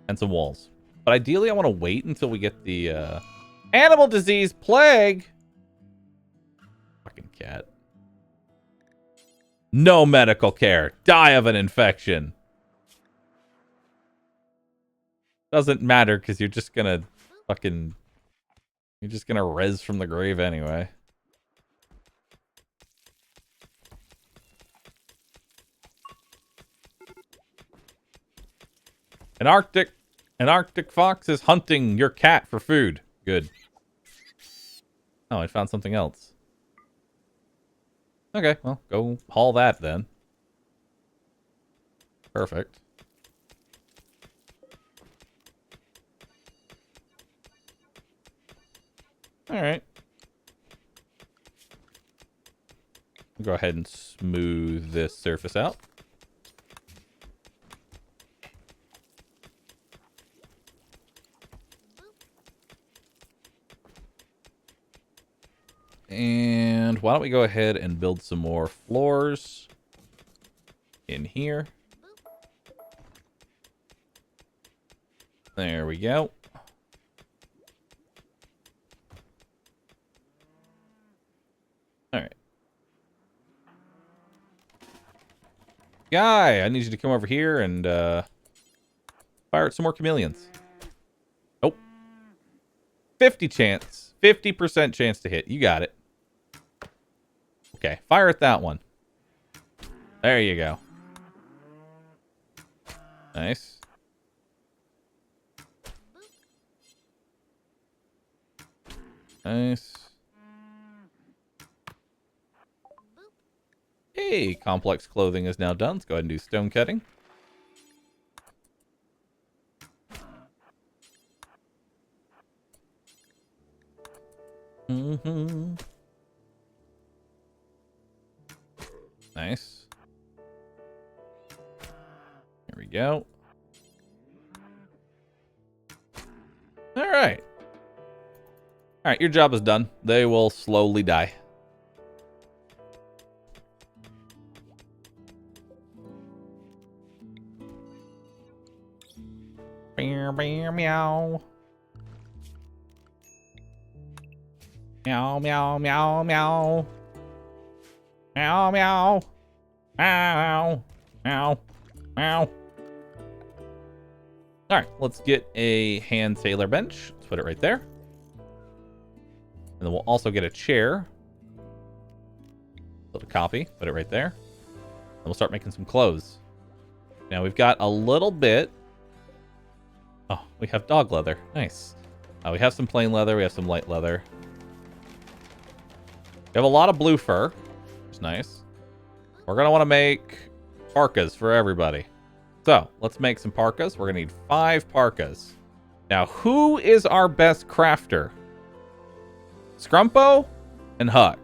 And some walls. But ideally I want to wait until we get the animal disease plague. Fucking cat. No medical care. Die of an infection. Doesn't matter because you're just gonna fucking... You're just gonna res from the grave anyway. An Arctic fox is hunting your cat for food. Good. Oh, I found something else. Okay, well, go haul that then. Perfect. Alright. Go ahead and smooth this surface out. And why don't we go ahead and build some more floors in here. There we go. All right. Guy, I need you to come over here and fire at some more chameleons. Nope. 50% chance to hit. You got it. Okay, fire at that one. There you go. Nice. Nice. Hey, complex clothing is now done. Let's go ahead and do stone cutting. Mm-hmm. Nice. There we go. All right. All right, your job is done. They will slowly die. Meow, meow, meow. Meow, meow, meow, meow. Meow, meow. Meow, meow, meow. All right, let's get a hand sailor bench. Let's put it right there. And then we'll also get a chair. Put a copy, put it right there. we'll start making some clothes. Now we've got a little bit. Oh, we have dog leather. Nice. We have some plain leather. We have some light leather. We have a lot of blue fur, which is nice. We're going to want to make parkas for everybody. So, let's make some parkas. We're going to need 5 parkas. Now, who is our best crafter? Scrumpo and Huck.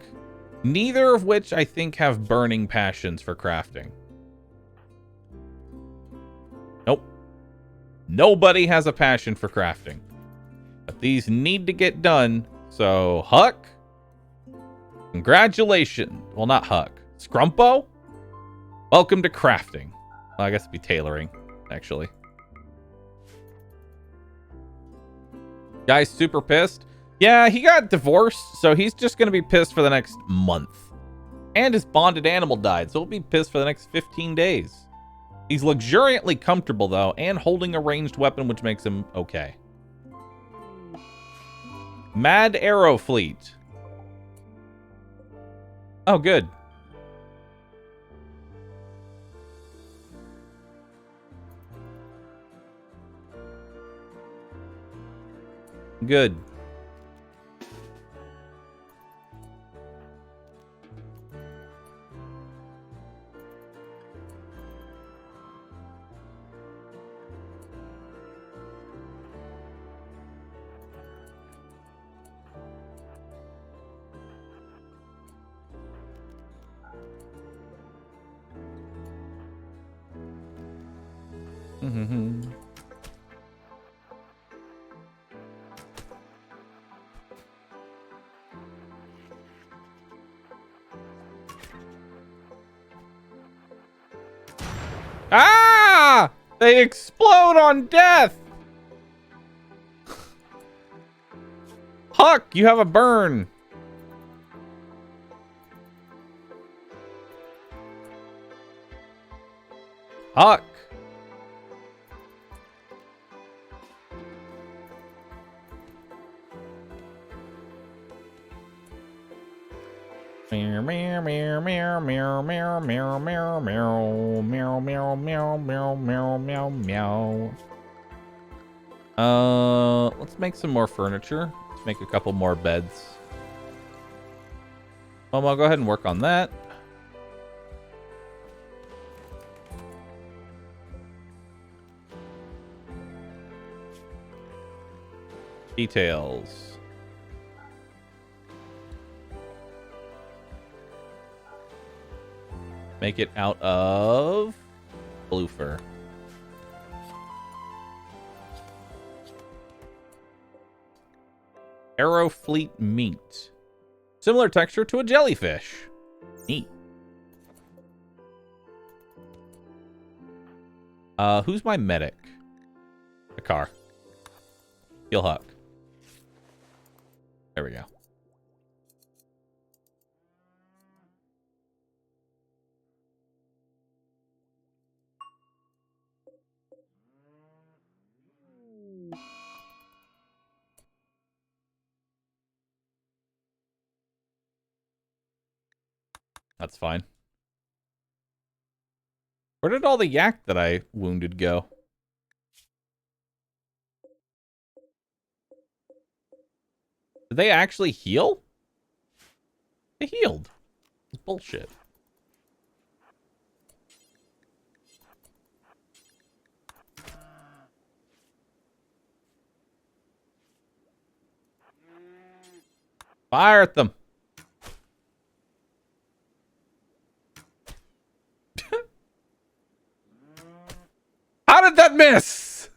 Neither of which I think have burning passions for crafting. Nope. Nobody has a passion for crafting. But these need to get done. So, Huck, congratulations. Well, not Huck. Scrumpo, welcome to crafting. Well, I guess it'd be tailoring, actually. Guy's super pissed. Yeah, he got divorced, so he's just going to be pissed for the next month. And his bonded animal died, so he'll be pissed for the next 15 days. He's luxuriantly comfortable, though, and holding a ranged weapon, which makes him okay. Mad Arrow Fleet. Oh, good. Good. Mm-hmm. Ah! They explode on death! Huck, you have a burn. Huck. Meow meow meow meow meow meow meow meow meow meow meow meow meow meow meow. Let's make some more furniture. Let's make a couple more beds. I'll go ahead and work on that. Details. Make it out of blue fur. Arrow Fleet meat. Similar texture to a jellyfish. Neat. Who's my medic? The car. Heal Huck. There we go. That's fine. Where did all the yak that I wounded go? Did they actually heal? They healed. It's bullshit. Fire at them. How did that miss?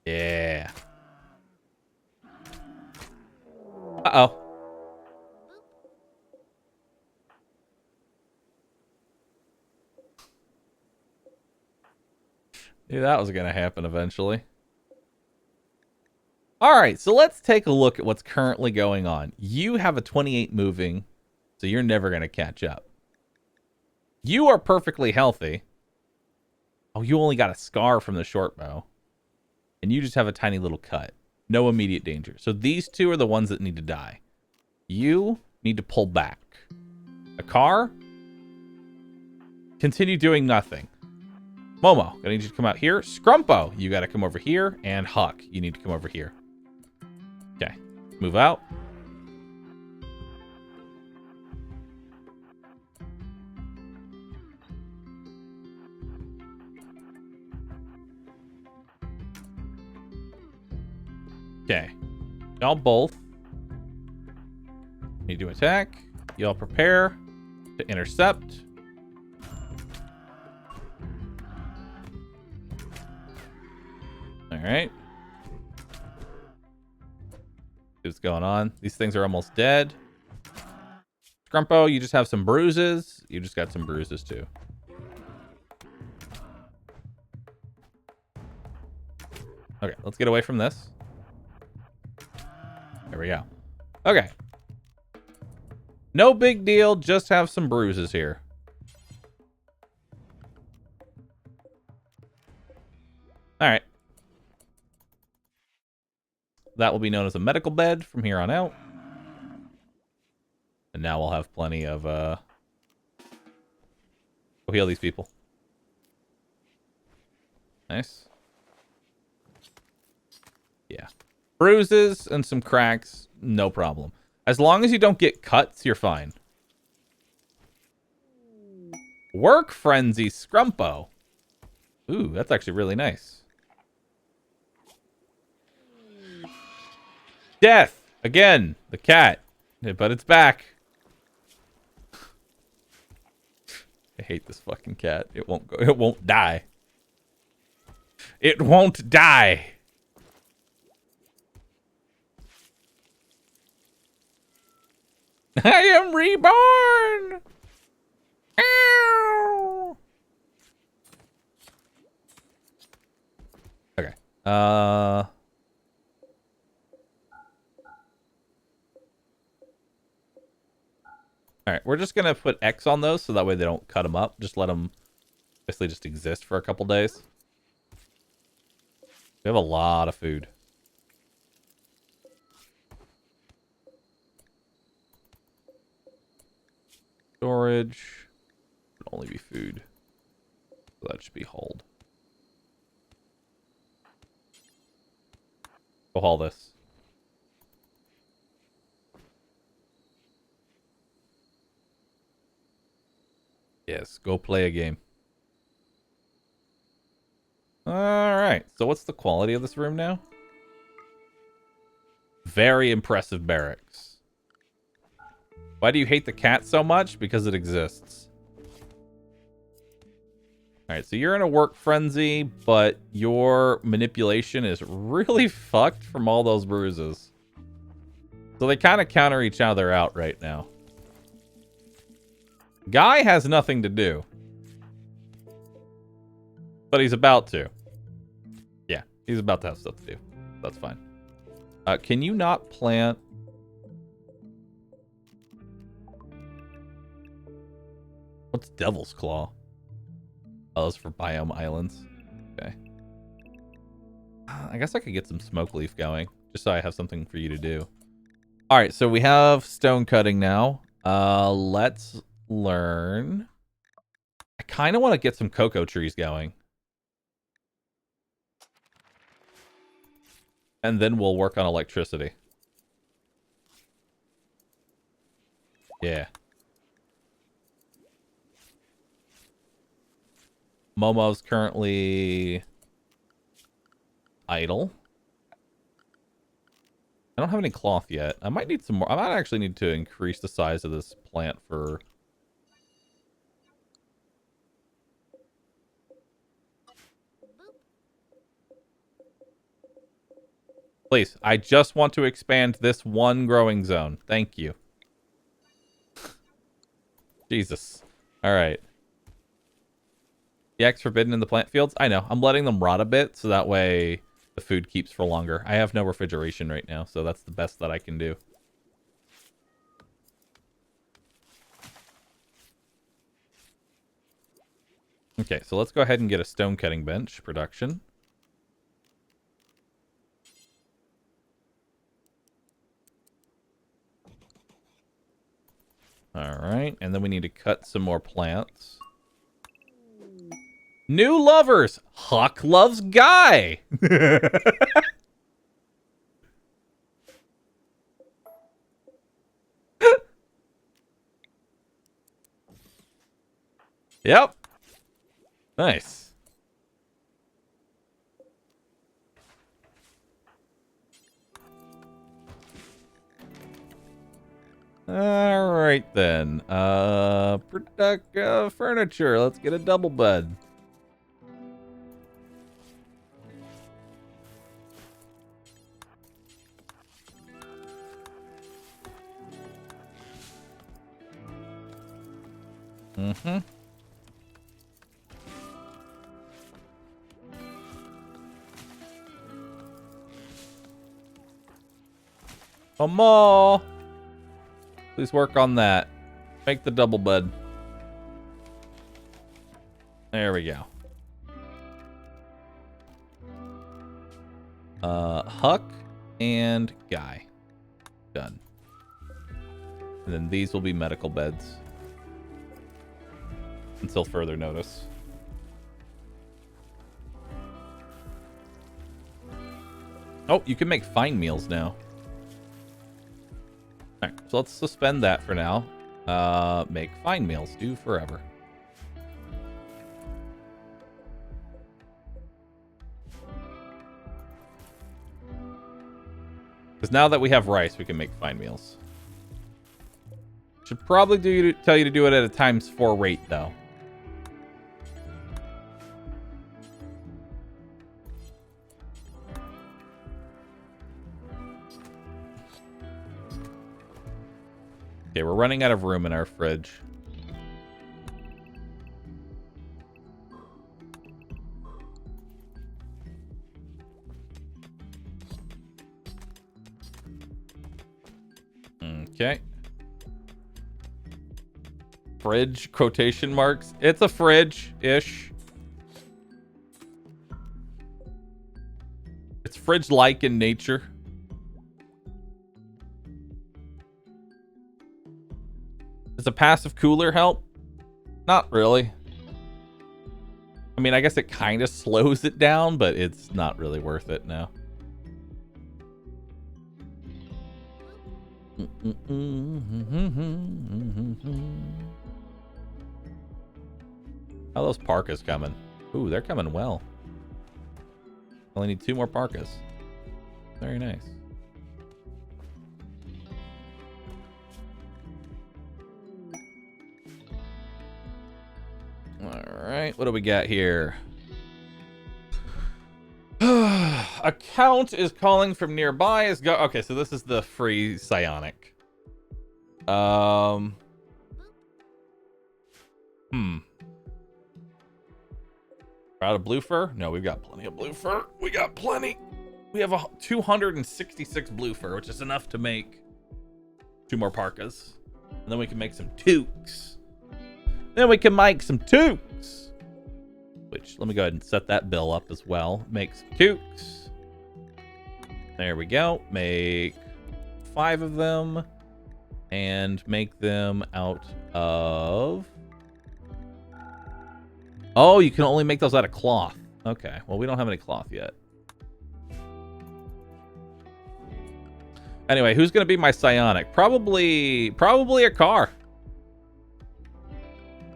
Yeah. Uh-oh. Knew that was going to happen eventually. All right, so let's take a look at what's currently going on. You have a 28 moving, so you're never going to catch up. You are perfectly healthy. Oh, you only got a scar from the short bow. And you just have a tiny little cut. No immediate danger. So these two are the ones that need to die. You need to pull back. A car, continue doing nothing. Momo, I need you to come out here. Scrumpo, you got to come over here. And Huck, you need to come over here. Okay, move out. Okay, y'all both need to attack. Y'all prepare to intercept. All right. See what's going on. These things are almost dead. Scrumpo, you just have some bruises. You just got some bruises too. Okay, let's get away from this. There we go. Okay. No big deal, just have some bruises here. All right. That will be known as a medical bed from here on out. And now we'll have plenty of, go heal these people. Nice. Yeah. Bruises and some cracks, no problem. As long as you don't get cuts, you're fine. Work Frenzy Scrumpo. Ooh, that's actually really nice. Death! Again, the cat. But it's back. I hate this fucking cat. It won't go. It won't die. It won't die. I am reborn. Ow. Okay. All right, we're just gonna put X on those so that way they don't cut them up. Just let them basically just exist for a couple days. We have a lot of food. Storage would only be food. So that should be hauled. Go haul this. Yes, go play a game. Alright, so what's the quality of this room now? Very impressive barracks. Why do you hate the cat so much? Because it exists. Alright, so you're in a work frenzy, but your manipulation is really fucked from all those bruises. So they kind of counter each other out right now. Guy has nothing to do. But he's about to. Yeah, he's about to have stuff to do. That's fine. Can you not plant... What's Devil's Claw? Oh, that's for Biome Islands. Okay. I guess I could get some smoke leaf going, just so I have something for you to do. Alright, so we have stone cutting now. Let's learn... I kind of want to get some cocoa trees going. And then we'll work on electricity. Yeah. Momo's currently idle. I don't have any cloth yet. I might need some more. I might actually need to increase the size of this plant for... Please, I just want to expand this one growing zone. Thank you. Jesus. All right. The X forbidden in the plant fields? I know. I'm letting them rot a bit, so that way the food keeps for longer. I have no refrigeration right now, so that's the best that I can do. Okay, so let's go ahead and get a stone cutting bench production. All right, and then we need to cut some more plants. New lovers! Huck loves Guy! Yep. Nice. All right then. Furniture. Let's get a double bed. Mm-hmm. More. Please work on that. Make the double bed. There we go. Huck and Guy. Done. And then these will be medical beds. Until further notice. Oh, you can make fine meals now. Alright, so let's suspend that for now. Make fine meals. Do forever. Because now that we have rice, we can make fine meals. Should probably tell you to do it at a ×4 rate, though. Okay, we're running out of room in our fridge. Okay. Fridge, quotation marks. It's a fridge-ish. It's fridge-like in nature. Does a passive cooler help? Not really. I mean, I guess it kind of slows it down, but it's not really worth it now. How are those parkas coming? Ooh, they're coming well. Only need 2 more parkas. Very nice. Alright, what do we got here? Account is calling from nearby. Okay, so this is the free psionic. We're out of blue fur? No, we've got plenty of blue fur. We got plenty. We have 266 blue fur, which is enough to make 2 more parkas. And then we can make some toques. Then we can make some toques. Which, let me go ahead and set that bill up as well. Make some toques. There we go. Make 5 of them. And make them out of... Oh, you can only make those out of cloth. Okay, well, we don't have any cloth yet. Anyway, who's going to be my psionic? Probably a car.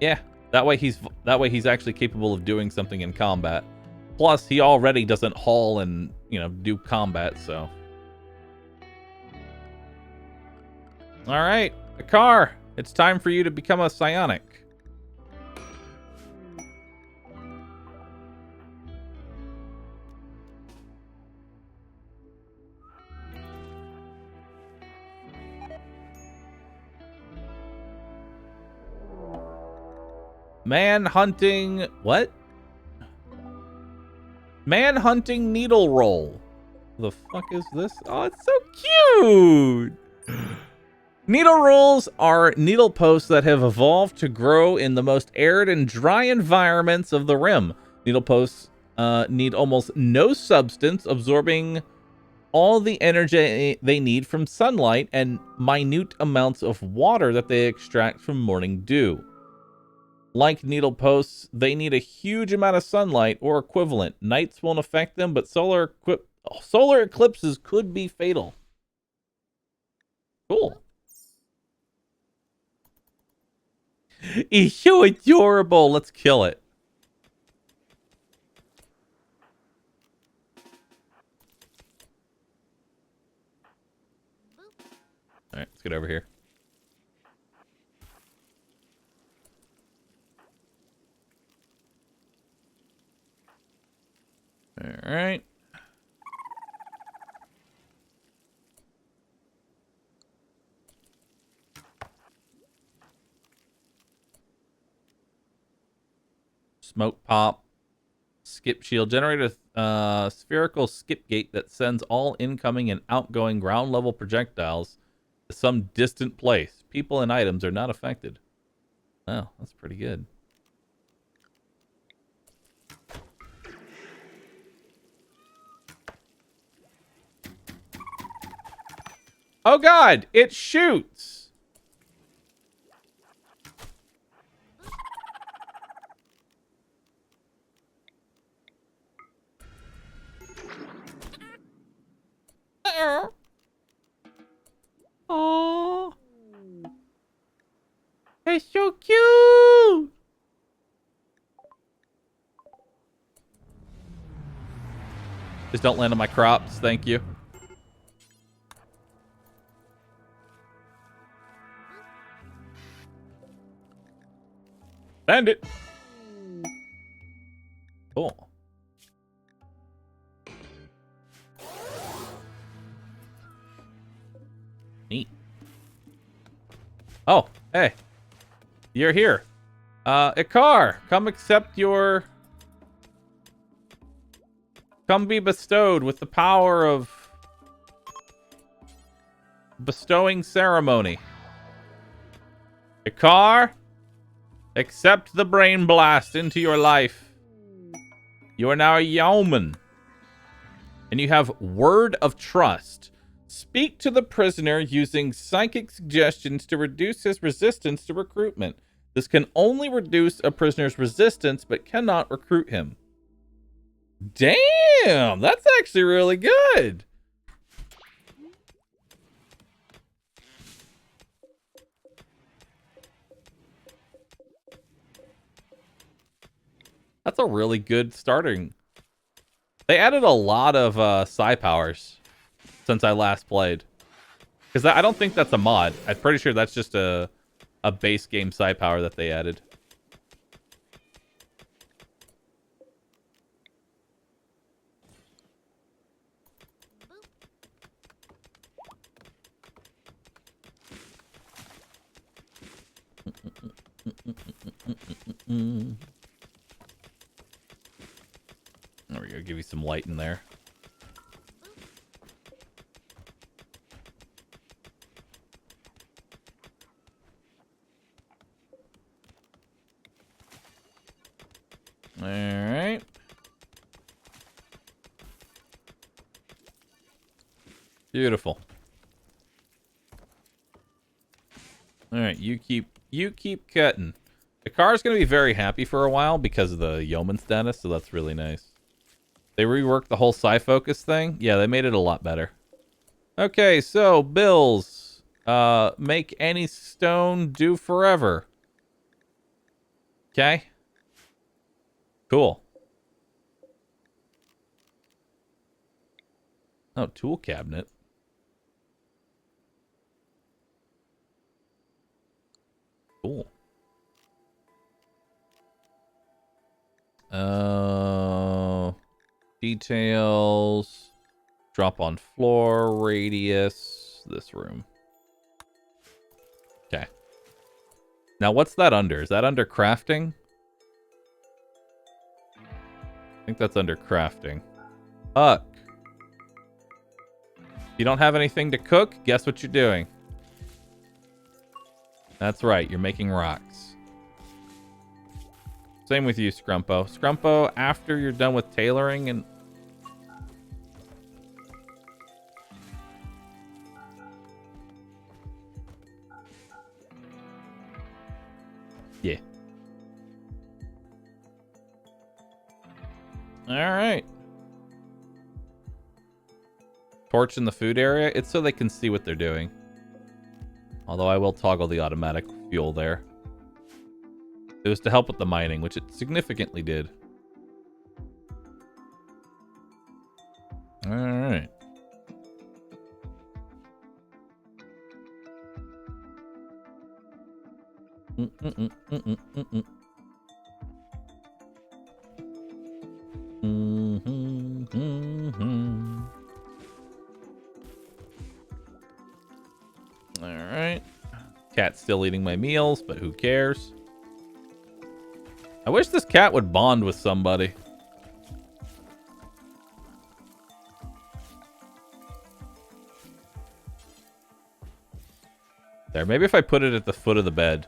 Yeah, that way he's actually capable of doing something in combat. Plus, he already doesn't haul and, you know, do combat, so. All right, a car. It's time for you to become a psionic. Man hunting. What? Man-hunting needle roll. The fuck is this? Oh, it's so cute! Needle rolls are needle posts that have evolved to grow in the most arid and dry environments of the rim. Needle posts need almost no substance, absorbing all the energy they need from sunlight and minute amounts of water that they extract from morning dew. Like needle posts, they need a huge amount of sunlight or equivalent. Nights won't affect them, but solar eclipses could be fatal. Cool. He's so adorable. Let's kill it. All right, let's get over here. All right. Smoke pop. Skip shield. Generate a spherical skip gate that sends all incoming and outgoing ground level projectiles to some distant place. People and items are not affected. Oh, that's pretty good. Oh god, it shoots. Oh, it's so cute. Just don't land on my crops, thank you. Land it. Cool. Neat. Oh, hey. You're here. Ikar, come accept your... Come be bestowed with the power of... bestowing ceremony. Ikar, accept the brain blast into your life. You are now a yeoman. And you have word of trust. Speak to the prisoner using psychic suggestions to reduce his resistance to recruitment. This can only reduce a prisoner's resistance, but cannot recruit him. Damn, that's actually really good. That's a really good starting. They added a lot of psi powers since I last played. Because I don't think that's a mod. I'm pretty sure that's just a base game psi power that they added. There we go. Give you some light in there. All right. Beautiful. All right, you keep cutting. The car's gonna be very happy for a while because of the yeoman status, so that's really nice. They reworked the whole psi focus thing. Yeah, they made it a lot better. Okay, so bills. Make any stone do forever. Okay. Cool. Oh, tool cabinet. Cool. Details. Drop on floor. Radius. This room. Okay. Now, what's that under? Is that under crafting? think that's under crafting. Fuck. You don't have anything to cook? Guess what you're doing? That's right, you're making rocks. Same with you, Scrumpo. Scrumpo, after you're done with tailoring and... Yeah. Alright. Torch in the food area. It's so they can see what they're doing. Although I will toggle the automatic fuel there. It was to help with the mining, which it significantly did. Alright. Alright. Cat's still eating my meals, but who cares? I wish this cat would bond with somebody. There, maybe if I put it at the foot of the bed,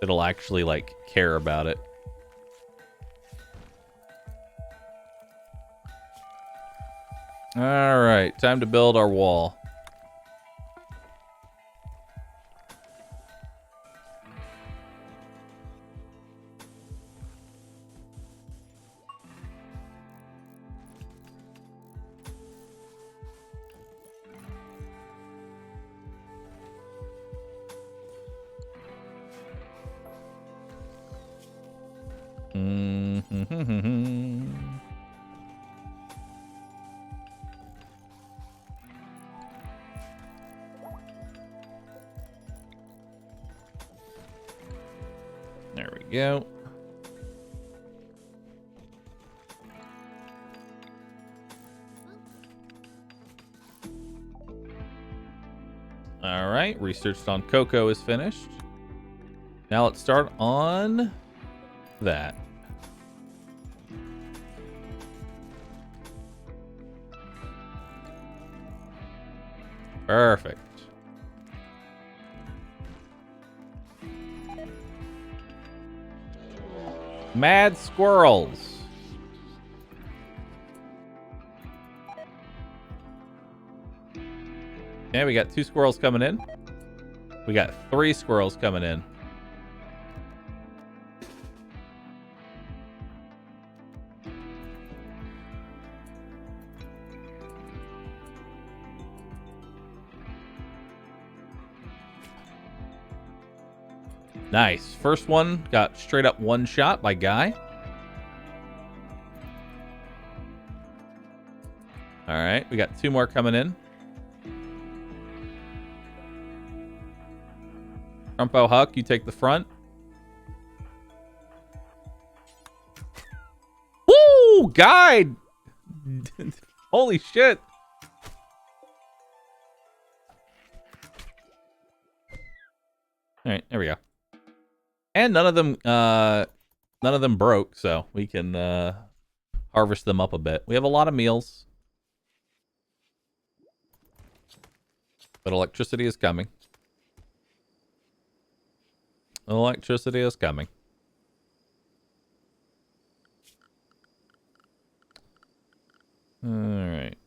it'll actually, like, care about it. Alright, time to build our wall. There we go. All right, research on cocoa is finished. Now let's start on that. Perfect. Mad squirrels. Okay, we got 2 squirrels coming in. We got 3 squirrels coming in. Nice. First one got straight up one shot by Guy. All right, we got 2 more coming in. Trumpo Huck, you take the front. Woo! Guy! Holy shit. All right, there we go. And none of them broke, so we can harvest them up a bit. We have a lot of meals. But electricity is coming. Electricity is coming. Alright.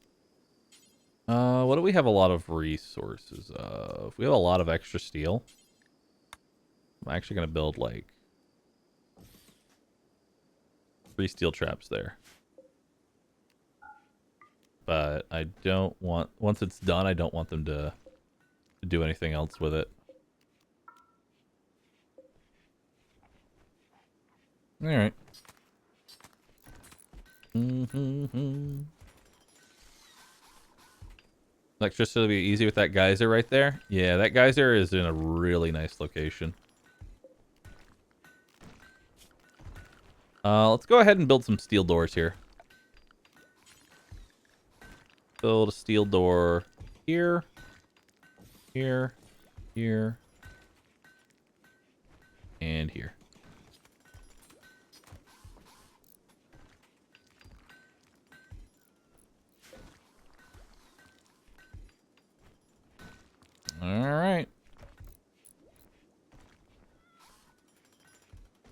What do we have a lot of resources of? We have a lot of extra steel. I'm actually going to build, like, 3 steel traps there. But I don't want... Once it's done, I don't want them to do anything else with it. Alright. Electricity will be easy with that geyser right there. Yeah, that geyser is in a really nice location. Let's go ahead and build some steel doors here. Build a steel door here, here, here, and here.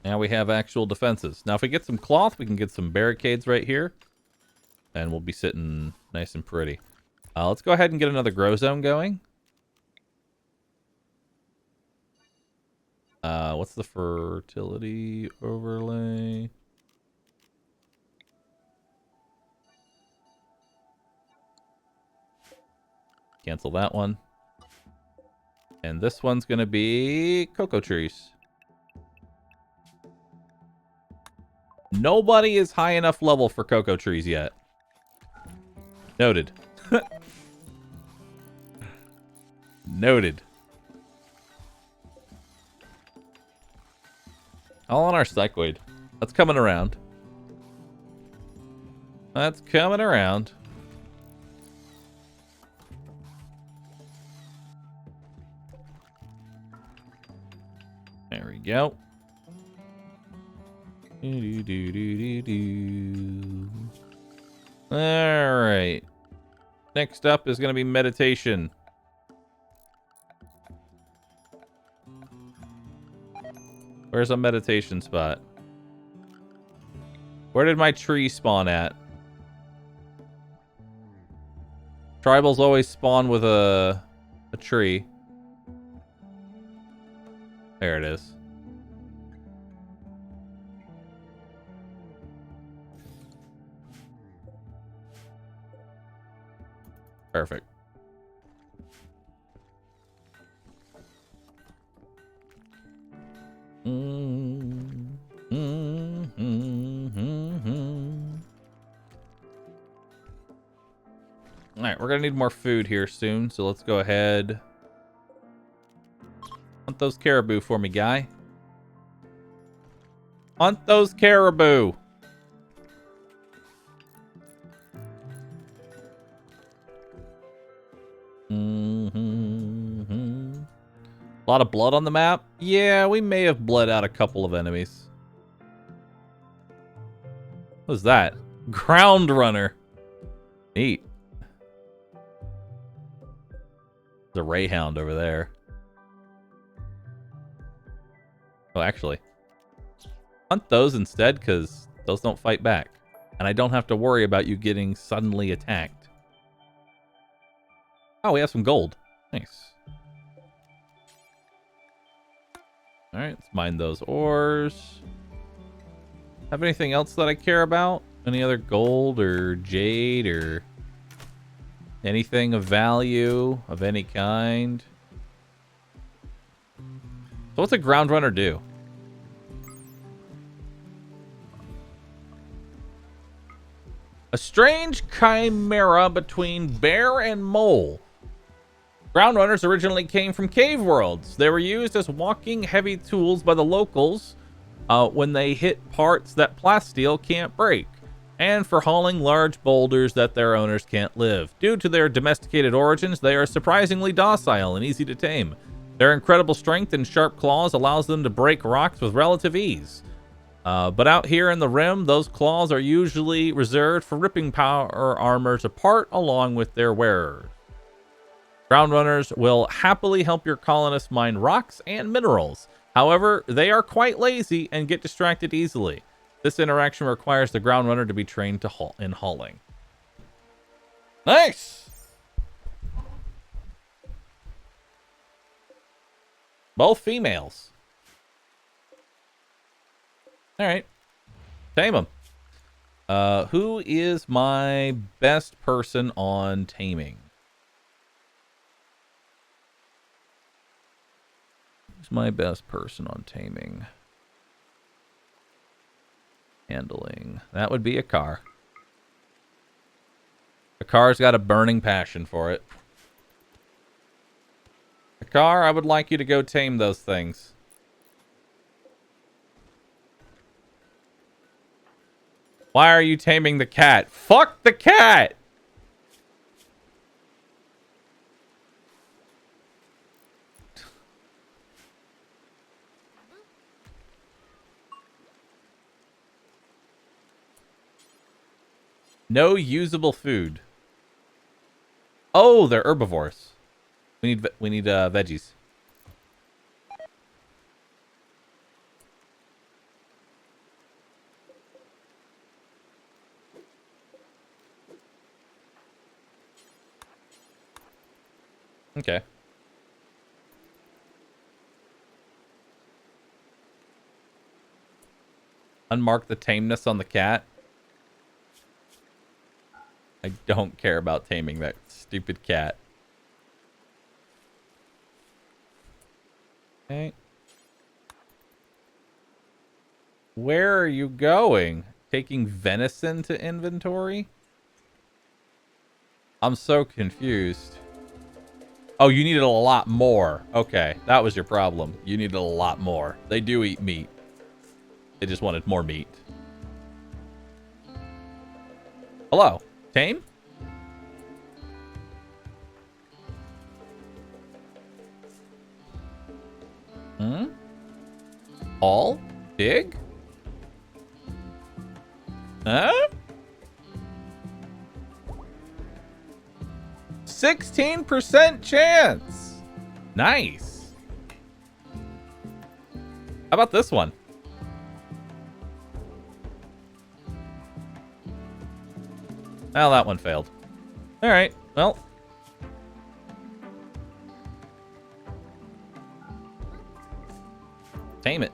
Now we have actual defenses. Now if we get some cloth, we can get some barricades right here. And we'll be sitting nice and pretty. Let's go ahead and get another grow zone going. What's the fertility overlay? Cancel that one. And this one's going to be cocoa trees. Nobody is high enough level for cocoa trees yet. Noted. Noted. All on our cycloid. That's coming around. That's coming around. There we go. All right. Next up is going to be meditation. Where's a meditation spot? Where did my tree spawn at? Tribals always spawn with a tree. There it is. Perfect. Alright, we're gonna need more food here soon, so let's go ahead. Hunt those caribou for me, guy. Hunt those caribou! A lot of blood on the map? Yeah, we may have bled out a couple of enemies. What was that? Ground runner. Neat. There's a Rayhound over there. Oh, actually. Hunt those instead, because those don't fight back. And I don't have to worry about you getting suddenly attacked. Oh, we have some gold. Nice. Alright, let's mine those ores. Have anything else that I care about? Any other gold or jade or anything of value of any kind? So what's a ground runner do? A strange chimera between bear and mole. Ground runners originally came from cave worlds. They were used as walking heavy tools by the locals when they hit parts that plasteel can't break, and for hauling large boulders that their owners can't lift. Due to their domesticated origins, they are surprisingly docile and easy to tame. Their incredible strength and sharp claws allows them to break rocks with relative ease. But out here in the rim, those claws are usually reserved for ripping power armors apart along with their wearers. Ground runners will happily help your colonists mine rocks and minerals. However, they are quite lazy and get distracted easily. This interaction requires the ground runner to be trained to in hauling. Nice! Both females. Alright. Tame them. Who is my best person on taming? Who's my best person on taming? Handling. That would be a car. A car's got a burning passion for it. A car, I would like you to go tame those things. Why are you taming the cat? Fuck the cat! No usable food. Oh, they're herbivores. We need veggies. Okay. Unmark the tameness on the cat. I don't care about taming that stupid cat. Okay. Where are you going? Taking venison to inventory? I'm so confused. Oh, you needed a lot more. Okay, that was your problem. You needed a lot more. They do eat meat. They just wanted more meat. Hello. Tame? Hmm? All? Big? Huh? 16% chance. Nice. How about this one? Well, that one failed. All right. Well. Tame it.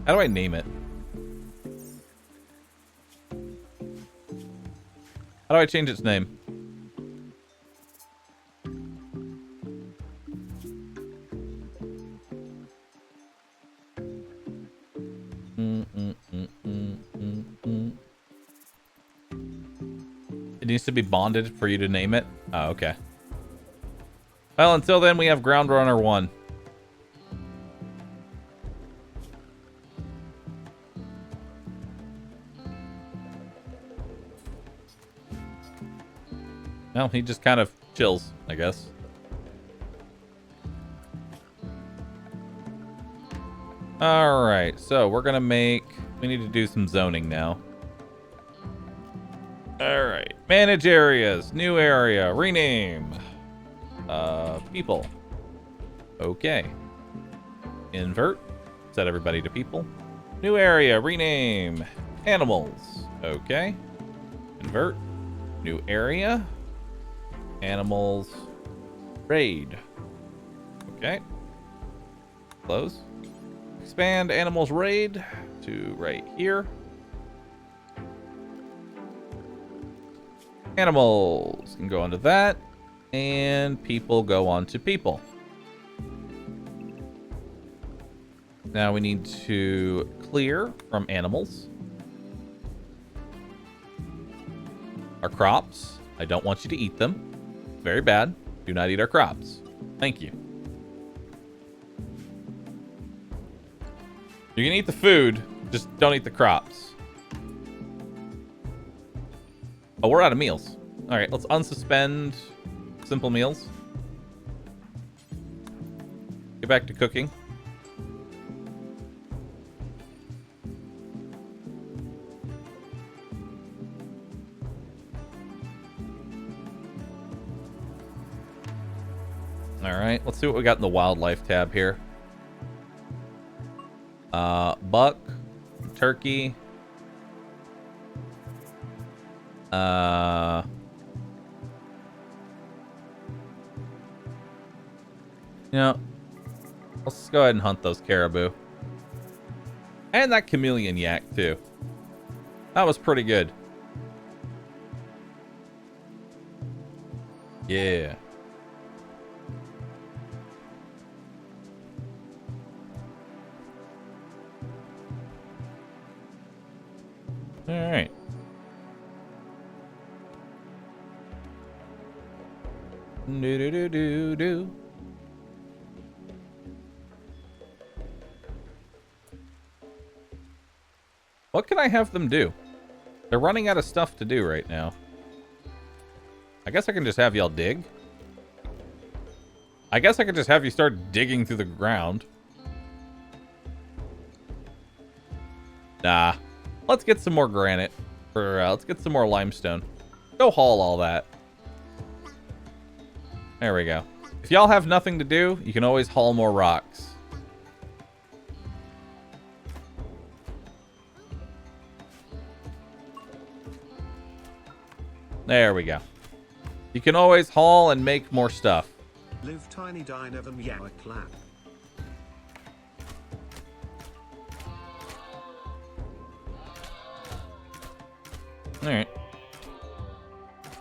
How do I name it? How do I change its name? It needs to be bonded for you to name it? Oh, okay. Well, until then, we have Ground Runner 1. Well, he just kind of chills, I guess. Alright, so we're gonna make... We need to do some zoning now. Alright. Manage areas. New area. Rename. People. Okay. Invert. Set everybody to people. New area. Rename. Animals. Okay. Invert. New area. Animals. Raid. Okay. Close. Expand animals raid to right here. Animals can go onto that. And people go onto people. Now we need to clear from animals. Our crops. I don't want you to eat them. Very bad. Do not eat our crops. Thank you. You can eat the food, just don't eat the crops. Oh, we're out of meals. All right, let's unsuspend simple meals. Get back to cooking. All right, let's see what we got in the wildlife tab here. Buck, turkey. You know, let's go ahead and hunt those caribou. And that chameleon yak, too. That was pretty good. Yeah. All right. Do. What can I have them do? They're running out of stuff to do right now. I guess I can just have y'all dig. I guess I could just have you start digging through the ground. Nah. Let's get some more granite. Or let's get some more limestone. Go haul all that. There we go. If y'all have nothing to do, you can always haul more rocks. There we go. You can always haul and make more stuff. Live tiny, die never, meow clap. Alright.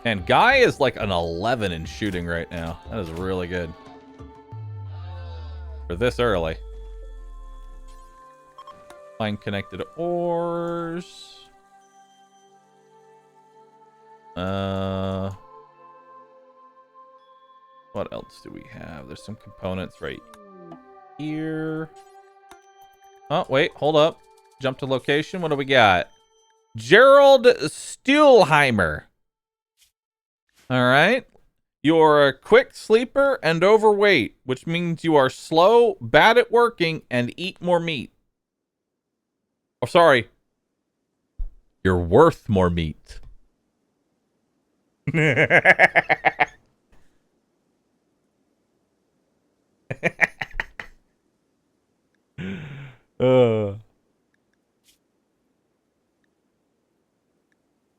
And Guy is like an 11 in shooting right now. That is really good. For this early. Find connected ores. What else do we have? There's some components right here. Oh, wait, hold up. Jump to location. What do we got? Gerald Stuhlheimer. All right. You're a quick sleeper and overweight, which means you are slow, bad at working, and eat more meat. Oh, sorry. You're worth more meat.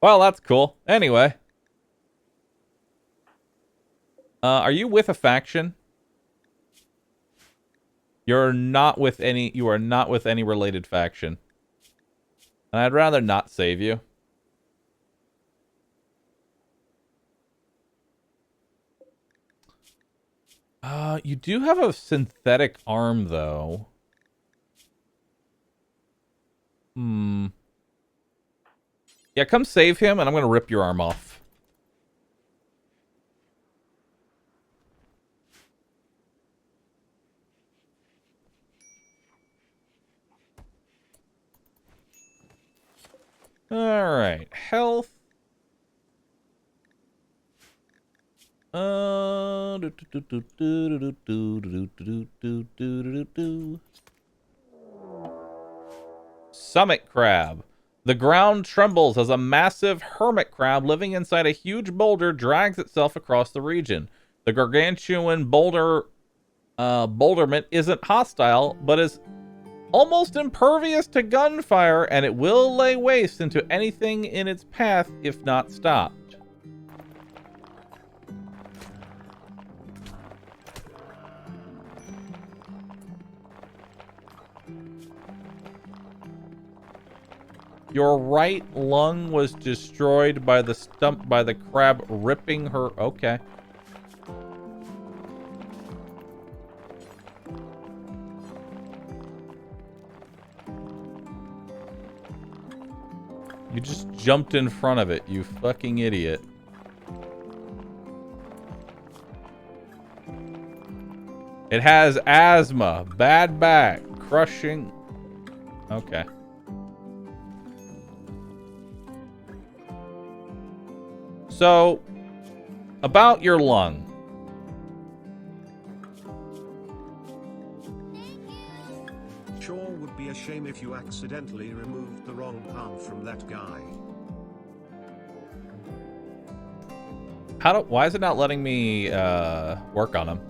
Well, that's cool. Anyway. Are you with a faction? You're not with any, you are not with any related faction. And I'd rather not save you. You do have a synthetic arm, though. Hmm. Yeah, come save him, and I'm gonna rip your arm off. Alright, health. Summit crab. The ground trembles as a massive hermit crab living inside a huge boulder drags itself across the region. The gargantuan boulderment isn't hostile, but is almost impervious to gunfire, and it will lay waste into anything in its path if not stopped. Your right lung was destroyed by the crab ripping her. Okay. You just jumped in front of it, you fucking idiot. It has asthma, bad back, crushing. Okay. So, about your lung. Sure would be a shame if you accidentally removed the wrong palm from that guy. Why is it not letting me work on him?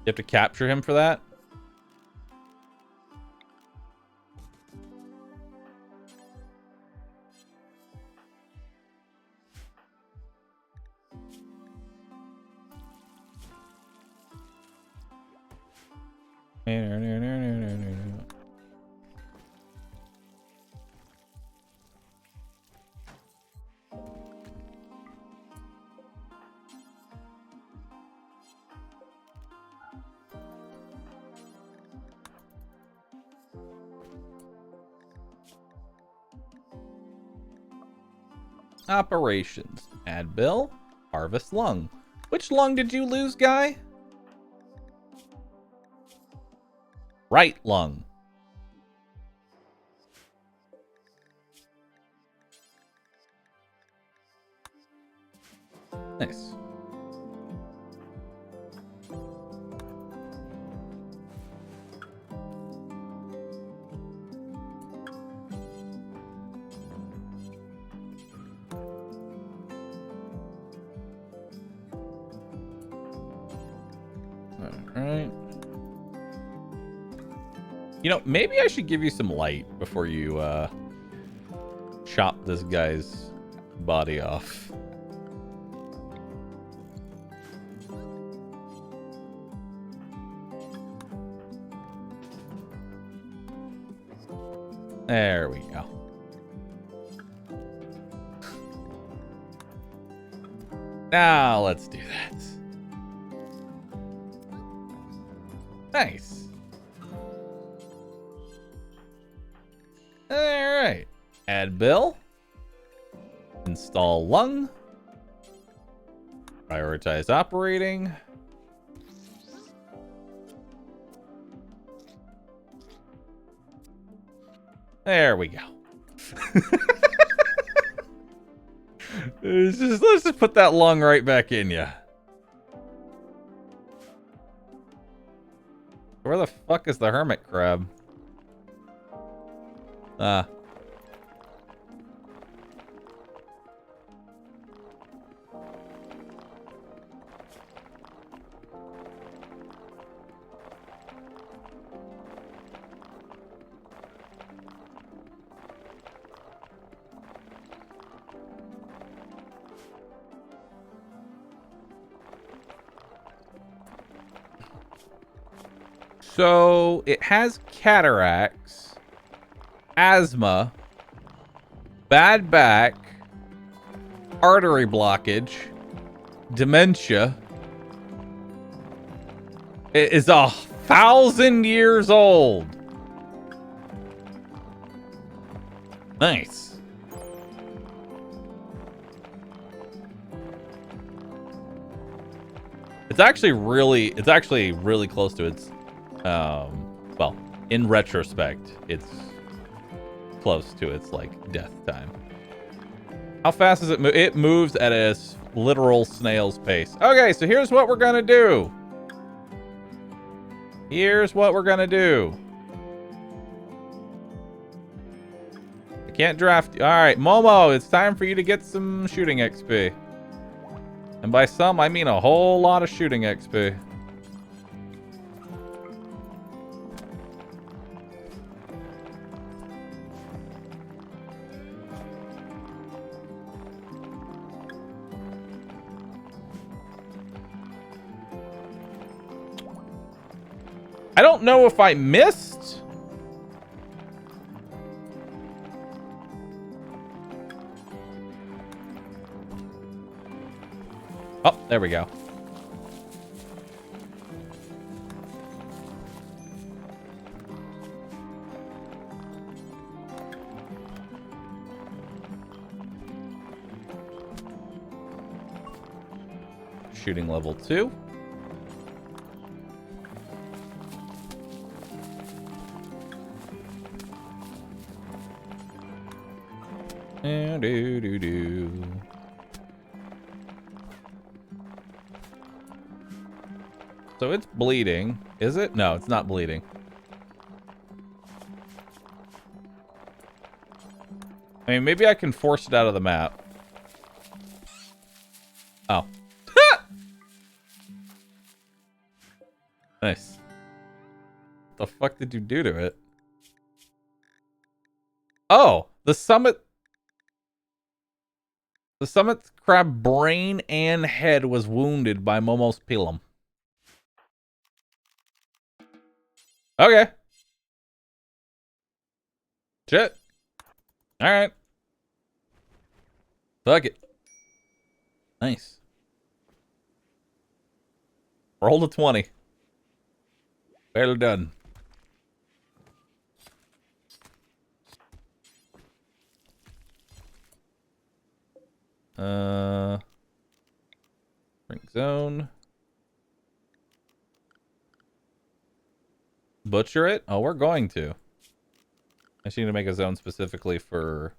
You have to capture him for that? Operations. Add bill. Harvest lung. Which lung did you lose, guy? Right lung. Nice. Right. You know, maybe I should give you some light before you chop this guy's body off. There we go. Now let's do that. Nice. All right. Add bill. Install lung. Prioritize operating. There we go. Let's just put that lung right back in ya. Where the fuck is the hermit crab? Ah. So it has cataracts, asthma, bad back, artery blockage, dementia. It is 1,000 years old. Nice. It's actually really close to its well, in retrospect, it's close to its like death time. How fast does it move? It moves at a literal snail's pace. Okay, so here's what we're gonna do. Here's what we're gonna do. I can't draft you. All right, Momo, it's time for you to get some shooting XP. And by some, I mean a whole lot of shooting XP. I don't know if I missed. Oh, there we go. Shooting level 2. Do. So it's bleeding. Is it? No, it's not bleeding. I mean, maybe I can force it out of the map. Oh. Nice. What the fuck did you do to it? Oh, the summit crab brain and head was wounded by Momo's pilum. Okay. Shit. Alright. Fuck it. Nice. Roll a 20. Well done. Drink zone. Butcher it? Oh, we're going to. I just need to make a zone specifically for...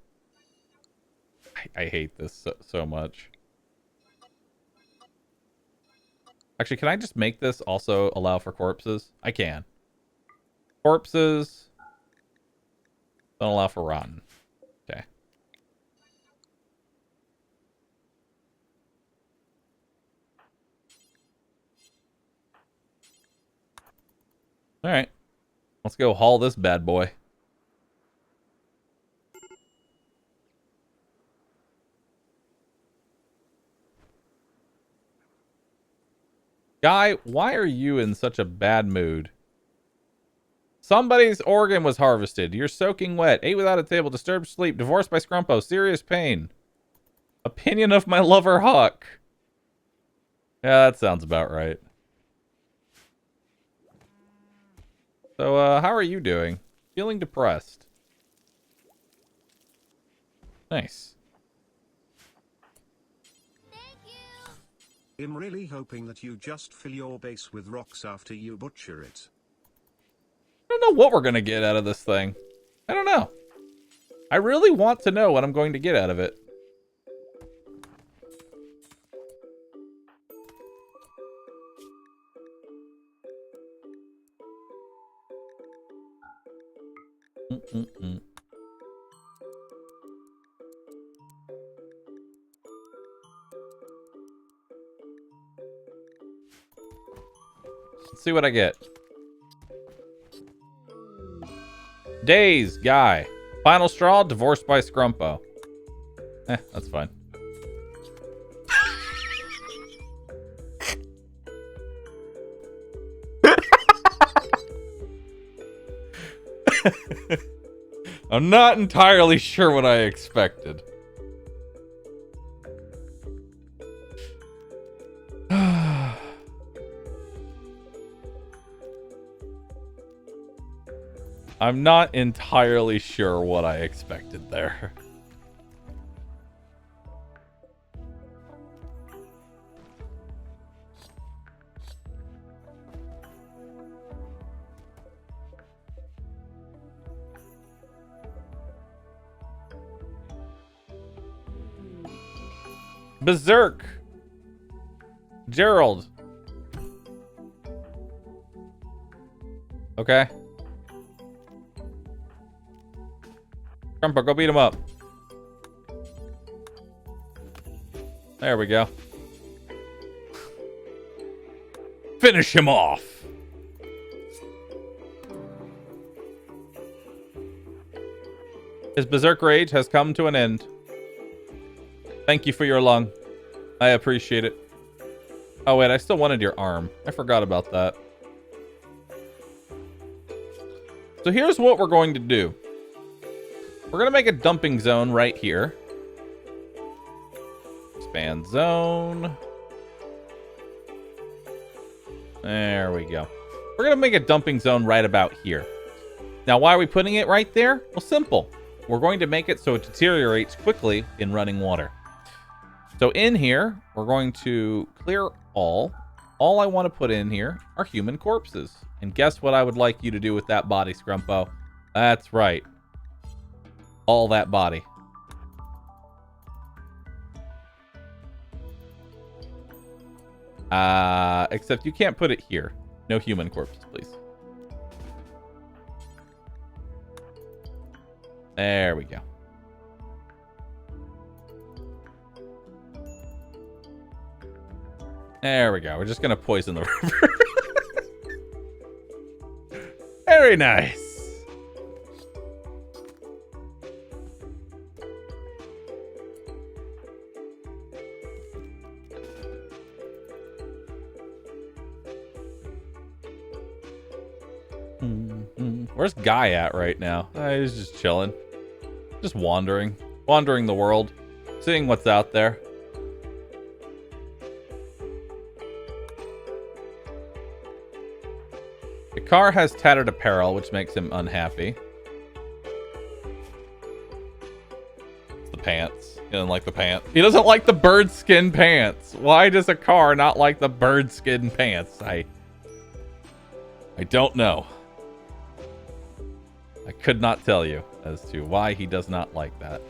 I hate this so much. Actually, can I just make this also allow for corpses? I can. Corpses. Don't allow for rotten. Okay. All right. Let's go haul this bad boy. Guy, why are you in such a bad mood? Somebody's organ was harvested. You're soaking wet. Ate without a table. Disturbed sleep. Divorced by Scrumpo. Serious pain. Opinion of my lover Hawk. Yeah, that sounds about right. So, how are you doing? Feeling depressed. Nice. I'm really hoping that you just fill your base with rocks after you butcher it. I don't know what we're going to get out of this thing. I don't know. I really want to know what I'm going to get out of it. Let's see what I get. Days, guy. Final straw, divorced by Scrumpo. That's fine. I'm not entirely sure what I expected. I'm not entirely sure what I expected there. Berserk. Gerald. Okay. Grumpo, go beat him up. There we go. Finish him off. His berserk rage has come to an end. Thank you for your lung. I appreciate it. Oh, wait, I still wanted your arm. I forgot about that. So here's what we're going to do. We're going to make a dumping zone right here. Expand zone. There we go. We're going to make a dumping zone right about here. Now, why are we putting it right there? Well, simple. We're going to make it so it deteriorates quickly in running water. So in here, we're going to clear all. All I want to put in here are human corpses. And guess what I would like you to do with that body, Scrumpo? That's right. All that body. Except you can't put it here. No human corpses, please. There we go. There we go. We're just going to poison the river. Very nice. Where's Guy at right now? He's just chilling. Just wandering. Wandering the world. Seeing what's out there. The car has tattered apparel, which makes him unhappy. It's the pants. He doesn't like the pants. He doesn't like the bird skin pants. Why does a car not like the bird skin pants? I don't know. I could not tell you as to why he does not like that.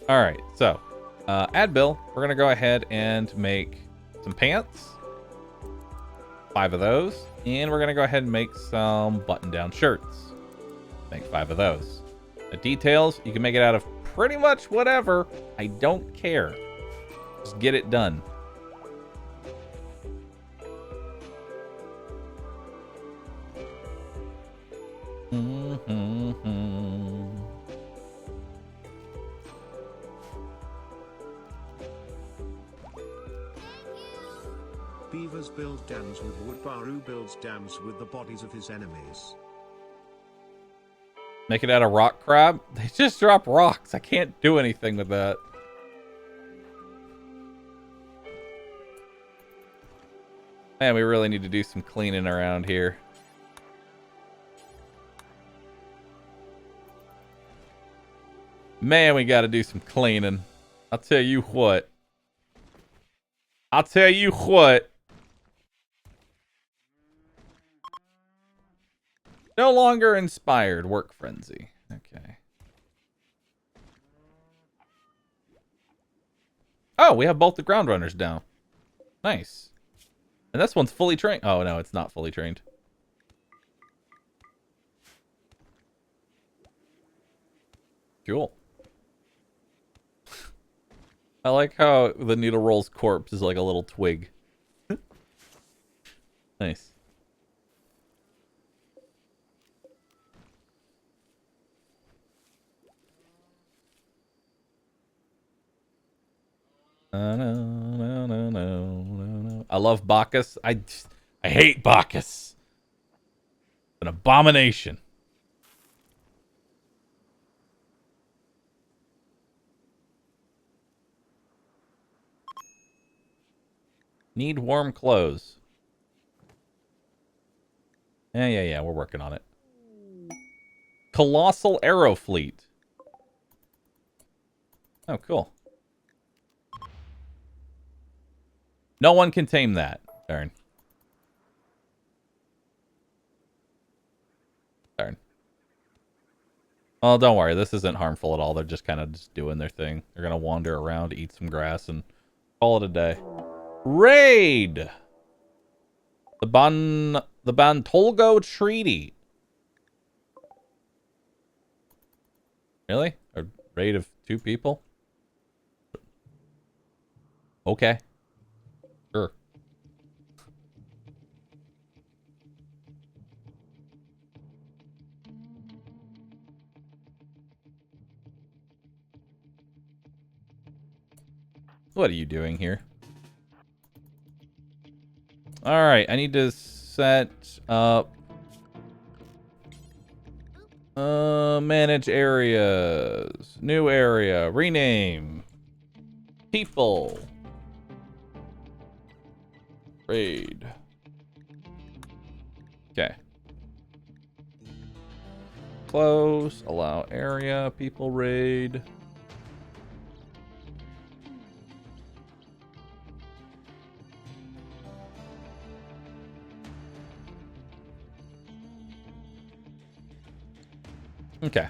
All right, so add bill. We're going to go ahead and make some pants. 5 of those. And we're going to go ahead and make some button-down shirts. Make 5 of those. The details, you can make it out of pretty much whatever. I don't care. Just get it done. build dams with wood. Bahroo builds dams with the bodies of his enemies. Make it out of rock crab? They just drop rocks. I can't do anything with that. Man, we really need to do some cleaning around here. Man, we got to do some cleaning. I'll tell you what. I'll tell you what. No longer inspired. Work frenzy. Okay. Oh, we have both the ground runners down. Nice. And this one's fully trained. Oh, no, it's not fully trained. Cool. I like how the Needle Roll's corpse is like a little twig. Nice. No. I love Bacchus. I hate Bacchus. An abomination. Need warm clothes. Yeah. We're working on it. Colossal Arrow Fleet. Oh, cool. No one can tame that. Darn. Oh, don't worry. This isn't harmful at all. They're just kind of just doing their thing. They're going to wander around, eat some grass, and call it a day. Raid! The Bantolgo Treaty. Really? A raid of 2 people? Okay. Sure. What are you doing here? Alright, I need to set up... manage areas. New area. Rename. People. Raid. Okay. Close. Allow area. People raid. Okay.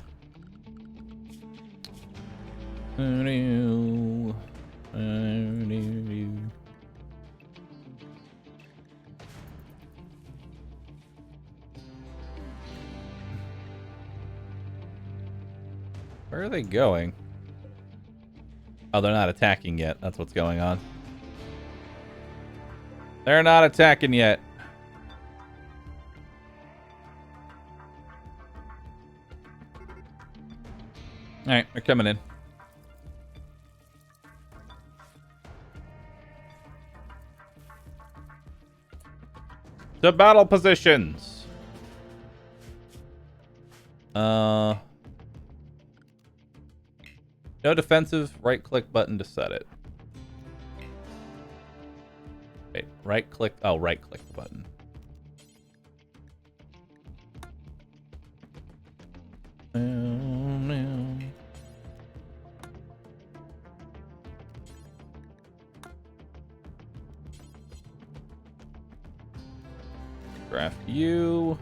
Where are they going? Oh, they're not attacking yet. That's what's going on. They're not attacking yet. Alright, they're coming in. To battle positions. No defensive. Right click button to set it. Wait, right click. Oh, right click the button. Draft you.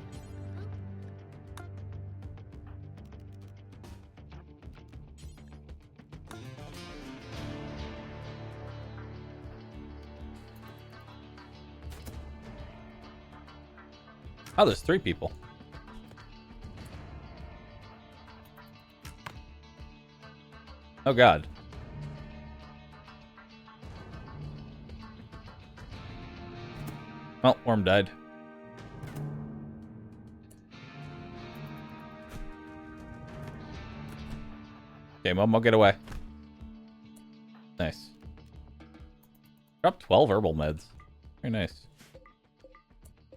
Oh, there's 3 people. Oh, God. Well, Worm died. Okay, Mom, I'll get away. Nice. Dropped 12 herbal meds. Very nice.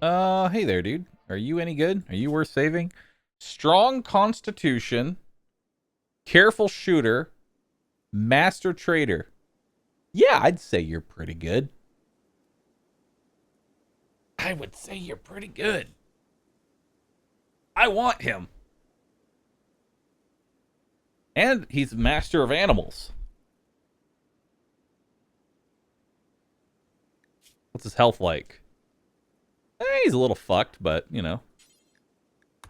Hey there, dude. Are you any good? Are you worth saving? Strong constitution, careful shooter, master trader. Yeah, I'd say you're pretty good. I would say you're pretty good. I want him. And he's master of animals. What's his health like? He's a little fucked, but, you know.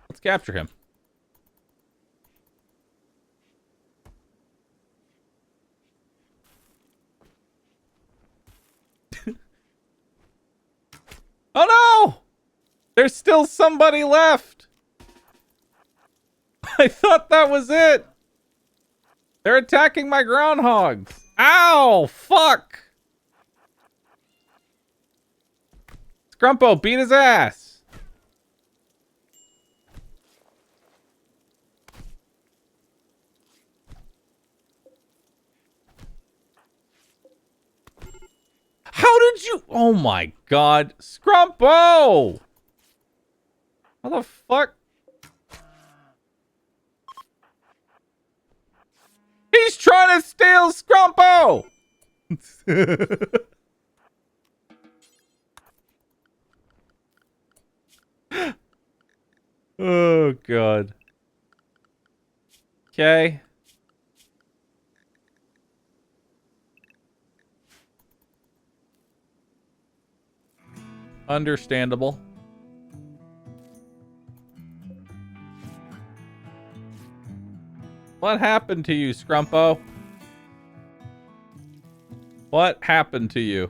Let's capture him. Oh no! There's still somebody left! I thought that was it! They're attacking my groundhogs! Ow! Fuck! Scrumpo, beat his ass! How did you... Oh my god. Scrumpo! How the fuck? He's trying to steal Scrumpo! Oh god. Okay. Understandable. What happened to you, Scrumpo? What happened to you?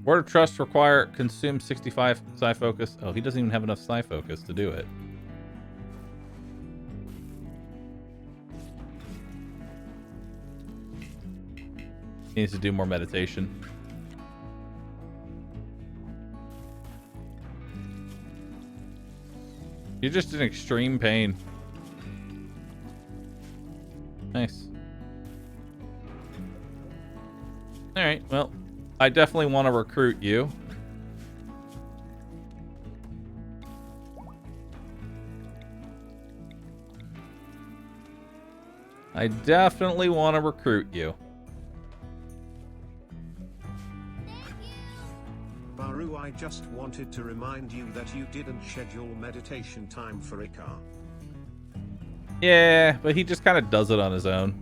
Word of Trust require consume 65 psi focus. Oh, he doesn't even have enough psi focus to do it. He needs to do more meditation. You're just in extreme pain. Nice. Alright, well, I definitely want to recruit you. I definitely want to recruit you. Bahroo, I just wanted to remind you that you didn't schedule meditation time for Ikar. Yeah, but he just kind of does it on his own.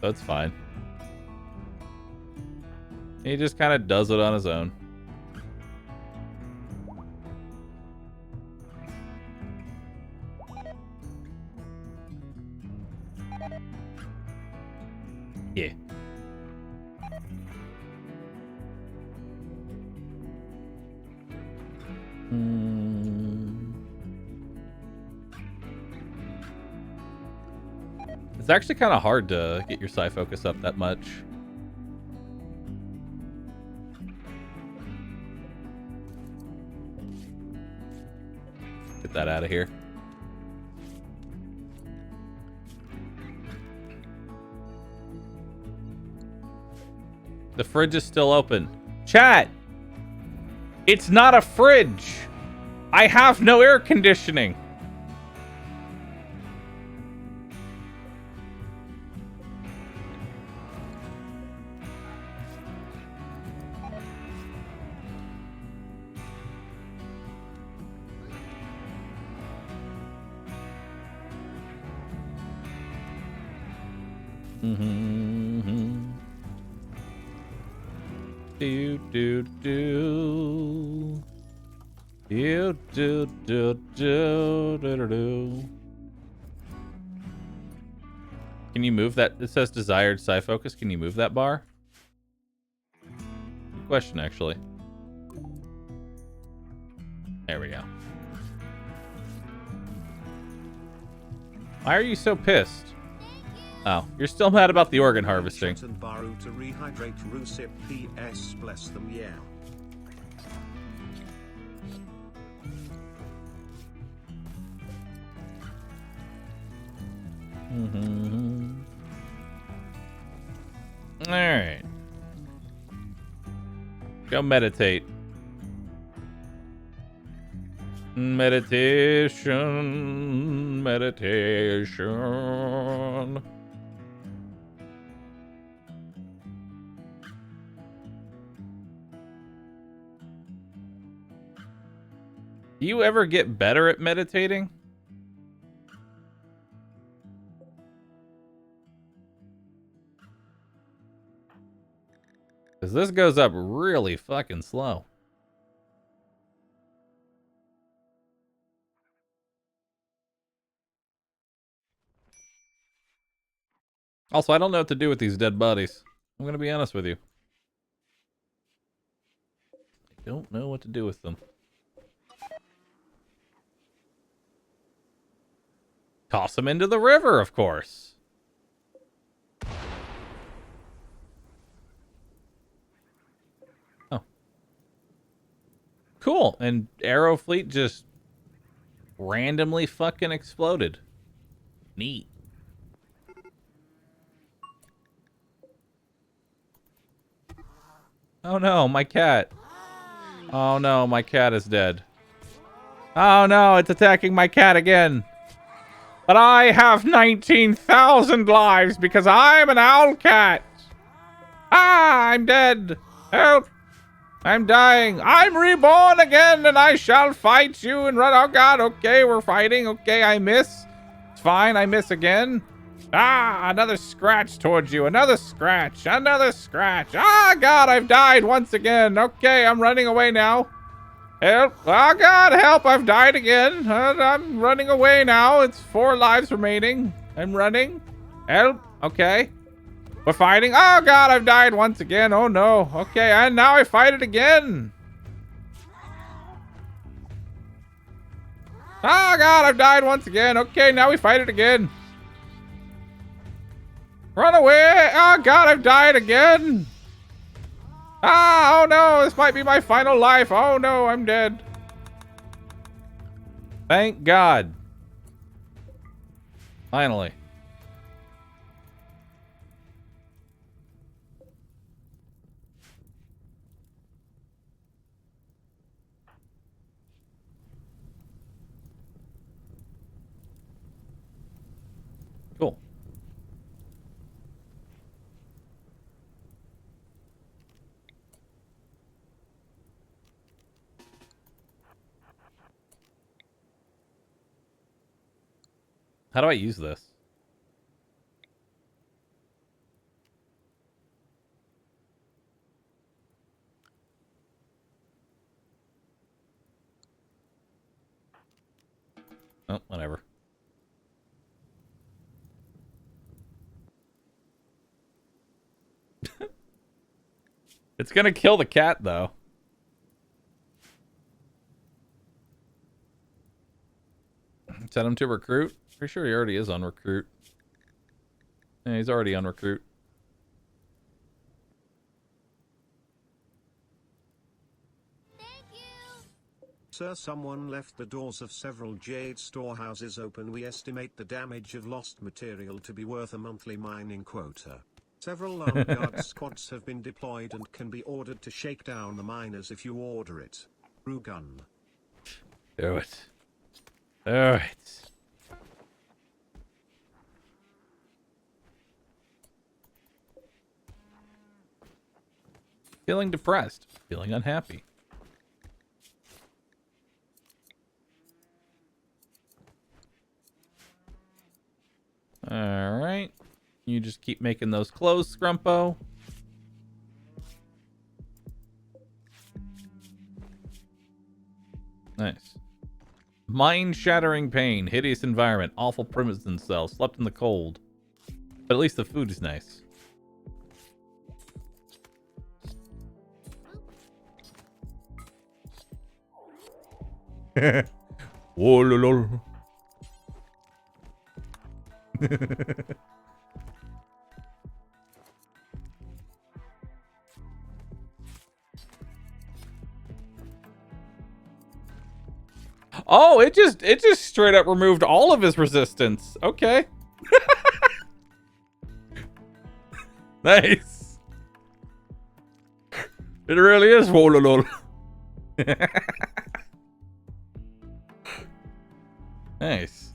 So it's fine. He just kind of does it on his own. Yeah. It's actually kind of hard to get your psi focus up that much. Get that out of here. The fridge is still open. Chat! It's not a fridge! I have no air conditioning! Do do do. Do do do do do do. Can you move that? It says desired psi focus. Can you move that bar? Good question, actually. There we go. Why are you so pissed? Oh, you're still mad about the organ harvesting. And Bahroo to rehydrate Rusip PS, bless them, yeah. Alright. Go meditate. Meditation. Meditation. Do you ever get better at meditating? Because this goes up really fucking slow. Also, I don't know what to do with these dead bodies. I'm gonna be honest with you. I don't know what to do with them. Toss them into the river, of course. Oh. Cool. And Arrow Fleet just randomly fucking exploded. Neat. Oh no, my cat. Oh no, my cat is dead. Oh no, it's attacking my cat again. But I have 19,000 lives because I'm an owl cat. Ah, I'm dead. Help. I'm dying. I'm reborn again and I shall fight you and run. Oh god, okay, we're fighting. Okay, I miss. It's fine, I miss again. Ah, another scratch towards you. Another scratch. Another scratch. Ah, God, I've died once again. Okay, I'm running away now. Help. Oh, God, help. I've died again. I'm running away now. It's 4 lives remaining. I'm running. Help. Okay. We're fighting. Oh, God, I've died once again. Oh, no. Okay, and now I fight it again. Oh, God, I've died once again. Okay, now we fight it again. Run away! Oh god, I've died again! Ah, oh no, this might be my final life. Oh no, I'm dead. Thank God. Finally. Cool. How do I use this? Oh, whatever. It's gonna kill the cat, though. Set him to recruit? Pretty sure he already is on recruit. Yeah, he's already on recruit. Sir, someone left the doors of several jade storehouses open. We estimate the damage of lost material to be worth a monthly mining quota. Several armed guard squads have been deployed and can be ordered to shake down the miners if you order it. Rugun. Do it. Do it. Feeling depressed. Feeling unhappy. Alright. You just keep making those clothes, Scrumpo. Nice. Mind-shattering pain. Hideous environment. Awful prison cell. Slept in the cold. But at least the food is nice. Whoa, lol. Oh, it just straight up removed all of his resistance. Okay. Nice. It really is Wololol. Nice.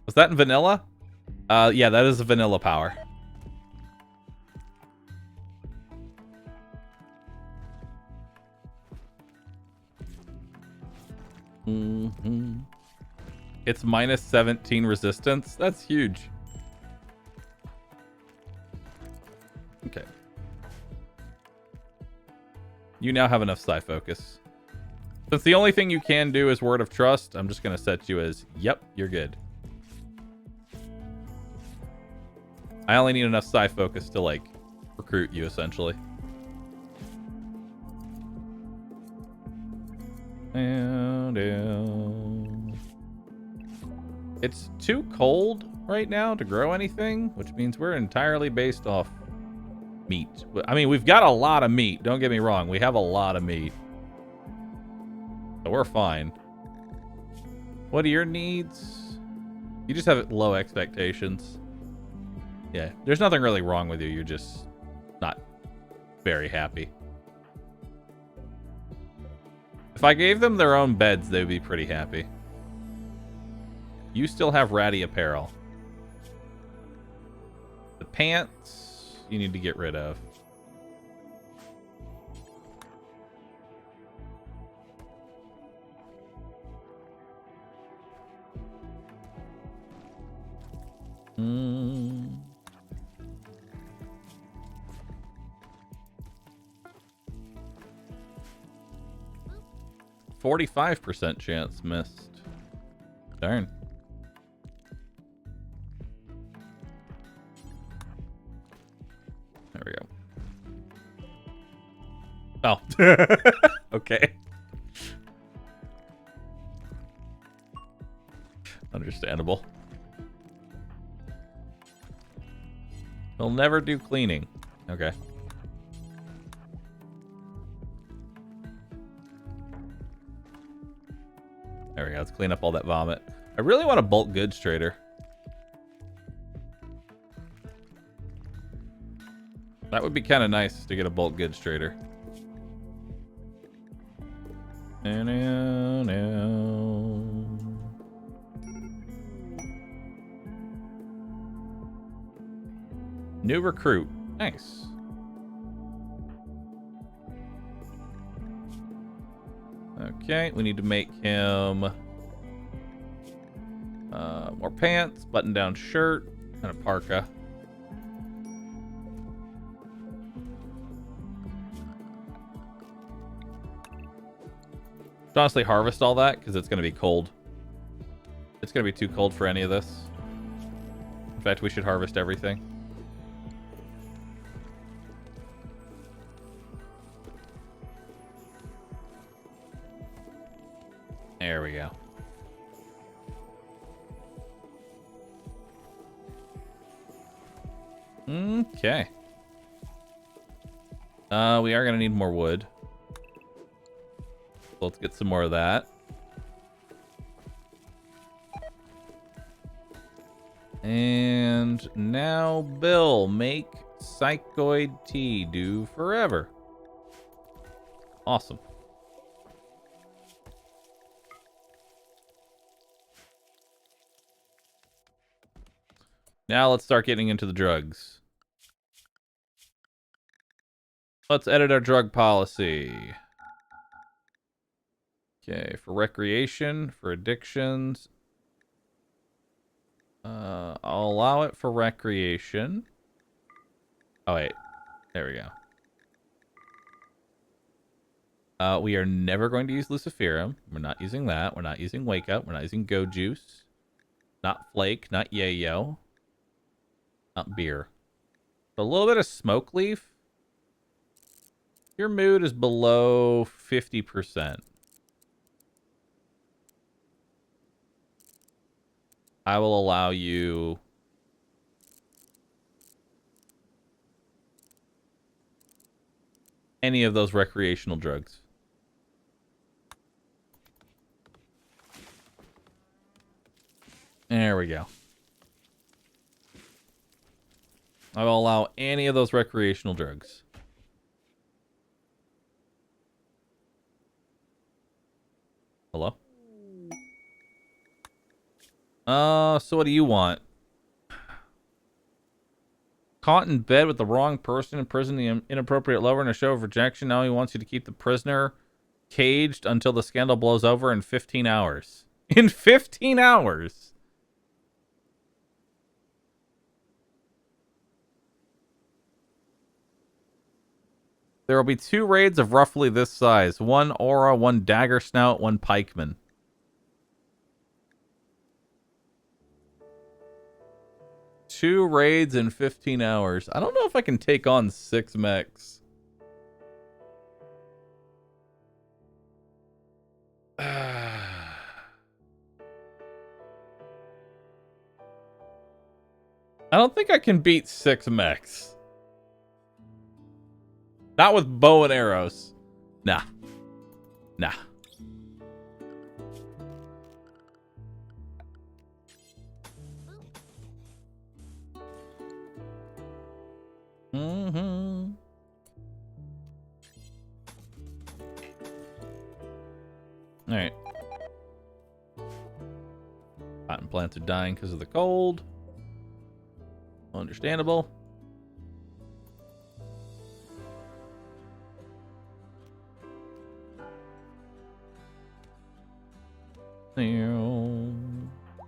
Was that in vanilla? Yeah, that is a vanilla power. It's minus 17 resistance. That's huge. Okay. You now have enough psi focus. Since the only thing you can do is word of trust, I'm just going to set you as, yep, you're good. I only need enough psi focus to, like, recruit you, essentially. It's too cold right now to grow anything, which means we're entirely based off meat. I mean, we've got a lot of meat. Don't get me wrong. We have a lot of meat. So we're fine. What are your needs? You just have low expectations. Yeah, there's nothing really wrong with you. You're just not very happy. If I gave them their own beds, they'd be pretty happy. You still have ratty apparel. The pants, you need to get rid of. Hmm. 45% chance missed. Darn. There we go. Oh. Okay. Understandable. He'll never do cleaning. Okay. There we go. Let's clean up all that vomit. I really want a bulk goods trader. That would be kind of nice to get a bulk goods trader. New recruit. Nice. Okay, we need to make him more pants, button-down shirt, and a parka. Should honestly harvest all that because it's going to be cold. It's going to be too cold for any of this. In fact, we should harvest everything. There we go. Okay. We are going to need more wood. So let's get some more of that. And now, Bill, make psychoid tea do forever. Awesome. Now let's start getting into the drugs. Let's edit our drug policy. Okay, for recreation, for addictions. I'll allow it for recreation. Oh, wait. There we go. We are never going to use Luciferum. We're not using that. We're not using Wake Up. We're not using Go Juice. Not Flake. Not Yayo. Not beer. So a little bit of Smoke Leaf. Your mood is below 50%. I will allow you any of those recreational drugs. There we go. I will allow any of those recreational drugs. Hello? So what do you want? Caught in bed with the wrong person, imprisoned the inappropriate lover in a show of rejection. Now he wants you to keep the prisoner caged until the scandal blows over in 15 hours. In 15 hours? There will be 2 raids of roughly this size. 1 aura, 1 dagger snout, 1 pikeman. Two raids in 15 hours. I don't know if I can take on 6 mechs. I don't think I can beat 6 mechs. Not with bow and arrows. Nah. Nah. Mm-hmm. Alright. Cotton plants are dying because of the cold. Understandable.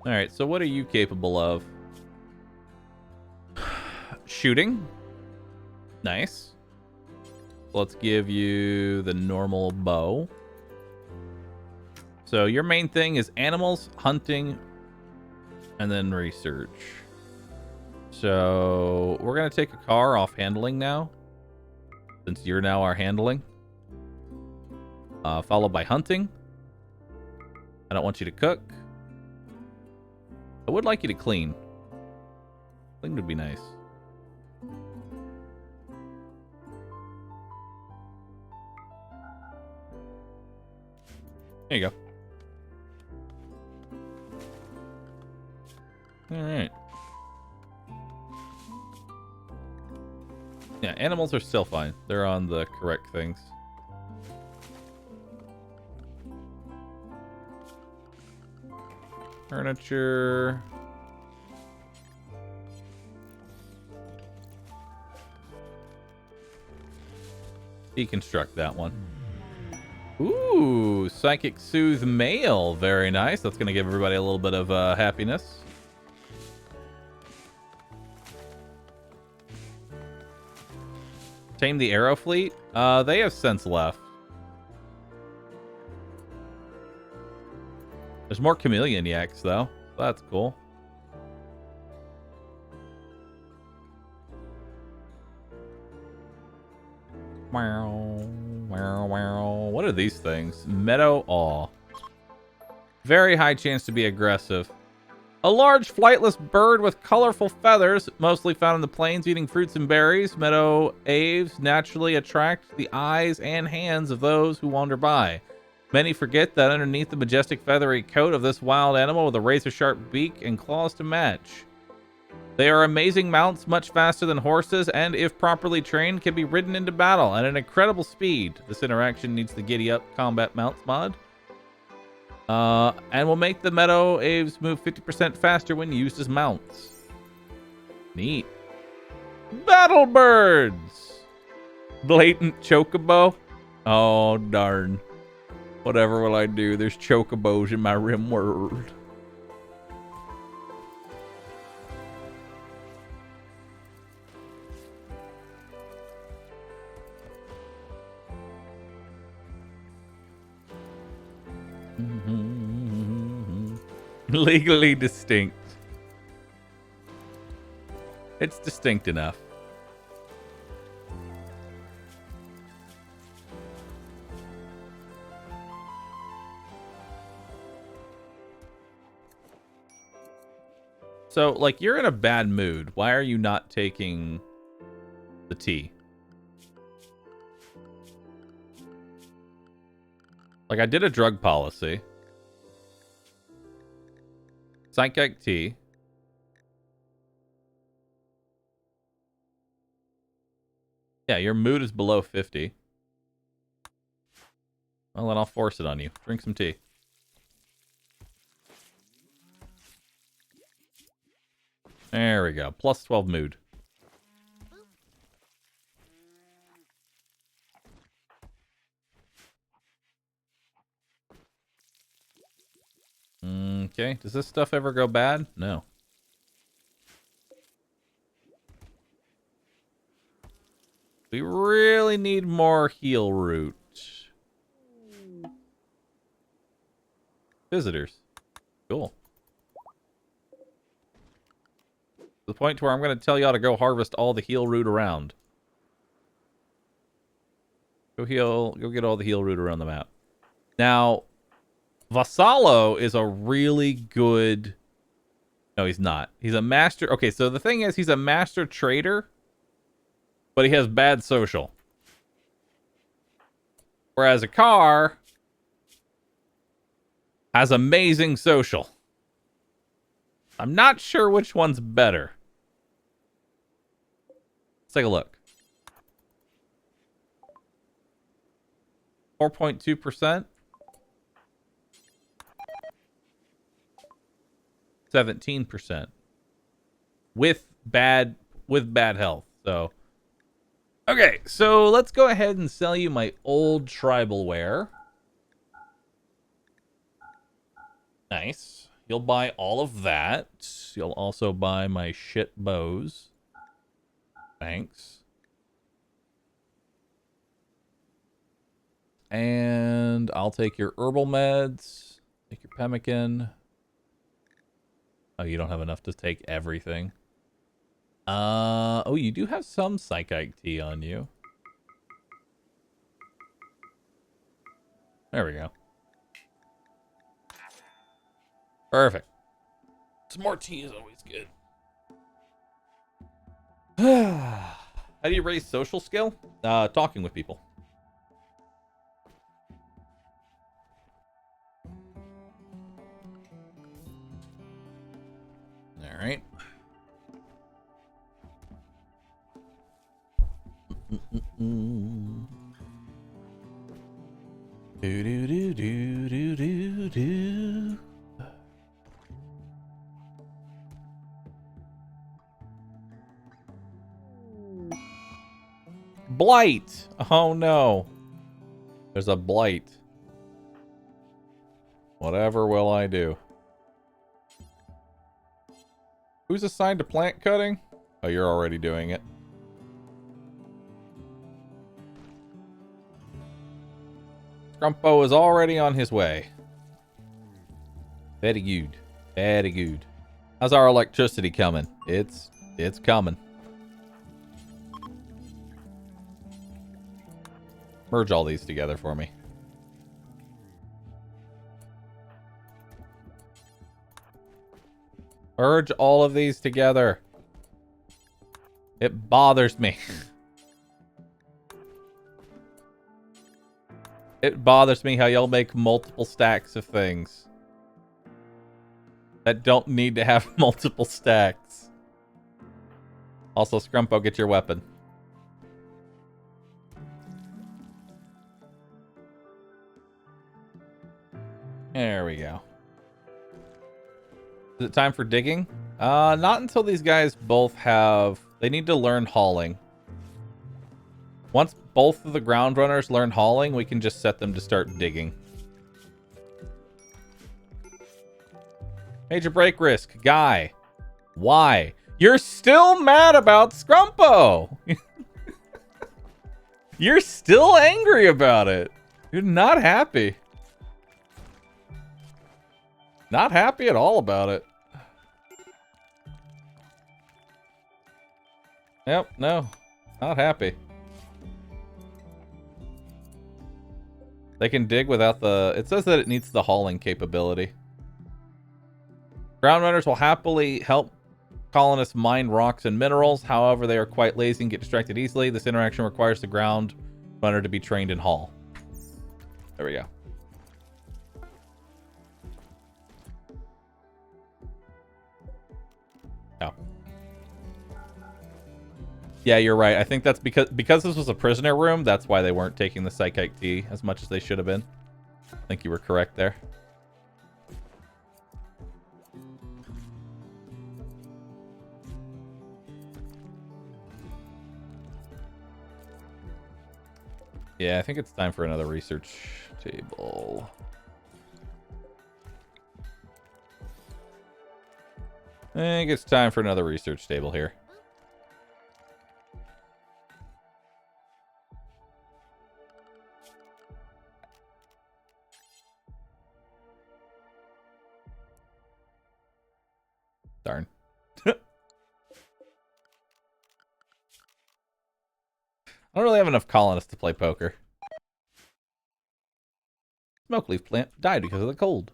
Alright, so what are you capable of? Shooting. Nice. Let's give you the normal bow. So your main thing is animals, hunting, and then research. So we're going to take a car off handling now, since you're now our handling. Followed by hunting. I don't want you to cook. I would like you to clean. Clean would be nice. There you go. All right. Yeah, animals are still fine. They're on the correct things. Furniture. Deconstruct that one. Ooh, Psychic Soothe Male. Very nice. That's going to give everybody a little bit of happiness. Tame the Arrow Fleet. They have sense left. There's more chameleon yaks, though. That's cool. Wow, wow, wow. What are these things? Meadow Awe. Very high chance to be aggressive. A large flightless bird with colorful feathers, mostly found in the plains eating fruits and berries. Meadow aves naturally attract the eyes and hands of those who wander by. Many forget that underneath the majestic feathery coat of this wild animal with a razor-sharp beak and claws to match. They are amazing mounts, much faster than horses, and if properly trained, can be ridden into battle at an incredible speed. This interaction needs the Giddy Up Combat Mounts mod. And will make the Meadow Aves move 50% faster when used as mounts. Neat. Battle Birds! Blatant Chocobo. Oh, darn. Whatever will I do? There's chocobos in my Rimworld. Legally distinct. It's distinct enough. So, like, you're in a bad mood. Why are you not taking the tea? Like, I did a drug policy. Psychic tea. Yeah, your mood is below 50. Well, then I'll force it on you. Drink some tea. There we go. Plus 12 mood. Okay. Does this stuff ever go bad? No. We really need more heal root. Visitors. Cool. To the point to where I'm going to tell y'all to go harvest all the heal root around. Go get all the heal root around the map. Now, Vassallo is a really good... No, he's not. He's a master... Okay, so the thing is, he's a master trader, but he has bad social. Whereas a car has amazing social. I'm not sure which one's better. Let's take a look. 4.2%. 17%. With bad health. So okay, so let's go ahead and sell you my old tribal wear. Nice. You'll buy all of that. You'll also buy my shit bows. Thanks. And I'll take your herbal meds. Take your pemmican. Oh, you don't have enough to take everything. Oh, you do have some psychic tea on you. There we go. Perfect. Some more tea is always good. How do you raise social skill? Talking with people. All right. Do do do do do do do. Blight! Oh no. There's a blight. Whatever will I do? Who's assigned to plant cutting? Oh, you're already doing it. Scrumpo is already on his way. Very good. Very good. How's our electricity coming? It's coming. Merge all these together for me. Merge all of these together. It bothers me. It bothers me how y'all make multiple stacks of things that don't need to have multiple stacks. Also, Scrumpo, get your weapon. There we go. Is it time for digging? Not until these guys both have... They need to learn hauling. Once both of the ground runners learn hauling, we can just set them to start digging. Major break risk. Guy. Why? You're still mad about Scrumpo! You're still angry about it. You're not happy. Not happy at all about it. Yep, no. Not happy. They can dig without the... It says that it needs the hauling capability. Ground runners will happily help colonists mine rocks and minerals. However, they are quite lazy and get distracted easily. This interaction requires the ground runner to be trained in haul. There we go. Oh. Yeah, you're right. I think that's because this was a prisoner room, that's why they weren't taking the psychic tea as much as they should have been. I think you were correct there. Yeah, I think it's time for another research table. I think it's time for another research table here. Darn. I don't really have enough colonists to play poker. Smoke leaf plant died because of the cold.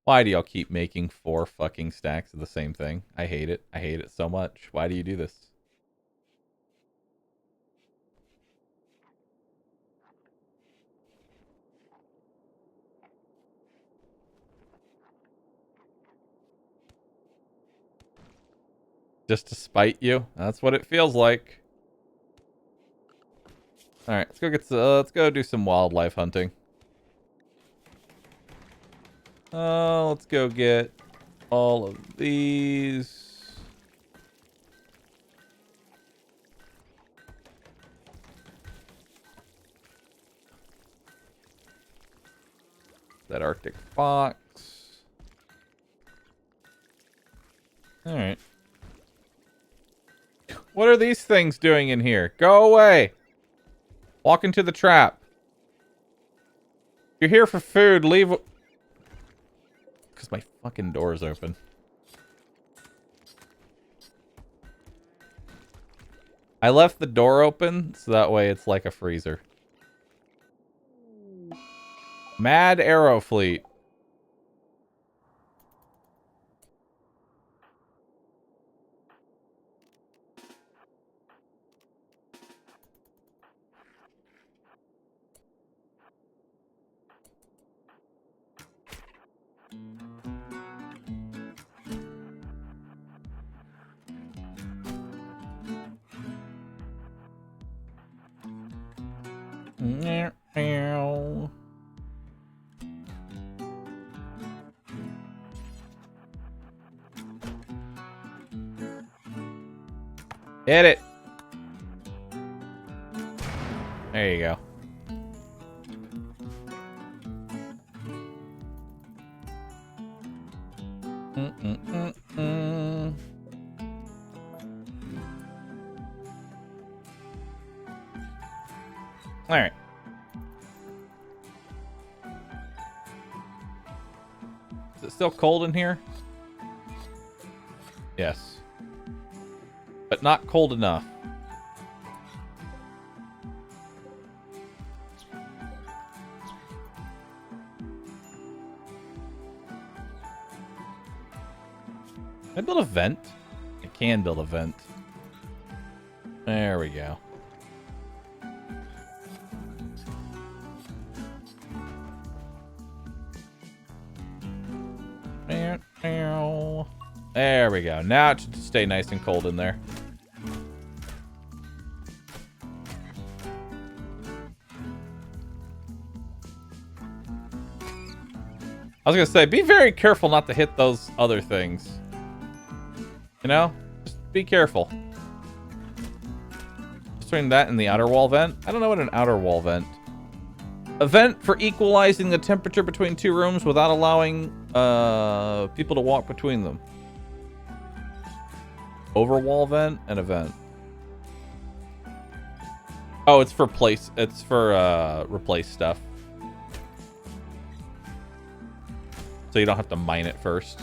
Why do y'all keep making 4 fucking stacks of the same thing? I hate it. I hate it so much. Why do you do this? Just to spite you? That's what it feels like. All right, let's go do some wildlife hunting. Let's go get all of these. That Arctic fox. All right. What are these things doing in here? Go away. Walk into the trap. You're here for food. Leave. Because my fucking door is open. I left the door open so that way it's like a freezer. Mad Arrow Fleet. Hit it. There you go. All right. Is it still cold in here? Yes. But not cold enough. Can I build a vent? I can build a vent. There we go. There we go. Now it should stay nice and cold in there. I was gonna say, be very careful not to hit those other things. You know? Just be careful. Between that and the outer wall vent. I don't know what an outer wall vent. A vent for equalizing the temperature between 2 rooms without allowing people to walk between them. Overwall vent and a vent. Oh, it's for replace stuff. So you don't have to mine it first.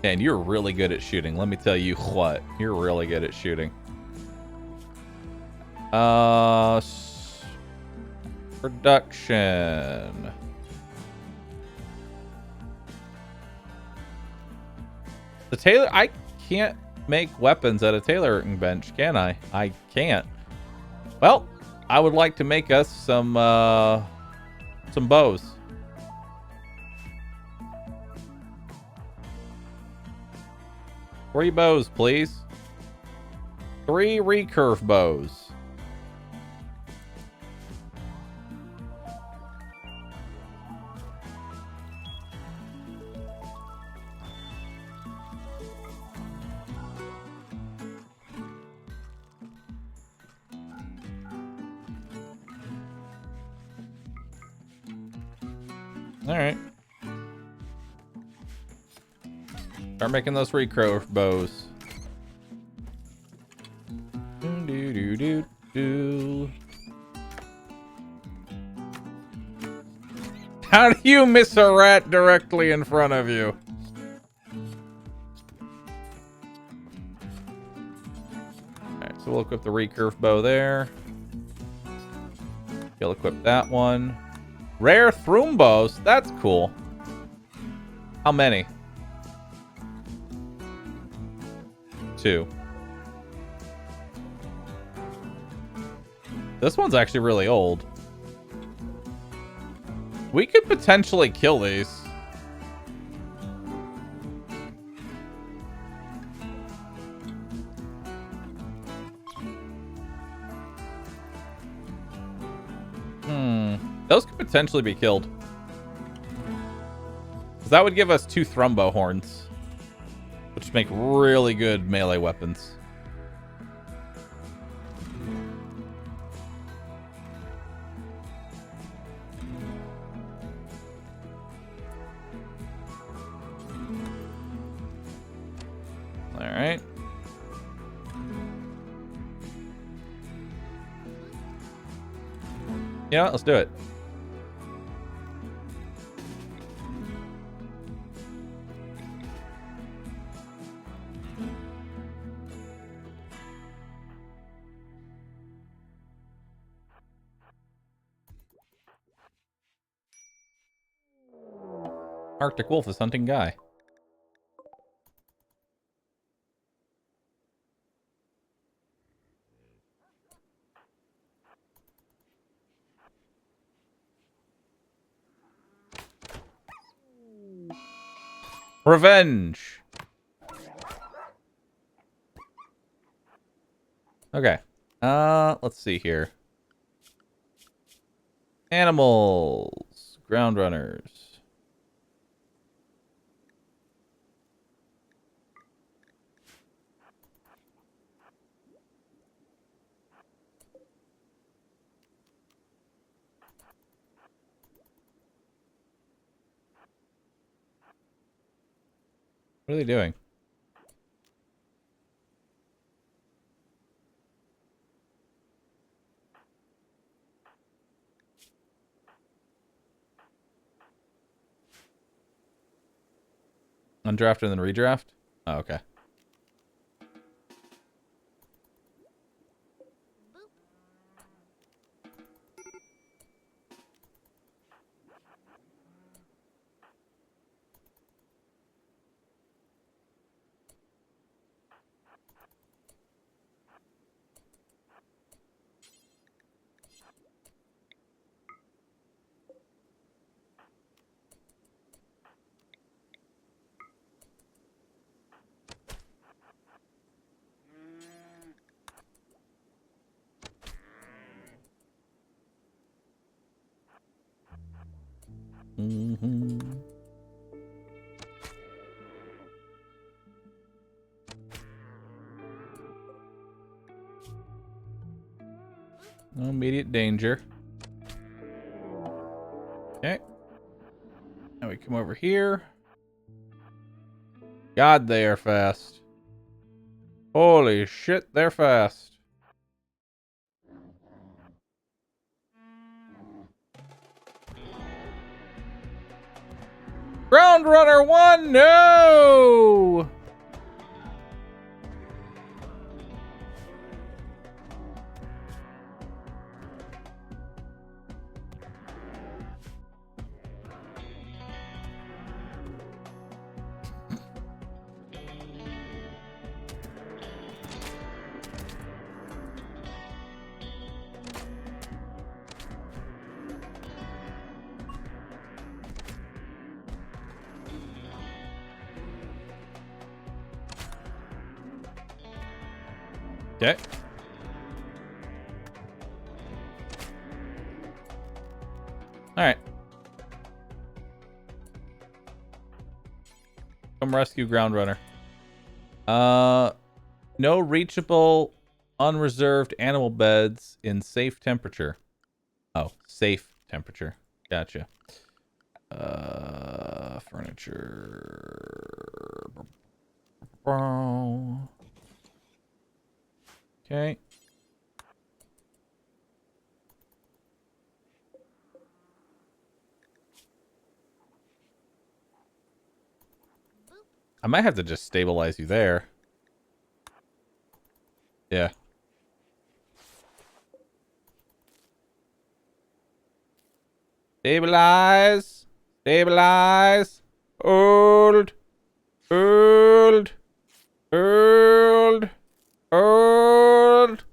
And you're really good at shooting. Let me tell you what. You're really good at shooting. Production. The tailor... I can't make weapons at a tailoring bench, can I? I can't. Well, I would like to make us some bows. 3 bows, please. 3 recurve bows. Alright. Start making those recurve bows. How do you miss a rat directly in front of you? Alright, so we'll equip the recurve bow there. You'll equip that one. Rare thrum bows? That's cool. How many? 2. This one's actually really old. We could potentially kill these. Those could potentially be killed. 'Cause that would give us 2 thrumbo horns, which make really good melee weapons. Alright. Yeah, let's do it. Arctic Wolf is hunting Guy. Revenge. Okay. Let's see here. Animals. Ground runners. What are they doing? Undraft and then redraft? Oh, okay. No immediate danger. Okay. Now we come over here. God, they are fast. Holy shit, they're fast. Ground Runner 1, no! Okay. All right. Come rescue ground runner. No reachable, unreserved animal beds in safe temperature. Oh, safe temperature. Gotcha. Furniture. Okay. I might have to just stabilize you there. Yeah. Stabilize. Stabilize. Hold. Hold. Hold. Hold.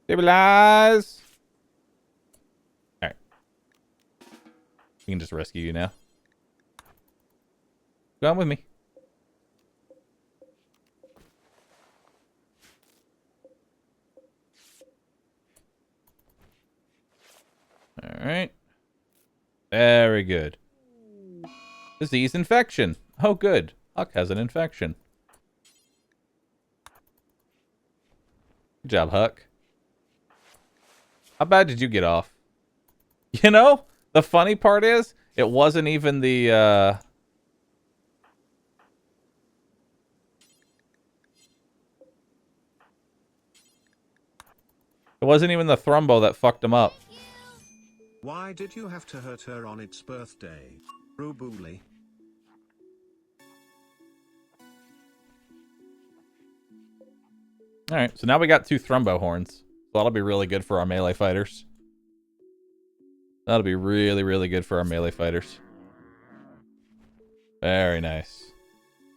Stabilize. Alright. We can just rescue you now. Come with me. Alright. Very good. Disease infection. Oh, good. Huck has an infection. Good job, Huck. How bad did you get off? You know, the funny part is, it wasn't even the, it wasn't even the thrombo that fucked him up. Why did you have to hurt her on its birthday? Rubuli. Alright, so now we got 2 thrombo horns. So that'll be really good for our melee fighters. That'll be really, really good for our melee fighters. Very nice.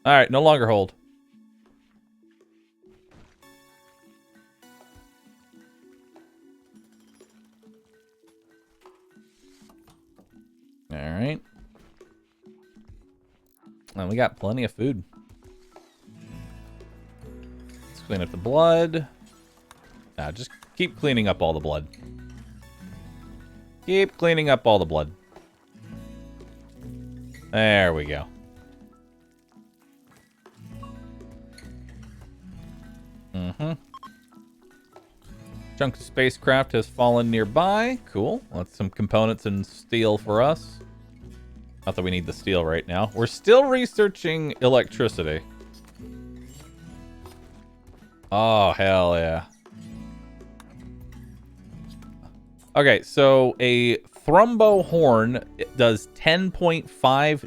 Alright, no longer hold. Alright. And we got plenty of food. Let's clean up the blood. Now, just keep cleaning up all the blood. Keep cleaning up all the blood. There we go. Chunk of spacecraft has fallen nearby. Cool. That's some components and steel for us. Not that we need the steel right now. We're still researching electricity. Oh, hell yeah. Okay, so a thrombo horn does 10.5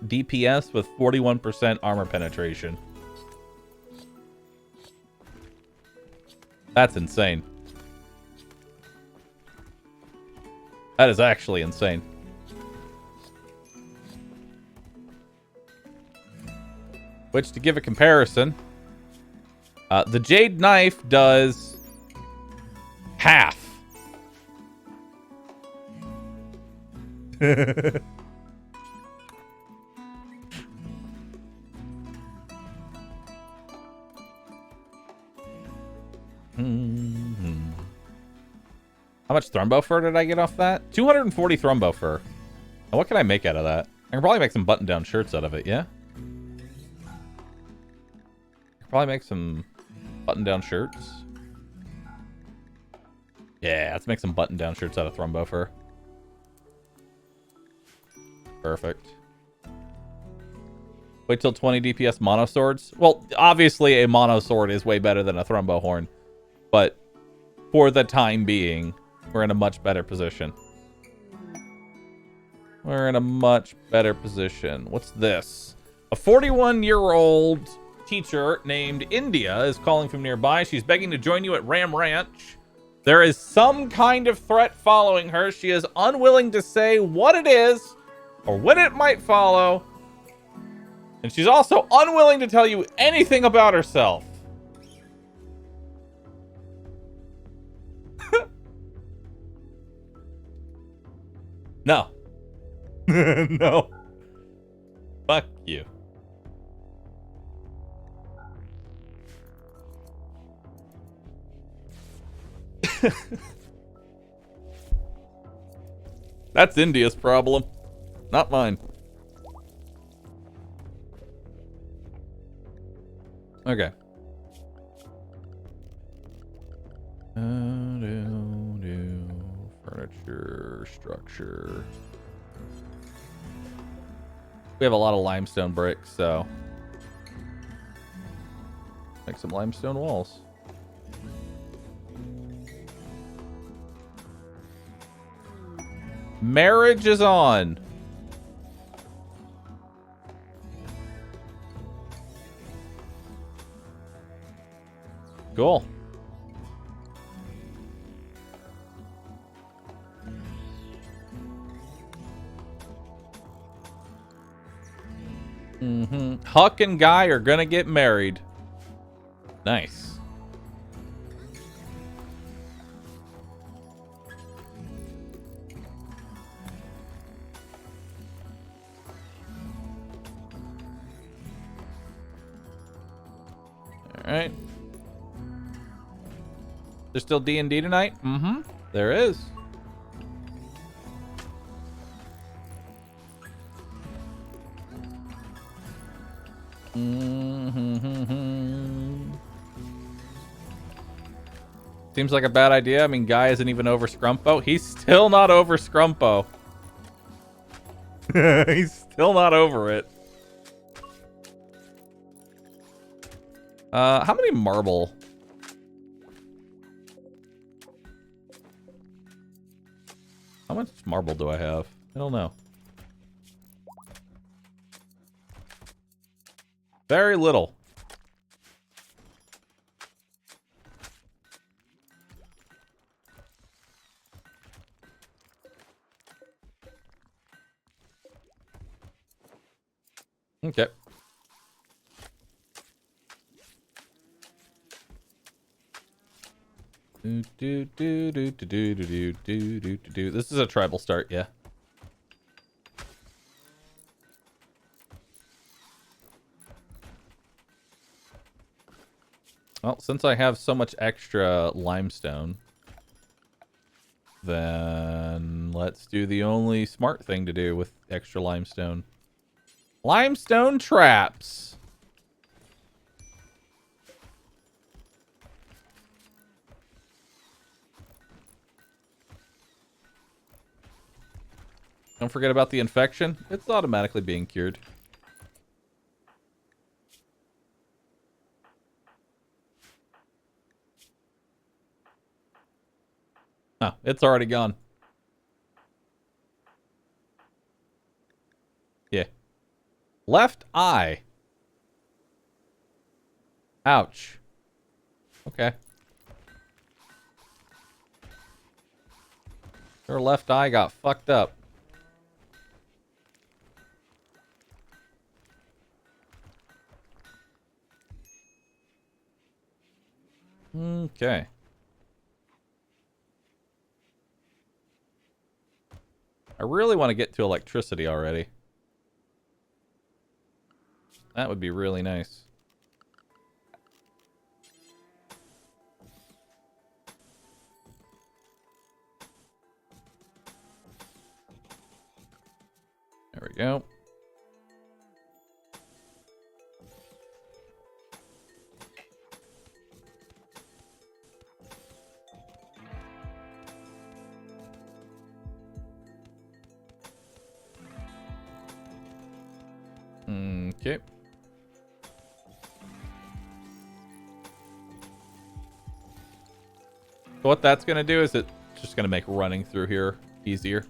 DPS with 41% armor penetration. That's insane. That is actually insane. Which, to give a comparison, the Jade Knife does half. How much thrombo fur did I get off that? 240 thrombo fur. Now, what can I make out of that? I can probably make some button-down shirts out of it, yeah? Probably make some button-down shirts. Yeah, let's make some button-down shirts out of thrombo fur. Perfect. Wait till 20 DPS mono swords. Well, obviously a mono sword is way better than a thrombo horn, but for the time being, we're in a much better position. We're in a much better position. What's this? A 41-year-old teacher named India is calling from nearby. She's begging to join you at Ram Ranch. There is some kind of threat following her. She is unwilling to say what it is or when it might follow. And she's also unwilling to tell you anything about herself. No. No. Fuck you. That's India's problem, not mine. Okay. Furniture, structure. We have a lot of limestone bricks, so make some limestone walls. Marriage is on. Cool. Huck and Guy are gonna get married. Nice. All right. There's still D&D tonight? Mm-hmm. There is. Seems like a bad idea. I mean, Guy isn't even over Scrumpo. He's still not over Scrumpo. He's still not over it. How many marble? How much marble do I have? I don't know. Very little. Okay. This is a tribal start, yeah. Well, since I have so much extra limestone, then let's do the only smart thing to do with extra limestone. Limestone traps. Don't forget about the infection. It's automatically being cured. Oh, it's already gone. Yeah. Left eye. Ouch. Okay. Her left eye got fucked up. Okay. I really want to get to electricity already. That would be really nice. There we go. Okay. So what that's gonna do is it's just gonna make running through here easier.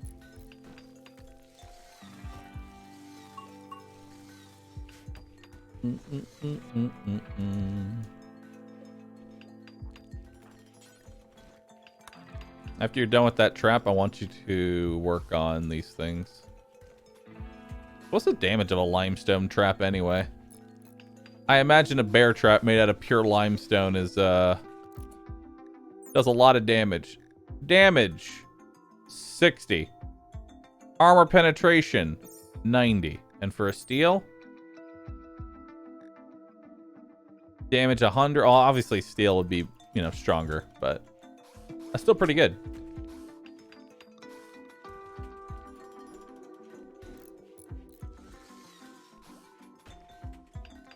After you're done with that trap, I want you to work on these things. What's the damage of a limestone trap anyway? I imagine a bear trap made out of pure limestone is does a lot of damage. Damage 60. Armor penetration 90. And for a steel, damage 100. Well, obviously steel would be, you know, stronger, but That's still pretty good.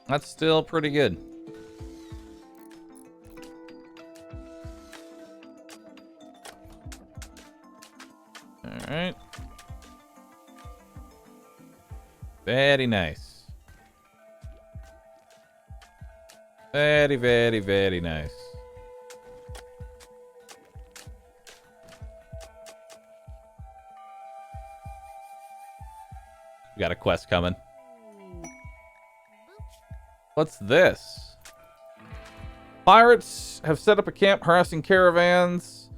That's still pretty good. Alright. Very nice. Very, very, very nice. We got a quest coming. What's this? Pirates have set up a camp harassing caravans.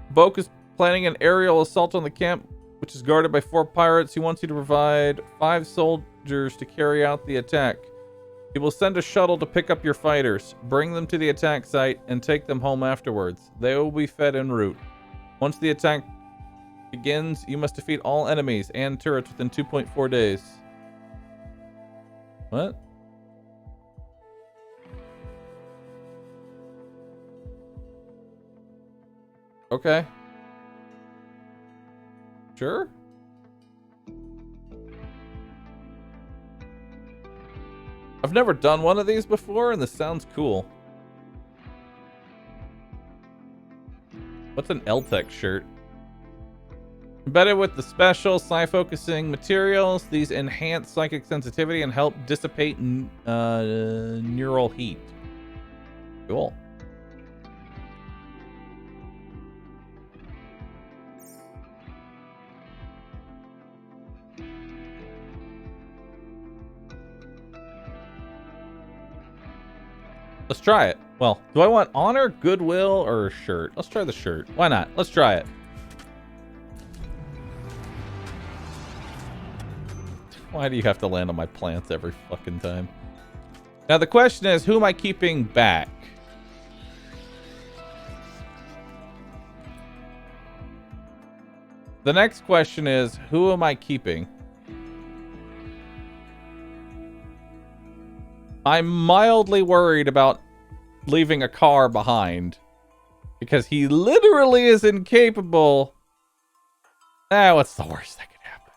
Boke is planning an aerial assault on the camp, which is guarded by 4 pirates. He wants you to provide 5 soldiers to carry out the attack. He will send a shuttle to pick up your fighters, bring them to the attack site, and take them home afterwards. They will be fed en route. Once the attack begins, you must defeat all enemies and turrets within 2.4 days. What? Okay. Sure. I've never done one of these before, and this sounds cool. What's an LTEC shirt? Embedded with the special psi-focusing materials, these enhance psychic sensitivity and help dissipate neural heat. Cool. Let's try it. Well, do I want honor, goodwill, or a shirt? Let's try the shirt. Why not? Let's try it. Why do you have to land on my plants every fucking time? Now the question is, who am I keeping back? The next question is, who am I keeping? I'm mildly worried about leaving a car behind because he literally is incapable. What's the worst that could happen?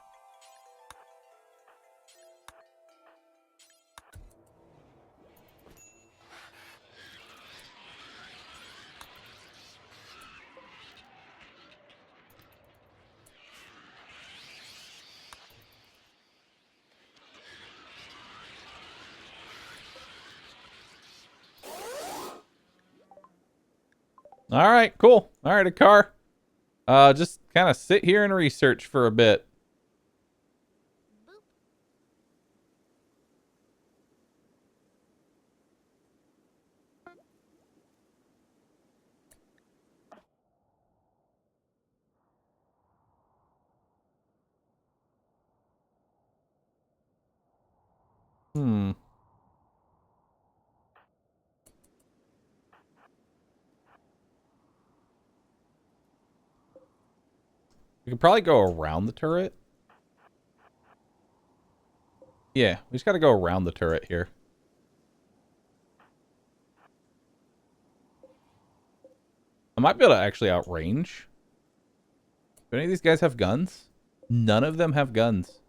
All right, cool. All right, a car. Just kind of sit here and research for a bit. We could probably go around the turret. Yeah, we just got to go around the turret here. I might be able to actually outrange. Do any of these guys have guns? None of them have guns.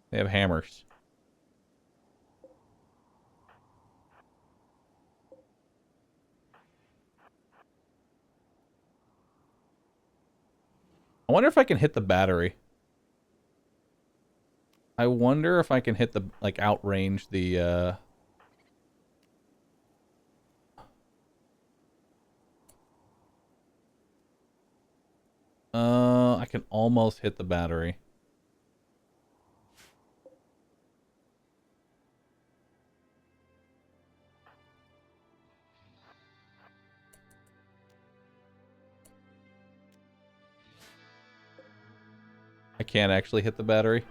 They have hammers. I wonder if I can hit the battery. I wonder if I can hit the, like, outrange the, I can almost hit the battery. I can't actually hit the battery.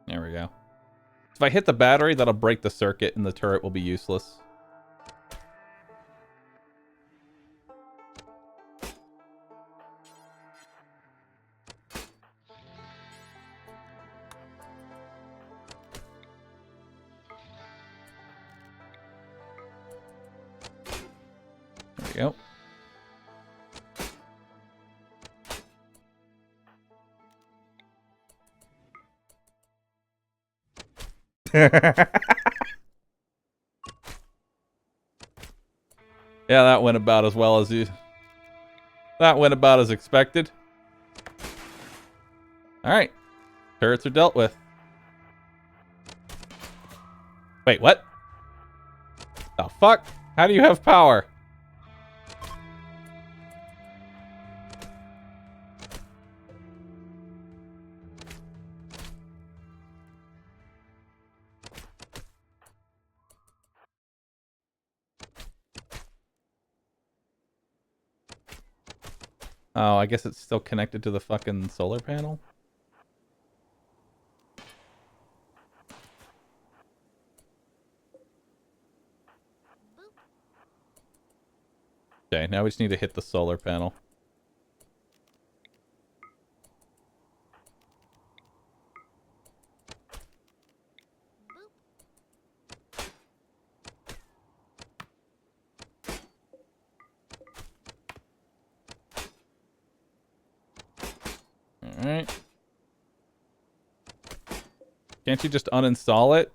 There we go. If I hit the battery, that'll break the circuit and the turret will be useless. There we go. Yeah, that went about as well as you... That went about as expected. Alright. Turrets are dealt with. Wait, what? The fuck? How do you have power? Oh, I guess it's still connected to the fucking solar panel? Okay, now we just need to hit the solar panel. Alright. Can't you just uninstall it?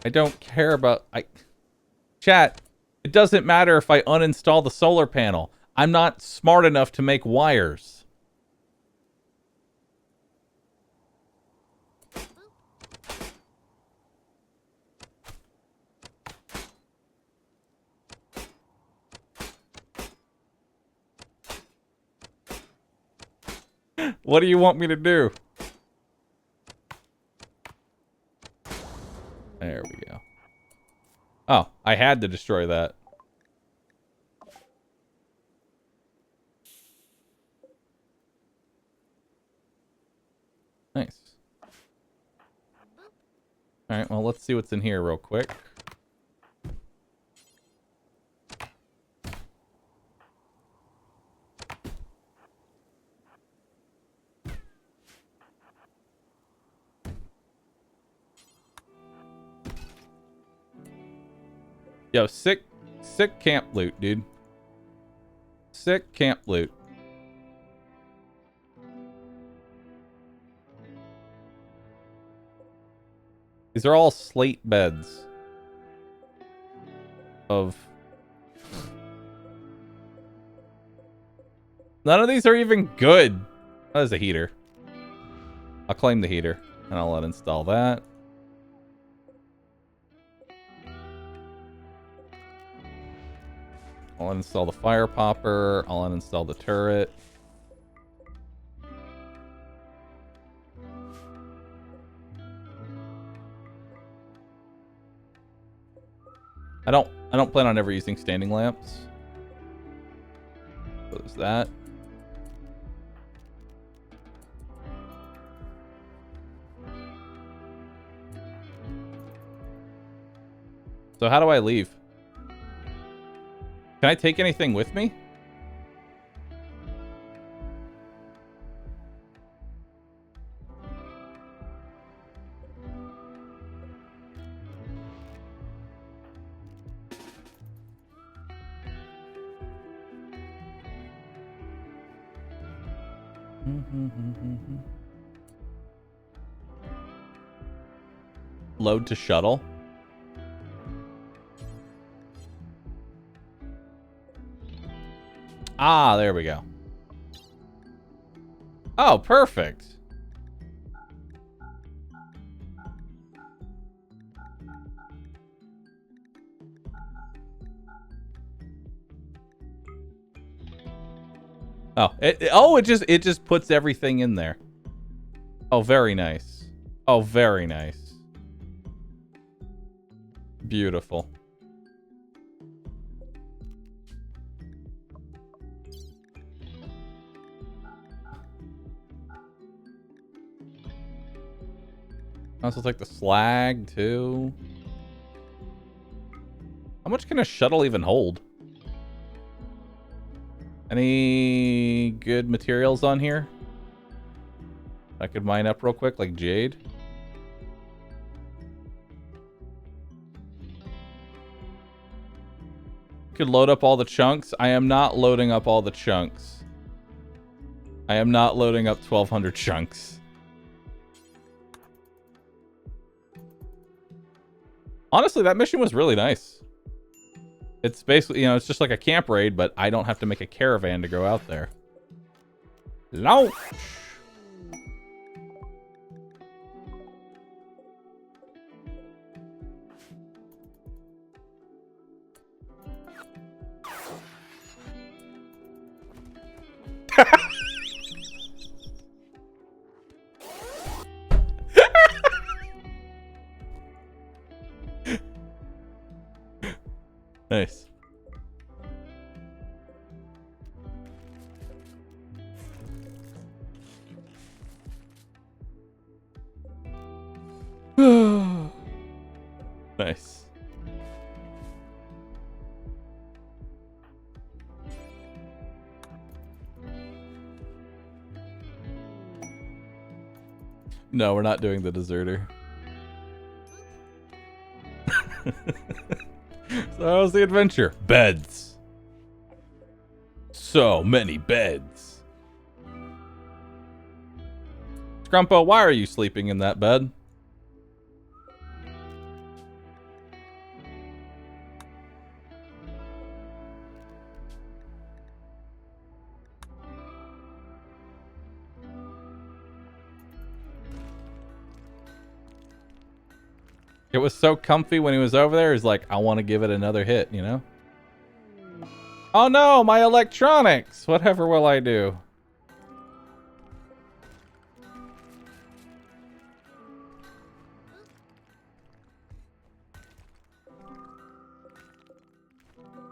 I don't care about... Chat, it doesn't matter if I uninstall the solar panel. I'm not smart enough to make wires. What do you want me to do? There we go. Oh, I had to destroy that. Nice. Alright, well, let's see what's in here real quick. Yo, sick camp loot, dude. Sick camp loot. These are all slate beds. None of these are even good. That is a heater. I'll claim the heater. And I'll uninstall that. I'll uninstall the fire popper. I'll uninstall the turret. I don't plan on ever using standing lamps. What is that? So how do I leave? Can I take anything with me? Load to shuttle. Ah, there we go. Oh, perfect. Oh, it just puts everything in there. Oh, very nice. Oh, very nice. Beautiful. Also, like the slag too. How much can a shuttle even hold? Any good materials on here I could mine up real quick, like jade? could load up all the chunks. I am not loading up all the chunks. I am not loading up 1,200 chunks. Honestly, that mission was really nice. It's basically, you know, it's just like a camp raid, but I don't have to make a caravan to go out there. Launch! Nice. Nice. No, we're not doing the deserter. So that was the adventure. Beds. So many beds. Scrumpo, why are you sleeping in that bed? It was so comfy when he was over there. He's like, I want to give it another hit, you know? Oh no, my electronics! Whatever will I do?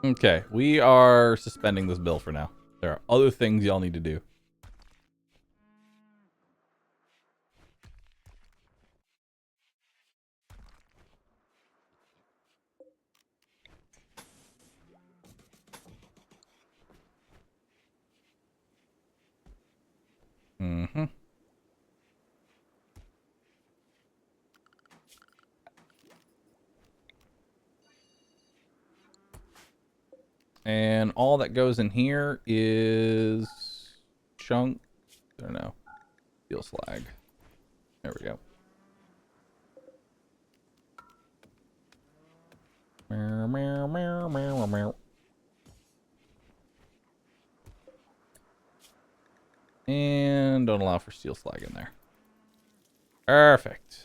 Okay, we are suspending this bill for now. There are other things y'all need to do. Mm-hmm. And all that goes in here is chunk. I don't know. Steel slag. There we go. Meow, meow, meow, meow, meow. And don't allow for steel slag in there. Perfect.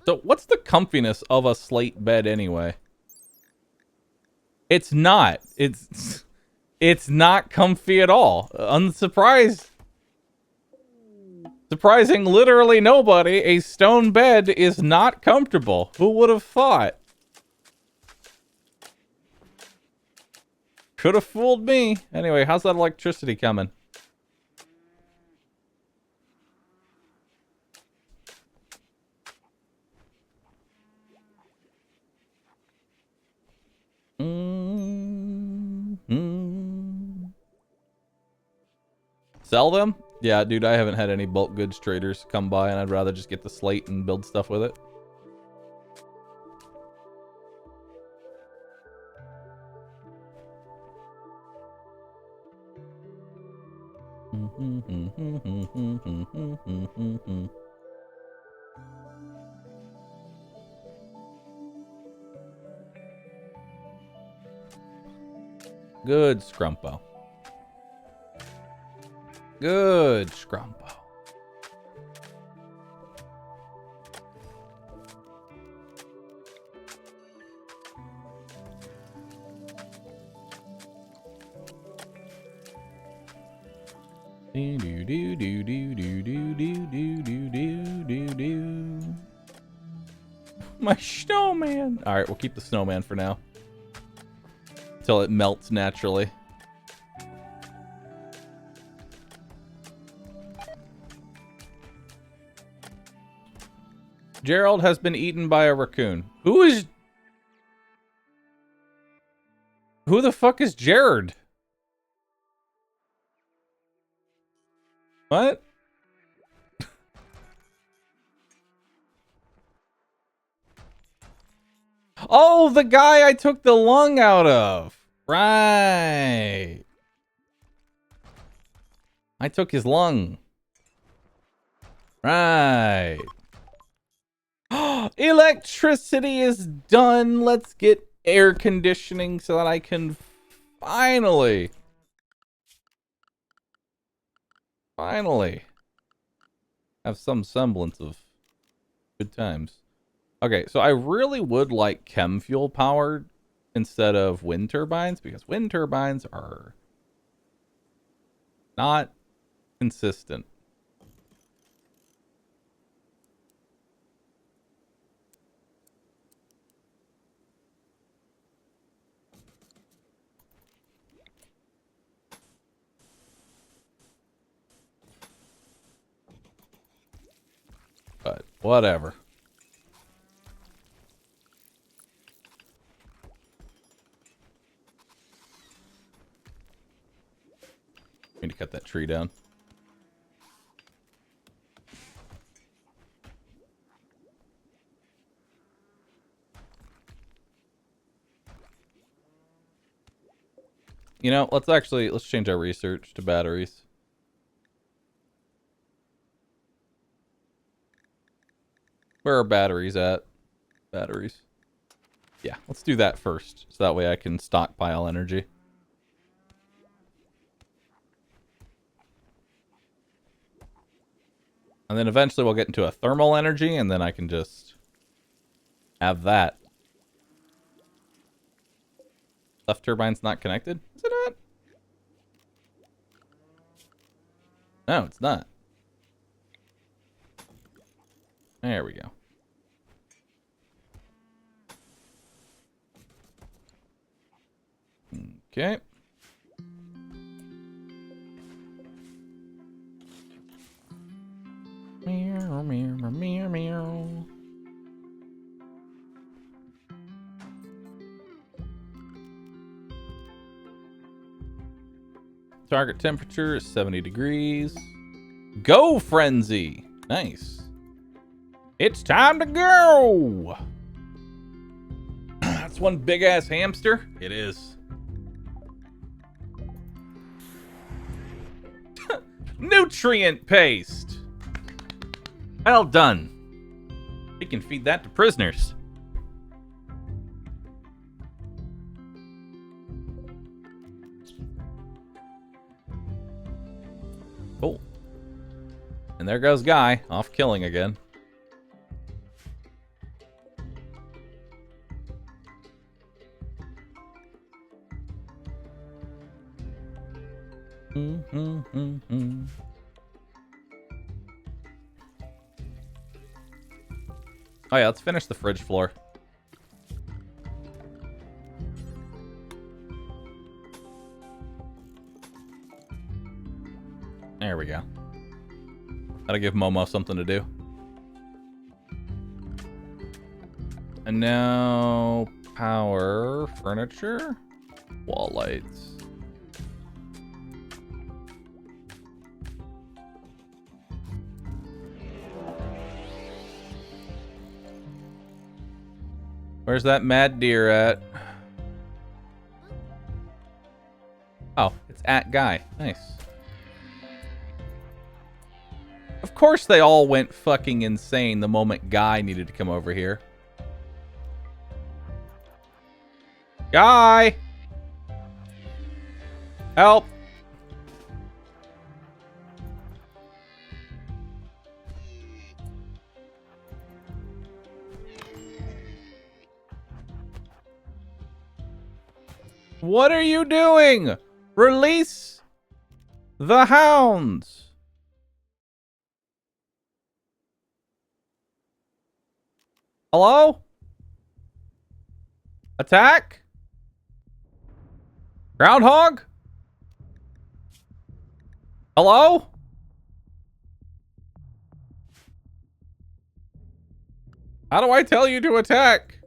So what's the comfiness of a slate bed anyway? It's not. It's not comfy at all. Unsurprised. Surprising literally nobody, a stone bed is not comfortable. Who would have thought? Could have fooled me. Anyway, how's that electricity coming? Sell them? Yeah, dude, I haven't had any bulk goods traders come by, and I'd rather just get the slate and build stuff with it. Good Scrumpo. Good Scrumpo. Do do do do do do do do do do do. My snowman. All right, we'll keep the snowman for now until it melts naturally. Gerald has been eaten by a raccoon. Who the fuck is Jared? What? Oh, the guy I took the lung out of. Right. I took his lung. Right. Electricity is done. Let's get air conditioning so that I can finally have some semblance of good times. Okay, so I really would like chem fuel powered instead of wind turbines, because wind turbines are not consistent. But whatever. Need to cut that tree down. You know, let's change our research to batteries. Where are batteries at? Batteries. Yeah, let's do that first, so that way I can stockpile energy. And then eventually we'll get into a thermal energy, and then I can just have that. Left turbine's not connected? Is it not? No, it's not. There we go. Okay. Meow, meow, meow, meow. Target temperature is 70 degrees. Go frenzy! Nice. It's time to go! That's one big ass hamster. It is. Nutrient paste! Well done. We can feed that to prisoners. Cool. And there goes Guy, off killing again. Oh yeah, let's finish the fridge floor. There we go. Gotta give Momo something to do. And now power furniture, wall lights. Where's that mad deer at? Oh, it's at Guy. Nice. Of course they all went fucking insane the moment Guy needed to come over here. Guy! Help! What are you doing? Release the hounds. Hello? Attack? Groundhog? Hello? How do I tell you to attack?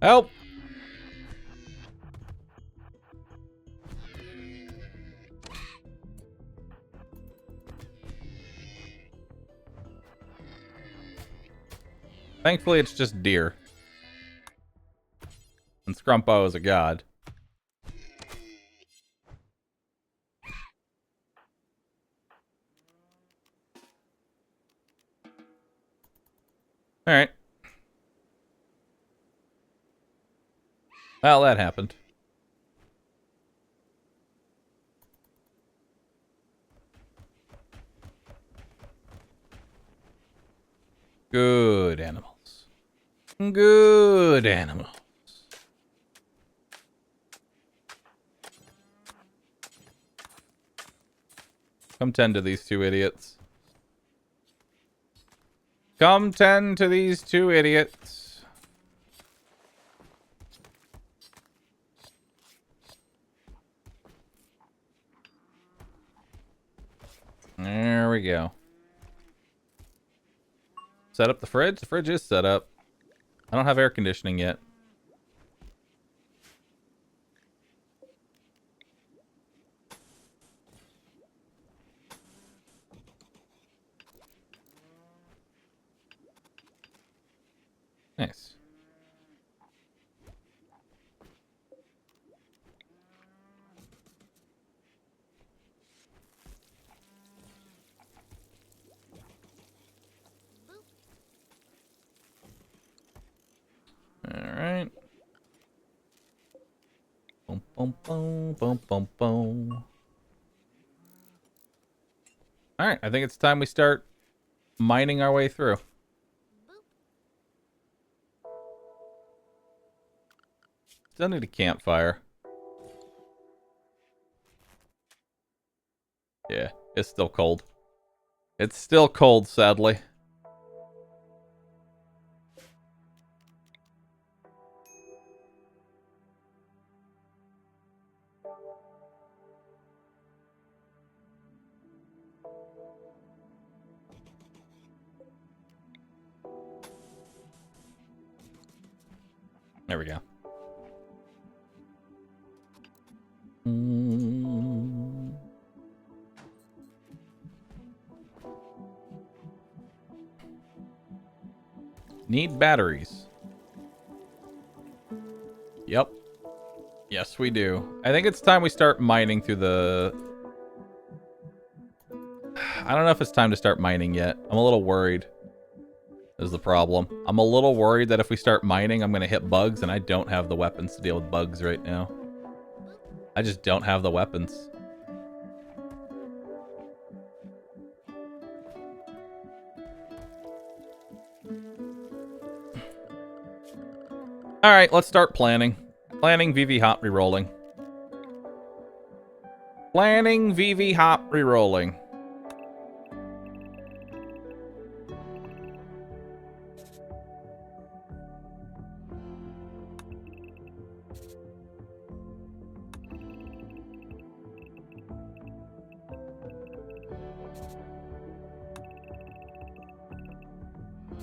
Help. Thankfully, it's just deer. And Scrumpo is a god. Alright. Well, that happened. Good animals. Good animals. Come tend to these two idiots. Come tend to these two idiots. There we go. Set up the fridge? The fridge is set up. I don't have air conditioning yet. Nice. Alright. Boom, boom, boom, boom, boom, boom. Alright, I think it's time we start mining our way through. Still need a campfire. Yeah, it's still cold. It's still cold, sadly. There we go. Need batteries. Yep. Yes, we do. I think it's time we start mining through the... I don't know if it's time to start mining yet. I'm a little worried. Is the problem. I'm a little worried that if we start mining, I'm going to hit bugs, and I don't have the weapons to deal with bugs right now. I just don't have the weapons. Alright, let's start planning. Planning VV hop rerolling. Planning VV hop rerolling.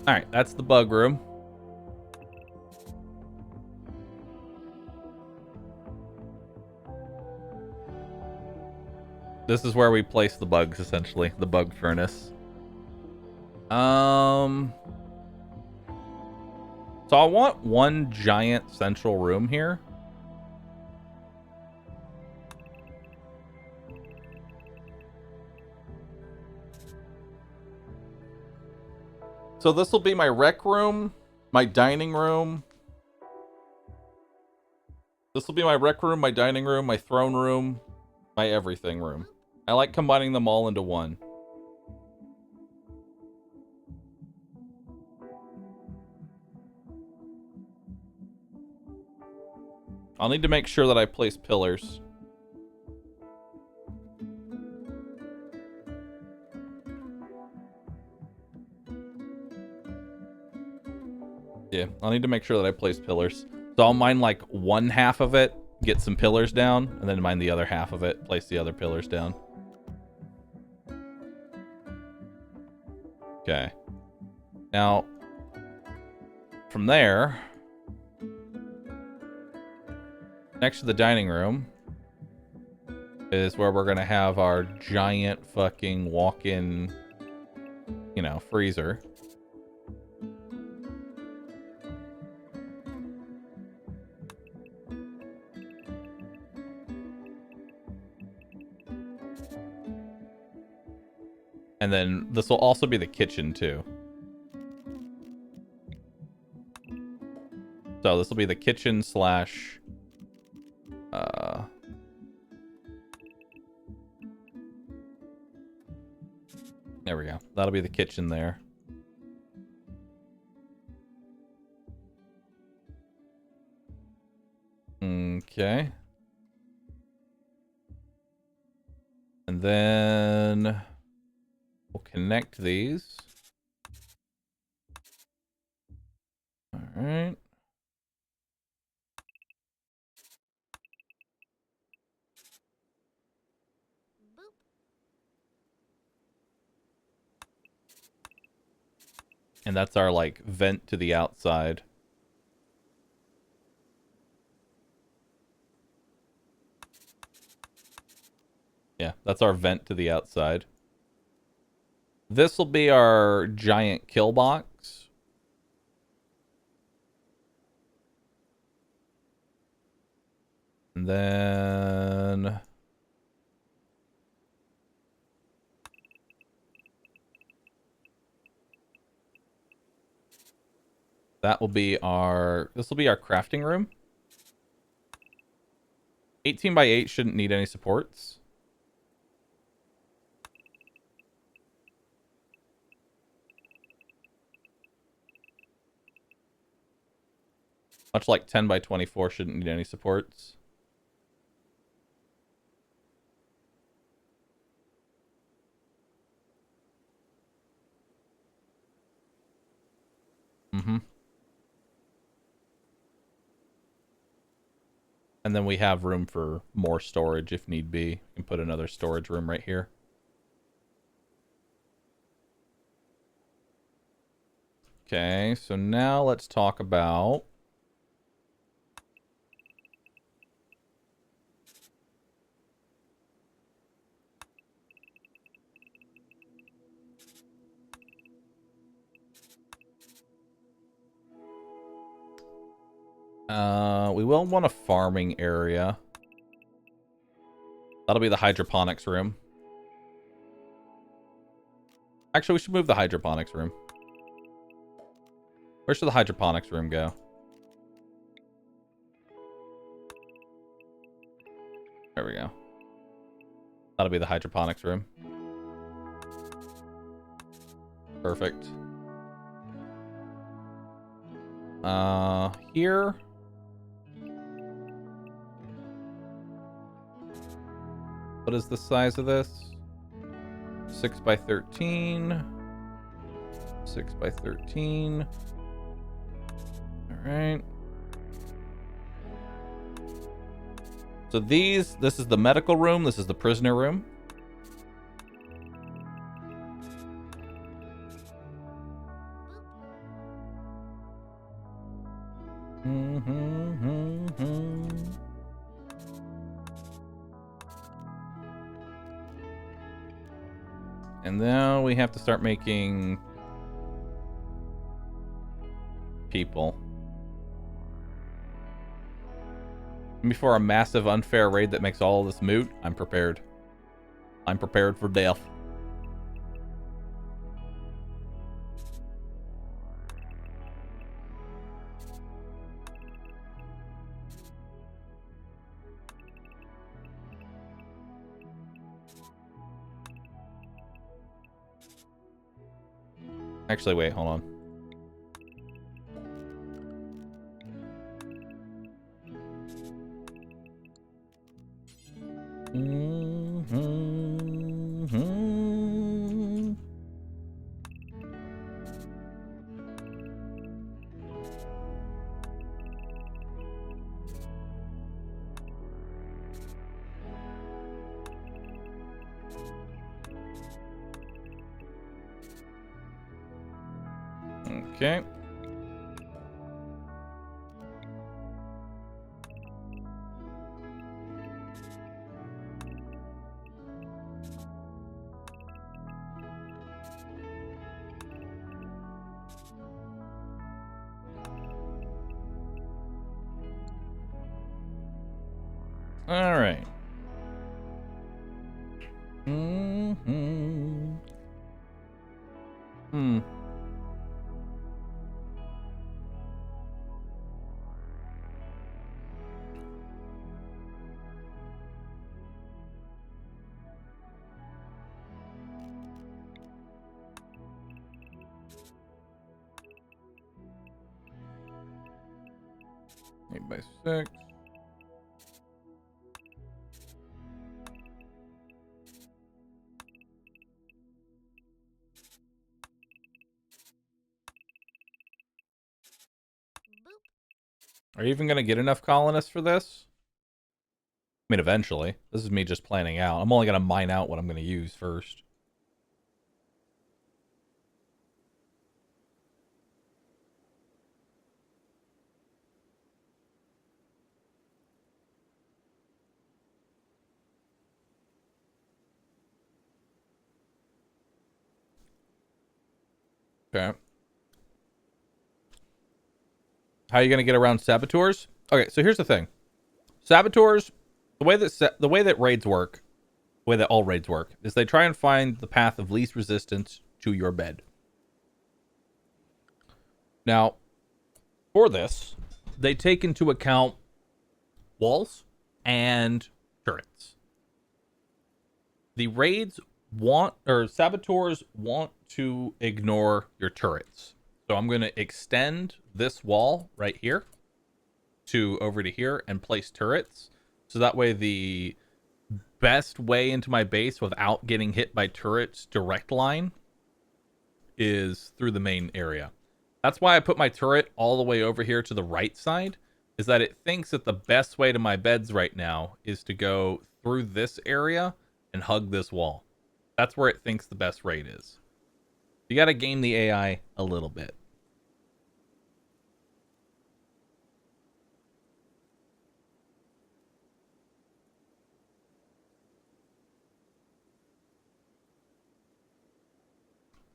Alright, that's the bug room. This is where we place the bugs, essentially. The bug furnace. So I want one giant central room here. So this will be my rec room, my dining room. This will be my rec room, my dining room, my throne room, my everything room. I like combining them all into one. I'll need to make sure that I place pillars. Yeah, I'll need to make sure that I place pillars. So I'll mine like one half of it, get some pillars down, and then mine the other half of it, place the other pillars down. Okay. Now, from there, next to the dining room is where we're going to have our giant fucking walk-in, you know, freezer. And then this will also be the kitchen too. So this will be the kitchen slash there we go. That'll be the kitchen there. Okay. And then we'll connect these. All right. And that's our, like, vent to the outside. Yeah, that's our vent to the outside. This will be our giant kill box. And then that will be our, this will be our crafting room. 18 by 8 shouldn't need any supports. Much like 10 by 24 shouldn't need any supports. Mm-hmm. And then we have room for more storage if need be. We can put another storage room right here. Okay, so now let's talk about we will want a farming area. That'll be the hydroponics room. Actually, we should move the hydroponics room. Where should the hydroponics room go? There we go. That'll be the hydroponics room. Perfect. Here. What is the size of this? 6 by 13. 6 by 13. All right. So this is the medical room. This is the prisoner room. And now we have to start making people. Before a massive unfair raid that makes all of this moot, I'm prepared. I'm prepared for death. Actually, wait, hold on. Okay. All right. 8x6. Are you even going to get enough colonists for this? I mean, eventually. This is me just planning out. I'm only going to mine out what I'm going to use first. Okay. How are you going to get around saboteurs? Okay, so here's the thing. Saboteurs, the way that raids work, the way that all raids work, is they try and find the path of least resistance to your bed. Now, for this, they take into account walls and turrets. The raids saboteurs want to ignore your turrets. So I'm going to extend this wall right here to over to here and place turrets. So that way the best way into my base without getting hit by turrets direct line is through the main area. That's why I put my turret all the way over here to the right side, is that it thinks that the best way to my beds right now is to go through this area and hug this wall. That's where it thinks the best raid is. You got to game the AI a little bit.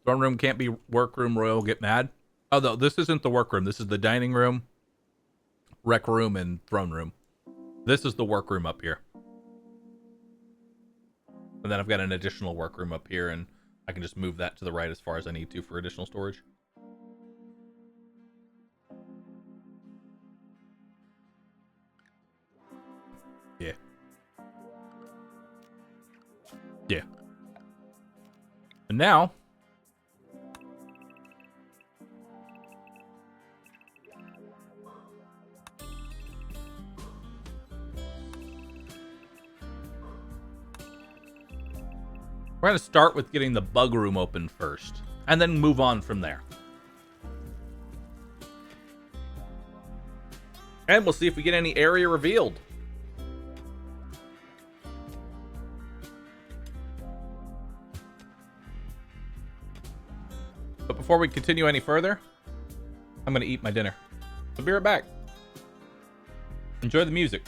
Throne room can't be workroom, Royal get mad. Oh, no, this isn't the workroom. This is the dining room, rec room, and throne room. This is the workroom up here. And then I've got an additional workroom up here, and I can just move that to the right as far as I need to for additional storage. Yeah. Yeah. And now, we're going to start with getting the bug room open first, and then move on from there. And we'll see if we get any area revealed. But before we continue any further, I'm going to eat my dinner. I'll be right back. Enjoy the music.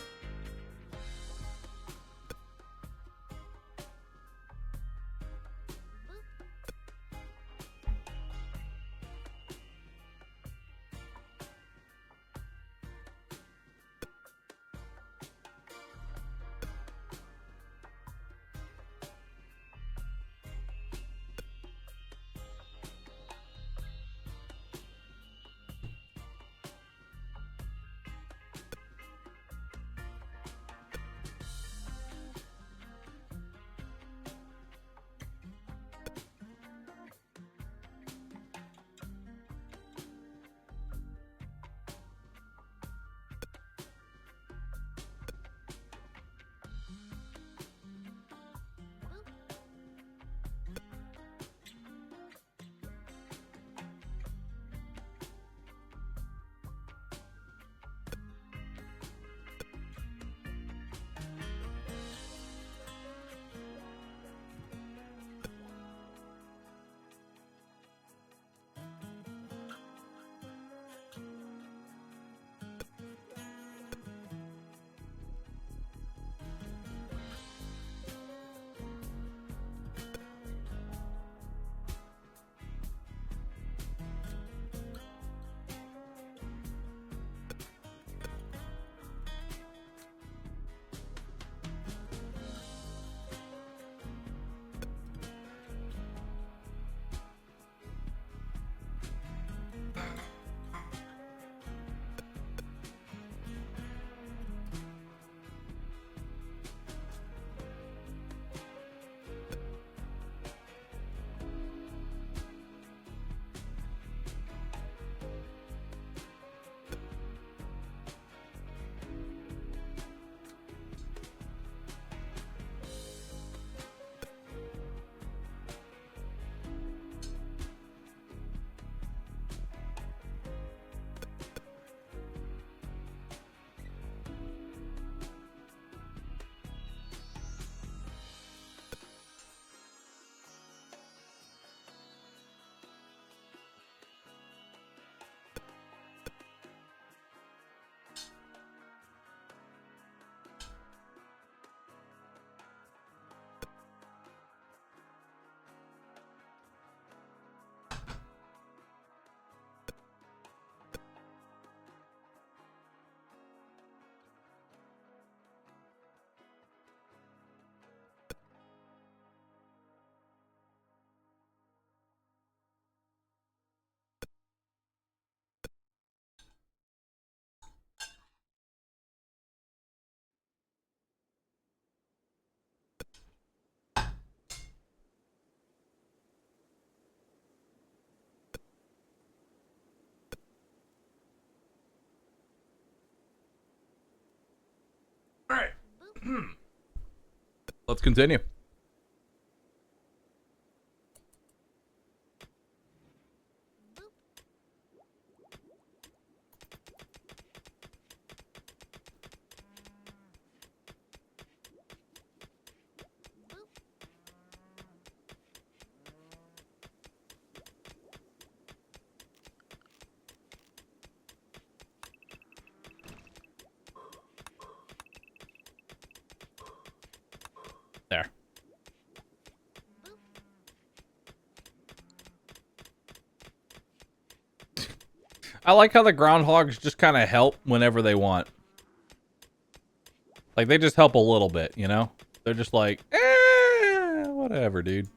All right. Let's continue. There. I like how the groundhogs just kind of help whenever they want. Like, they just help a little bit, you know? They're just like, whatever, dude.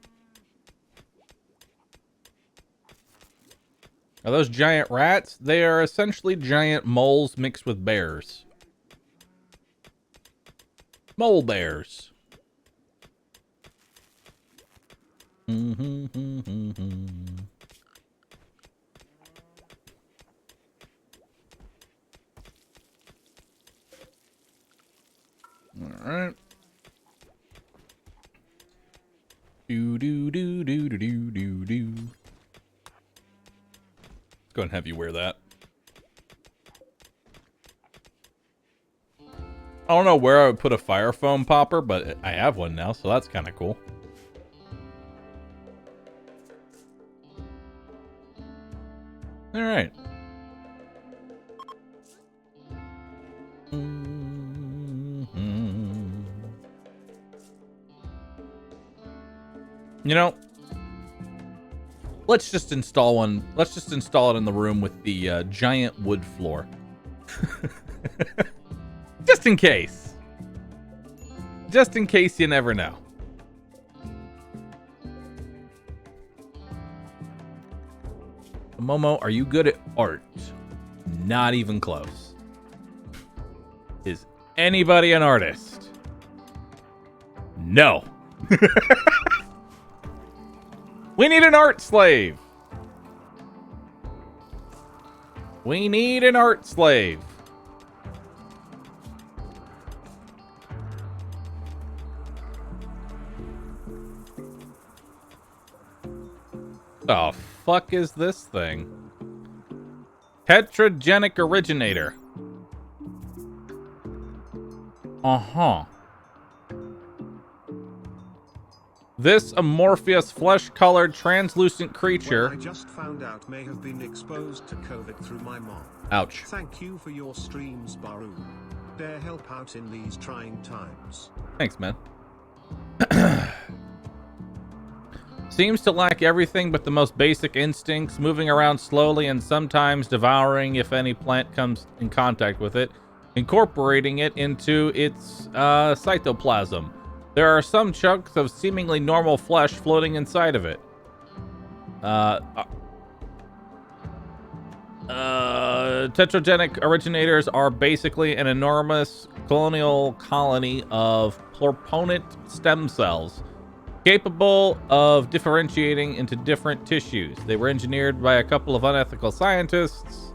Are those giant rats? They are essentially giant moles mixed with bears. Mole bears. Alright. Do do do do do do do do. Let's go ahead and have you wear that. I don't know where I would put a fire foam popper, but I have one now, so that's kind of cool. All right. You know, let's just install one. Let's just install it in the room with the giant wood floor. Just in case. Just in case, you never know. Momo, are you good at art? Not even close. Is anybody an artist? No. We need an art slave. We need an art slave. The fuck is this thing? Tetragenic originator. Uh-huh. This amorphous, flesh-colored, translucent creature... Well, I just found out may have been exposed to COVID through my mom. Ouch. Thank you for your streams, Bahroo. Dare help out in these trying times. Thanks, man. Seems to lack everything but the most basic instincts, moving around slowly and sometimes devouring if any plant comes in contact with it, incorporating it into its cytoplasm. There are some chunks of seemingly normal flesh floating inside of it. Tetragenic originators are basically an enormous colonial colony of pluripotent stem cells, capable of differentiating into different tissues. They were engineered by a couple of unethical scientists.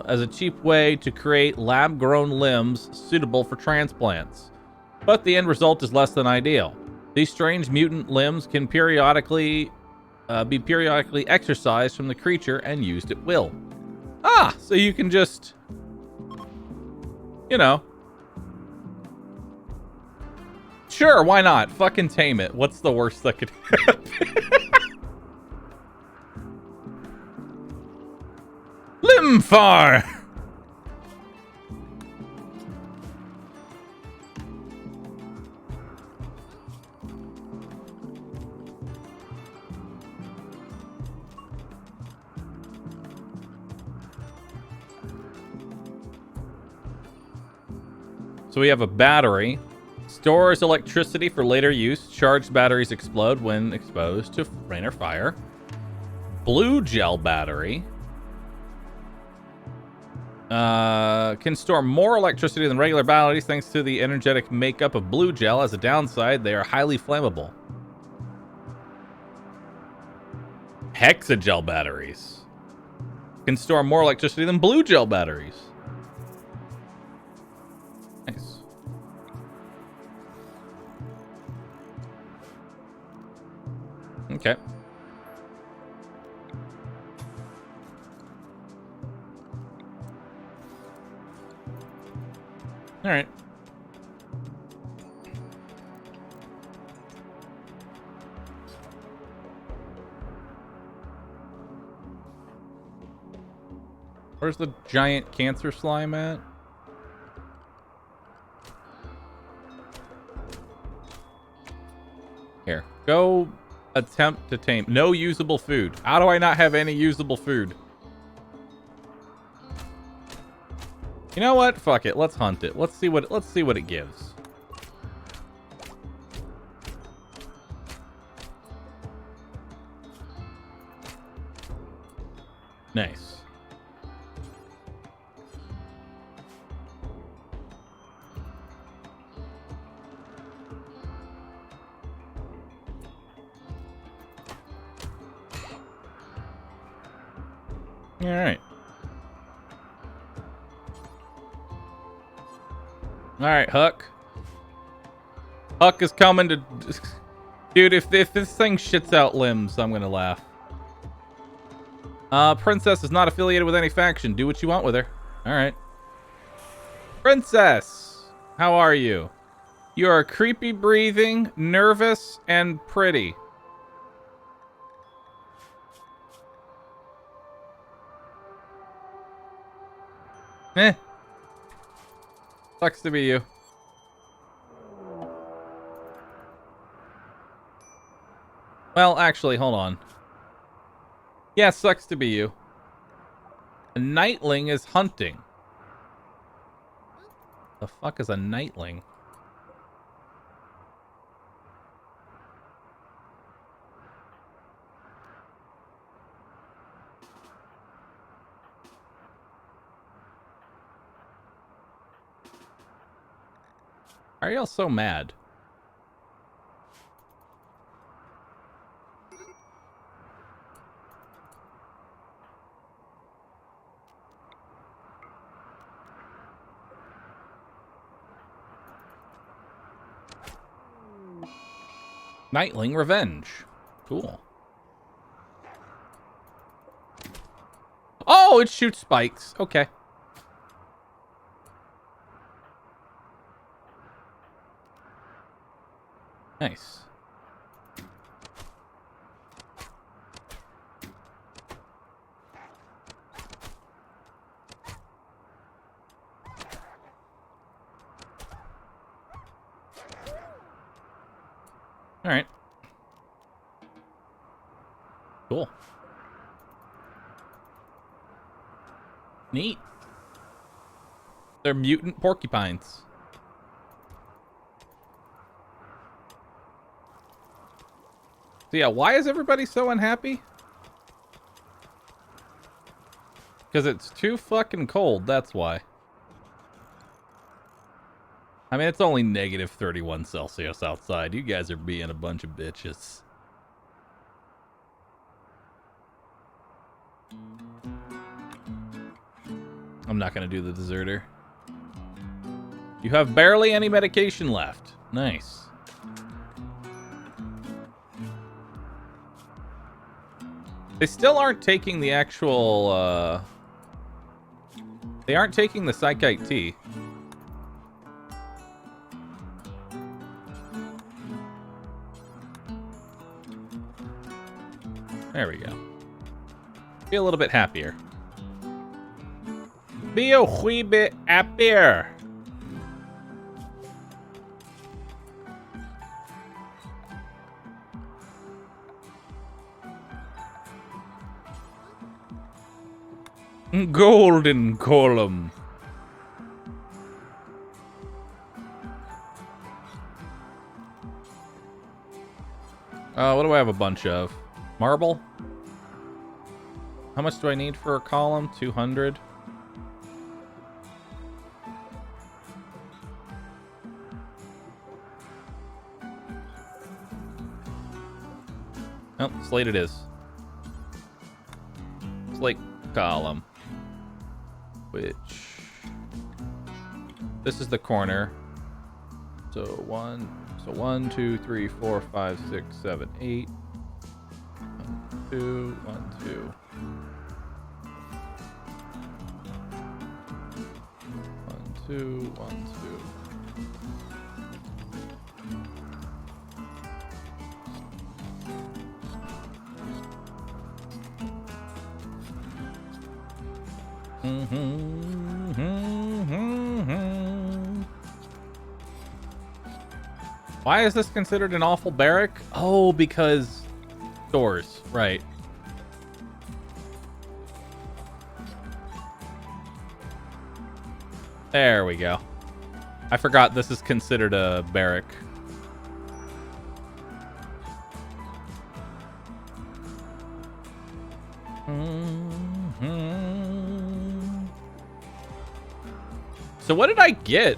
As a cheap way to create lab-grown limbs suitable for transplants. But the end result is less than ideal. These strange mutant limbs can periodically exercised from the creature and used at will. Ah, so you can just, you know. Sure, why not? Fucking tame it. What's the worst that could happen? Limfar! So we have a battery. Stores electricity for later use. Charged batteries explode when exposed to rain or fire. Blue gel battery. Can store more electricity than regular batteries thanks to the energetic makeup of blue gel. As a downside, they are highly flammable. Hexagel batteries. Can store more electricity than blue gel batteries. Nice. Okay. All right. Where's the giant cancer slime at? Here. Go attempt to tame. No usable food. How do I not have any usable food? You know what? Fuck it. Let's hunt it. Let's see what it gives. Nice. All right. All right, Huck. Huck is coming to... Dude, if this thing shits out limbs, I'm gonna laugh. Princess is not affiliated with any faction. Do what you want with her. All right. Princess! How are you? You are creepy breathing, nervous, and pretty. Eh. Sucks to be you. Well, actually, hold on. Yeah, sucks to be you. A nightling is hunting. The fuck is a nightling? Why are y'all so mad? Nightling Revenge. Cool. Oh, it shoots spikes. Okay. Nice. All right. Cool. Neat. They're mutant porcupines. So yeah, why is everybody so unhappy? Because it's too fucking cold, that's why. I mean, it's only negative 31 Celsius outside. You guys are being a bunch of bitches. I'm not going to do the deserter. You have barely any medication left. Nice. They still aren't taking the actual, They aren't taking the Psychite tea. There we go. Be a little bit happier. Be a wee bit happier. Golden column. What do I have a bunch of? Marble? How much do I need for a column? 200. Oh, slate it is. Slate column. Which... This is the corner. So 1, 2, 3, 4, 5, 6, 7, 8. 1, 2, 1, 2. 1, 2, 1, 2. Why is this considered an awful barrack? Oh, because doors, right. There we go. I forgot this is considered a barrack. So what did I get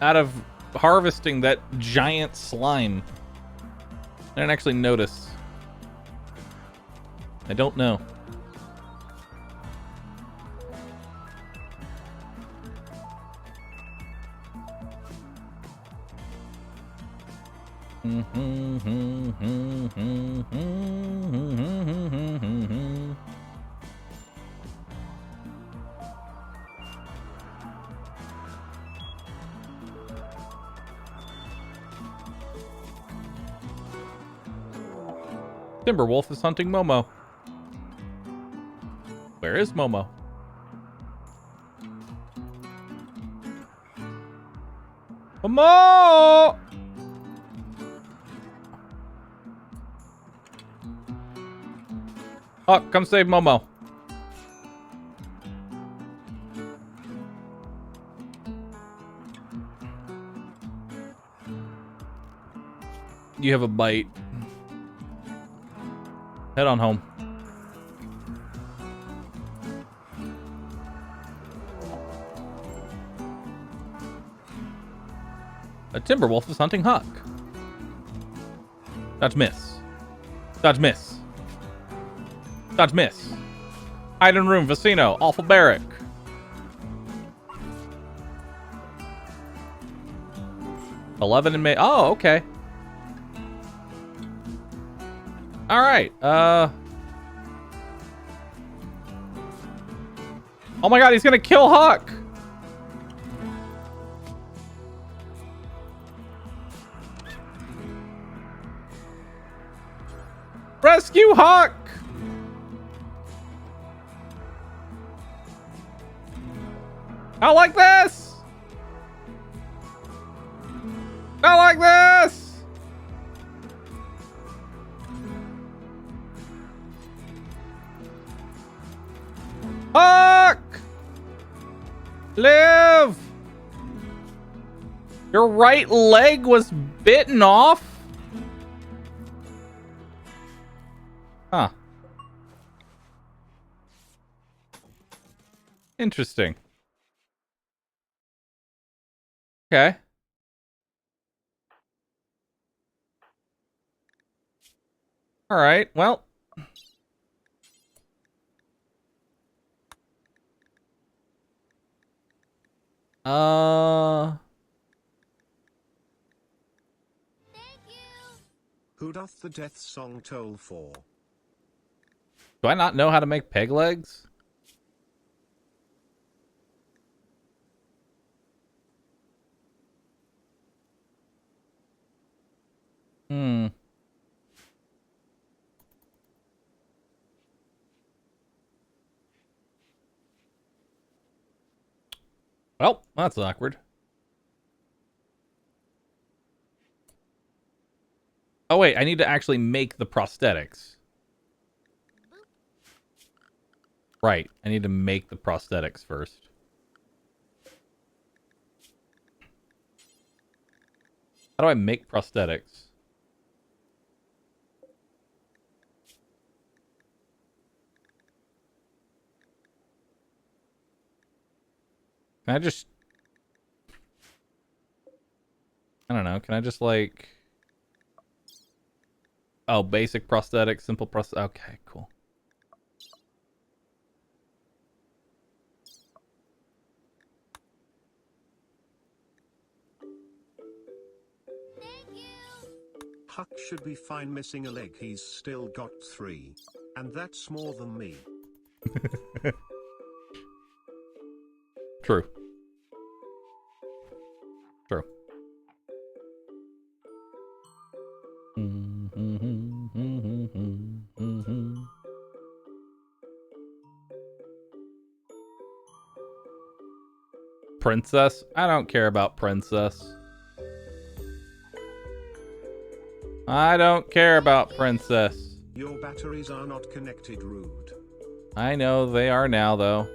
out of harvesting that giant slime? I didn't actually notice. I don't know. Timberwolf is hunting Momo. Where is Momo? Momo! Oh, come save Momo. You have a bite. Head on home. A Timberwolf is hunting Huck. Dodge miss. Dodge miss. Dodge miss. Hide in room, Vicino, awful barrack. $11 in May. Oh, okay. All right. Oh my God, he's gonna kill Huck. Rescue Huck. Not like this. Not like this. Huck! Live! Your right leg was bitten off? Huh. Interesting. Okay. All right, well. Who doth the death song toll for? Do I not know how to make peg legs? Well, that's awkward. Oh, wait, I need to actually make the prosthetics. Right, I need to make the prosthetics first. How do I make prosthetics? Can I just... I don't know, can I just like... Oh, basic prosthetics, simple prosthetics. Okay, cool. Huck should be fine missing a leg, he's still got 3. And that's more than me. True. True. Princess? I don't care about Princess. I don't care about Princess. Your batteries are not connected, rude. I know they are now, though.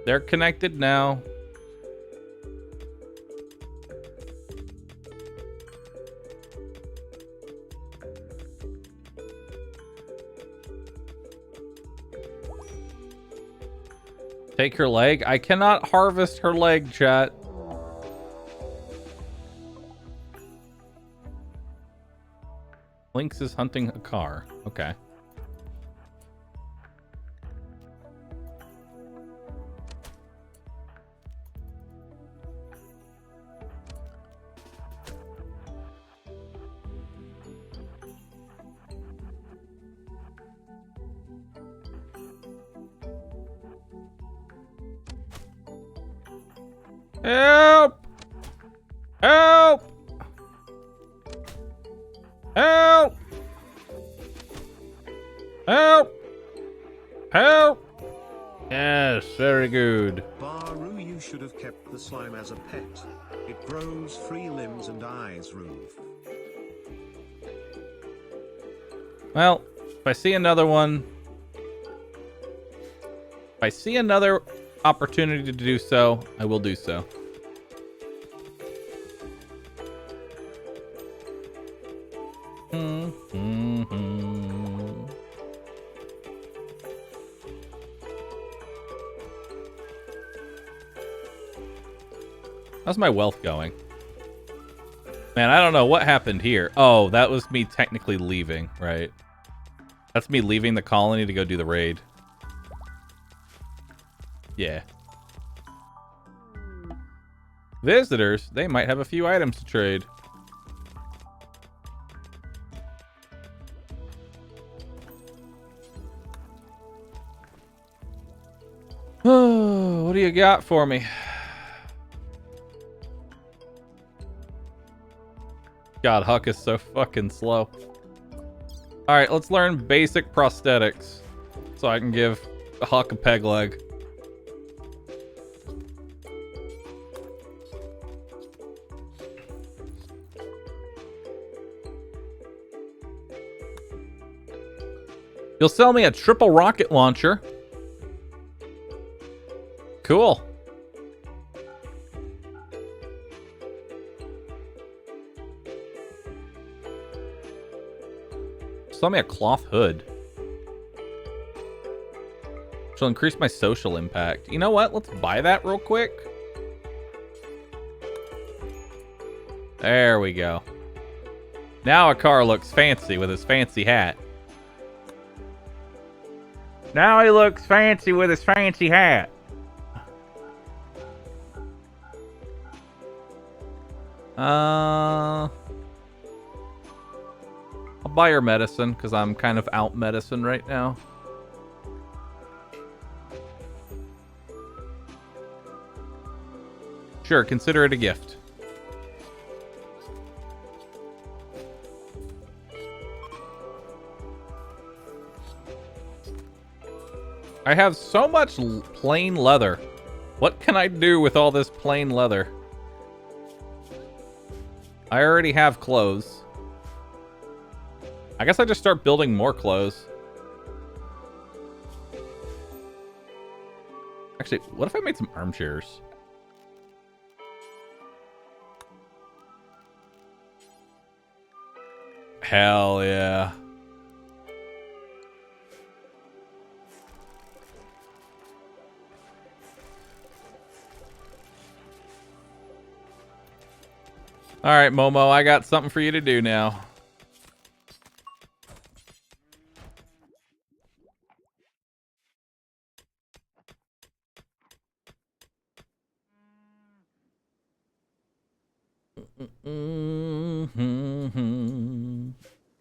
They're connected now. Take her leg? I cannot harvest her leg, chat. Lynx is hunting a car. Okay. Help! Help! Help! Help! Help! Yes, very good. Bahroo, you should have kept the slime as a pet. It grows 3 limbs and eyes, roof. Well, if I see another one... If I see another opportunity to do so, I will do so. How's my wealth going? Man, I don't know what happened here. Oh, that was me technically leaving, right? That's me leaving the colony to go do the raid. Yeah. Visitors, they might have a few items to trade. Oh, what do you got for me? God, Huck is so fucking slow. Alright, let's learn basic prosthetics. So I can give Huck a peg leg. You'll sell me a triple rocket launcher. Cool. Sell me a cloth hood. Which will increase my social impact. You know what? Let's buy that real quick. There we go. Now a car looks fancy with his fancy hat. Now he looks fancy with his fancy hat. I'll buy your medicine, because I'm kind of out medicine right now. Sure, consider it a gift. I have so much plain leather. What can I do with all this plain leather? I already have clothes. I guess I just start building more clothes. Actually, what if I made some armchairs? Hell yeah. All right, Momo, I got something for you to do now.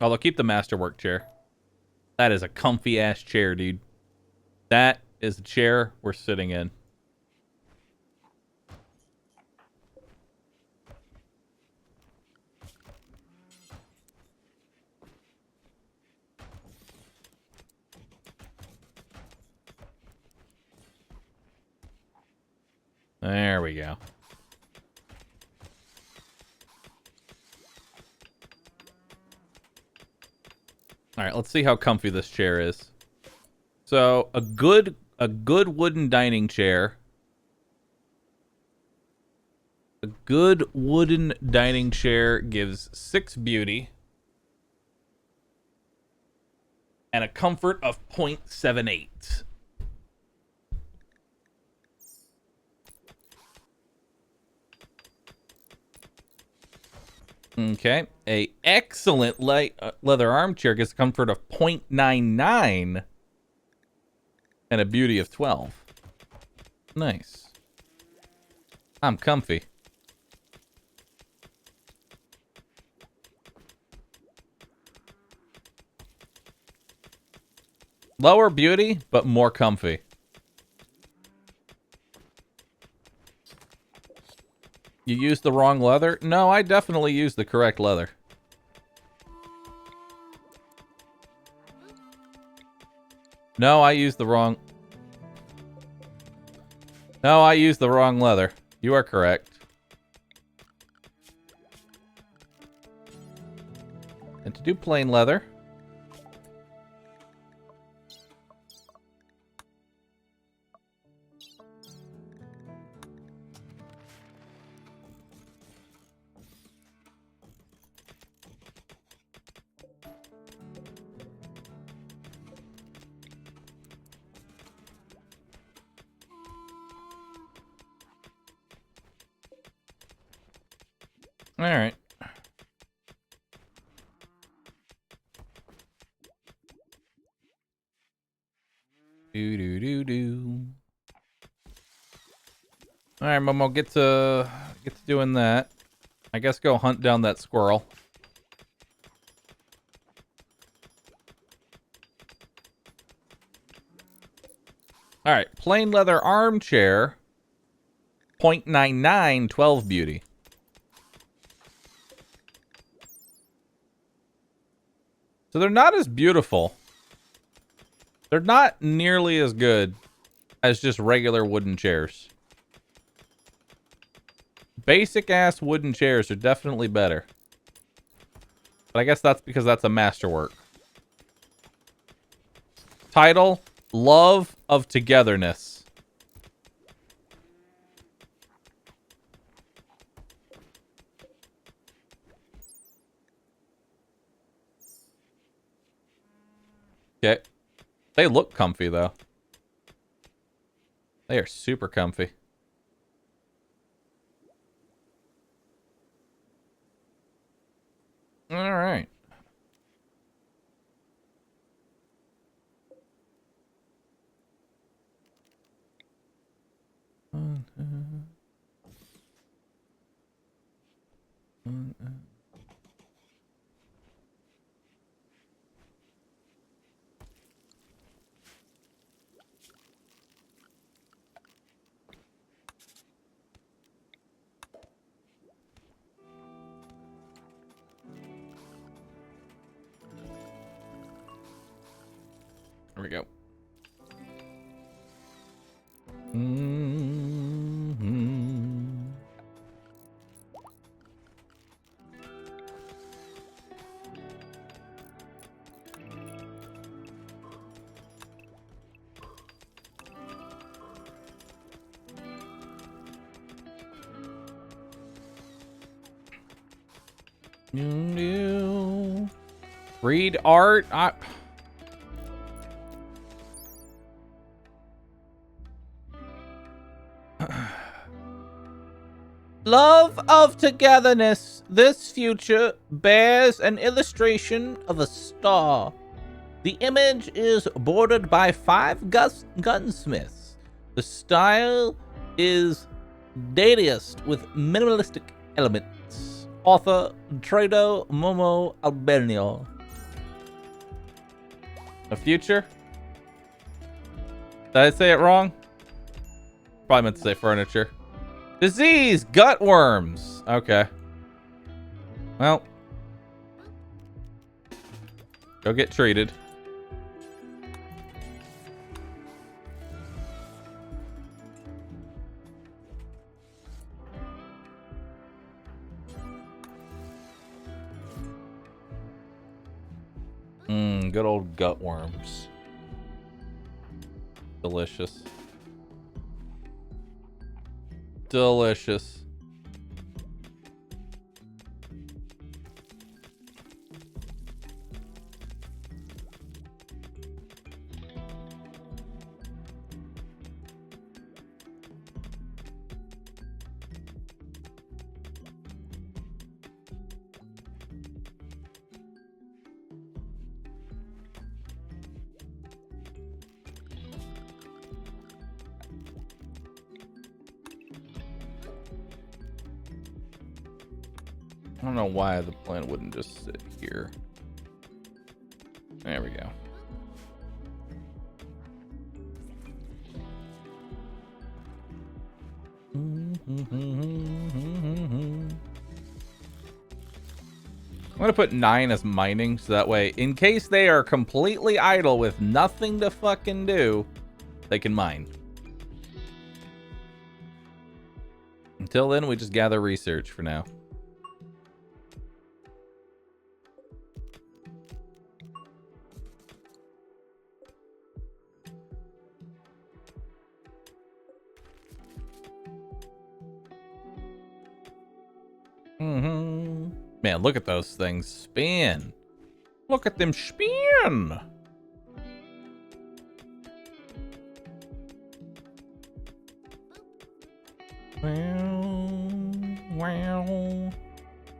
Although, keep the masterwork chair. That is a comfy-ass chair, dude. That is the chair we're sitting in. There we go. All right, let's see how comfy this chair is. So, a good wooden dining chair. A good wooden dining chair gives 6 beauty and a comfort of 0.78. Okay, a excellent light leather armchair gets a comfort of 0.99 and a beauty of 12. Nice. I'm comfy. Lower beauty, but more comfy. You used the wrong leather? No, I definitely used the correct leather. No, I used the wrong... No, I used the wrong leather. You are correct. And to do plain leather... All right. Do. All right, Momo, get to doing that. I guess go hunt down that squirrel. All right, plain leather armchair. 0.99, 12 beauty. So they're not as beautiful. They're not nearly as good as just regular wooden chairs. Basic ass wooden chairs are definitely better. But I guess that's because that's a masterwork. Title, Love of Togetherness. Okay. They look comfy, though. They are super comfy. All right. There we go. Read art. Love of Togetherness. This future bears an illustration of a star. The image is bordered by 5 gunsmiths. The style is dadaist with minimalistic elements. Author Trado Momo Albernio. A future? Did I say it wrong? Probably meant to say furniture. Disease! Gut worms! Okay. Well. Go get treated. Good old gut worms. Delicious. Delicious. I don't know why the plant wouldn't just sit here. There we go. I'm going to put 9 as mining, so that way, in case they are completely idle with nothing to fucking do, they can mine. Until then, we just gather research for now. Man, look at those things spin. Look at them spin. Wow.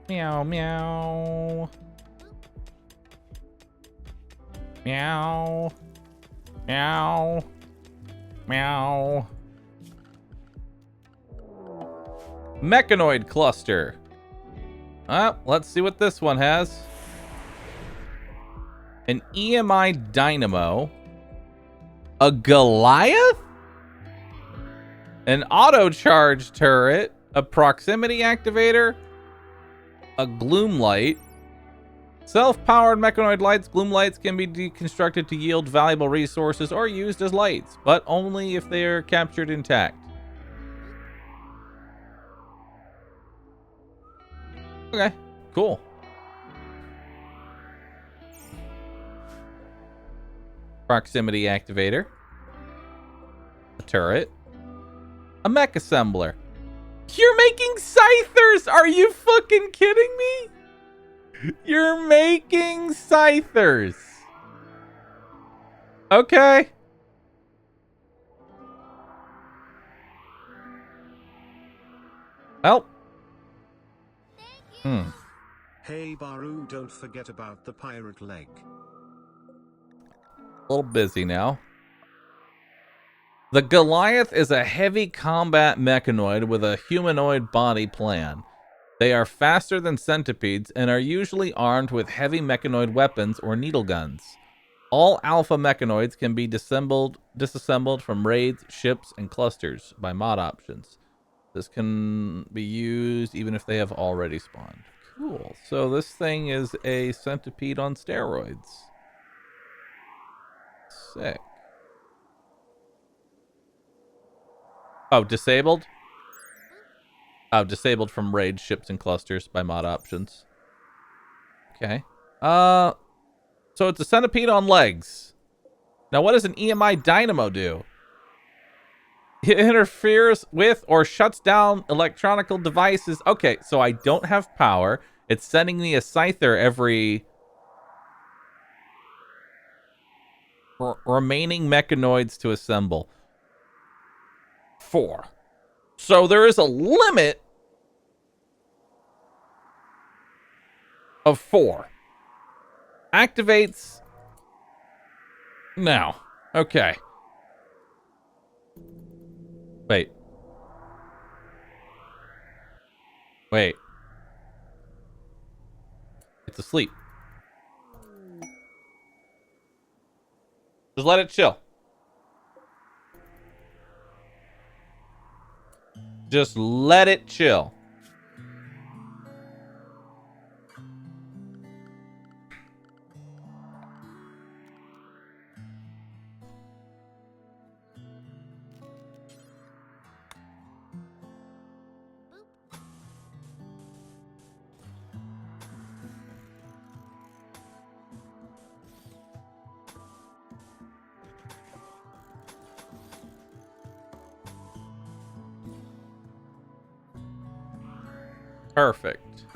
Meow, meow. Meow. Meow. Meow. Mechanoid cluster. Let's see what this one has. An EMI dynamo. A Goliath? An auto charge turret. A proximity activator. A gloom light. Self-powered mechanoid lights. Gloom lights can be deconstructed to yield valuable resources or used as lights, but only if they are captured intact. Okay, cool. Proximity activator. A turret. A mech assembler. You're making scythers! Are you fucking kidding me? You're making scythers. Okay. Well. Hey Bahroo, don't forget about the pirate leg. A little busy now. The Goliath is a heavy combat mechanoid with a humanoid body plan. They are faster than centipedes and are usually armed with heavy mechanoid weapons or needle guns. All alpha mechanoids can be disassembled from raids, ships, and clusters by mod options. This can be used even if they have already spawned. Cool. So this thing is a centipede on steroids. Sick. Oh, disabled? Oh, disabled from raids, ships, and clusters by mod options. Okay. So it's a centipede on legs. Now, what does an EMI dynamo do? It interferes with or shuts down electronical devices. Okay, so I don't have power. It's sending me a scyther every remaining mechanoids to assemble. 4. So there is a limit of 4. Activates now. Okay. Wait. It's asleep. Just let it chill. Just let it chill. Perfect.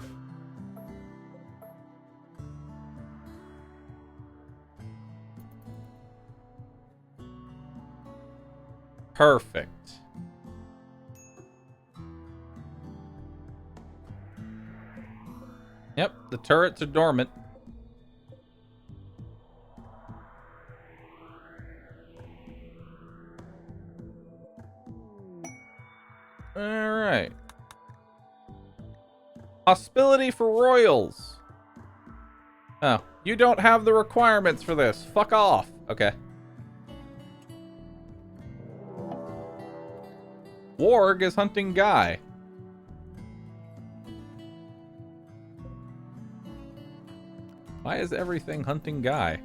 Perfect. Yep, the turrets are dormant. All right. Hostility for royals. Oh, you don't have the requirements for this. Fuck off. Okay. Warg is hunting Guy. Why is everything hunting Guy?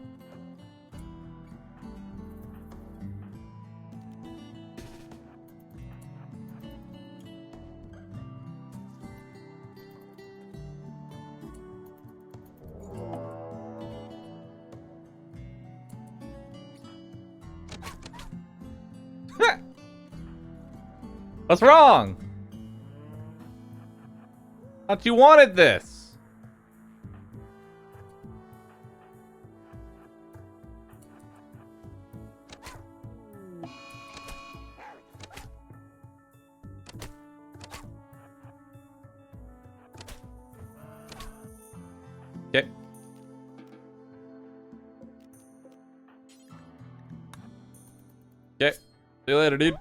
What's wrong? Thought you wanted this. Okay. Okay. See you later, dude.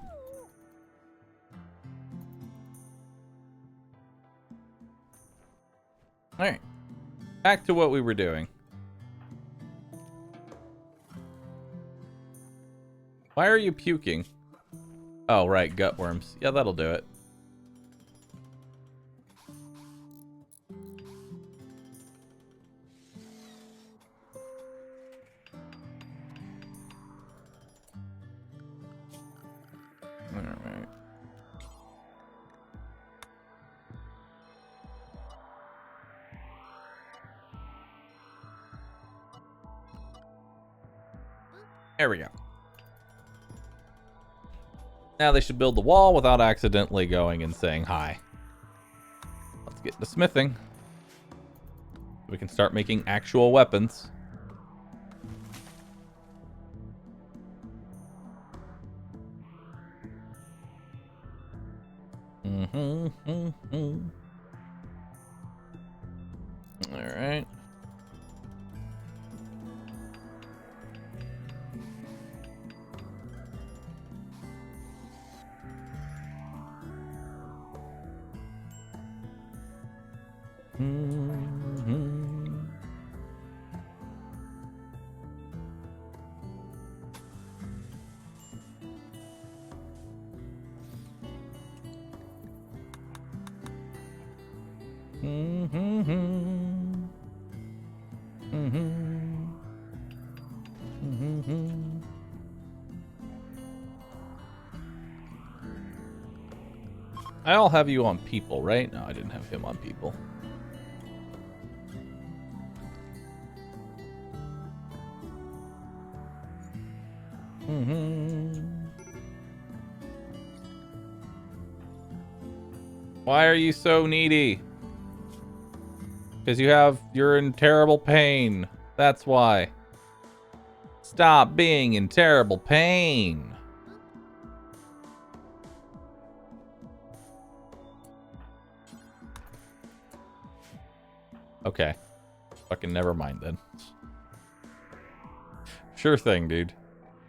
Alright. Back to what we were doing. Why are you puking? Oh, right. Gut worms. Yeah, that'll do it. Alright. There we go. Now they should build the wall without accidentally going and saying hi. Let's get to smithing. We can start making actual weapons. All right. I'll have you on people, right? No, I didn't have him on people. Why are you so needy? Because you're in terrible pain. That's why. Stop being in terrible pain. Okay. Fucking never mind then. Sure thing, dude.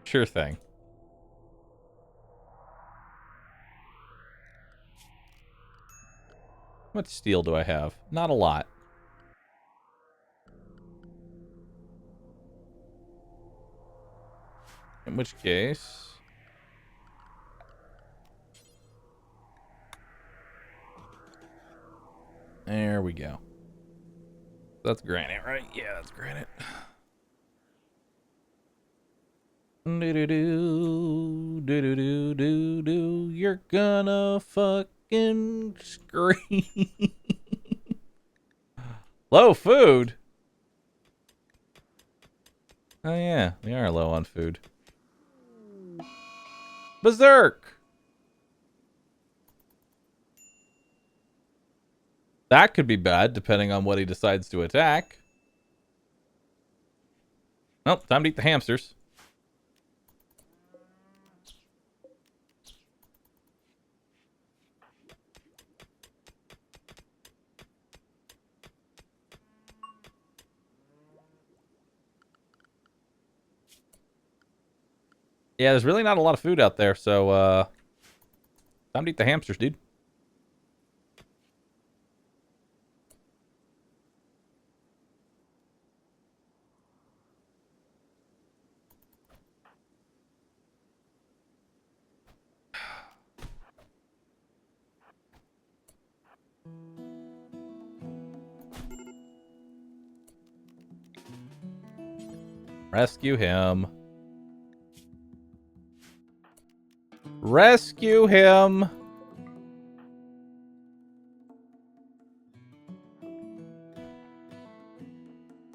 Sure thing. How much steel do I have? Not a lot. In which case... There we go. That's granite, right? Yeah, that's granite. Do-do-do, do-do-do-do-do. You're gonna fucking scream. Low food? Oh yeah, we are low on food. Berserk! That could be bad, depending on what he decides to attack. Well, time to eat the hamsters. Yeah, there's really not a lot of food out there, so, time to eat the hamsters, dude. Rescue him. Rescue him!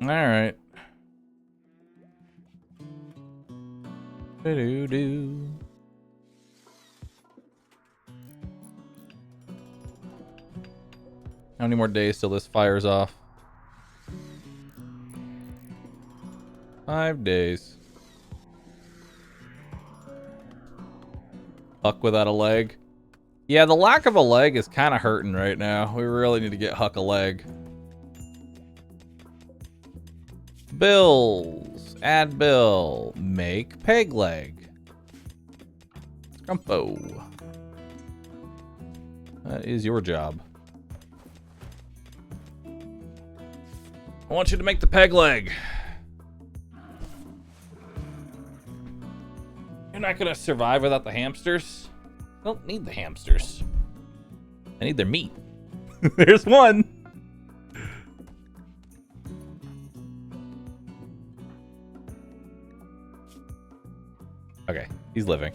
Alright. Do-do-do. How many more days till this fires off? 5 days. Huck without a leg. Yeah, the lack of a leg is kind of hurting right now. We really need to get Huck a leg. Bills. Add bill. Make peg leg. Scrumpo. That is your job. I want you to make the peg leg. You're not gonna survive without the hamsters. I don't need the hamsters. I need their meat. There's one. Okay, he's living.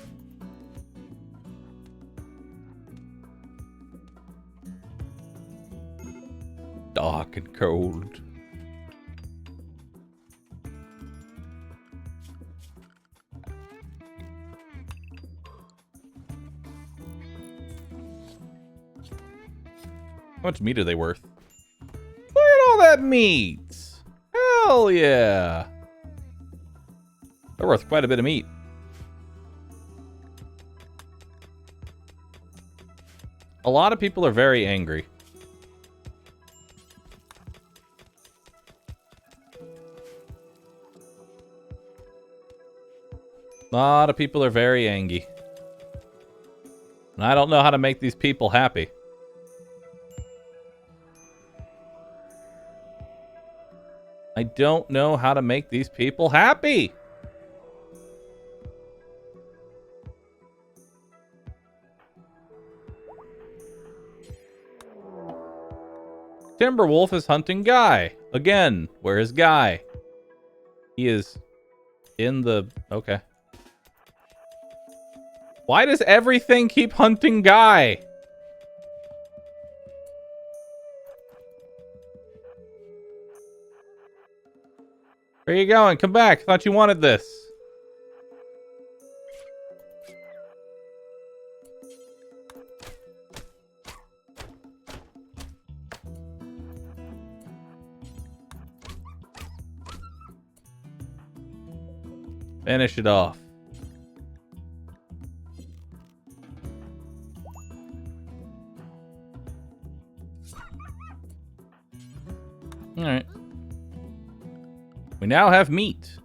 Dark and cold. How much meat are they worth? Look at all that meat! Hell yeah! They're worth quite a bit of meat. A lot of people are very angry. A lot of people are very angry. And I don't know how to make these people happy. I don't know how to make these people happy. Timberwolf is hunting Guy. Again, where is Guy? He is in the... Okay. Why does everything keep hunting Guy? Where are you going? Come back. Thought you wanted this. Finish it off. All right. We now have meat.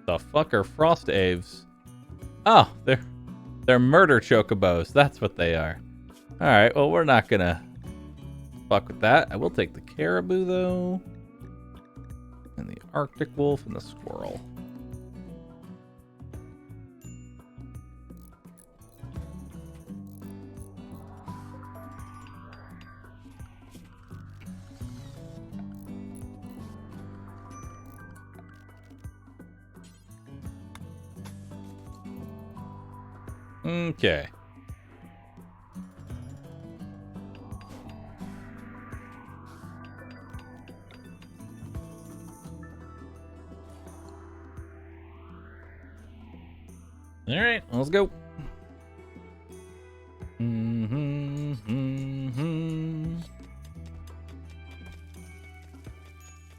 The fuck are frost aves? Oh, they're murder chocobos. That's what they are. All right. Well, we're not gonna fuck with that. I will take the caribou though. Arctic wolf and the squirrel. Okay. All right, let's go.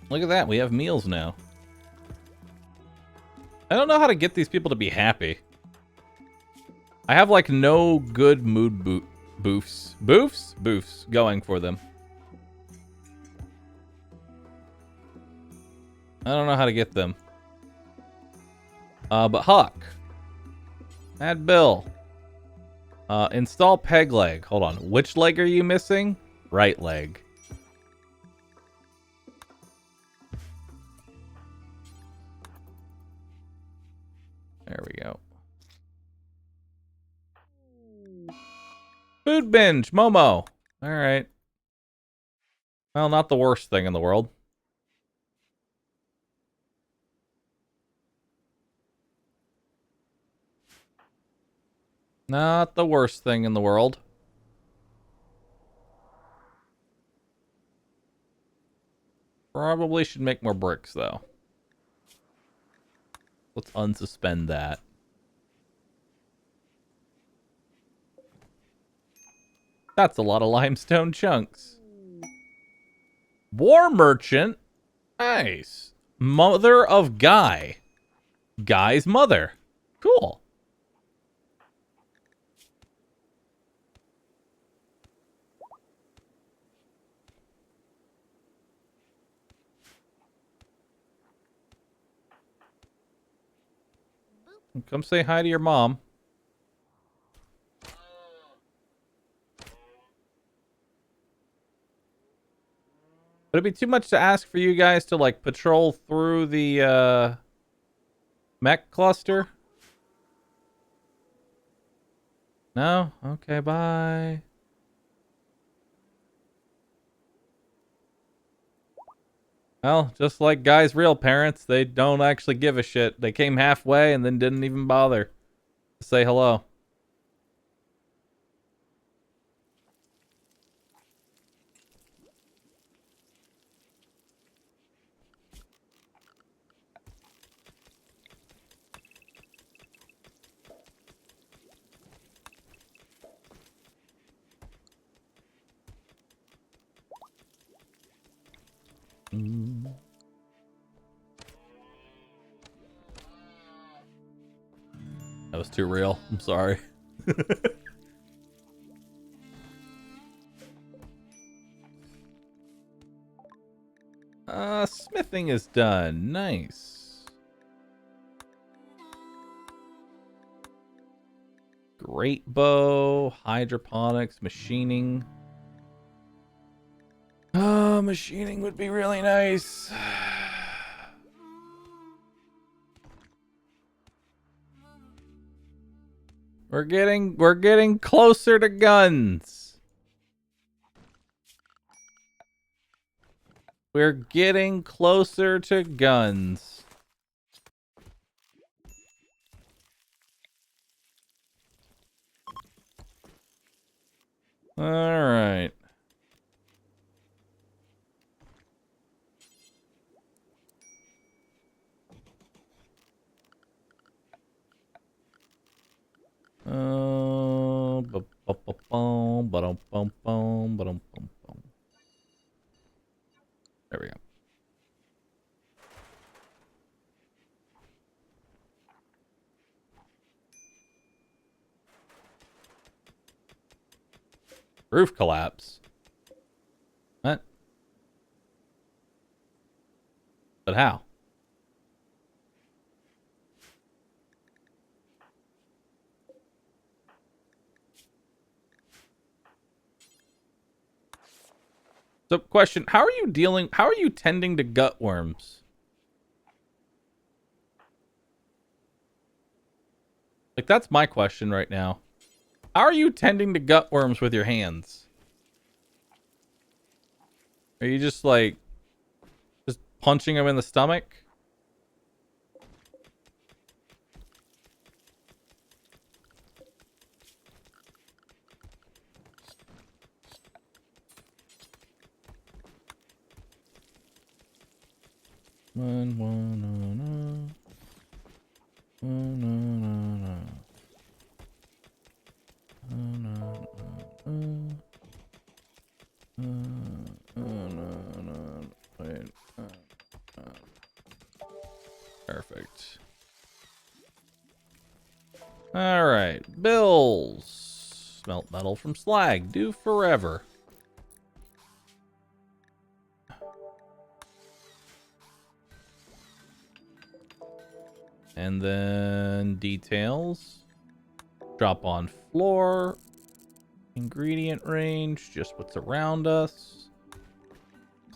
Look at that, we have meals now. I don't know how to get these people to be happy. I have like no good mood boofs going for them. I don't know how to get them. But Huck. Add Bill. Install peg leg. Hold on. Which leg are you missing? Right leg. There we go. Food binge. Momo. Alright. Well, not the worst thing in the world. Not the worst thing in the world. Probably should make more bricks, though. Let's unsuspend that. That's a lot of limestone chunks. War merchant? Nice. Mother of Guy. Guy's mother. Cool. Come say hi to your mom. Would it be too much to ask for you guys to, like, patrol through the, mech cluster? No? Okay, bye. Well, just like Guy's real parents, they don't actually give a shit. They came halfway and then didn't even bother to say hello. That was too real. I'm sorry. Smithing is done. Nice. Great bow, hydroponics, machining. Oh, machining would be really nice. We're getting closer to guns. We're getting closer to guns. All right. There we go. Roof collapse. What? But how? So, question, how are you tending to gut worms? Like, that's my question right now. How are you tending to gutworms with your hands? Are you just, like, just punching them in the stomach? Perfect. Alright. Bills. Smelt metal from slag. Do forever. And then details. Drop on floor. Ingredient range. Just what's around us.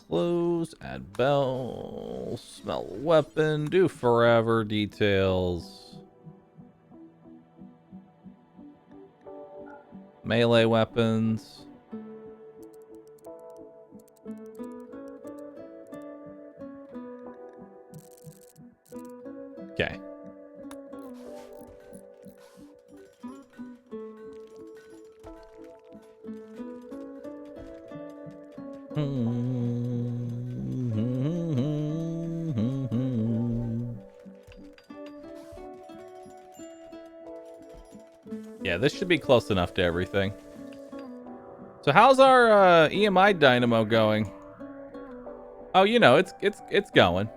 Clothes. Add bell. Smell weapon. Do forever. Details. Melee weapons. Okay. Yeah, this should be close enough to everything. So how's our EMI dynamo going? Oh, you know, it's going.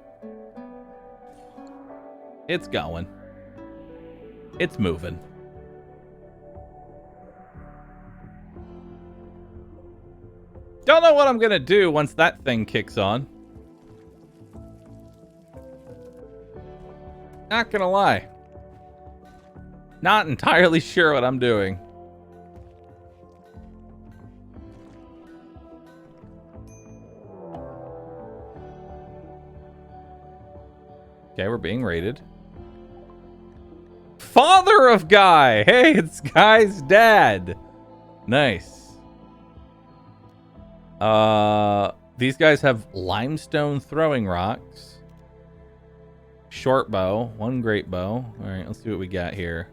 It's going. It's moving. Don't know what I'm gonna do once that thing kicks on. Not gonna lie. Not entirely sure what I'm doing. Okay, we're being raided. Father of Guy! Hey, it's Guy's dad. Nice. These guys have limestone throwing rocks. Short bow. One great bow. Alright, let's see what we got here.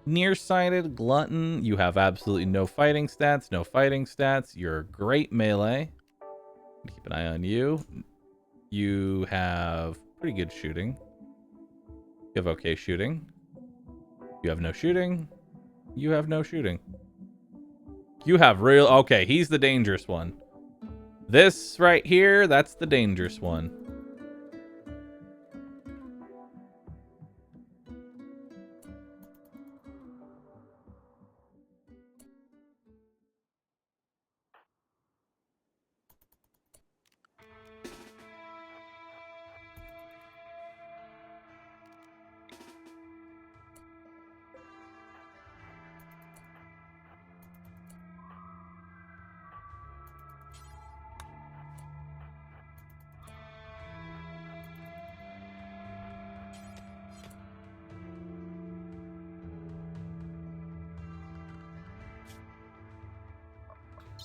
Nearsighted, glutton. You have absolutely no fighting stats. No fighting stats. You're great melee. Keep an eye on you. You have pretty good shooting. You have okay shooting. You have no shooting. You have no shooting. You have real... Okay, he's the dangerous one. This right here, that's the dangerous one.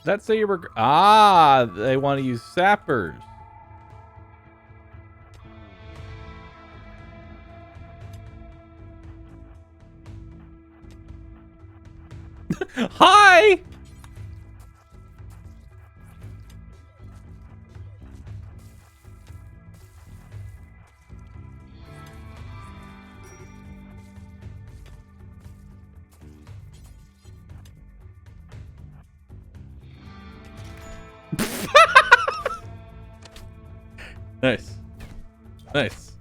Does that say you were... Ah, they want to use sappers. Hi! Nice. Nice.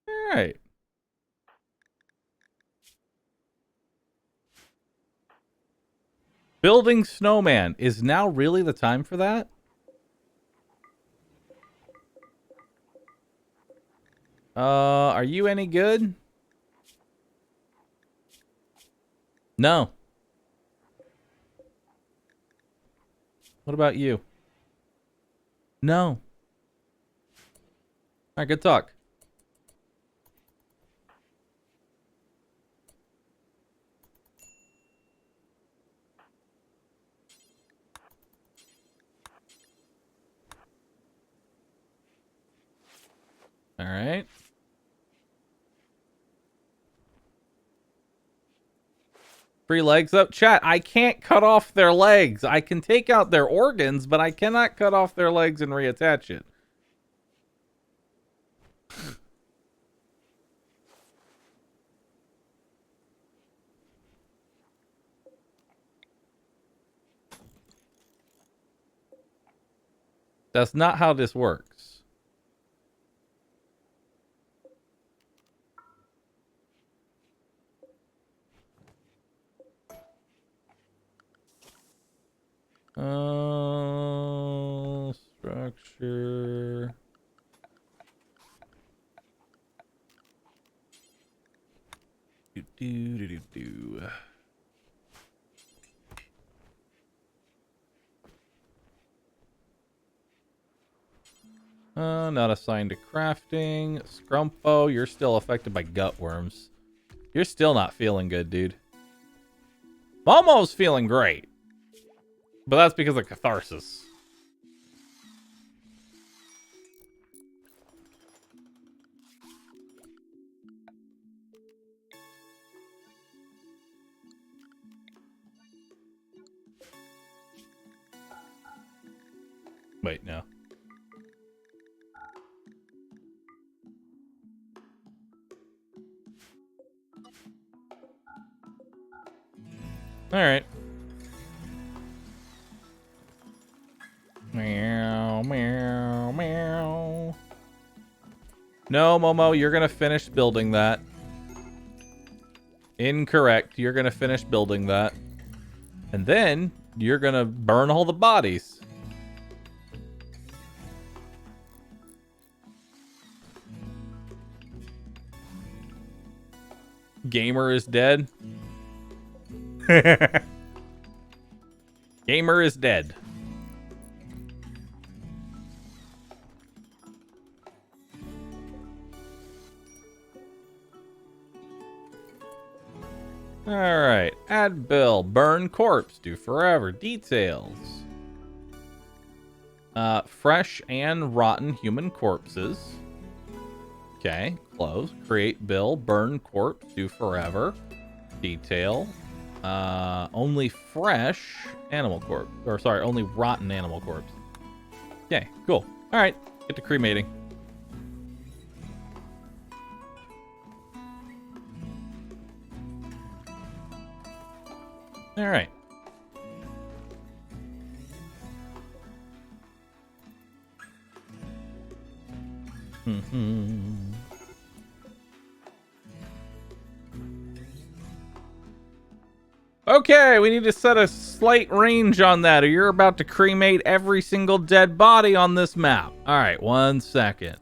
All right. Building snowman. Is now really the time for that? Are you any good? No. What about you? No. All right, good talk. All right. Free legs up. Chat, I can't cut off their legs. I can take out their organs, but I cannot cut off their legs and reattach it. That's not how this works. Structure. Do. Not assigned to crafting. Scrumpo, you're still affected by gut worms. You're still not feeling good, dude. Momo's feeling great. But that's because of catharsis. Wait, no. All right. Meow, meow, meow. No, Momo, you're gonna finish building that. Incorrect. You're gonna finish building that. And then you're gonna burn all the bodies. Gamer is dead. Gamer is dead. Alright. Add bill. Burn corpse. Do forever. Details. Fresh and rotten human corpses. Okay. Close. Create bill. Burn corpse. Do forever. Detail. Only fresh animal corpse. Or sorry, only rotten animal corpse. Okay, cool. Alright. Get to cremating. All right. Okay, we need to set a slight range on that, or you're about to cremate every single dead body on this map. All right, 1 second.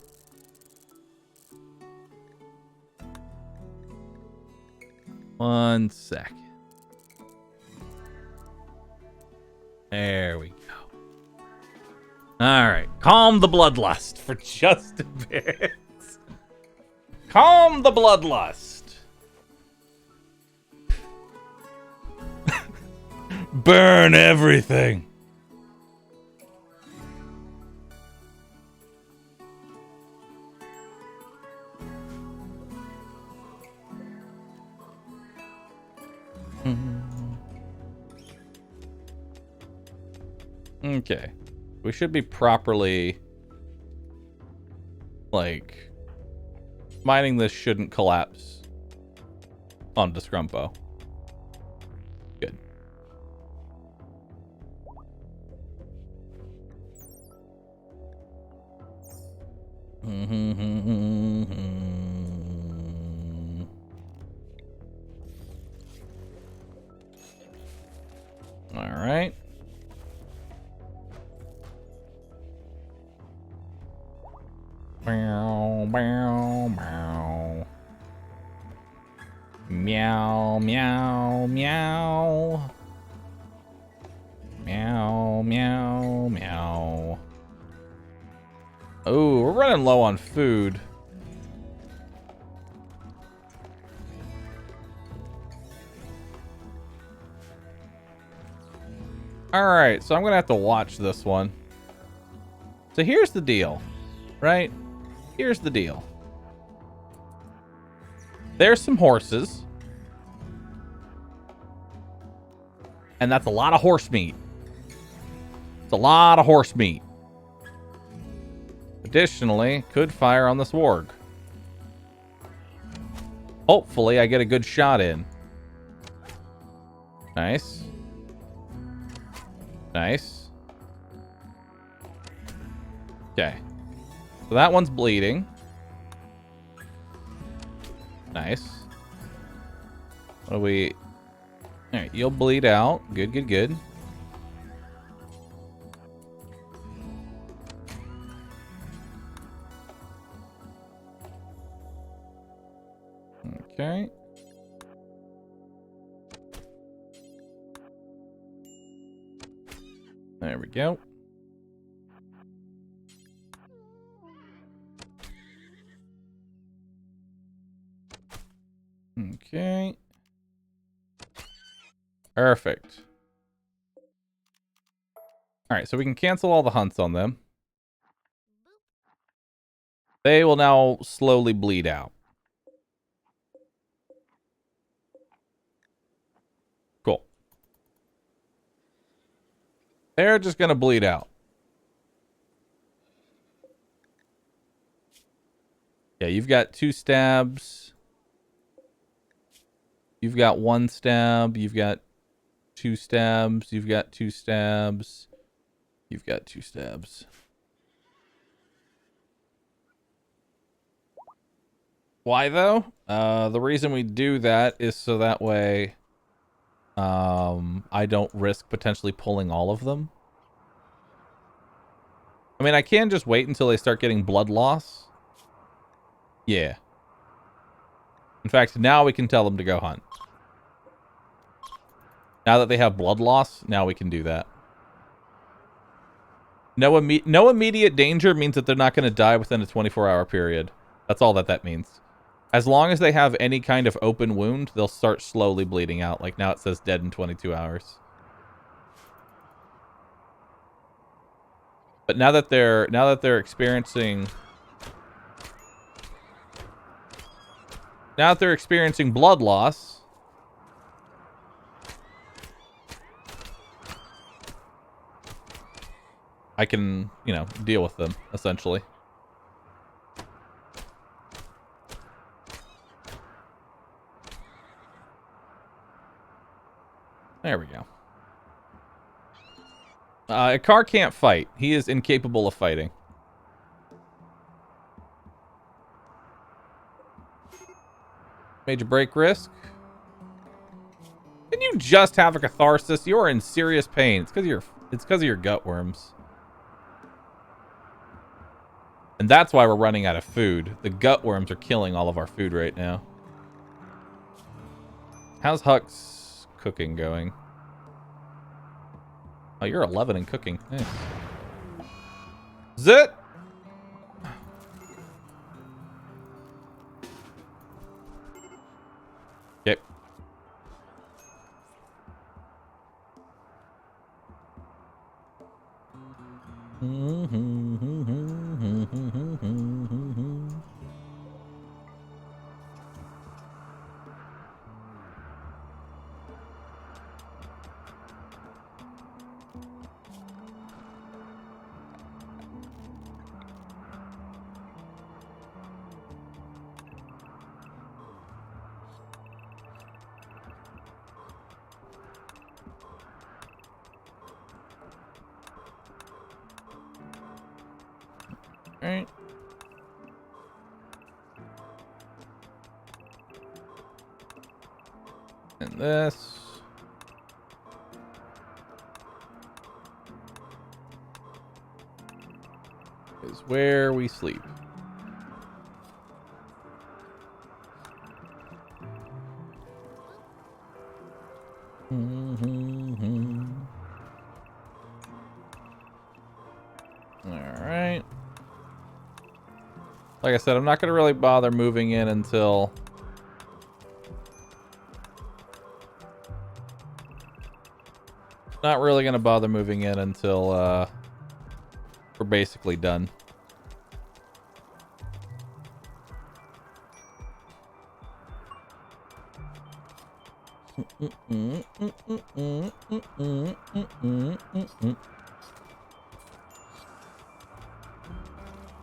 One second. There we go. All right. Calm the bloodlust for just a bit. Calm the bloodlust. Burn everything. Okay. We should be properly, like, mining this shouldn't collapse onto Scrumpo. Good. All right. Meow, meow, meow. running low on food. Alright, so I'm going to have to watch this one. So here's the deal, right? Here's the deal. There's some horses. And that's a lot of horse meat. It's a lot of horse meat. Additionally, could fire on this warg. Hopefully, I get a good shot in. Nice. Nice. Okay. So that one's bleeding. Nice. What do we... Alright, you'll bleed out. Good, good, good. Okay. There we go. Okay. Perfect. Alright, so we can cancel all the hunts on them. They will now slowly bleed out. Cool. They're just going to bleed out. Yeah, you've got 2 stabs. You've got 1 stab. You've got 2 stabs. You've got 2 stabs. You've got 2 stabs. Why though? The reason we do that is so that way I don't risk potentially pulling all of them. I mean, I can just wait until they start getting blood loss. Yeah. In fact, now we can tell them to go hunt. Now that they have blood loss, now we can do that. No immediate danger means that they're not going to die within a 24-hour period. That's all that means. As long as they have any kind of open wound, they'll start slowly bleeding out. Like now it says dead in 22 hours. But now that they're experiencing blood loss, I can, you know, deal with them essentially. There we go. Akar can't fight. He is incapable of fighting. Major break risk. Can you just have a catharsis? You are in serious pain. It's because of your gut worms. And that's why we're running out of food. The gut worms are killing all of our food right now. How's Huck's cooking going? Oh, you're 11 in cooking. Nice. Zit! Okay. Alright. And this. Is where we sleep. All right. Like I said, I'm not going to really bother moving in until... Not really going to bother moving in until we're basically done.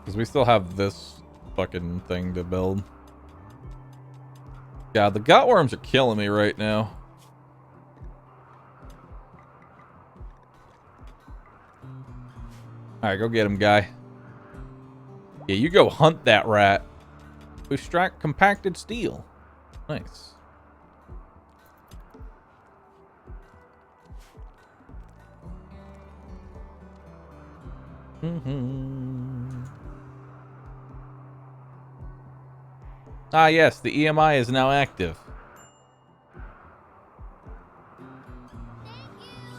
Because we still have this fucking thing to build. Yeah, the gutworms are killing me right now. Alright, go get him, guy. Yeah, you go hunt that rat. Extract compacted steel. Nice. Ah, yes, the EMI is now active.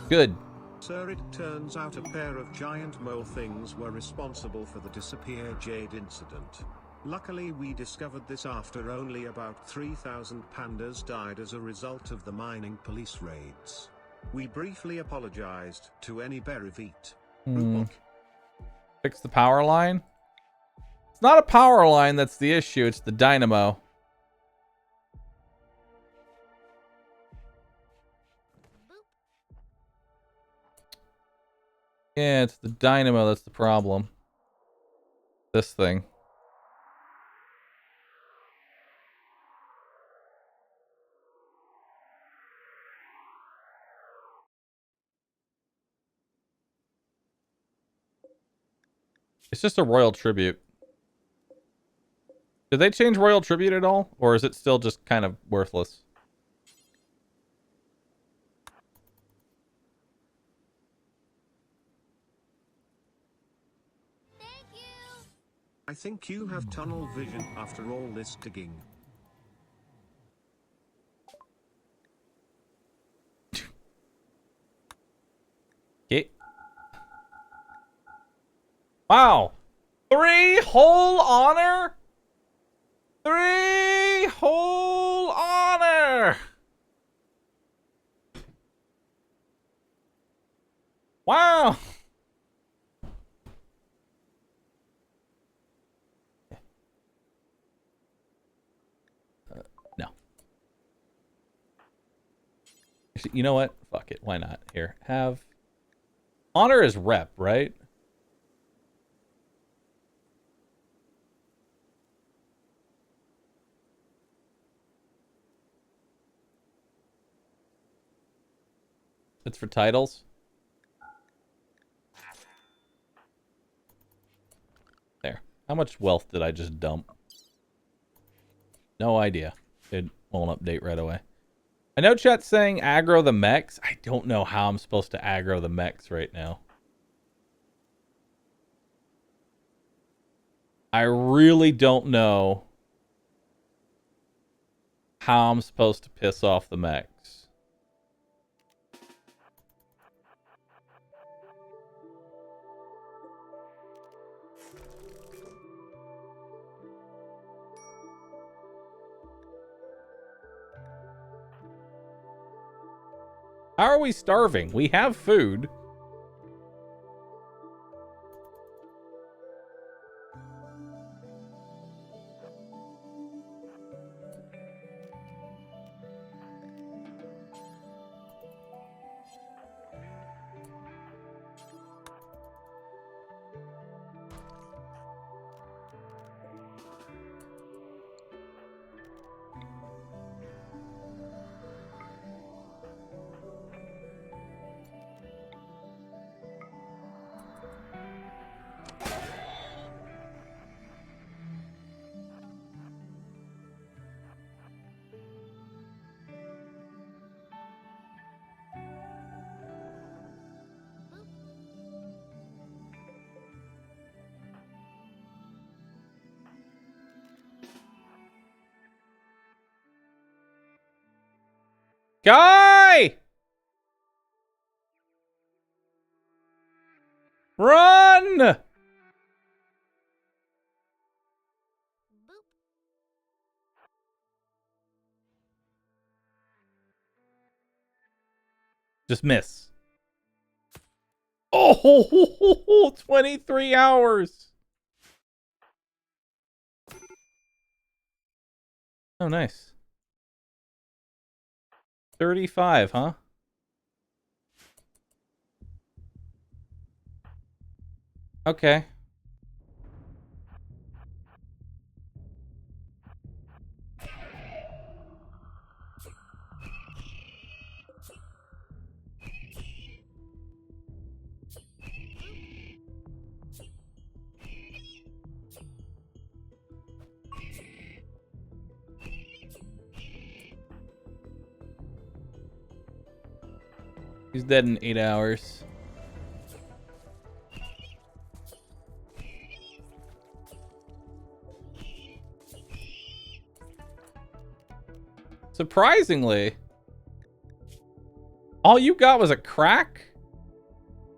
Good. Sir, it turns out a pair of giant mole things were responsible for the disappear jade incident. Luckily we discovered this after only about 3,000 pandas died as a result of the mining police raids. We briefly apologized to any Berivit. Fix the power line? It's not a power line that's the issue, it's the dynamo. Yeah, it's the dynamo that's the problem. This thing. It's just a royal tribute. Did they change royal tribute at all? Or is it still just kind of worthless? I think you have tunnel vision after all this digging. Okay. Wow. 3 whole honor? 3 whole honor! Wow. No. You know what? Fuck it. Why not? Here. Have... Honor is rep, right? It's for titles. There. How much wealth did I just dump? No idea. It won't update right away. I know chat's saying aggro the mechs. I don't know how I'm supposed to aggro the mechs right now. I really don't know how I'm supposed to piss off the mechs. How are we starving? We have food. Guy! Run! Just miss. Oh, 23 hours. Oh, nice. 35, huh? Okay. He's dead in 8 hours. Surprisingly, all you got was a crack,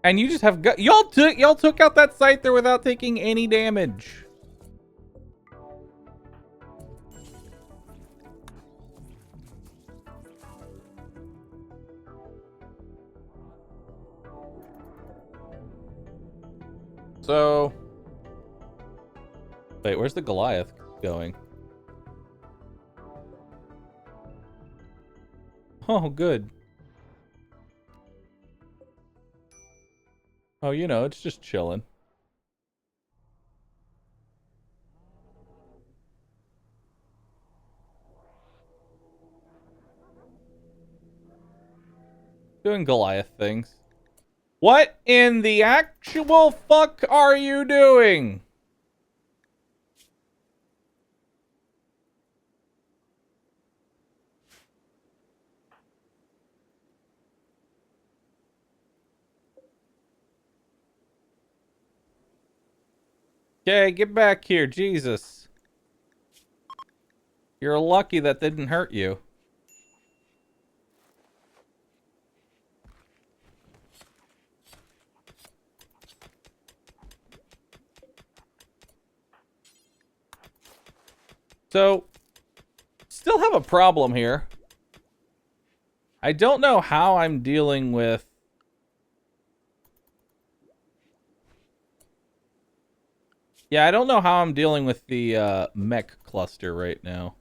and you just have y'all took out that scyther without taking any damage. So, wait, where's the Goliath going? Oh, good. Oh, you know, it's just chilling. Doing Goliath things. What in the actual fuck are you doing? Okay, get back here, Jesus. You're lucky that didn't hurt you. So, still have a problem here. I don't know how I'm dealing with... Yeah, I don't know how I'm dealing with the mech cluster right now.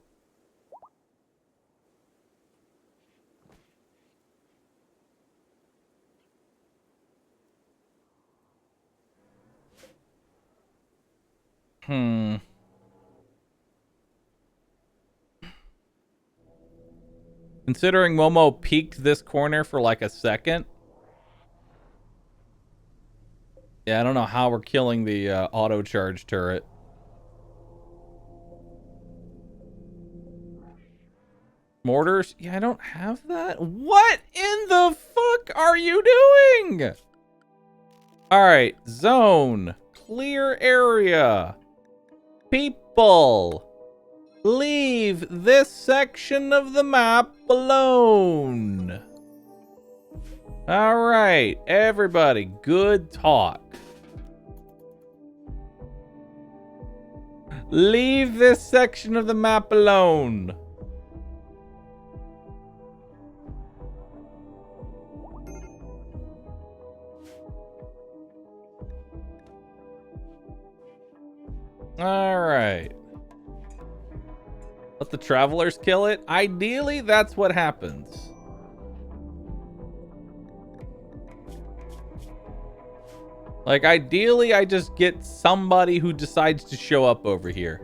Considering Momo peeked this corner for like a second. Yeah, I don't know how we're killing the auto charge turret. Mortars? Yeah, I don't have that. What in the fuck are you doing? All right, zone, clear area. People, leave this section of the map alone. All right, everybody, good talk. Leave this section of the map alone. All right. Let the travelers kill it. Ideally, that's what happens. Like, ideally, I just get somebody who decides to show up over here.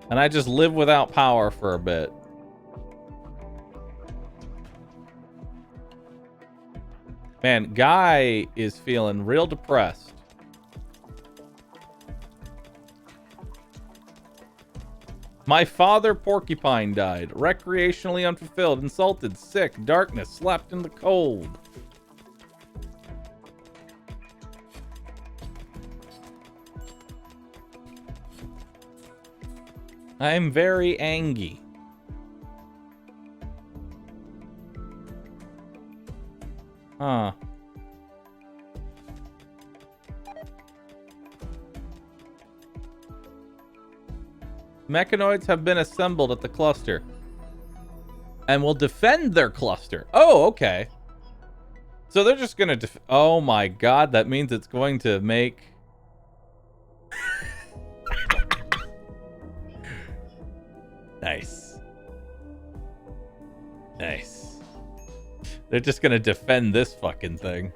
And I just live without power for a bit. Man, Guy is feeling real depressed. My father Porcupine died. Recreationally unfulfilled, insulted, sick, darkness, slept in the cold. I'm very angry. Huh. Mechanoids have been assembled at the cluster and will defend their cluster. Oh, okay. So they're just gonna oh my god, that means it's going to make... Nice. Nice. They're just gonna defend this fucking thing.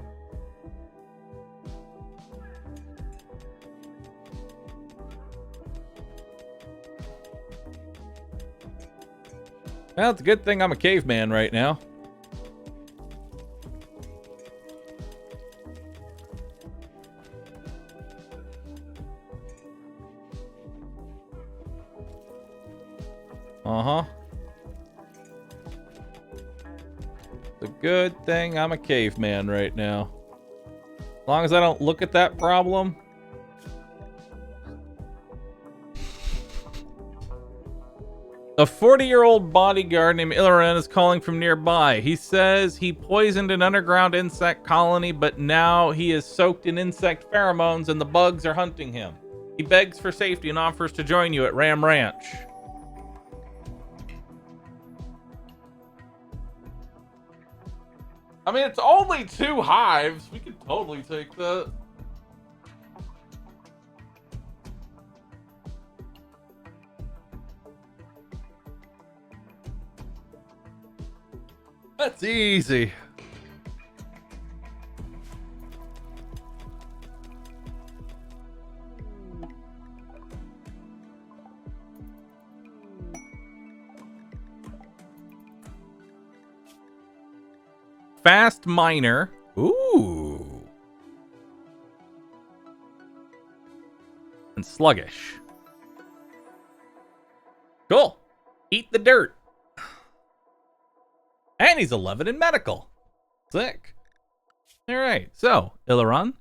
Well, it's a good thing I'm a caveman right now. Uh-huh. It's a good thing I'm a caveman right now. As long as I don't look at that problem. A 40-year-old bodyguard named Illaran is calling from nearby. He says he poisoned an underground insect colony, but now he is soaked in insect pheromones and the bugs are hunting him. He begs for safety and offers to join you at Ram Ranch. I mean, it's only 2 hives. We could totally take that. That's easy. Fast miner. Ooh. And sluggish. Cool. Eat the dirt. And he's 11 in medical. Sick. All right. So, Illaran,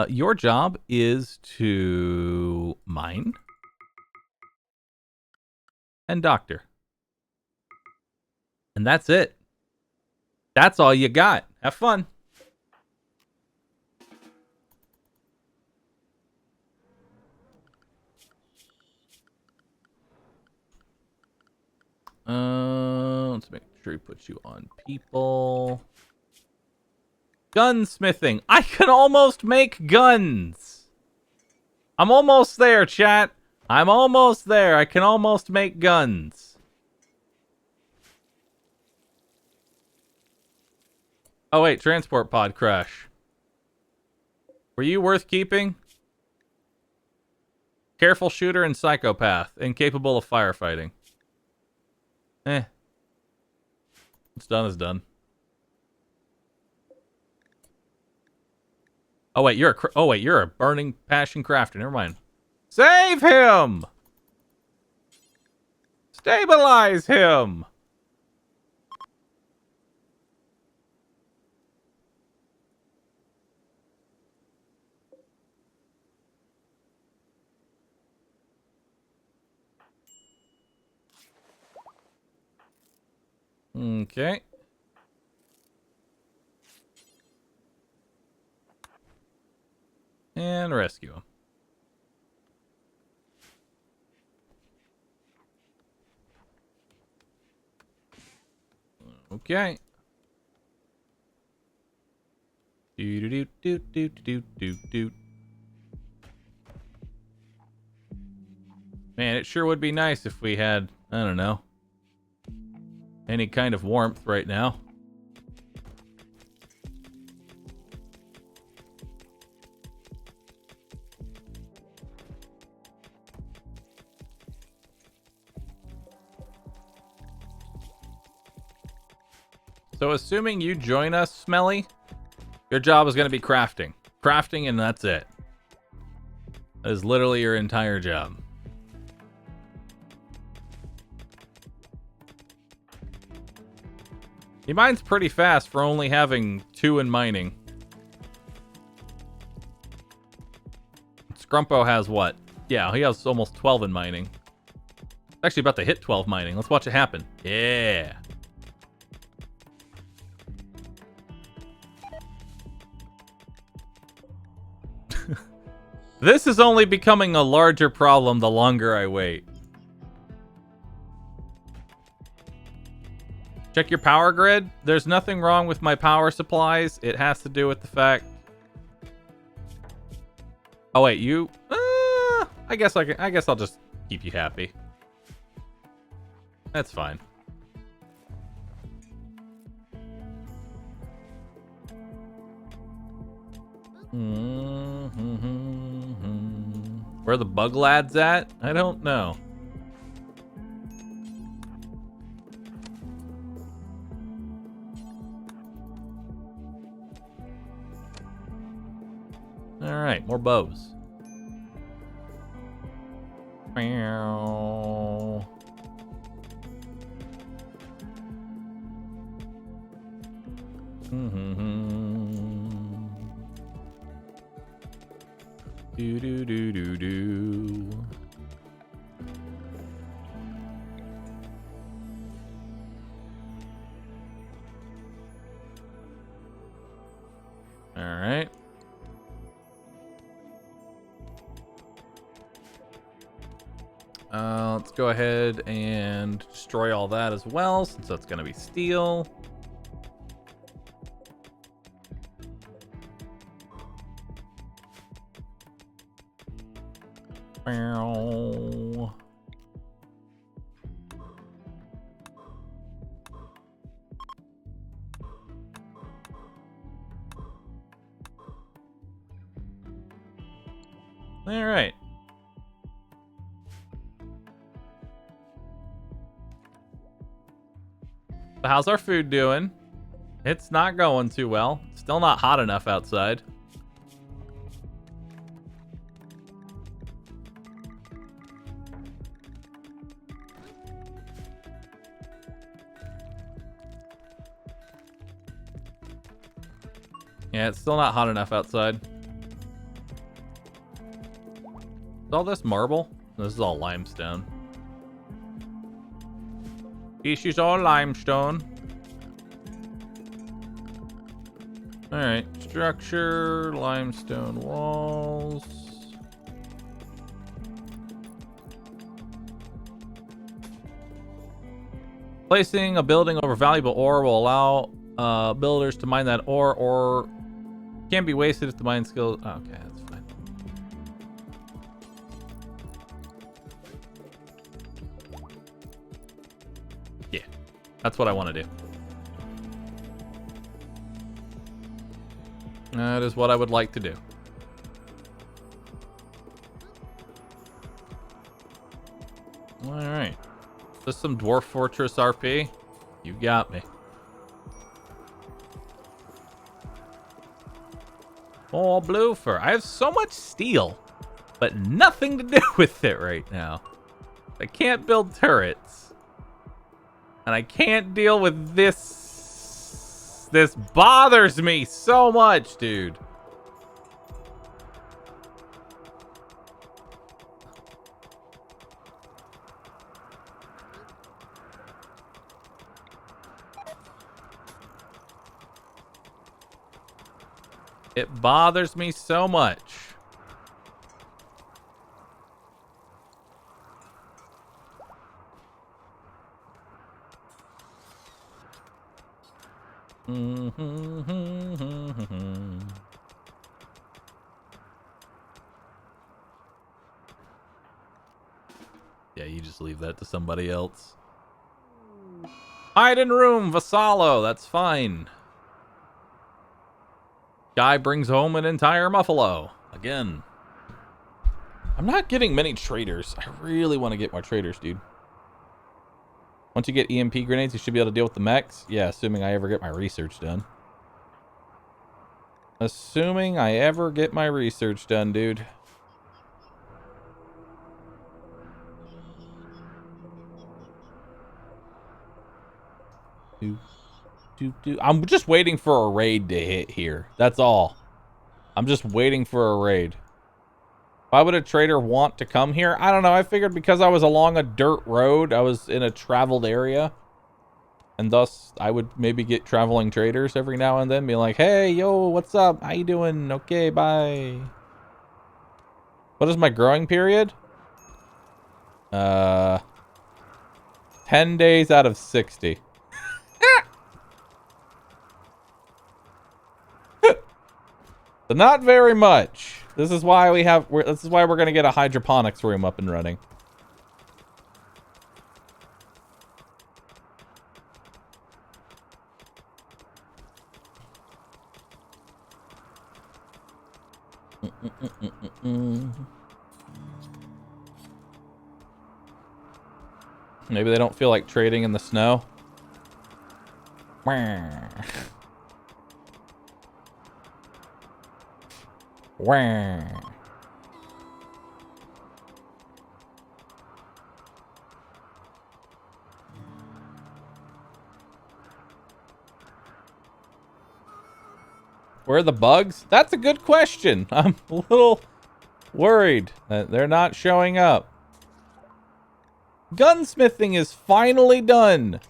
your job is to mine and doctor. And that's it. That's all you got. Have fun. Let's make sure he puts you on people. Gunsmithing. I can almost make guns. I'm almost there, chat. I'm almost there. I can almost make guns. Oh, wait. Transport pod crash. Were you worth keeping? Careful shooter and psychopath. Incapable of firefighting. Eh. What's done is done. Oh wait, you're a burning passion crafter. Never mind. Save him! Stabilize him! Okay. And rescue him. Okay. Do do do do do do do. Man, it sure would be nice if we had, I don't know, any kind of warmth right now. So assuming you join us, Smelly, your job is going to be crafting. Crafting and that's it. That is literally your entire job. He mines pretty fast for only having 2 in mining. Scrumpo has what? Yeah, he has almost 12 in mining. Actually about to hit 12 mining. Let's watch it happen. Yeah. This is only becoming a larger problem the longer I wait. Check your power grid. There's nothing wrong with my power supplies. It has to do with the fact... Oh wait, you... I guess I'll just keep you happy. That's fine. Where the bug lads at? I don't know. Alright, more bows. Meow. Do do do do do. All right. Let's go ahead and destroy all that as well, since that's going to be steel. All right. So how's our food doing? It's not going too well. Still not hot enough outside. Yeah, it's still not hot enough outside. Is all this marble? This is all limestone. This is all limestone. Alright, structure, limestone walls. Placing a building over valuable ore will allow builders to mine that ore, or can be wasted if the mine skill... Oh, okay, that's fine. Yeah, that's what I want to do. That is what I would like to do. Alright. Just some Dwarf Fortress RP. You got me. Oh, blue fur. I have so much steel, but nothing to do with it right now. I can't build turrets. And I can't deal with this. This bothers me so much, dude. It bothers me so much. Yeah, you just leave that to somebody else. Hide in room, Vassallo. That's fine. Guy brings home an entire muffalo. Again. I'm not getting many traders. I really want to get more traders, dude. Once you get EMP grenades, you should be able to deal with the mechs. Yeah, assuming I ever get my research done. Assuming I ever get my research done, dude. I'm just waiting for a raid to hit here. That's all. I'm just waiting for a raid. Why would a trader want to come here? I don't know. I figured because I was along a dirt road, I was in a traveled area. And thus, I would maybe get traveling traders every now and then. Be like, hey, yo, what's up? How you doing? Okay, bye. What is my growing period? 10 days out of 60. So not very much. This is why this is why we're gonna get a hydroponics room up and running. Maybe they don't feel like trading in the snow. Where are the bugs? That's a good question. I'm a little worried that they're not showing up. Gunsmithing is finally done.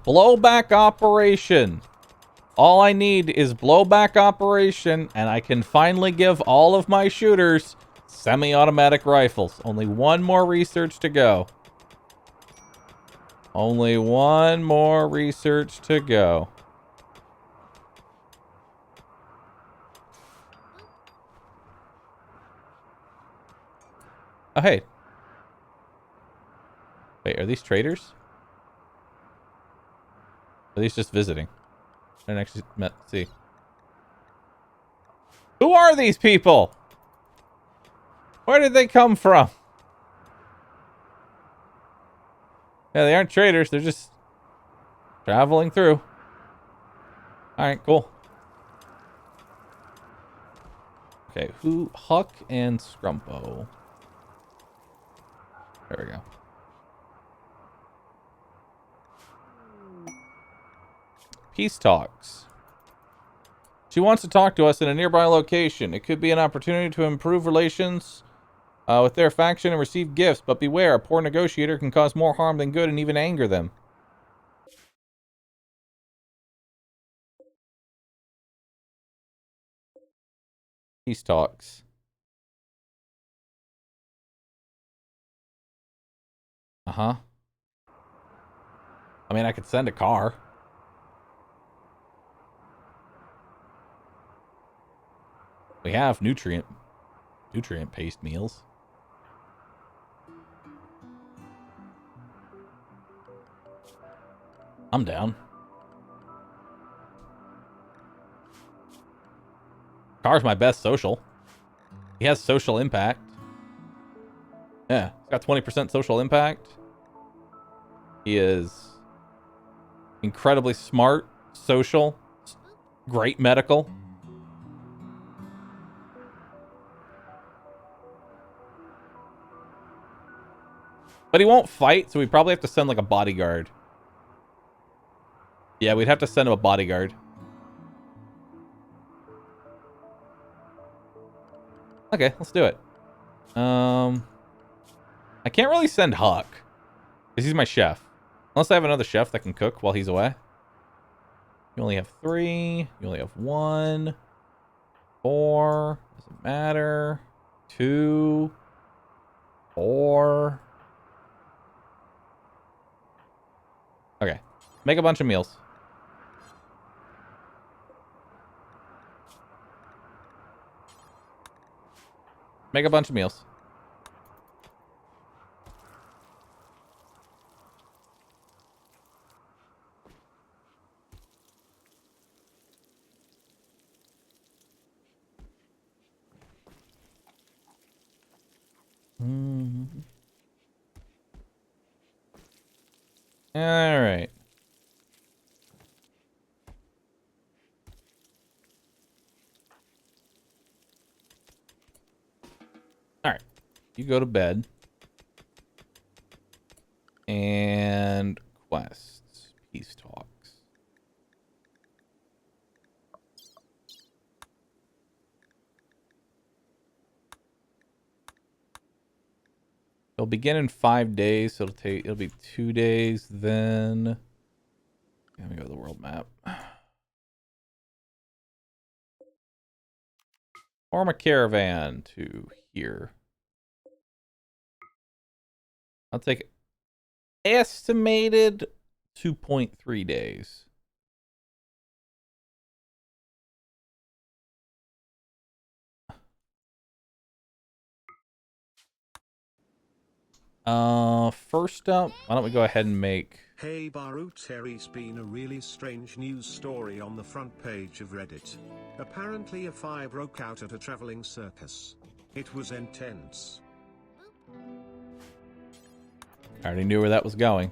Blowback operation. All I need is blowback operation, and I can finally give all of my shooters semi-automatic rifles. Only one more research to go. Only one more research to go. Oh, hey. Wait, are these traders? Are these just visiting? I didn't actually see. Who are these people? Where did they come from? Yeah, they aren't traders. They're just traveling through. Alright, cool. Okay, Huck and Scrumpo. There we go. Peace talks. She wants to talk to us in a nearby location. It could be an opportunity to improve relations with their faction and receive gifts, but beware, a poor negotiator can cause more harm than good and even anger them. Peace talks. Uh-huh. I mean, I could send a car. We have nutrient-paced meals. I'm down. Car's my best social. He has social impact. Yeah, he's got 20% social impact. He is incredibly smart, social, great medical. But he won't fight, so we probably have to send like a bodyguard. Yeah, we'd have to send him a bodyguard. Okay, let's do it. I can't really send Huck, because he's my chef. Unless I have another chef that can cook while he's away. You only have 3. You only have 1. 4. Doesn't matter. 2. 4. Okay. Make a bunch of meals. Make a bunch of meals. All right. All right. You go to bed. And quests. Peace talks. It'll begin in 5 days, so it'll be 2 days then. Let me go to the world map. Form a caravan to here. I'll take estimated 2.3 days. First up, why don't we go ahead and make... Hey Bahroo, Terry's been a really strange news story on the front page of Reddit. Apparently a fire broke out at a traveling circus. It was intense. I already knew where that was going.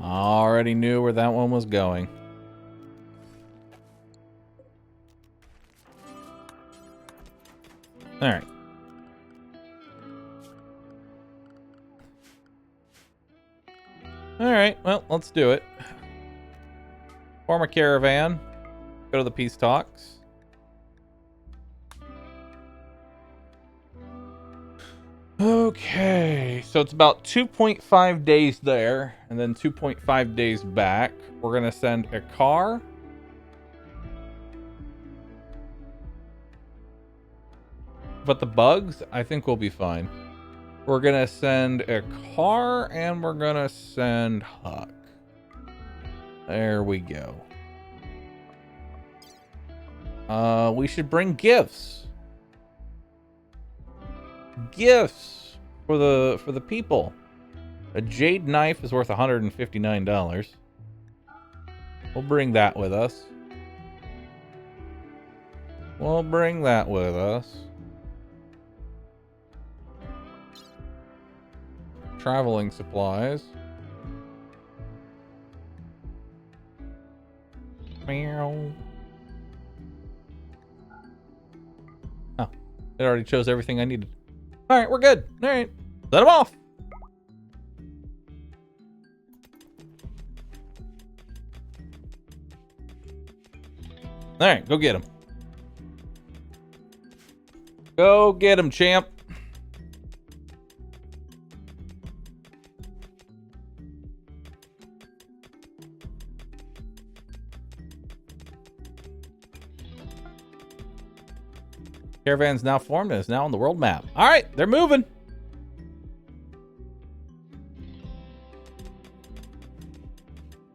Already knew where that one was going. Alright. Alright, well, let's do it. Form a caravan. Go to the peace talks. Okay, so it's about 2.5 days there, and then 2.5 days back. We're gonna send a car. But the bugs, I think we'll be fine. We're gonna send a car, and we're gonna send Huck. There we go. We should bring gifts. Gifts for the people. A jade knife is worth $159. We'll bring that with us. We'll bring that with us. Traveling supplies. Meow. Oh, it already chose everything I needed. All right, we're good. All right, set them off. All right, go get him. Go get him, champ. Caravan's now formed and is now on the world map. All right, they're moving.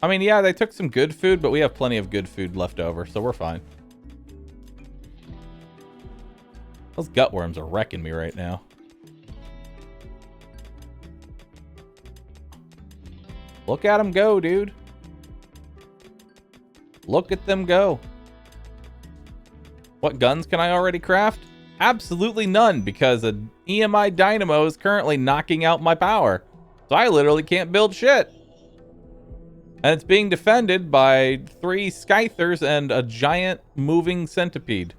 I mean, yeah, they took some good food, but we have plenty of good food left over, so we're fine. Those gutworms are wrecking me right now. Look at them go, dude. Look at them go. What guns can I already craft? Absolutely none, because an EMI dynamo is currently knocking out my power. So I literally can't build shit. And it's being defended by 3 Scythers and a giant moving centipede.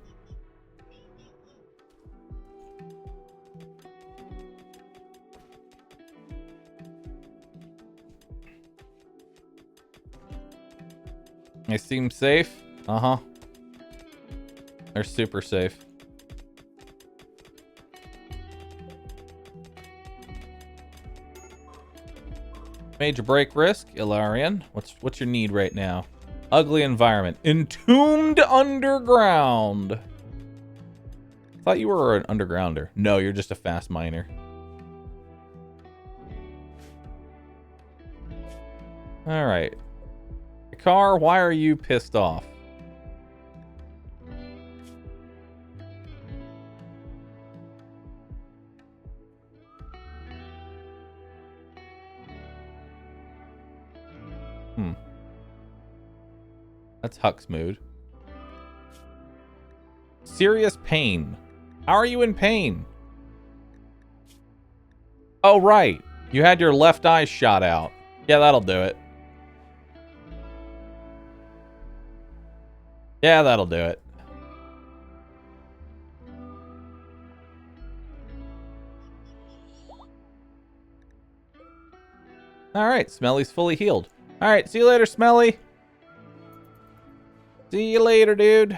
They seem safe. Uh-huh. They're super safe. Major break risk, Ilarian. What's your need right now? Ugly environment. Entombed underground. Thought you were an undergrounder. No, you're just a fast miner. All right. Car, why are you pissed off? That's Huck's mood. Serious pain. How are you in pain? Oh, right. You had your left eye shot out. Yeah, that'll do it. Yeah, that'll do it. All right, Smelly's fully healed. All right, see you later, Smelly. See you later, dude.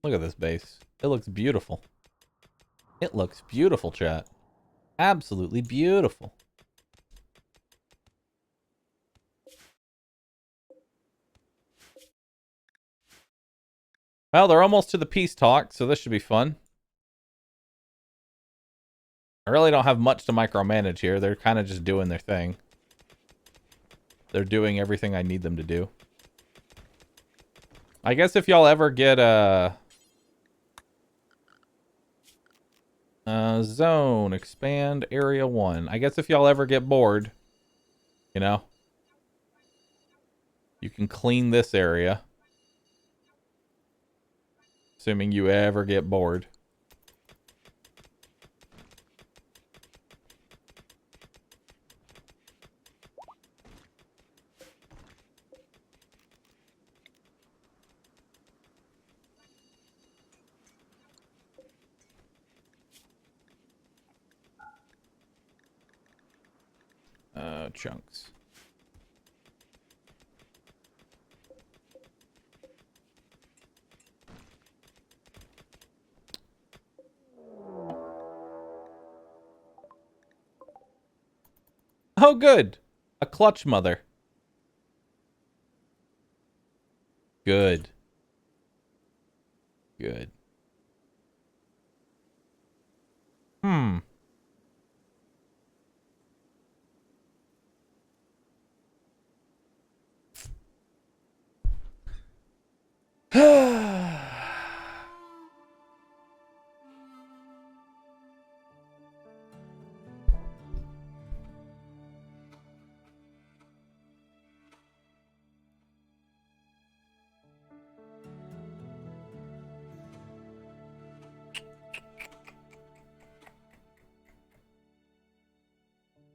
Look at this base. It looks beautiful. It looks beautiful, chat. Absolutely beautiful. Well, they're almost to the peace talk, so this should be fun. I really don't have much to micromanage here. They're kind of just doing their thing. They're doing everything I need them to do. I guess if y'all ever get a zone, expand area 1. I guess if y'all ever get bored, you know, you can clean this area. Assuming you ever get bored. Chunks. Oh, good. A clutch mother. Good. Good. Hmm.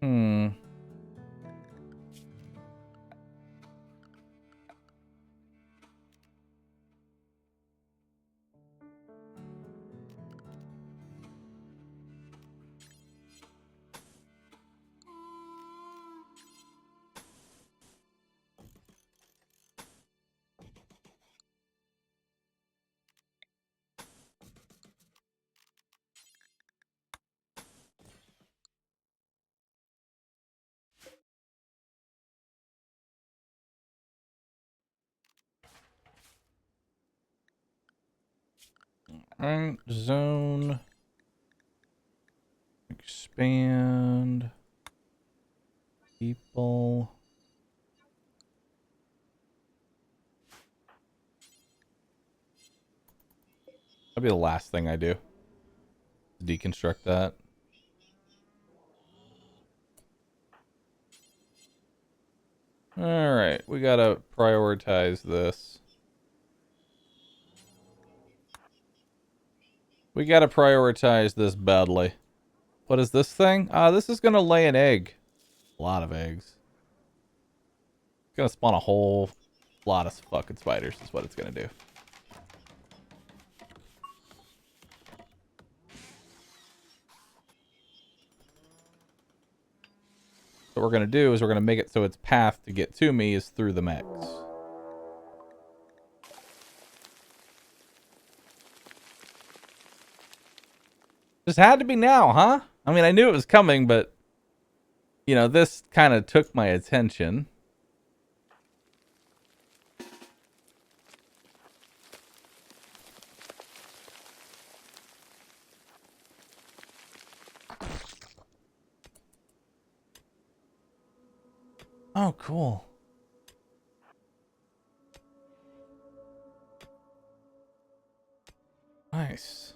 Hmm. Alright, zone. Expand. People. That'll be the last thing I do. Deconstruct that. Alright, we gotta prioritize this. We gotta prioritize this badly. What is this thing? This is gonna lay an egg. A lot of eggs. It's gonna spawn a whole lot of fucking spiders is what it's gonna do. What we're gonna do is we're gonna make it so its path to get to me is through the mechs. This had to be now, huh? I mean, I knew it was coming, but you know, this kind of took my attention. Oh, cool. Nice.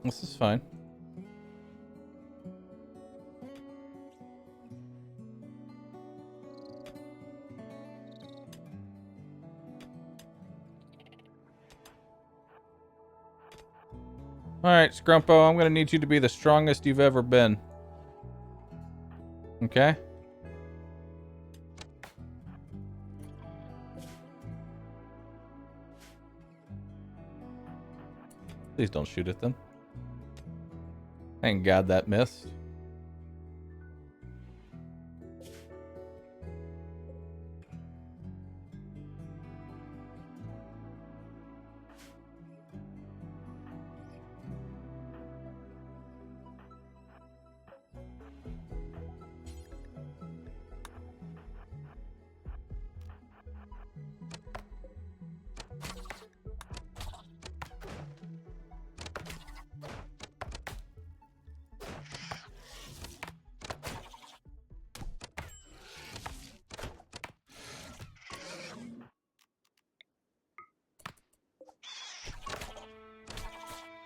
This is fine. Alright, Scrumpo, I'm gonna need you to be the strongest you've ever been. Okay? Please don't shoot at them. Thank God that missed.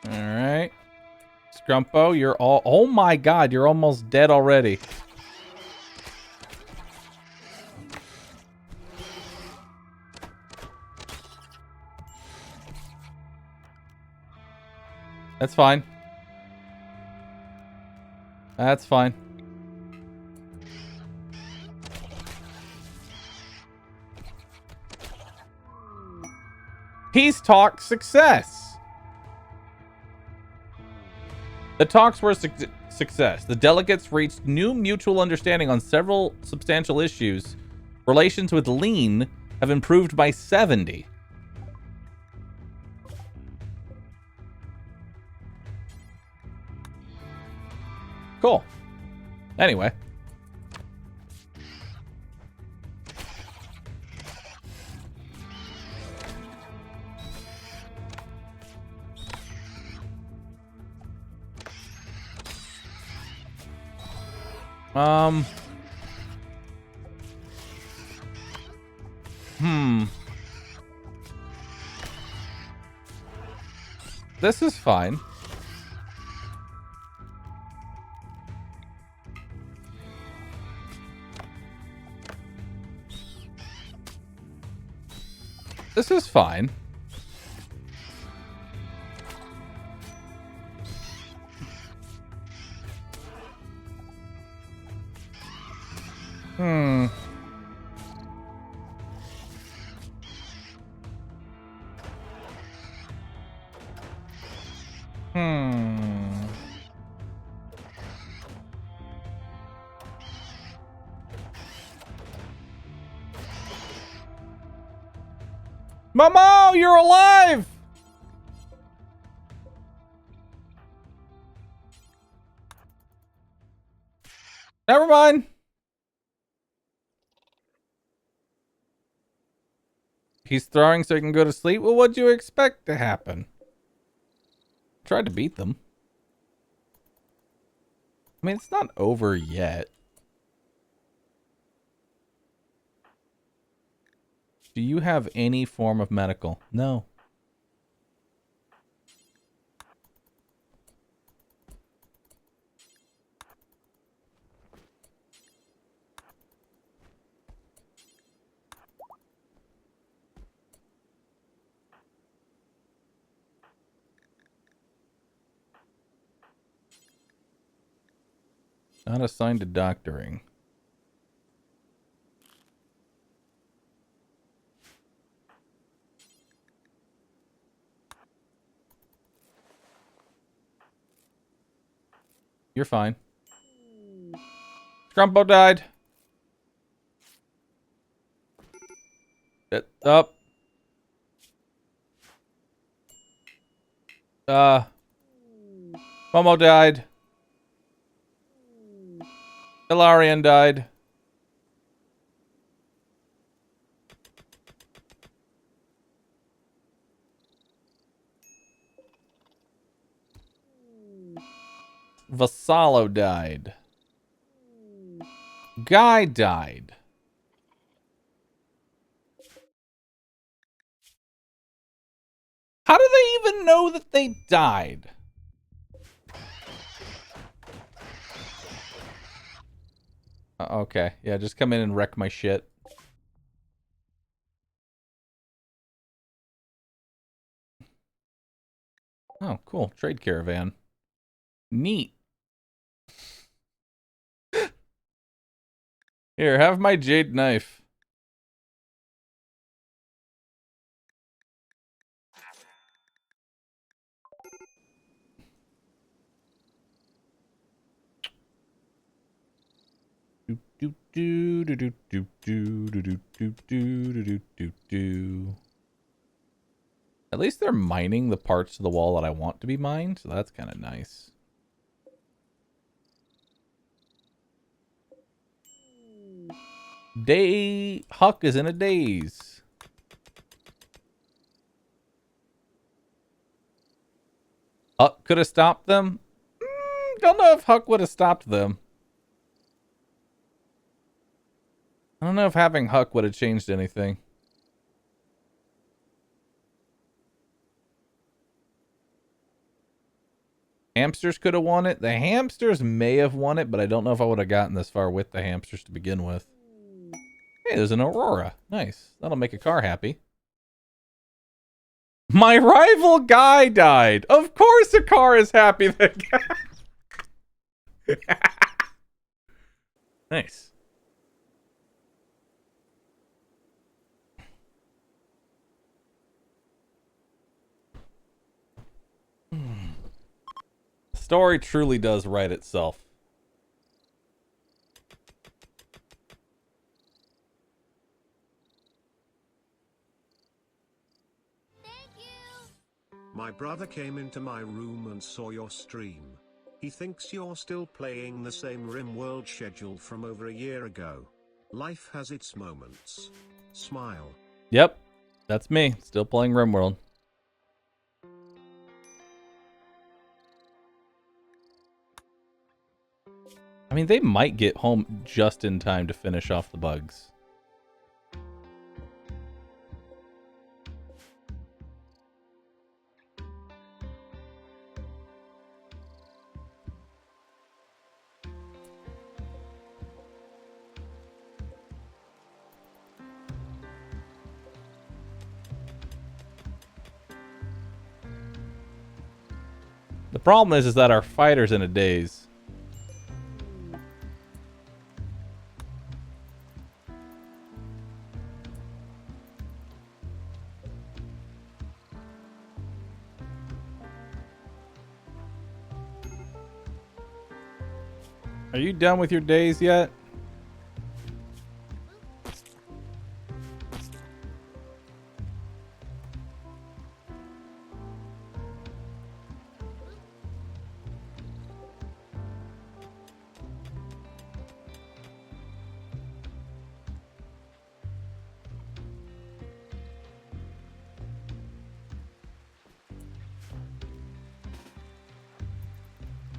Alright. Scrumpo, you're all... Oh my God, you're almost dead already. That's fine. That's fine. Peace talk success. The talks were a success. The delegates reached new mutual understanding on several substantial issues. Relations with Lean have improved by 70. Cool. Anyway. This is fine. This is fine. Momo, you're alive! Never mind. He's throwing so he can go to sleep? Well, what'd you expect to happen? Tried to beat them. I mean, it's not over yet. Do you have any form of medical? No. Not assigned to doctoring. You're fine. Scrumpo died. Get up. Momo died. Hilarion died. Vassallo died. Guy died. How do they even know that they died? Okay, yeah, just come in and wreck my shit. Oh, cool. Trade caravan. Neat. Here, have my jade knife. do do do do do do do do do do do do. At least they're mining the parts of the wall that I want to be mined, so that's kind of nice. Huck is in a daze. Huck could have stopped them. Don't know if Huck would have stopped them. I don't know if having Huck would have changed anything. Hamsters could have won it. The hamsters may have won it, but I don't know if I would have gotten this far with the hamsters to begin with. Hey, there's an Aurora. Nice. That'll make a car happy. My rival guy died. Of course a car is happy that guy. Nice. The story truly does write itself. My brother came into my room and saw your stream. He thinks you're still playing the same Rimworld schedule from over a year ago. Life has its moments. Smile. Yep, that's me. Still playing Rimworld. I mean, they might get home just in time to finish off the bugs. The problem is that our fighter's in a daze. Are you done with your days yet?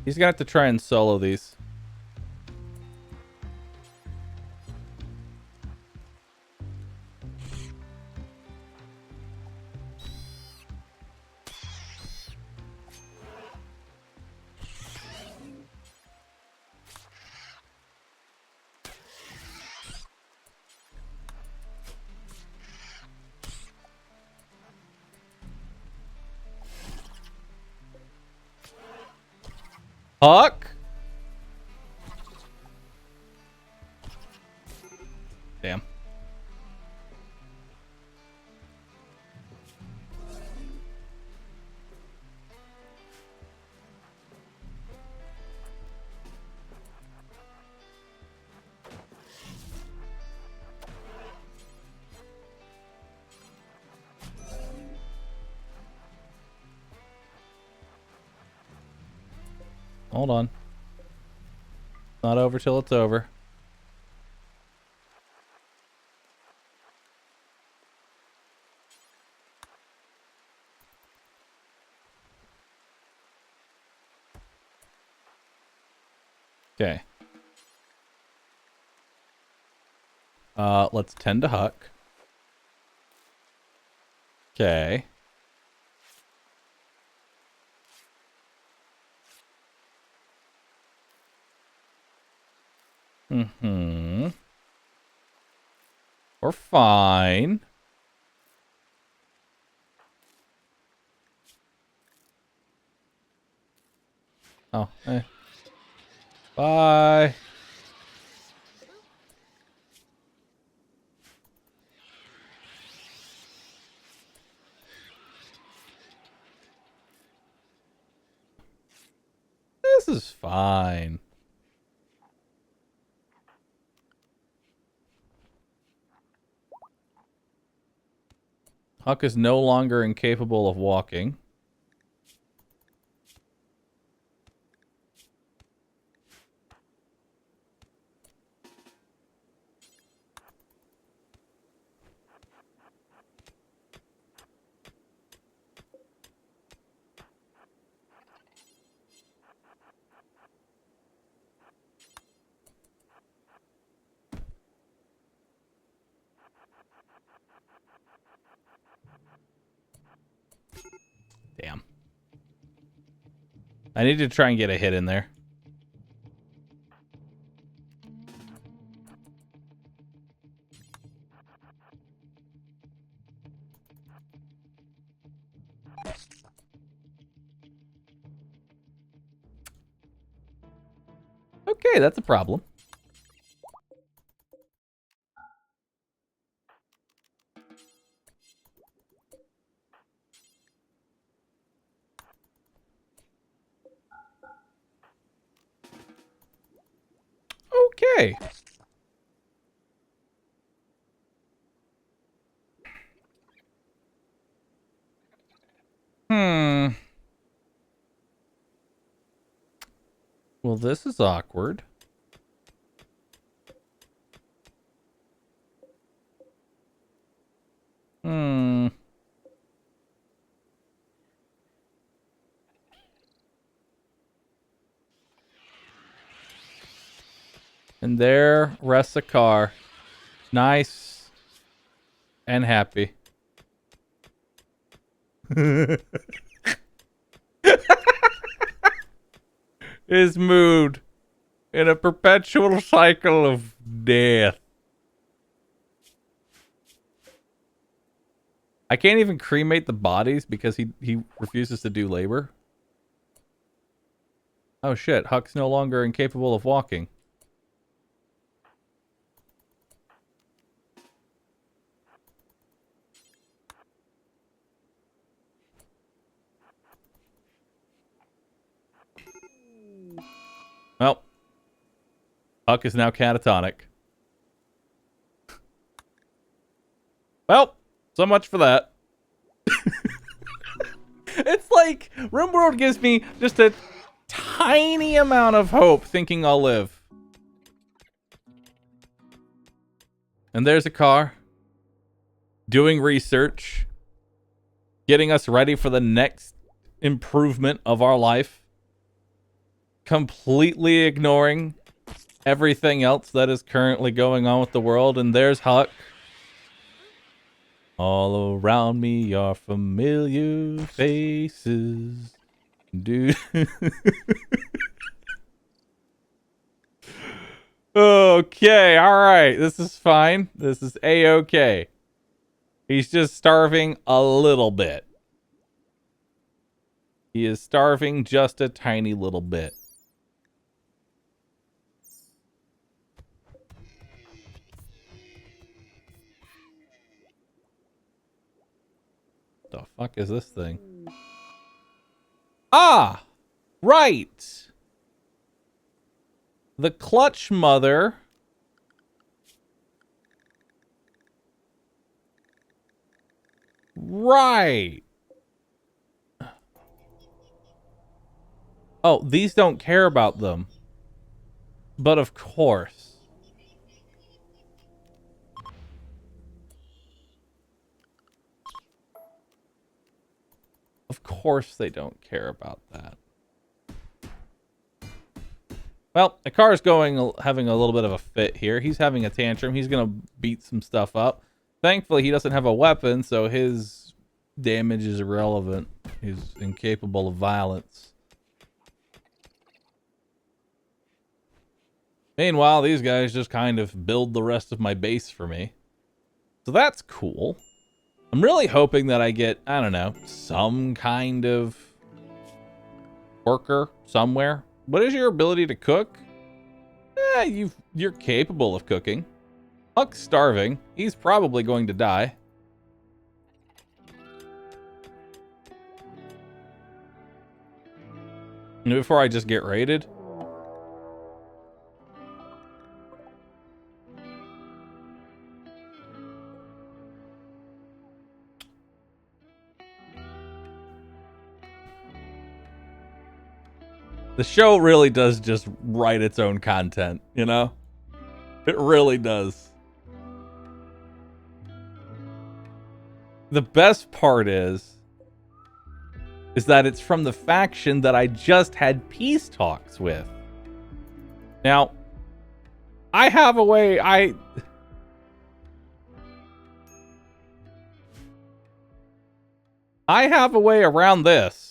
He's gonna have to try and solo these. Huck? Damn. Hold on. Not over till it's over. Okay. Let's tend to Huck. Okay. Mm-hmm. We're fine. Oh, eh. Bye. This is fine. Huck is no longer incapable of walking. Damn. I need to try and get a hit in there. Okay, that's a problem. Okay. Well, this is awkward. And there rests a car. Nice and happy. Is moved in a perpetual cycle of death. I can't even cremate the bodies because he refuses to do labor. Oh shit, Huck's no longer incapable of walking. Well, Huck is now catatonic. Well, so much for that. It's like Rimworld gives me just a tiny amount of hope thinking I'll live. And there's a car doing research, getting us ready for the next improvement of our life, completely ignoring everything else that is currently going on with the world. And there's Huck. All around me are familiar faces. Dude. Okay, alright. This is fine. This is A-okay. He's just starving a little bit. He is starving just a tiny little bit. The fuck is this thing? Ah! Right! The clutch mother. Right. Oh, these don't care about them. But of course. Of course they don't care about that. Well, the car's having a little bit of a fit here. He's having a tantrum. He's going to beat some stuff up. Thankfully, he doesn't have a weapon, so his damage is irrelevant. He's incapable of violence. Meanwhile, these guys just kind of build the rest of my base for me. So that's cool. I'm really hoping that I get, I don't know, some kind of worker somewhere. What is your ability to cook? You're capable of cooking. Huck's starving. He's probably going to die. And before I just get raided. The show really does just write its own content, you know? It really does. The best part is that it's from the faction that I just had peace talks with. Now, I have a way, I have a way around this.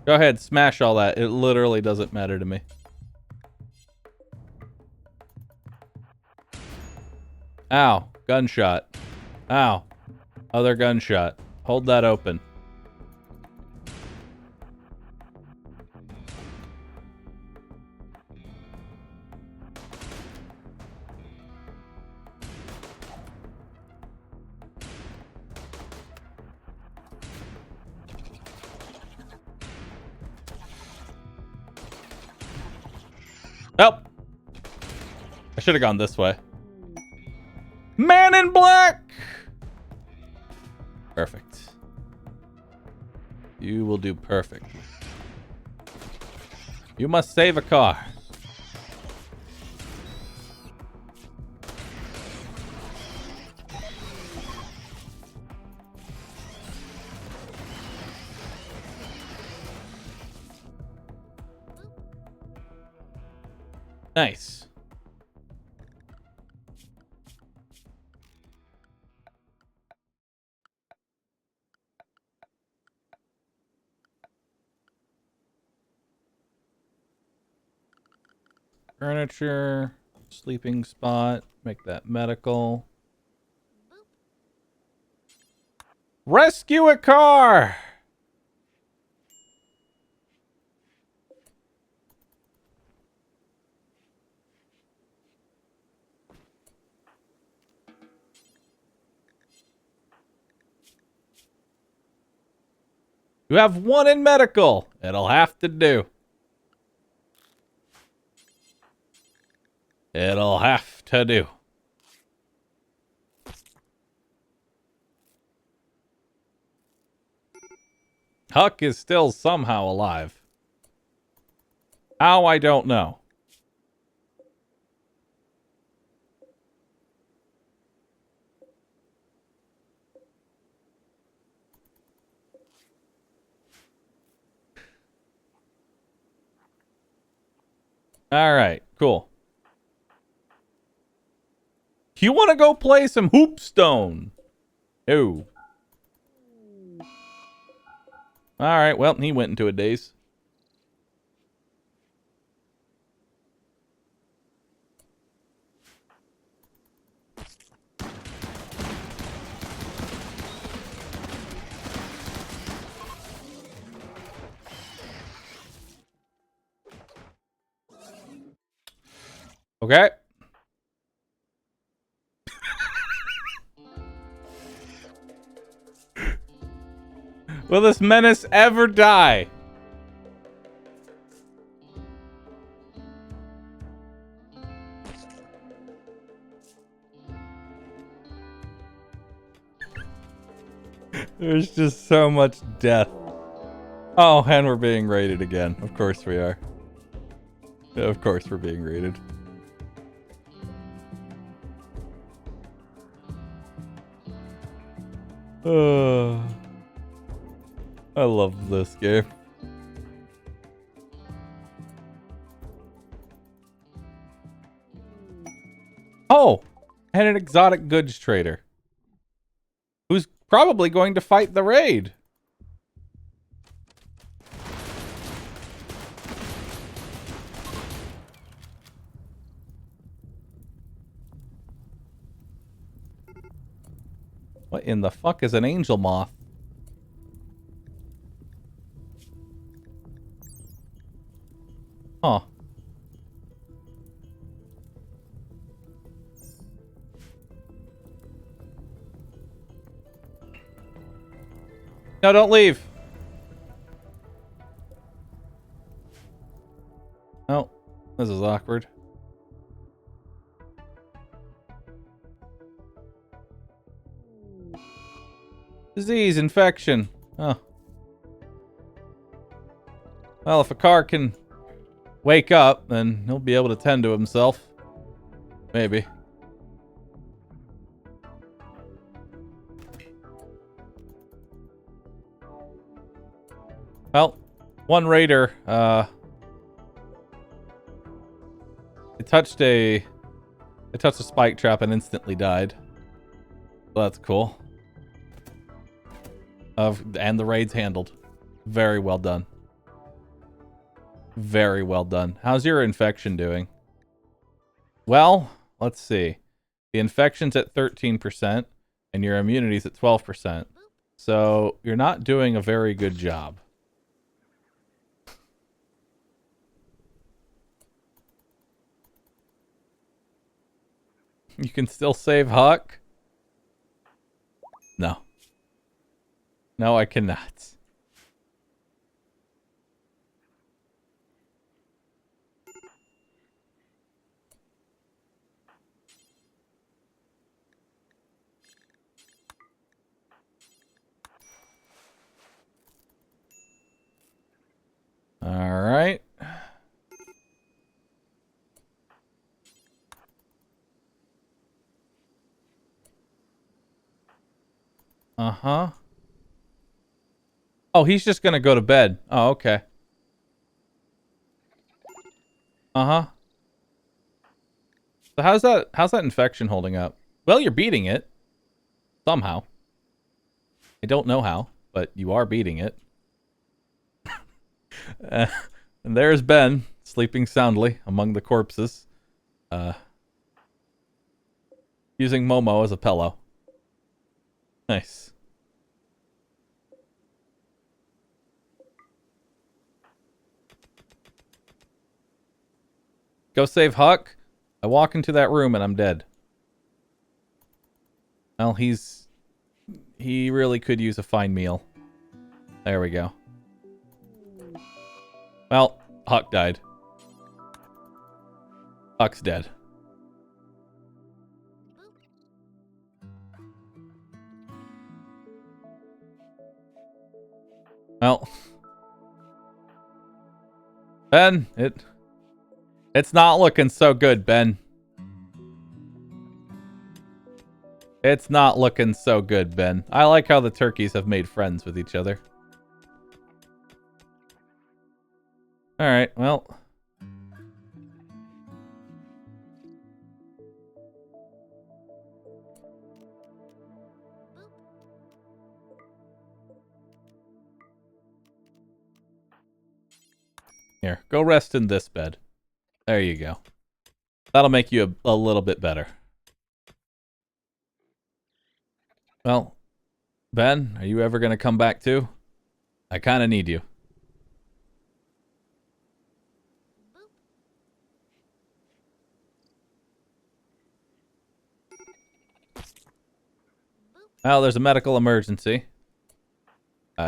Go ahead, smash all that. It literally doesn't matter to me. Ow. Gunshot. Ow. Other gunshot. Hold that open. Oh! I should have gone this way. Man in black! Perfect. You will do perfect. You must save a car. Nice. Furniture, sleeping spot, make that medical. Rescue a car! You have one in medical. It'll have to do. It'll have to do. Huck is still somehow alive. How, I don't know. All right, cool. You want to go play some hoopstone? No. All right, well, he went into a daze. Okay. Will this menace ever die? There's just so much death. Oh, and we're being raided again. Of course we are. Of course we're being raided. I love this game. Oh, and an exotic goods trader. Who's probably going to fight the raid. What in the fuck is an angel moth? Huh. No, don't leave. Oh, this is awkward. Disease, infection. Oh. Well, if a car can wake up, then he'll be able to tend to himself. Maybe. Well, one raider, it touched a spike trap and instantly died. Well, that's cool. And the raid's handled. Very well done. Very well done. How's your infection doing? Well, let's see. The infection's at 13%, and your immunity's at 12%. So you're not doing a very good job. You can still save Huck? No. No, I cannot. All right. Uh-huh. Oh, he's just gonna go to bed. Oh, okay. Uh-huh. So how's that infection holding up? Well, you're beating it. Somehow. I don't know how, but you are beating it. And there's Ben, sleeping soundly among the corpses. Using Momo as a pillow. Nice. Go save Huck. I walk into that room and I'm dead. Well, he really could use a fine meal. There we go. Well, Huck died. Huck's dead. Well, Ben, it's not looking so good, Ben. It's not looking so good, Ben. I like how the turkeys have made friends with each other. Alright, well. Here, go rest in this bed. There you go. That'll make you a little bit better. Well, Ben, are you ever going to come back too? I kind of need you. Well, there's a medical emergency.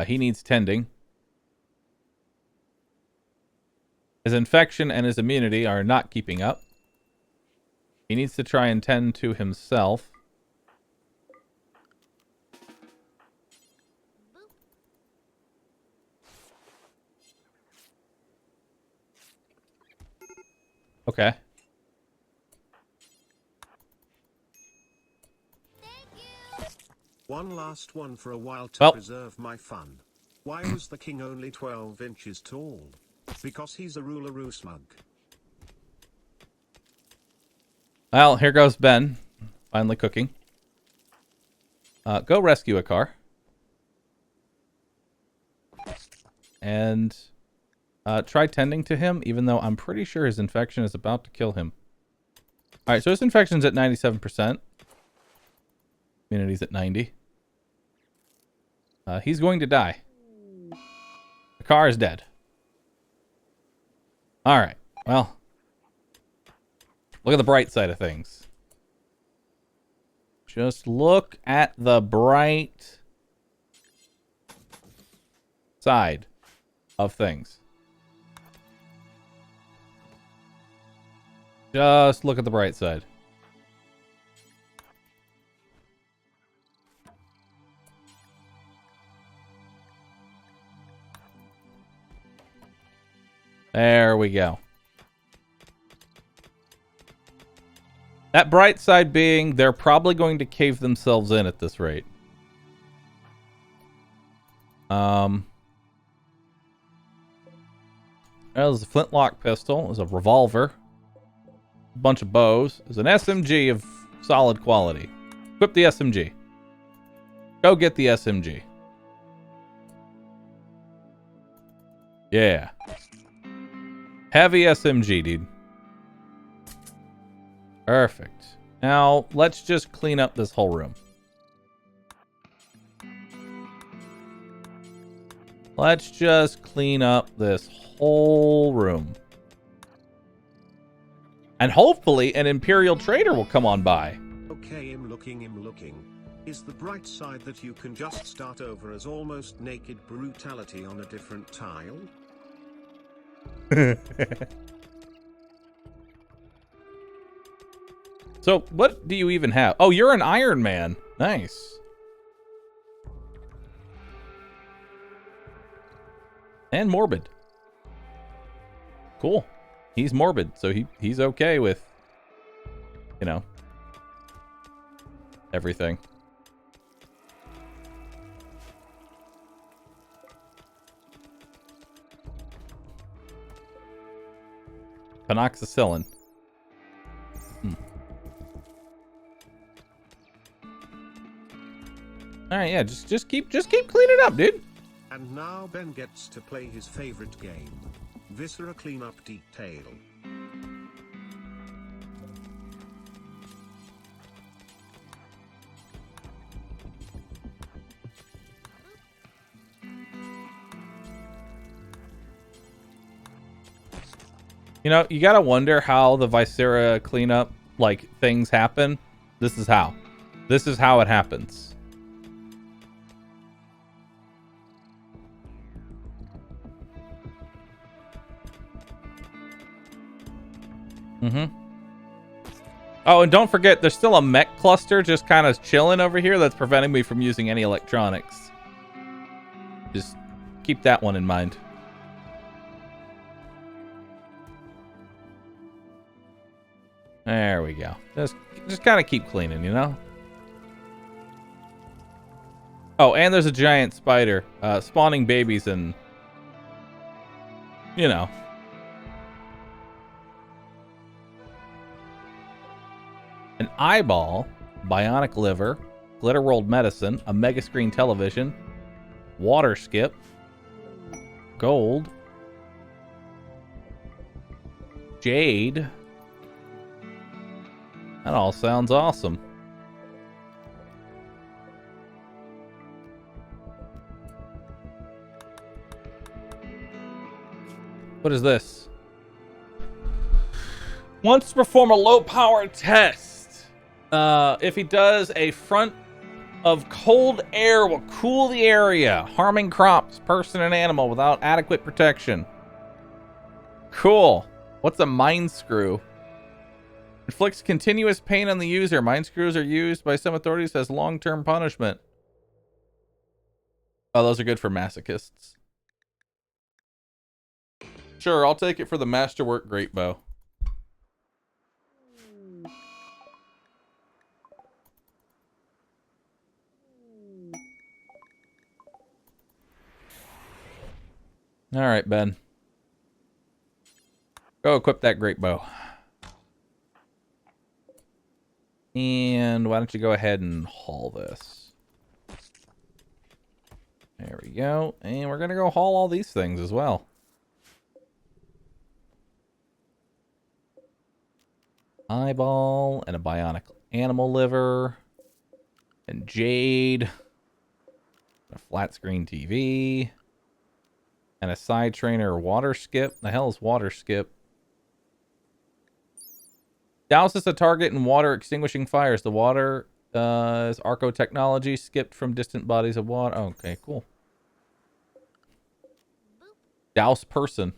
He needs tending. His infection and his immunity are not keeping up. He needs to try and tend to himself. Okay. One last one for a while to preserve my fun. Why was the king only 12 inches tall? Because he's a Roularoo smug. Well, here goes Ben. Finally cooking. Go rescue a car. And try tending to him, even though I'm pretty sure his infection is about to kill him. Alright, so his infection's at 97%. Immunity's at 90. He's going to die. The car is dead. Alright, well. Look at the bright side of things. Just look at the bright side of things. Just look at the bright side. There we go. That bright side being, they're probably going to cave themselves in at this rate. There's a flintlock pistol. There's a revolver. A bunch of bows. There's an SMG of solid quality. Equip the SMG. Go get the SMG. Yeah. Heavy SMG, dude. Perfect. Now, let's just clean up this whole room. Let's just clean up this whole room. And hopefully an Imperial trader will come on by. Okay, I'm looking. Is the bright side that you can just start over as almost naked brutality on a different tile? So, what do you even have? Oh, you're an Iron Man. Nice. And morbid. Cool. He's morbid, so he's okay with, you know, everything. Penoxicillin. All right, yeah, just keep cleaning up, dude. And now Ben gets to play his favorite game, Viscera Cleanup Detail. You know, you gotta wonder how the Viscera cleanup, like, things happen. This is how. This is how it happens. Oh, and don't forget, there's still a mech cluster just kind of chilling over here that's preventing me from using any electronics. Just keep that one in mind. There we go. Just kind of keep cleaning, you know? Oh, and there's a giant spider spawning babies and, you know. An eyeball, bionic liver, glitter rolled medicine, a mega screen television, water skip, gold, jade. That all sounds awesome. What is this? Wants to perform a low power test. If he does, a front of cold air will cool the area, harming crops, person, and animal without adequate protection. Cool. What's a mind screw? Inflicts continuous pain on the user. Mind screws are used by some authorities as long-term punishment. Oh, those are good for masochists. Sure, I'll take it for the masterwork great bow. All right, Ben. Go equip that great bow. And why don't you go ahead and haul this? There we go. And we're going to go haul all these things as well. Eyeball and a bionic animal liver. And jade. A flat screen TV. And a side trainer water skip. The hell is water skip? Douses a target in water, extinguishing fires. The water is Arco technology, skipped from distant bodies of water. Oh, okay, cool. Douse person.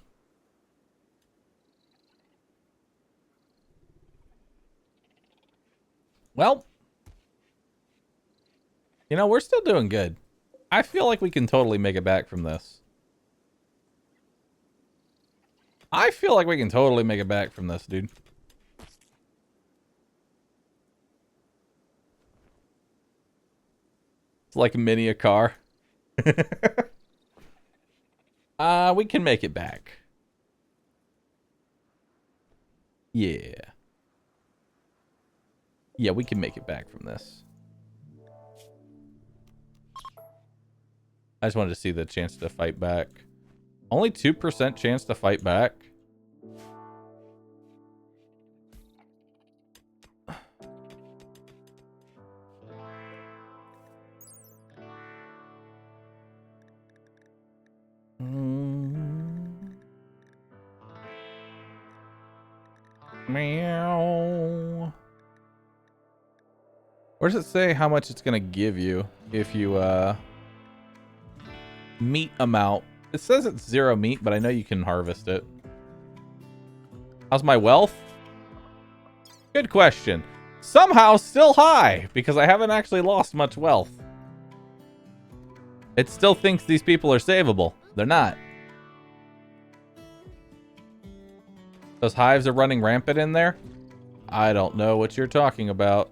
Well, you know, we're still doing good. I feel like we can totally make it back from this. I feel like we can totally make it back from this, dude. It's like mini a car. We can make it back. Yeah. Yeah, we can make it back from this. I just wanted to see the chance to fight back. Only 2% chance to fight back. Meow. Where does it say how much it's gonna give you if you meat amount? It says it's 0 meat, but I know you can harvest it. How's my wealth? Good question. Somehow still high, because I haven't actually lost much wealth. It still thinks these people are savable. They're not. Those hives are running rampant in there? I don't know what you're talking about.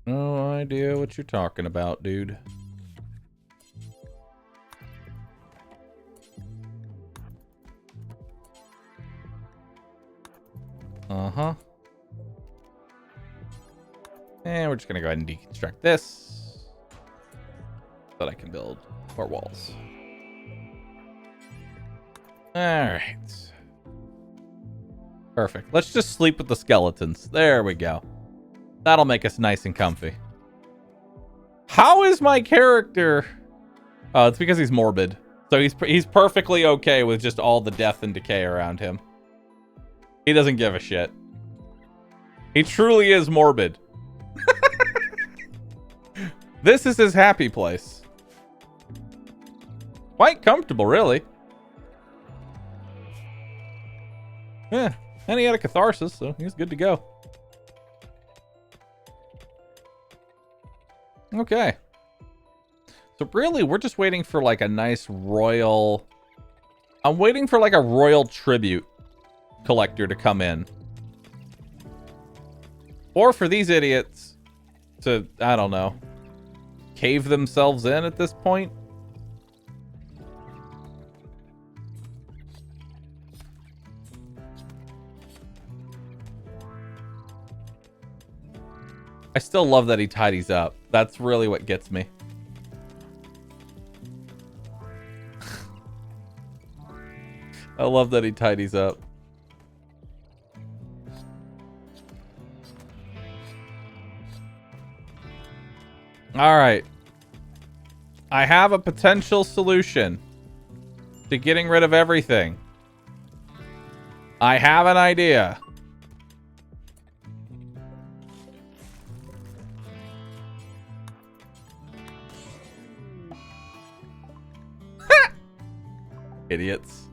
No idea what you're talking about, dude. Uh-huh. And we're just gonna go ahead and deconstruct this so that I can build more walls. Alright. Perfect. Let's just sleep with the skeletons. There we go. That'll make us nice and comfy. How is my character? Oh, it's because he's morbid. So he's perfectly okay with just all the death and decay around him. He doesn't give a shit. He truly is morbid. This is his happy place. Quite comfortable, really. Yeah, and he had a catharsis, so he's good to go. Okay. So really, we're just waiting for like a nice royal... I'm waiting for like a royal tribute collector to come in. Or for these idiots to, I don't know, cave themselves in at this point. I still love that he tidies up. That's really what gets me. I love that he tidies up. All right. I have a potential solution to getting rid of everything. I have an idea. Idiots.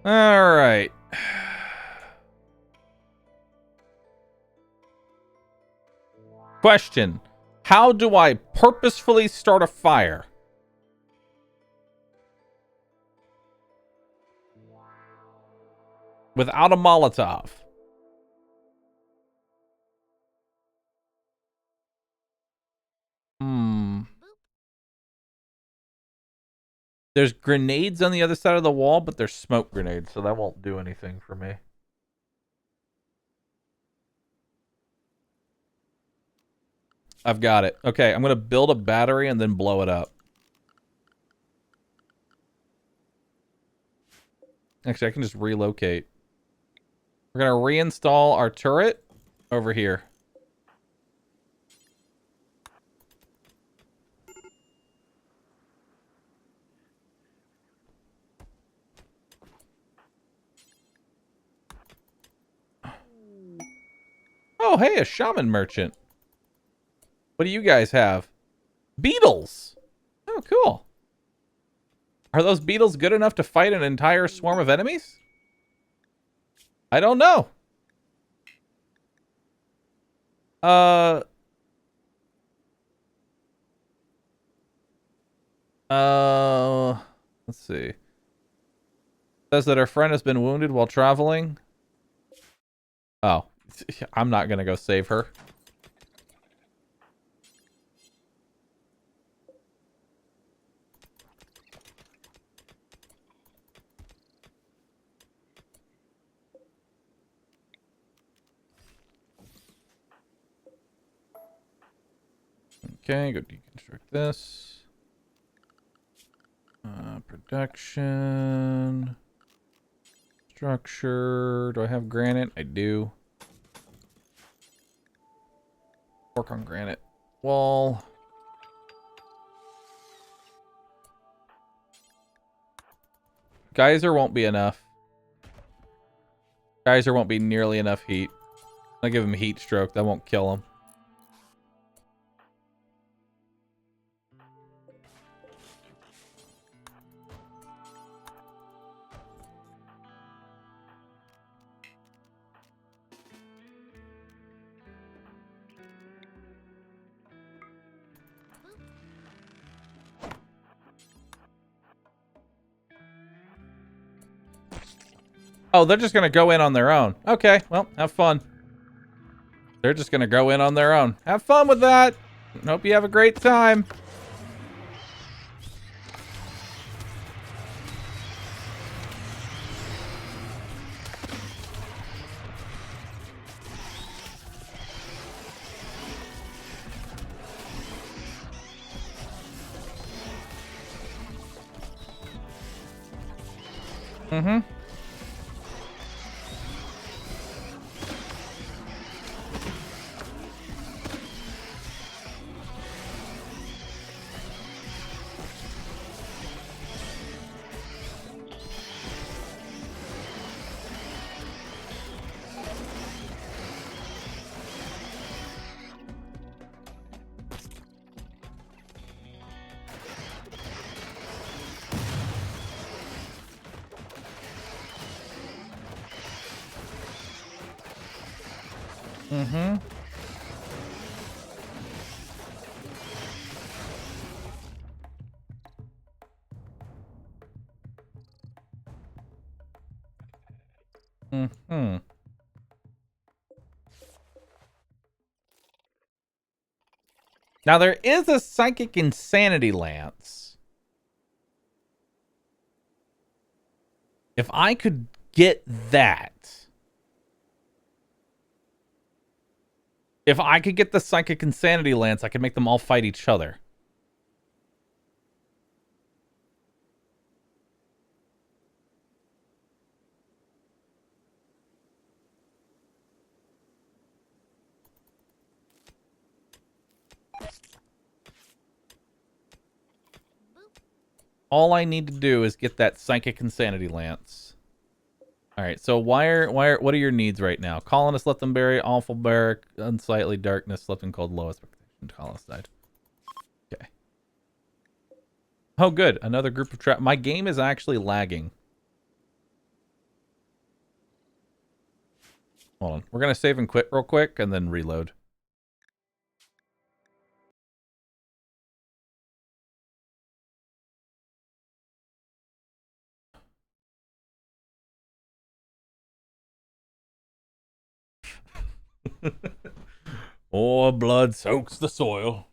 All right. Question. How do I purposefully start a fire? Without a Molotov. There's grenades on the other side of the wall, but they're smoke grenades, so that won't do anything for me. I've got it. Okay, I'm going to build a battery and then blow it up. Actually, I can just relocate. We're going to reinstall our turret over here. Oh, hey, a shaman merchant. What do you guys have? Beetles. Oh, cool. Are those beetles good enough to fight an entire swarm of enemies? I don't know. Let's see. Says that her friend has been wounded while traveling. Oh, I'm not gonna go save her. Okay, go deconstruct this. Production. Structure. Do I have granite? I do. Work on granite. Wall. Geyser won't be enough. Geyser won't be nearly enough heat. I'll give him a heat stroke. That won't kill him. Oh, they're just going to go in on their own. Okay, well, have fun. They're just going to go in on their own. Have fun with that. Hope you have a great time. Mm-hmm. Mm-hmm. Mm-hmm. Now, there is a Psychic Insanity Lance. If I could get that. If I could get the Psychic Insanity Lance, I could make them all fight each other. All I need to do is get that Psychic Insanity Lance. All right, so what are your needs right now? Colonist left them bury, awful barrack, unsightly darkness, left in cold, low expectation. Colonist died. Okay. Oh, good. Another group of trap. My game is actually lagging. Hold on. We're gonna save and quit real quick, and then reload. More blood soaks the soil.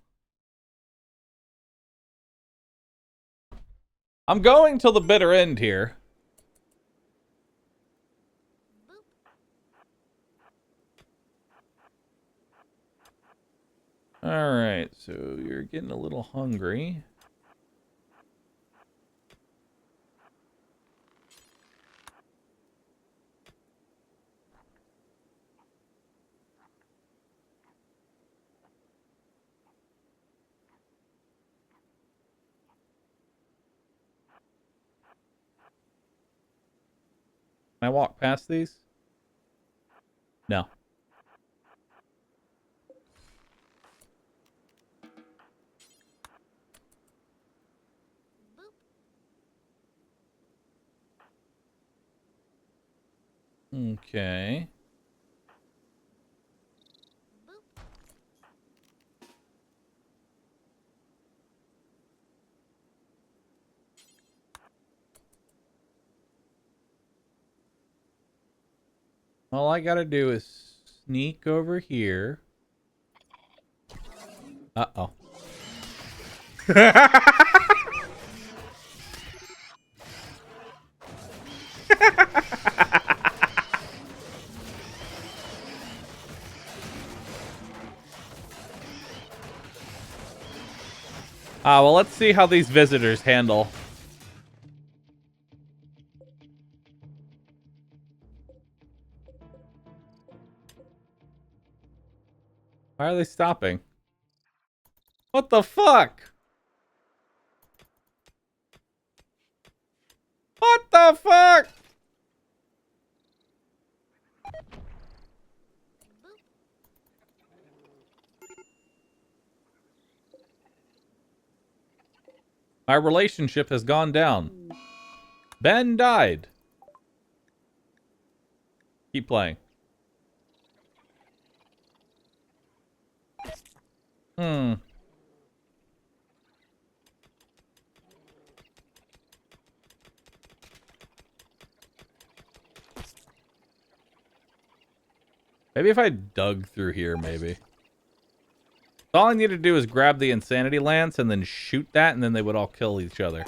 I'm going till the bitter end here. Alright, so you're getting a little hungry. Can I walk past these? No. Okay. All I gotta do is sneak over here. Uh-oh. Well, let's see how these visitors handle. Why are they stopping? What the fuck? What the fuck? My relationship has gone down. Ben died. Keep playing. Maybe if I dug through here, maybe. All I need to do is grab the insanity lance and then shoot that, and then they would all kill each other.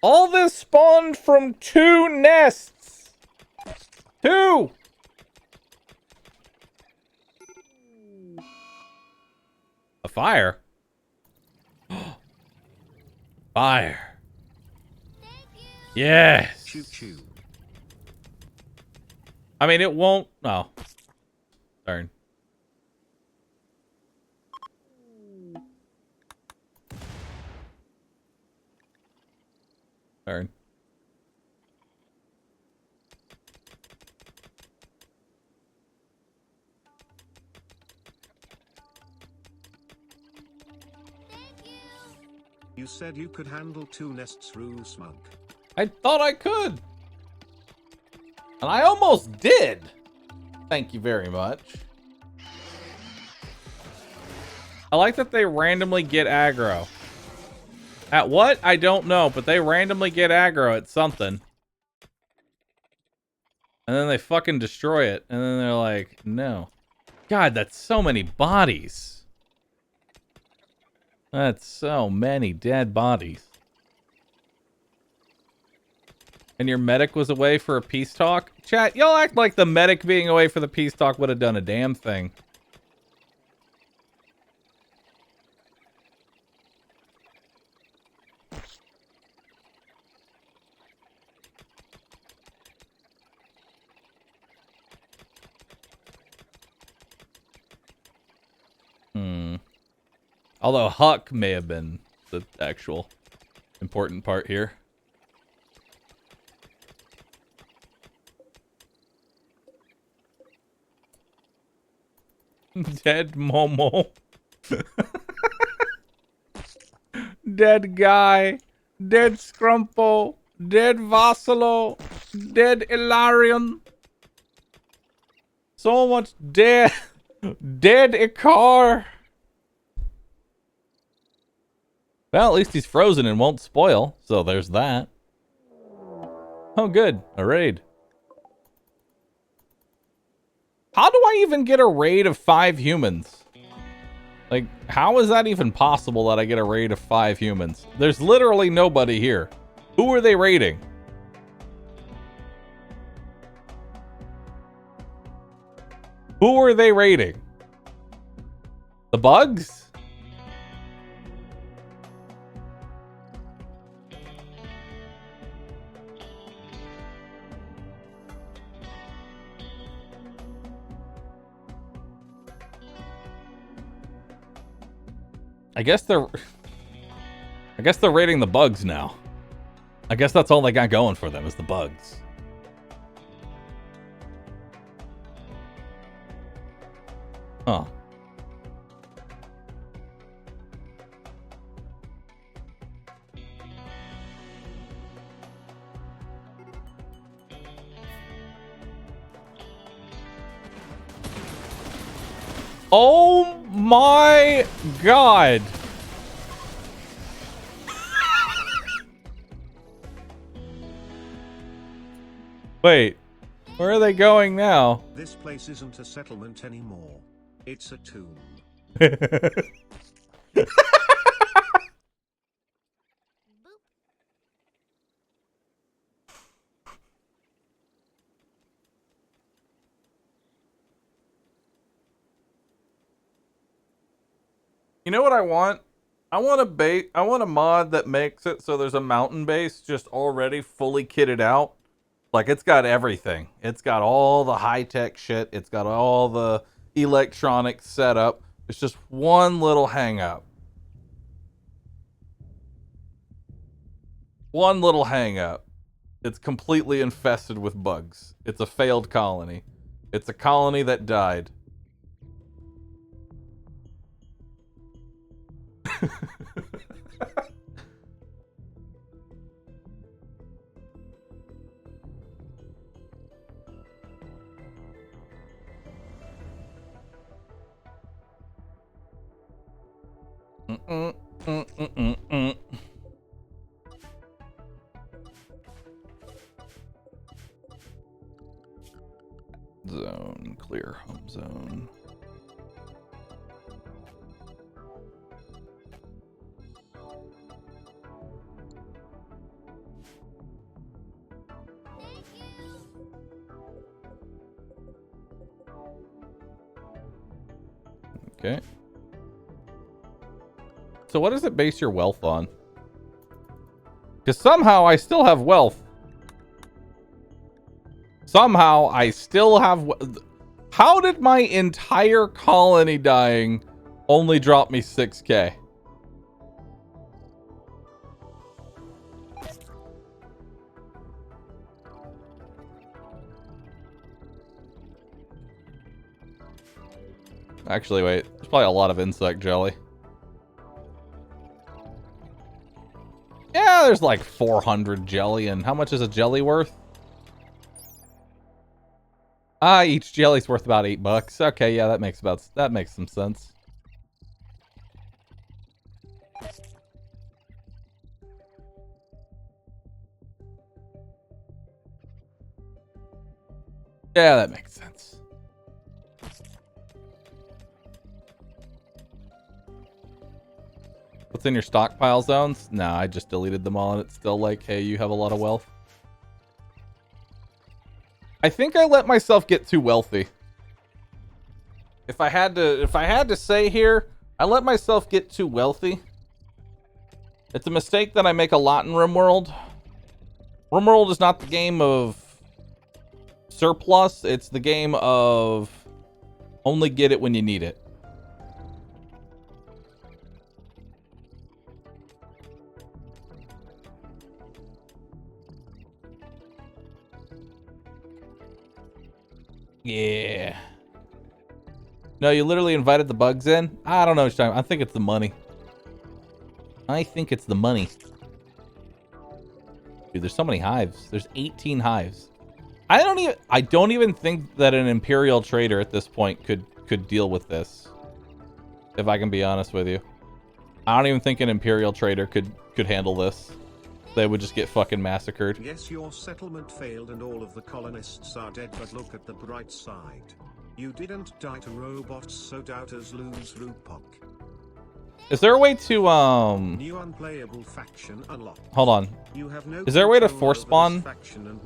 All this spawned from 2 nests! 2! A fire? Fire. Yes! Choo choo. I mean, it won't... Oh. Darn. Darn. You said you could handle 2 nests, Roo Smug. I thought I could. And I almost did. Thank you very much. I like that they randomly get aggro. At what? I don't know, but they randomly get aggro at something. And then they fucking destroy it. And then they're like, no. God, that's so many bodies. That's so many dead bodies. And your medic was away for a peace talk? Chat, y'all act like the medic being away for the peace talk would have done a damn thing. Although Huck may have been the actual important part here. Dead Momo. Dead Guy. Dead Scrumpo. Dead Vassalo. Dead Ilarion. So much dead. Dead Icar. Well, at least he's frozen and won't spoil, so there's that. Oh, good. A raid. How do I even get a raid of 5 humans? Like, how is that even possible that I get a raid of 5 humans? There's literally nobody here. Who are they raiding? Who are they raiding? The bugs? I guess they're raiding the bugs now. I guess that's all they got going for them is the bugs. Huh. Oh my god. Wait, where are they going now? This place isn't a settlement anymore. It's a tomb. You know what I want? I want a mod that makes it so there's a mountain base just already fully kitted out. Like, it's got everything. It's got all the high-tech shit. It's got all the electronics set up. It's just one little hang-up. One little hang-up. It's completely infested with bugs. It's a failed colony. It's a colony that died. Zone, clear home zone. Okay. So what does it base your wealth on? Because somehow I still have wealth. Somehow I still have... How did my entire colony dying only drop me 6K? Actually, wait. There's probably a lot of insect jelly. Yeah, there's like 400 jelly, and how much is a jelly worth? Each jelly's worth about $8. Okay, yeah, that makes some sense. Yeah, that makes sense. What's in your stockpile zones? Nah, I just deleted them all, and it's still like, hey, you have a lot of wealth. I think I let myself get too wealthy. If I had to say here, I let myself get too wealthy. It's a mistake that I make a lot in Rimworld. Rimworld is not the game of surplus, it's the game of only get it when you need it. Yeah. No, you literally invited the bugs in? I don't know what you're talking about. I think it's the money. I think it's the money. Dude, there's so many hives. There's 18 hives. I don't even think that an Imperial trader at this point could deal with this. If I can be honest with you. I don't even think an Imperial trader could handle this. They would just get fucking massacred. Yes, your settlement failed and all of the colonists are dead, but look at the bright side. You didn't die to robots, so doubters lose Rupok. Is there a way to New unplayable faction unlocked. Hold on. You have no Is there a way to force spawn?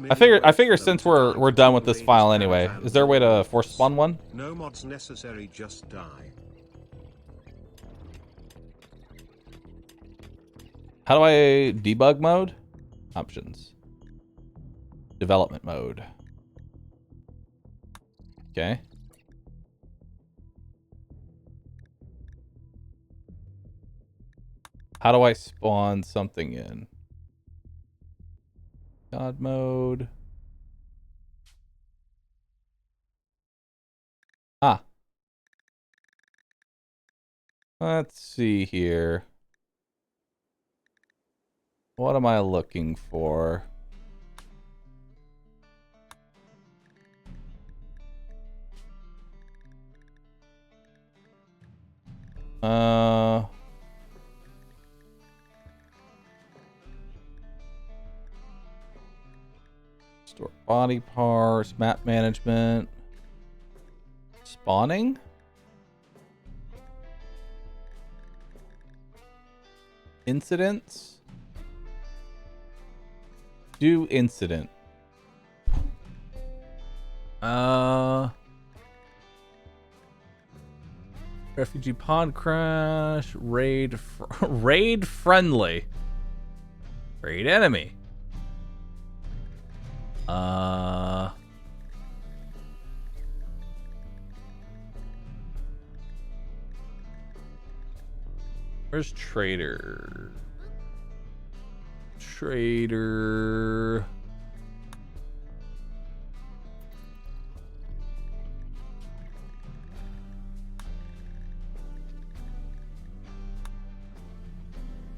I figure since we're done with this file anyway, is there a way to force spawn one? No mods necessary, just die. How do I debug mode? Options. Development mode. Okay. How do I spawn something in? God mode. Ah. Let's see here. What am I looking for? Store body parts, map management, spawning. Incidents. Do incident. Refugee pod crash. Raid raid friendly. Raid enemy. Where's trader? Trader.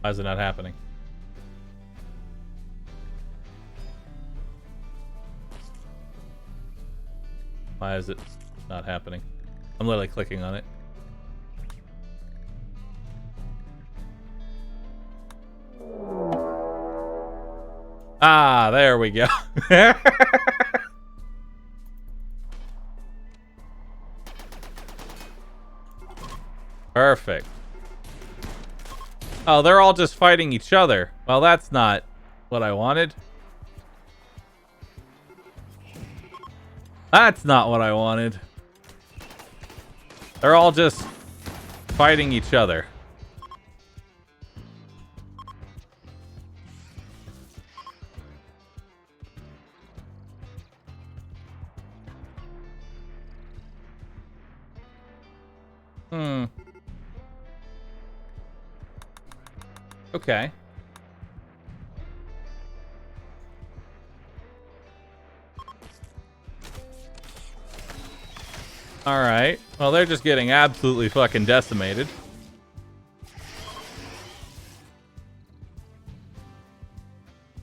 Why is it not happening? Why is it not happening? I'm literally clicking on it. Ah, there we go. Perfect. Oh, they're all just fighting each other. Well, that's not what I wanted. That's not what I wanted. They're all just fighting each other. Okay. Alright. Well, they're just getting absolutely fucking decimated.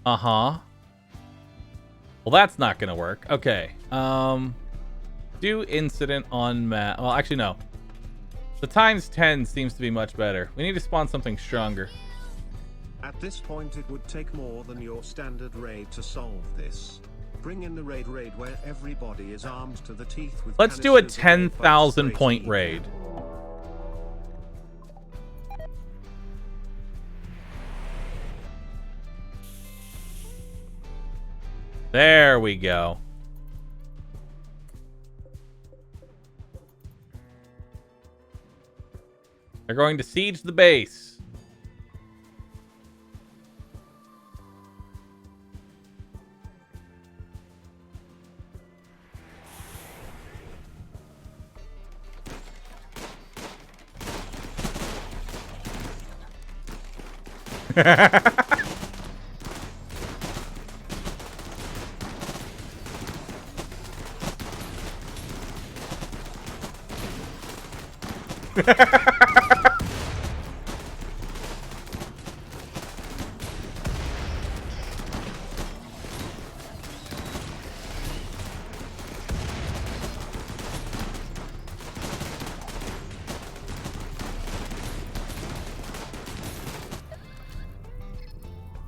Uh-huh. Well, that's not gonna work. Okay. Do incident on map. Well, actually, no. The times 10 seems to be much better. We need to spawn something stronger. At this point, it would take more than your standard raid to solve this. Bring in the raid where everybody is armed to the teeth with Let's do a canisters of 10,000 point spray raid. There we go. They're going to siege the base.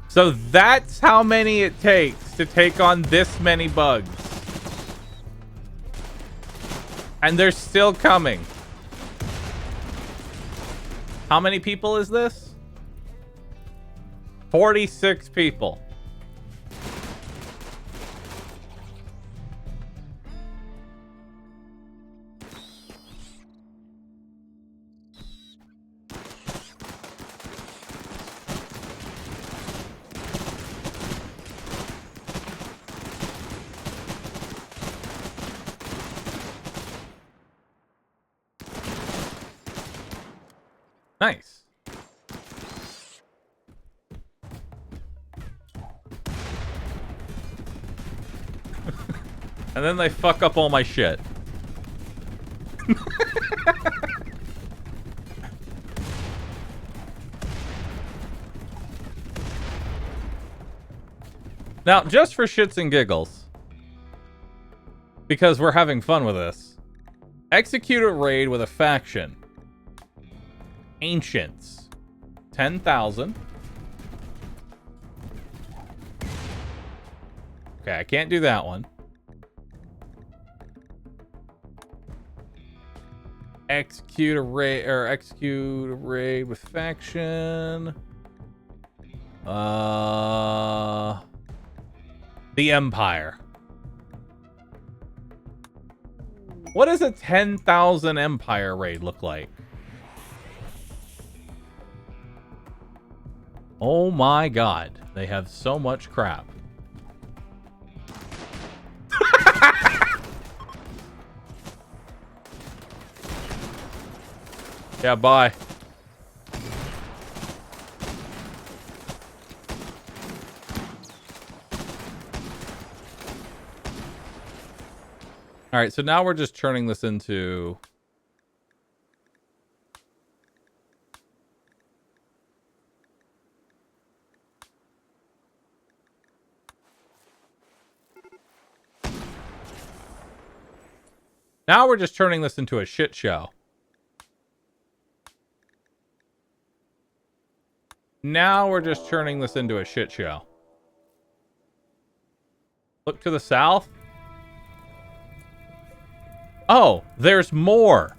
So that's how many it takes to take on this many bugs. And they're still coming. How many people is this? 46 people. Nice. And then they fuck up all my shit. Now, just for shits and giggles, because we're having fun with this, execute a raid with a faction Ancients. 10,000. Okay, I can't do that one. Execute a raid with faction. The Empire. What does a 10,000 Empire raid look like? Oh my god, they have so much crap. Yeah, bye. All right, so now we're just turning this into... Now we're just turning this into a shit show. Now we're just turning this into a shit show. Look to the south. Oh, there's more.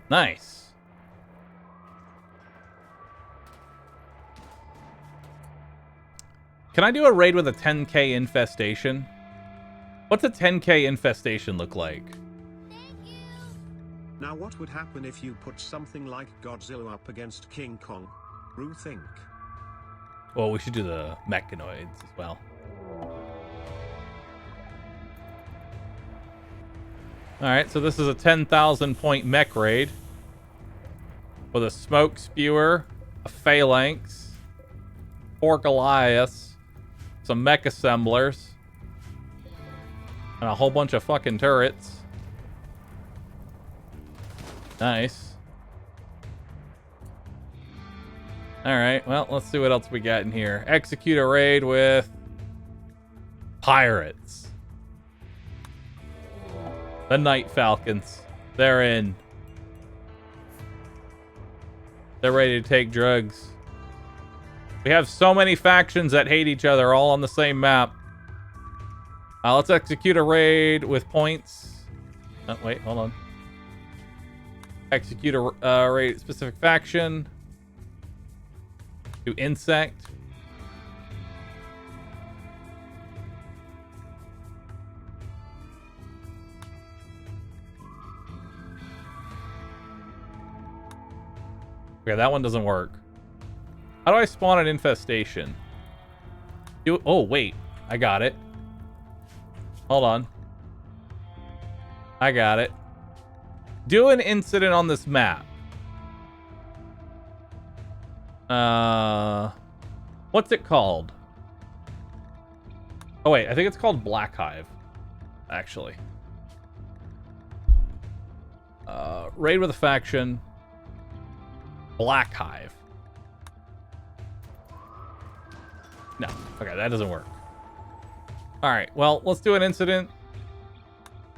Nice. Can I do a raid with a 10k infestation? What's a 10k infestation look like? Now what would happen if you put something like Godzilla up against King Kong? Rue think. Well, we should do the mechanoids as well. Alright, so this is a 10,000 point mech raid. With a smoke spewer, a phalanx, 4 Goliaths, some mech assemblers, and a whole bunch of fucking turrets. Nice. Alright, well, let's see what else we got in here. Execute a raid with pirates. The Night Falcons. They're in. They're ready to take drugs. We have so many factions that hate each other all on the same map. Let's execute a raid with points. Oh, wait, hold on. Execute a raid specific faction. Do insect. Okay, that one doesn't work. How do I spawn an infestation? Oh, wait. I got it. Hold on. I got it. Do an incident on this map. What's it called? Oh, wait. I think it's called Black Hive, actually. Raid with a faction. Black Hive. No. Okay, that doesn't work. Alright, well, let's do an incident.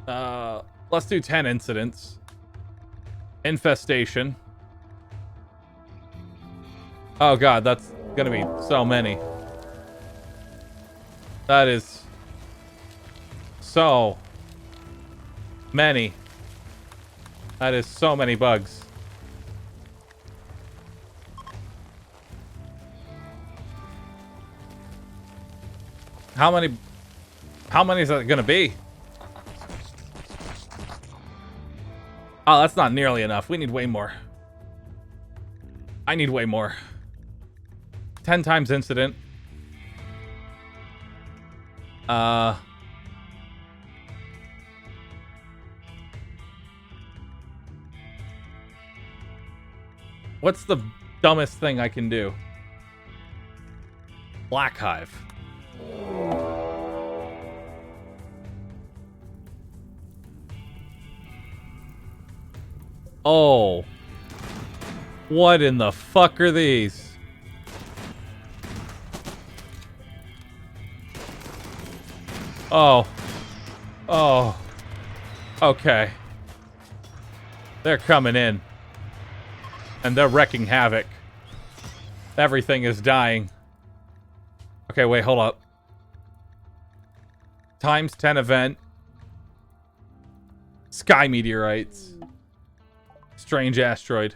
Let's do 10 incidents. Infestation. Oh god, that's gonna be so many. That is so many. That is so many bugs. How many is that gonna be? Oh, that's not nearly enough. We need way more. I need way more. 10 times incident. What's the dumbest thing I can do? Black Hive. Oh. What in the fuck are these? Oh. Oh. Okay. They're coming in. And they're wrecking havoc. Everything is dying. Okay, wait, hold up. Times 10 event. Sky meteorites. Strange asteroid.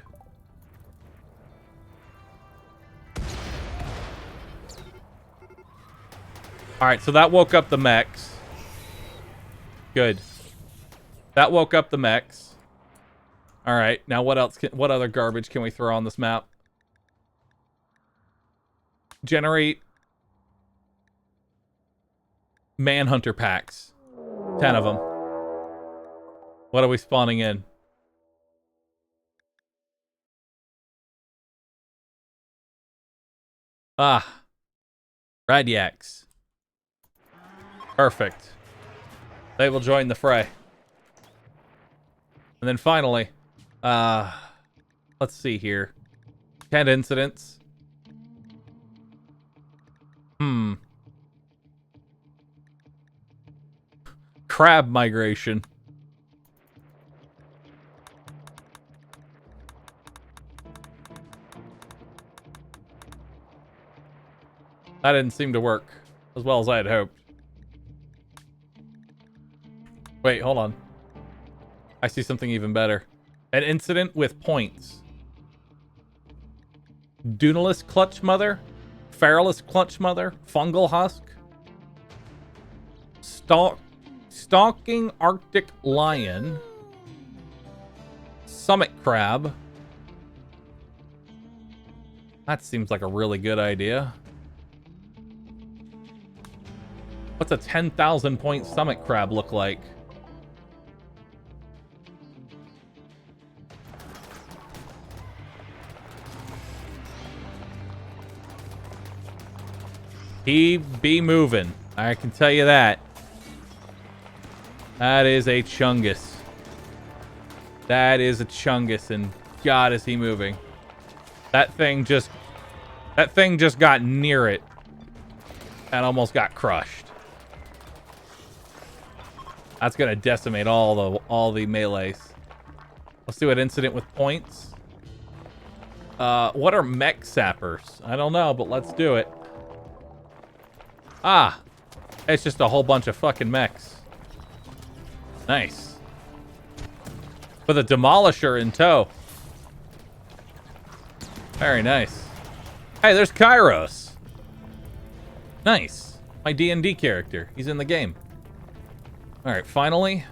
Alright, so that woke up the mechs. Good. That woke up the mechs. Alright, now what else what other garbage can we throw on this map? Generate Manhunter packs. 10 of them. What are we spawning in? Ah. Radyaks. Perfect. They will join the fray. And then finally, let's see here. 10 incidents. Crab migration. That didn't seem to work as well as I had hoped. Wait, hold on. I see something even better. An incident with points. Dunalis Clutch Mother. Feralus Clutch Mother. Fungal Husk. Stalking Arctic Lion. Summit Crab. That seems like a really good idea. What's a 10,000 point Summit Crab look like? He be moving. I can tell you that. That is a chungus. That is a chungus, and God, is he moving. That thing just got near it and almost got crushed. That's gonna decimate all the melees. Let's do an incident with points. What are mech sappers? I don't know, but let's do it. Ah, it's just a whole bunch of fucking mechs. Nice. With a demolisher in tow. Very nice. Hey, there's Kairos. Nice. My D&D character. He's in the game. All right, finally.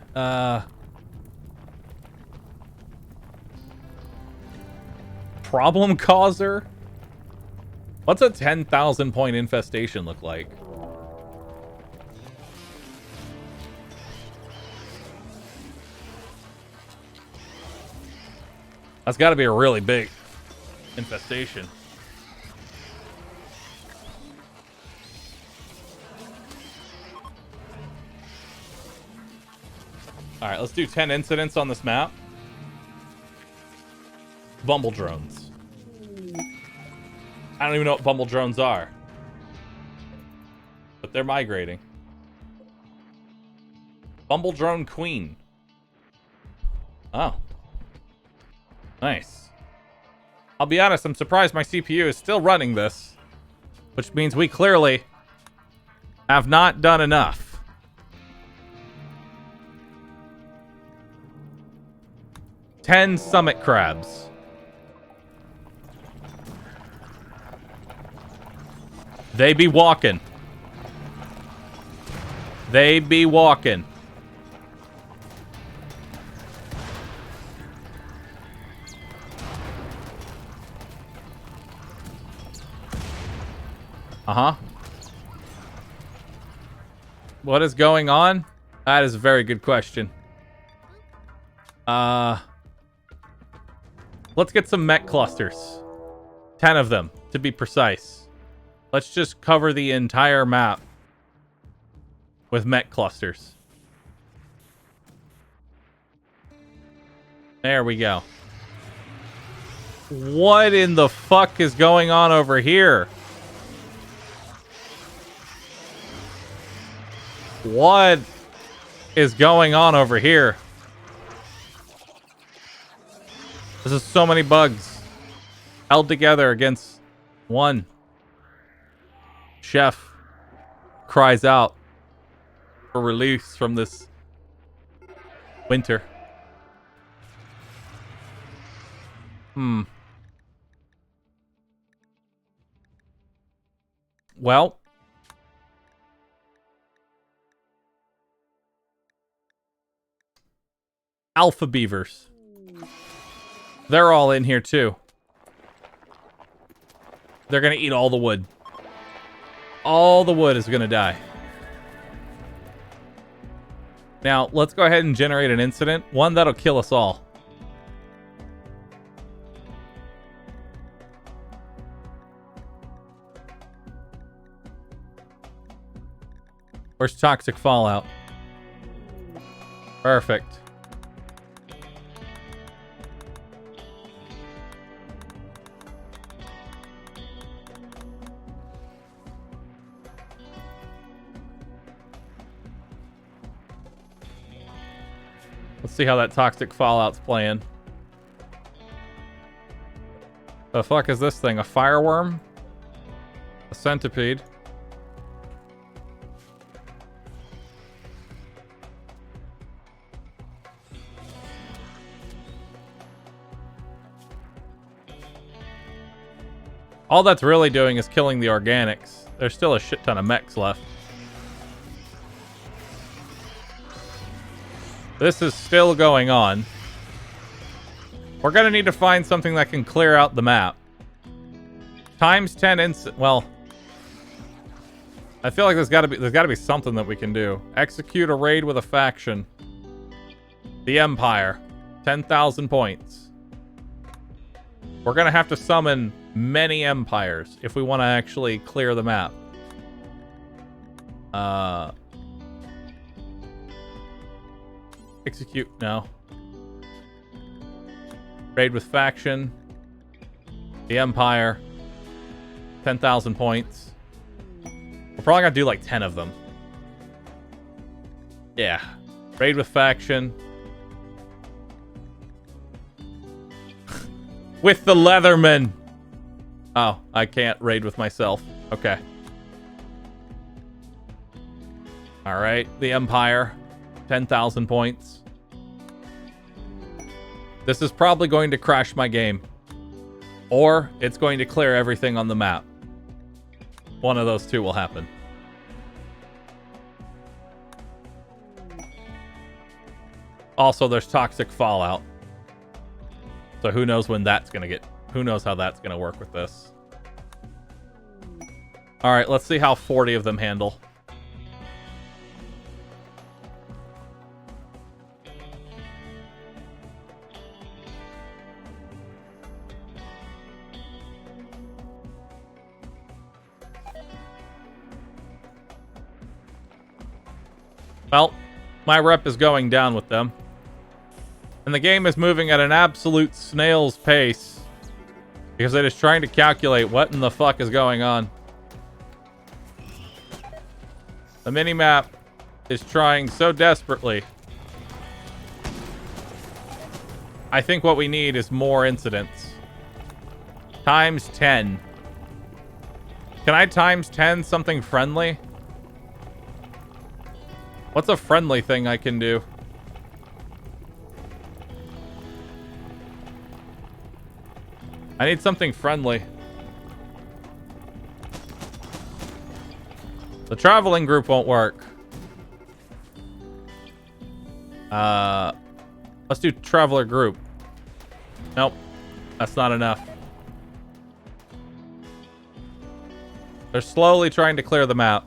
Problem causer? What's a 10,000 point infestation look like? That's got to be a really big infestation. All right, let's do 10 incidents on this map. Bumble drones. I don't even know what bumble drones are, but they're migrating. Bumble drone queen. Oh. Nice. I'll be honest, I'm surprised my CPU is still running this, which means we clearly have not done enough. Ten summit crabs. They be walking. They be walking. Uh-huh. What is going on? That is a very good question. Let's get some mech clusters. 10 of them, to be precise. Let's just cover the entire map with mech clusters. There we go. What in the fuck is going on over here? What is going on over here? This is so many bugs held together against one. Chef cries out for release from this winter. Well, alpha beavers. They're all in here too. They're gonna eat all the wood. All the wood is gonna die. Now, let's go ahead and generate an incident. One that'll kill us all. Where's toxic fallout? Perfect. Let's see how that toxic fallout's playing. The fuck is this thing? A fireworm? A centipede? All that's really doing is killing the organics. There's still a shit ton of mechs left. This is still going on. We're gonna need to find something that can clear out the map. Times 10 well, I feel like there's gotta be something that we can do. Execute a raid with a faction. The Empire. 10,000 points. We're gonna have to summon many empires if we want to actually clear the map. Execute, no. Raid with faction. The Empire. 10,000 points. We're probably gonna do like 10 of them. Yeah. Raid with faction. With the Leatherman. Oh, I can't raid with myself. Okay. Alright, the Empire. 10,000 points. This is probably going to crash my game. Or it's going to clear everything on the map. One of those two will happen. Also, there's toxic fallout. So who knows when that's gonna get... Who knows how that's gonna work with this. Alright, let's see how 40 of them handle. Well, my rep is going down with them. And the game is moving at an absolute snail's pace. Because it is trying to calculate what in the fuck is going on. The minimap is trying so desperately. I think what we need is more incidents. Times 10. Can I times 10 something friendly? What's a friendly thing I can do? I need something friendly. The traveling group won't work. Let's do traveler group. Nope. That's not enough. They're slowly trying to clear the map.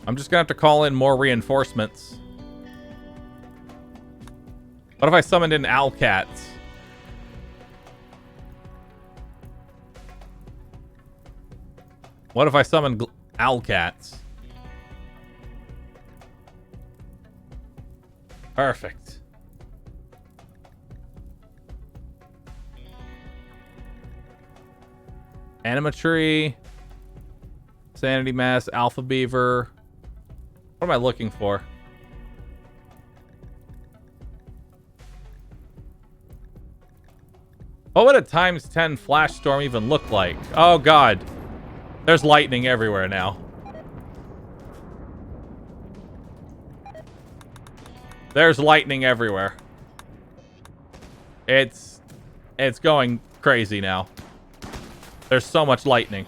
I'm just gonna have to call in more reinforcements. What if I summoned in owlcats? What if I summoned owlcats? Perfect. Animatree. Sanity Mass, Alpha Beaver. What am I looking for? What would a times 10 flash storm even look like? Oh god. There's lightning everywhere now. There's lightning everywhere. It's going crazy now. There's so much lightning.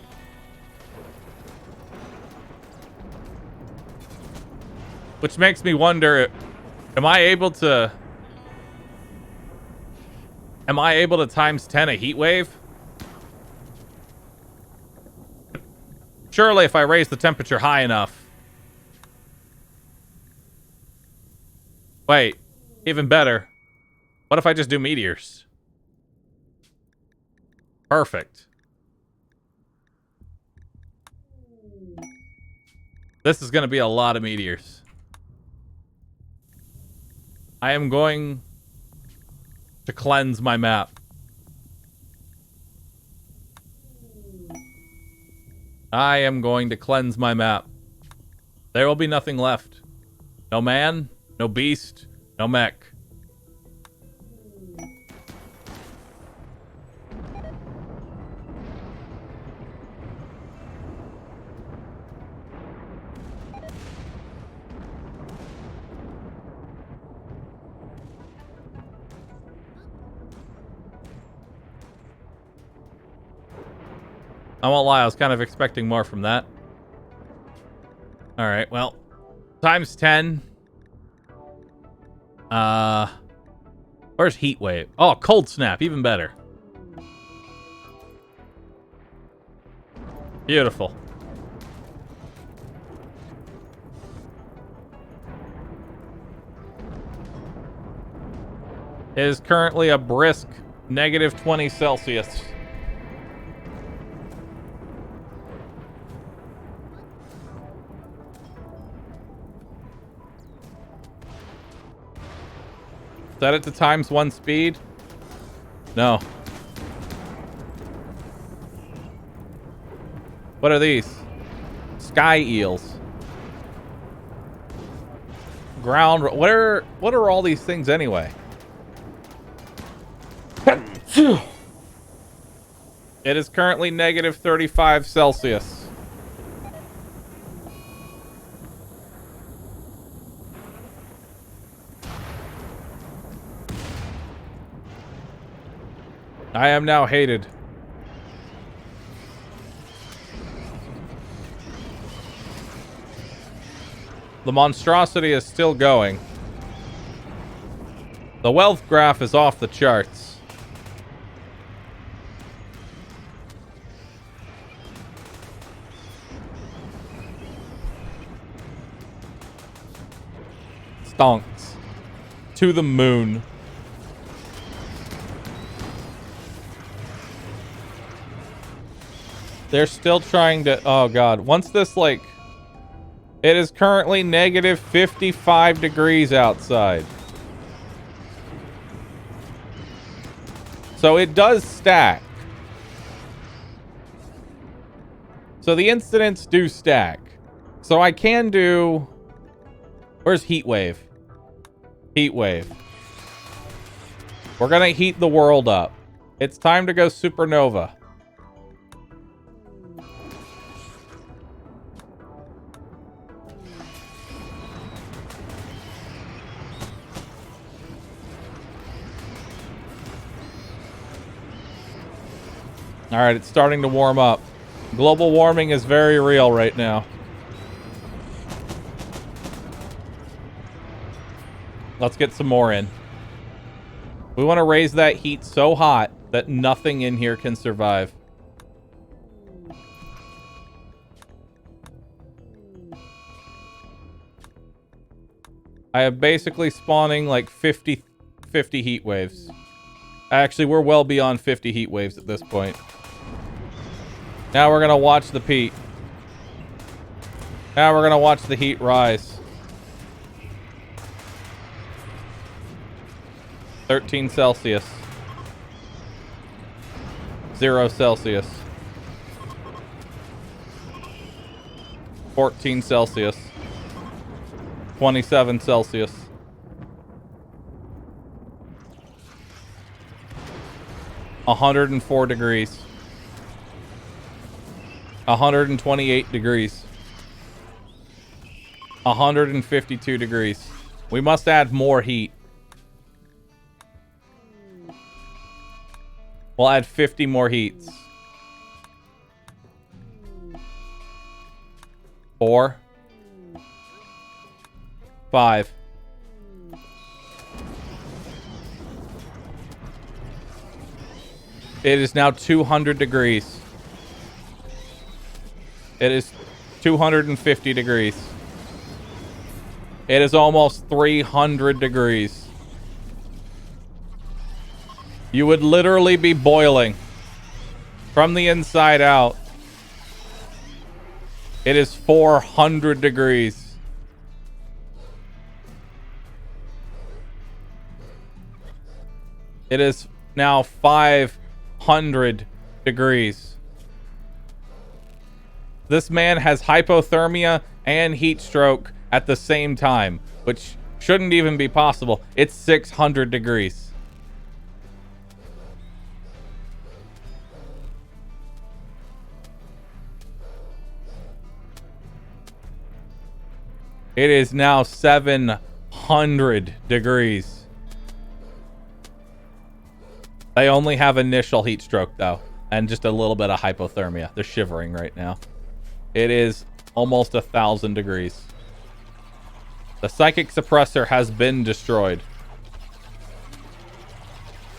Which makes me wonder, am I able to times 10 a heat wave? Surely if I raise the temperature high enough. Wait, even better. What if I just do meteors? Perfect. This is going to be a lot of meteors. I am going to cleanse my map. I am going to cleanse my map. There will be nothing left. No man, no beast, no mech. I won't lie, I was kind of expecting more from that. Alright, well. Times 10. Where's heat wave? Oh, cold snap, even better. Beautiful. It is currently a brisk -20 Celsius. Set it to ×1 speed? No. What are these? Sky eels. Ground. What are all these things anyway? It is currently -35 Celsius. I am now hated. The monstrosity is still going. The wealth graph is off the charts. Stonks. To the moon. They're still trying to... Oh, God. Once this, like... It is currently -55 degrees outside. So it does stack. So the incidents do stack. So I can do... Where's heat wave? Heat wave. We're gonna heat the world up. It's time to go supernova. All right, it's starting to warm up. Global warming is very real right now. Let's get some more in. We want to raise that heat so hot that nothing in here can survive. I am basically spawning like 50 heat waves. Actually, we're well beyond 50 heat waves at this point. Now we're going to watch the peak. Now we're going to watch the heat rise. 13 Celsius. 0 Celsius. 14 Celsius. 27 Celsius. 104 degrees. 128 degrees. 152 degrees. We must add more heat. We'll add 50 more heats. 4. 5. It is now 200 degrees. It is 250 degrees. It is almost 300 degrees. You would literally be boiling from the inside out. It is 400 degrees. It is now 500 degrees. This man has hypothermia and heat stroke at the same time, which shouldn't even be possible. It's 600 degrees. It is now 700 degrees. They only have initial heat stroke though, and just a little bit of hypothermia. They're shivering right now. It is almost 1,000 degrees. The psychic suppressor has been destroyed.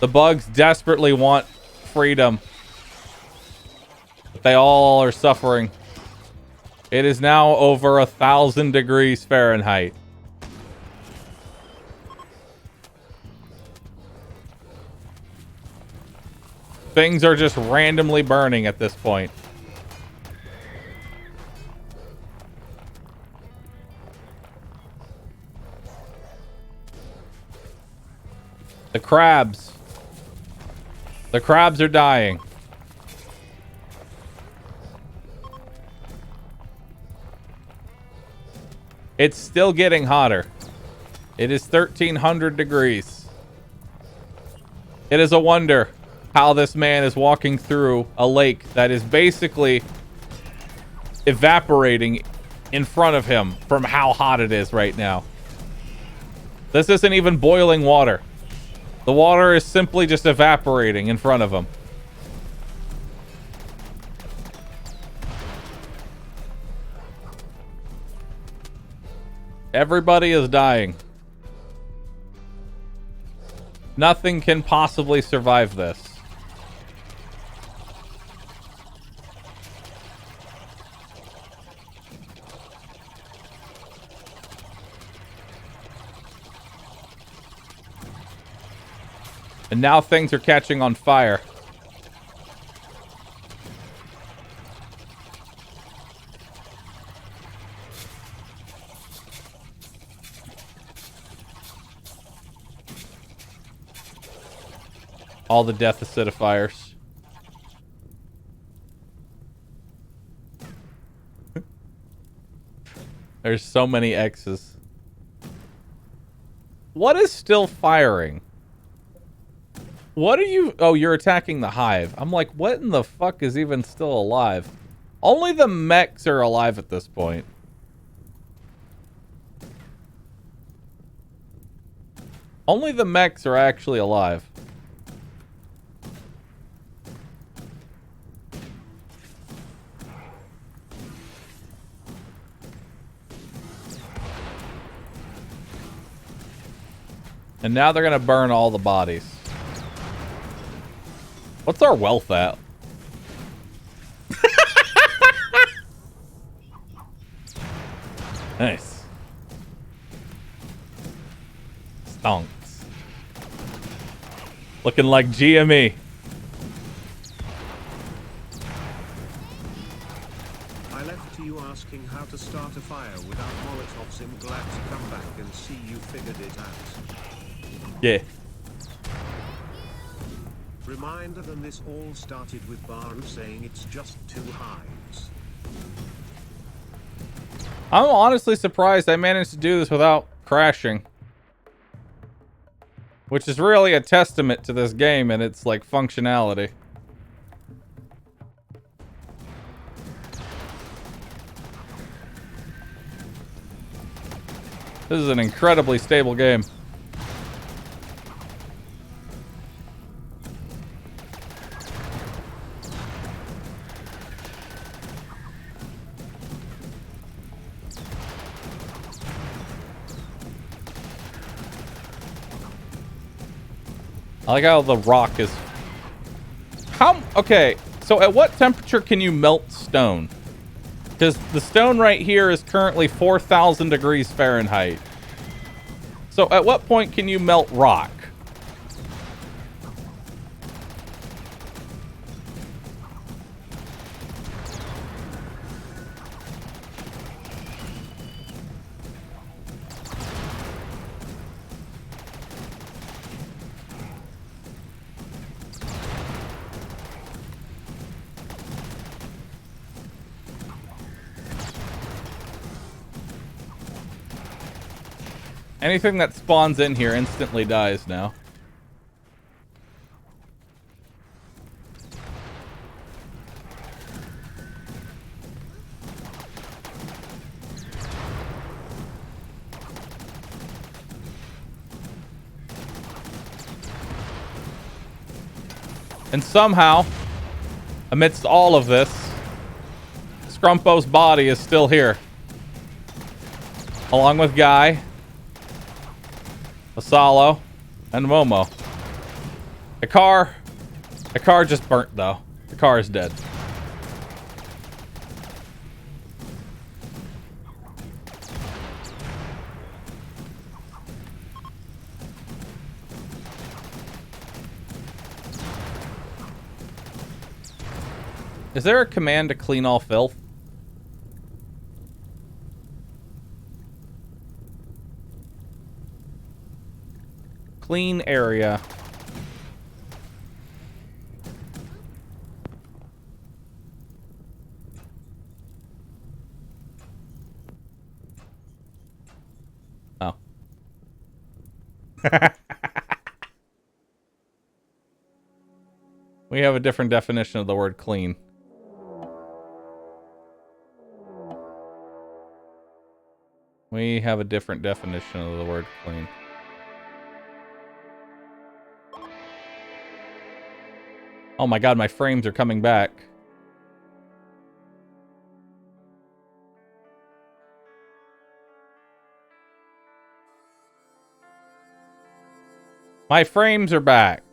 The bugs desperately want freedom, but they all are suffering. It is now over 1,000 degrees Fahrenheit. Things are just randomly burning at this point. The crabs. The crabs are dying. It's still getting hotter. It is 1,300 degrees. It is a wonder how this man is walking through a lake that is basically evaporating in front of him from how hot it is right now. This isn't even boiling water. The water is simply just evaporating in front of him. Everybody is dying. Nothing can possibly survive this. And now things are catching on fire. All the death acidifiers. There's so many X's. What is still firing? What are you... Oh, you're attacking the hive. I'm like, what in the fuck is even still alive? Only the mechs are alive at this point. Only the mechs are actually alive. And now they're gonna burn all the bodies. What's our wealth at? Nice. Stonks. Looking like GME. I left you asking how to start a fire without Molotovs. I'm glad to come back and see you figured it out. Yeah. Reminder that this all started with Bahroo saying it's just 2 hives. I'm honestly surprised I managed to do this without crashing. Which is really a testament to this game and its, like, functionality. This is an incredibly stable game. I like how the rock is... Okay, so at what temperature can you melt stone? Because the stone right here is currently 4,000 degrees Fahrenheit. So at what point can you melt rock? Anything that spawns in here instantly dies now. And somehow, amidst all of this, Scrumpo's body is still here. Along with Guy, Asalo, and Momo. The car just burnt though. The car is dead. Is there a command to clean all filth? Clean area. Oh. We have a different definition of the word clean. We have a different definition of the word clean. Oh my god, my frames are coming back. My frames are back.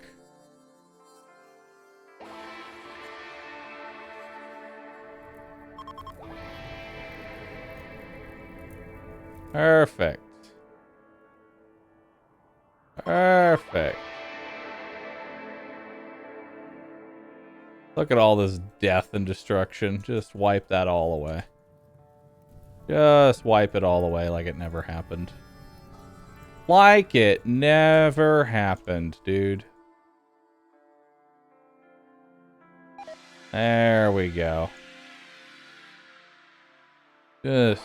Perfect. Perfect. Look at all this death and destruction. Just wipe that all away. Just wipe it all away like it never happened. Like it never happened, dude. There we go. Just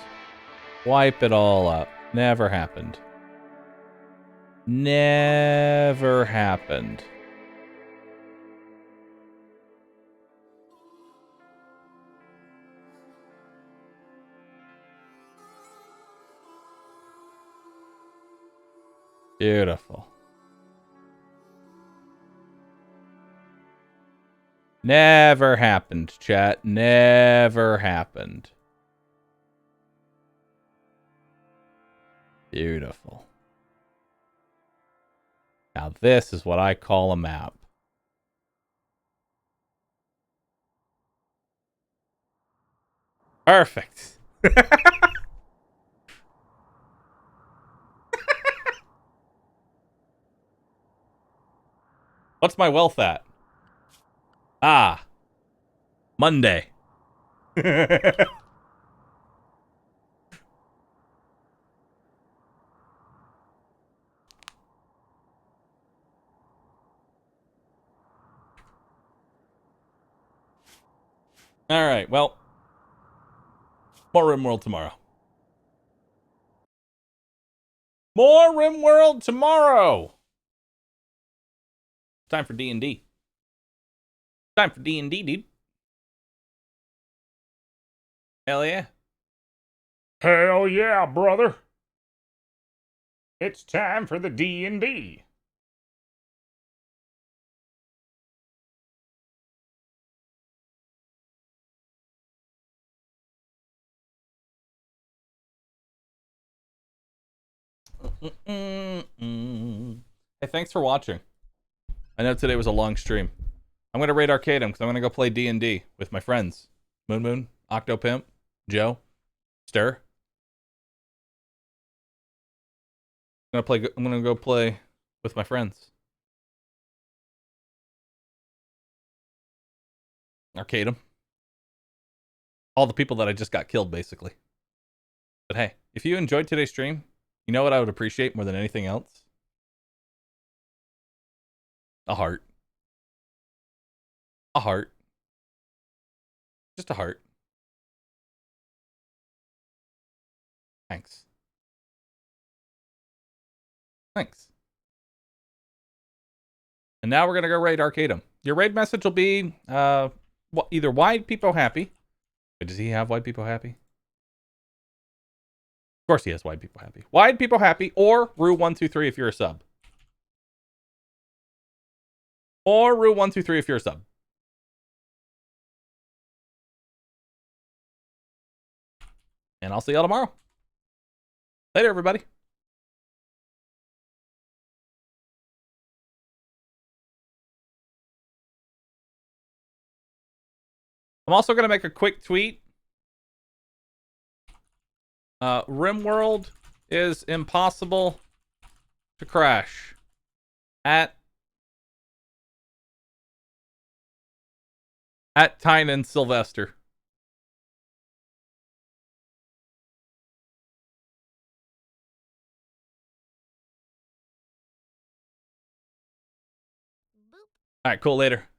wipe it all up. Never happened. Never happened. Beautiful. Never happened, chat. Never happened. Beautiful. Now this is what I call a map. Perfect. What's my wealth at? Ah. Monday. Alright, well. More Rimworld tomorrow. More Rimworld tomorrow! Time for D&D. Time for D&D, dude. Hell yeah. Hell yeah, brother. It's time for the D&D. Hey, thanks for watching. I know today was a long stream. I'm going to raid Arcadem because I'm going to go play D&D with my friends. Moon, Octopimp, Joe, Stir. I'm going to go play with my friends. Arcadem. All the people that I just got killed, basically. But hey, if you enjoyed today's stream, you know what I would appreciate more than anything else? A heart. A heart. Just a heart. Thanks. Thanks. And now we're going to go raid Arcadem. Your raid message will be either Wide People Happy. Wait, does he have Wide People Happy? Of course he has Wide People Happy. Wide People Happy or Rue123 if you're a sub. Or Rue123 if you're a sub. And I'll see y'all tomorrow. Later, everybody. I'm also going to make a quick tweet. Rimworld is impossible to crash at Tynan Sylvester. All right, cool. Later.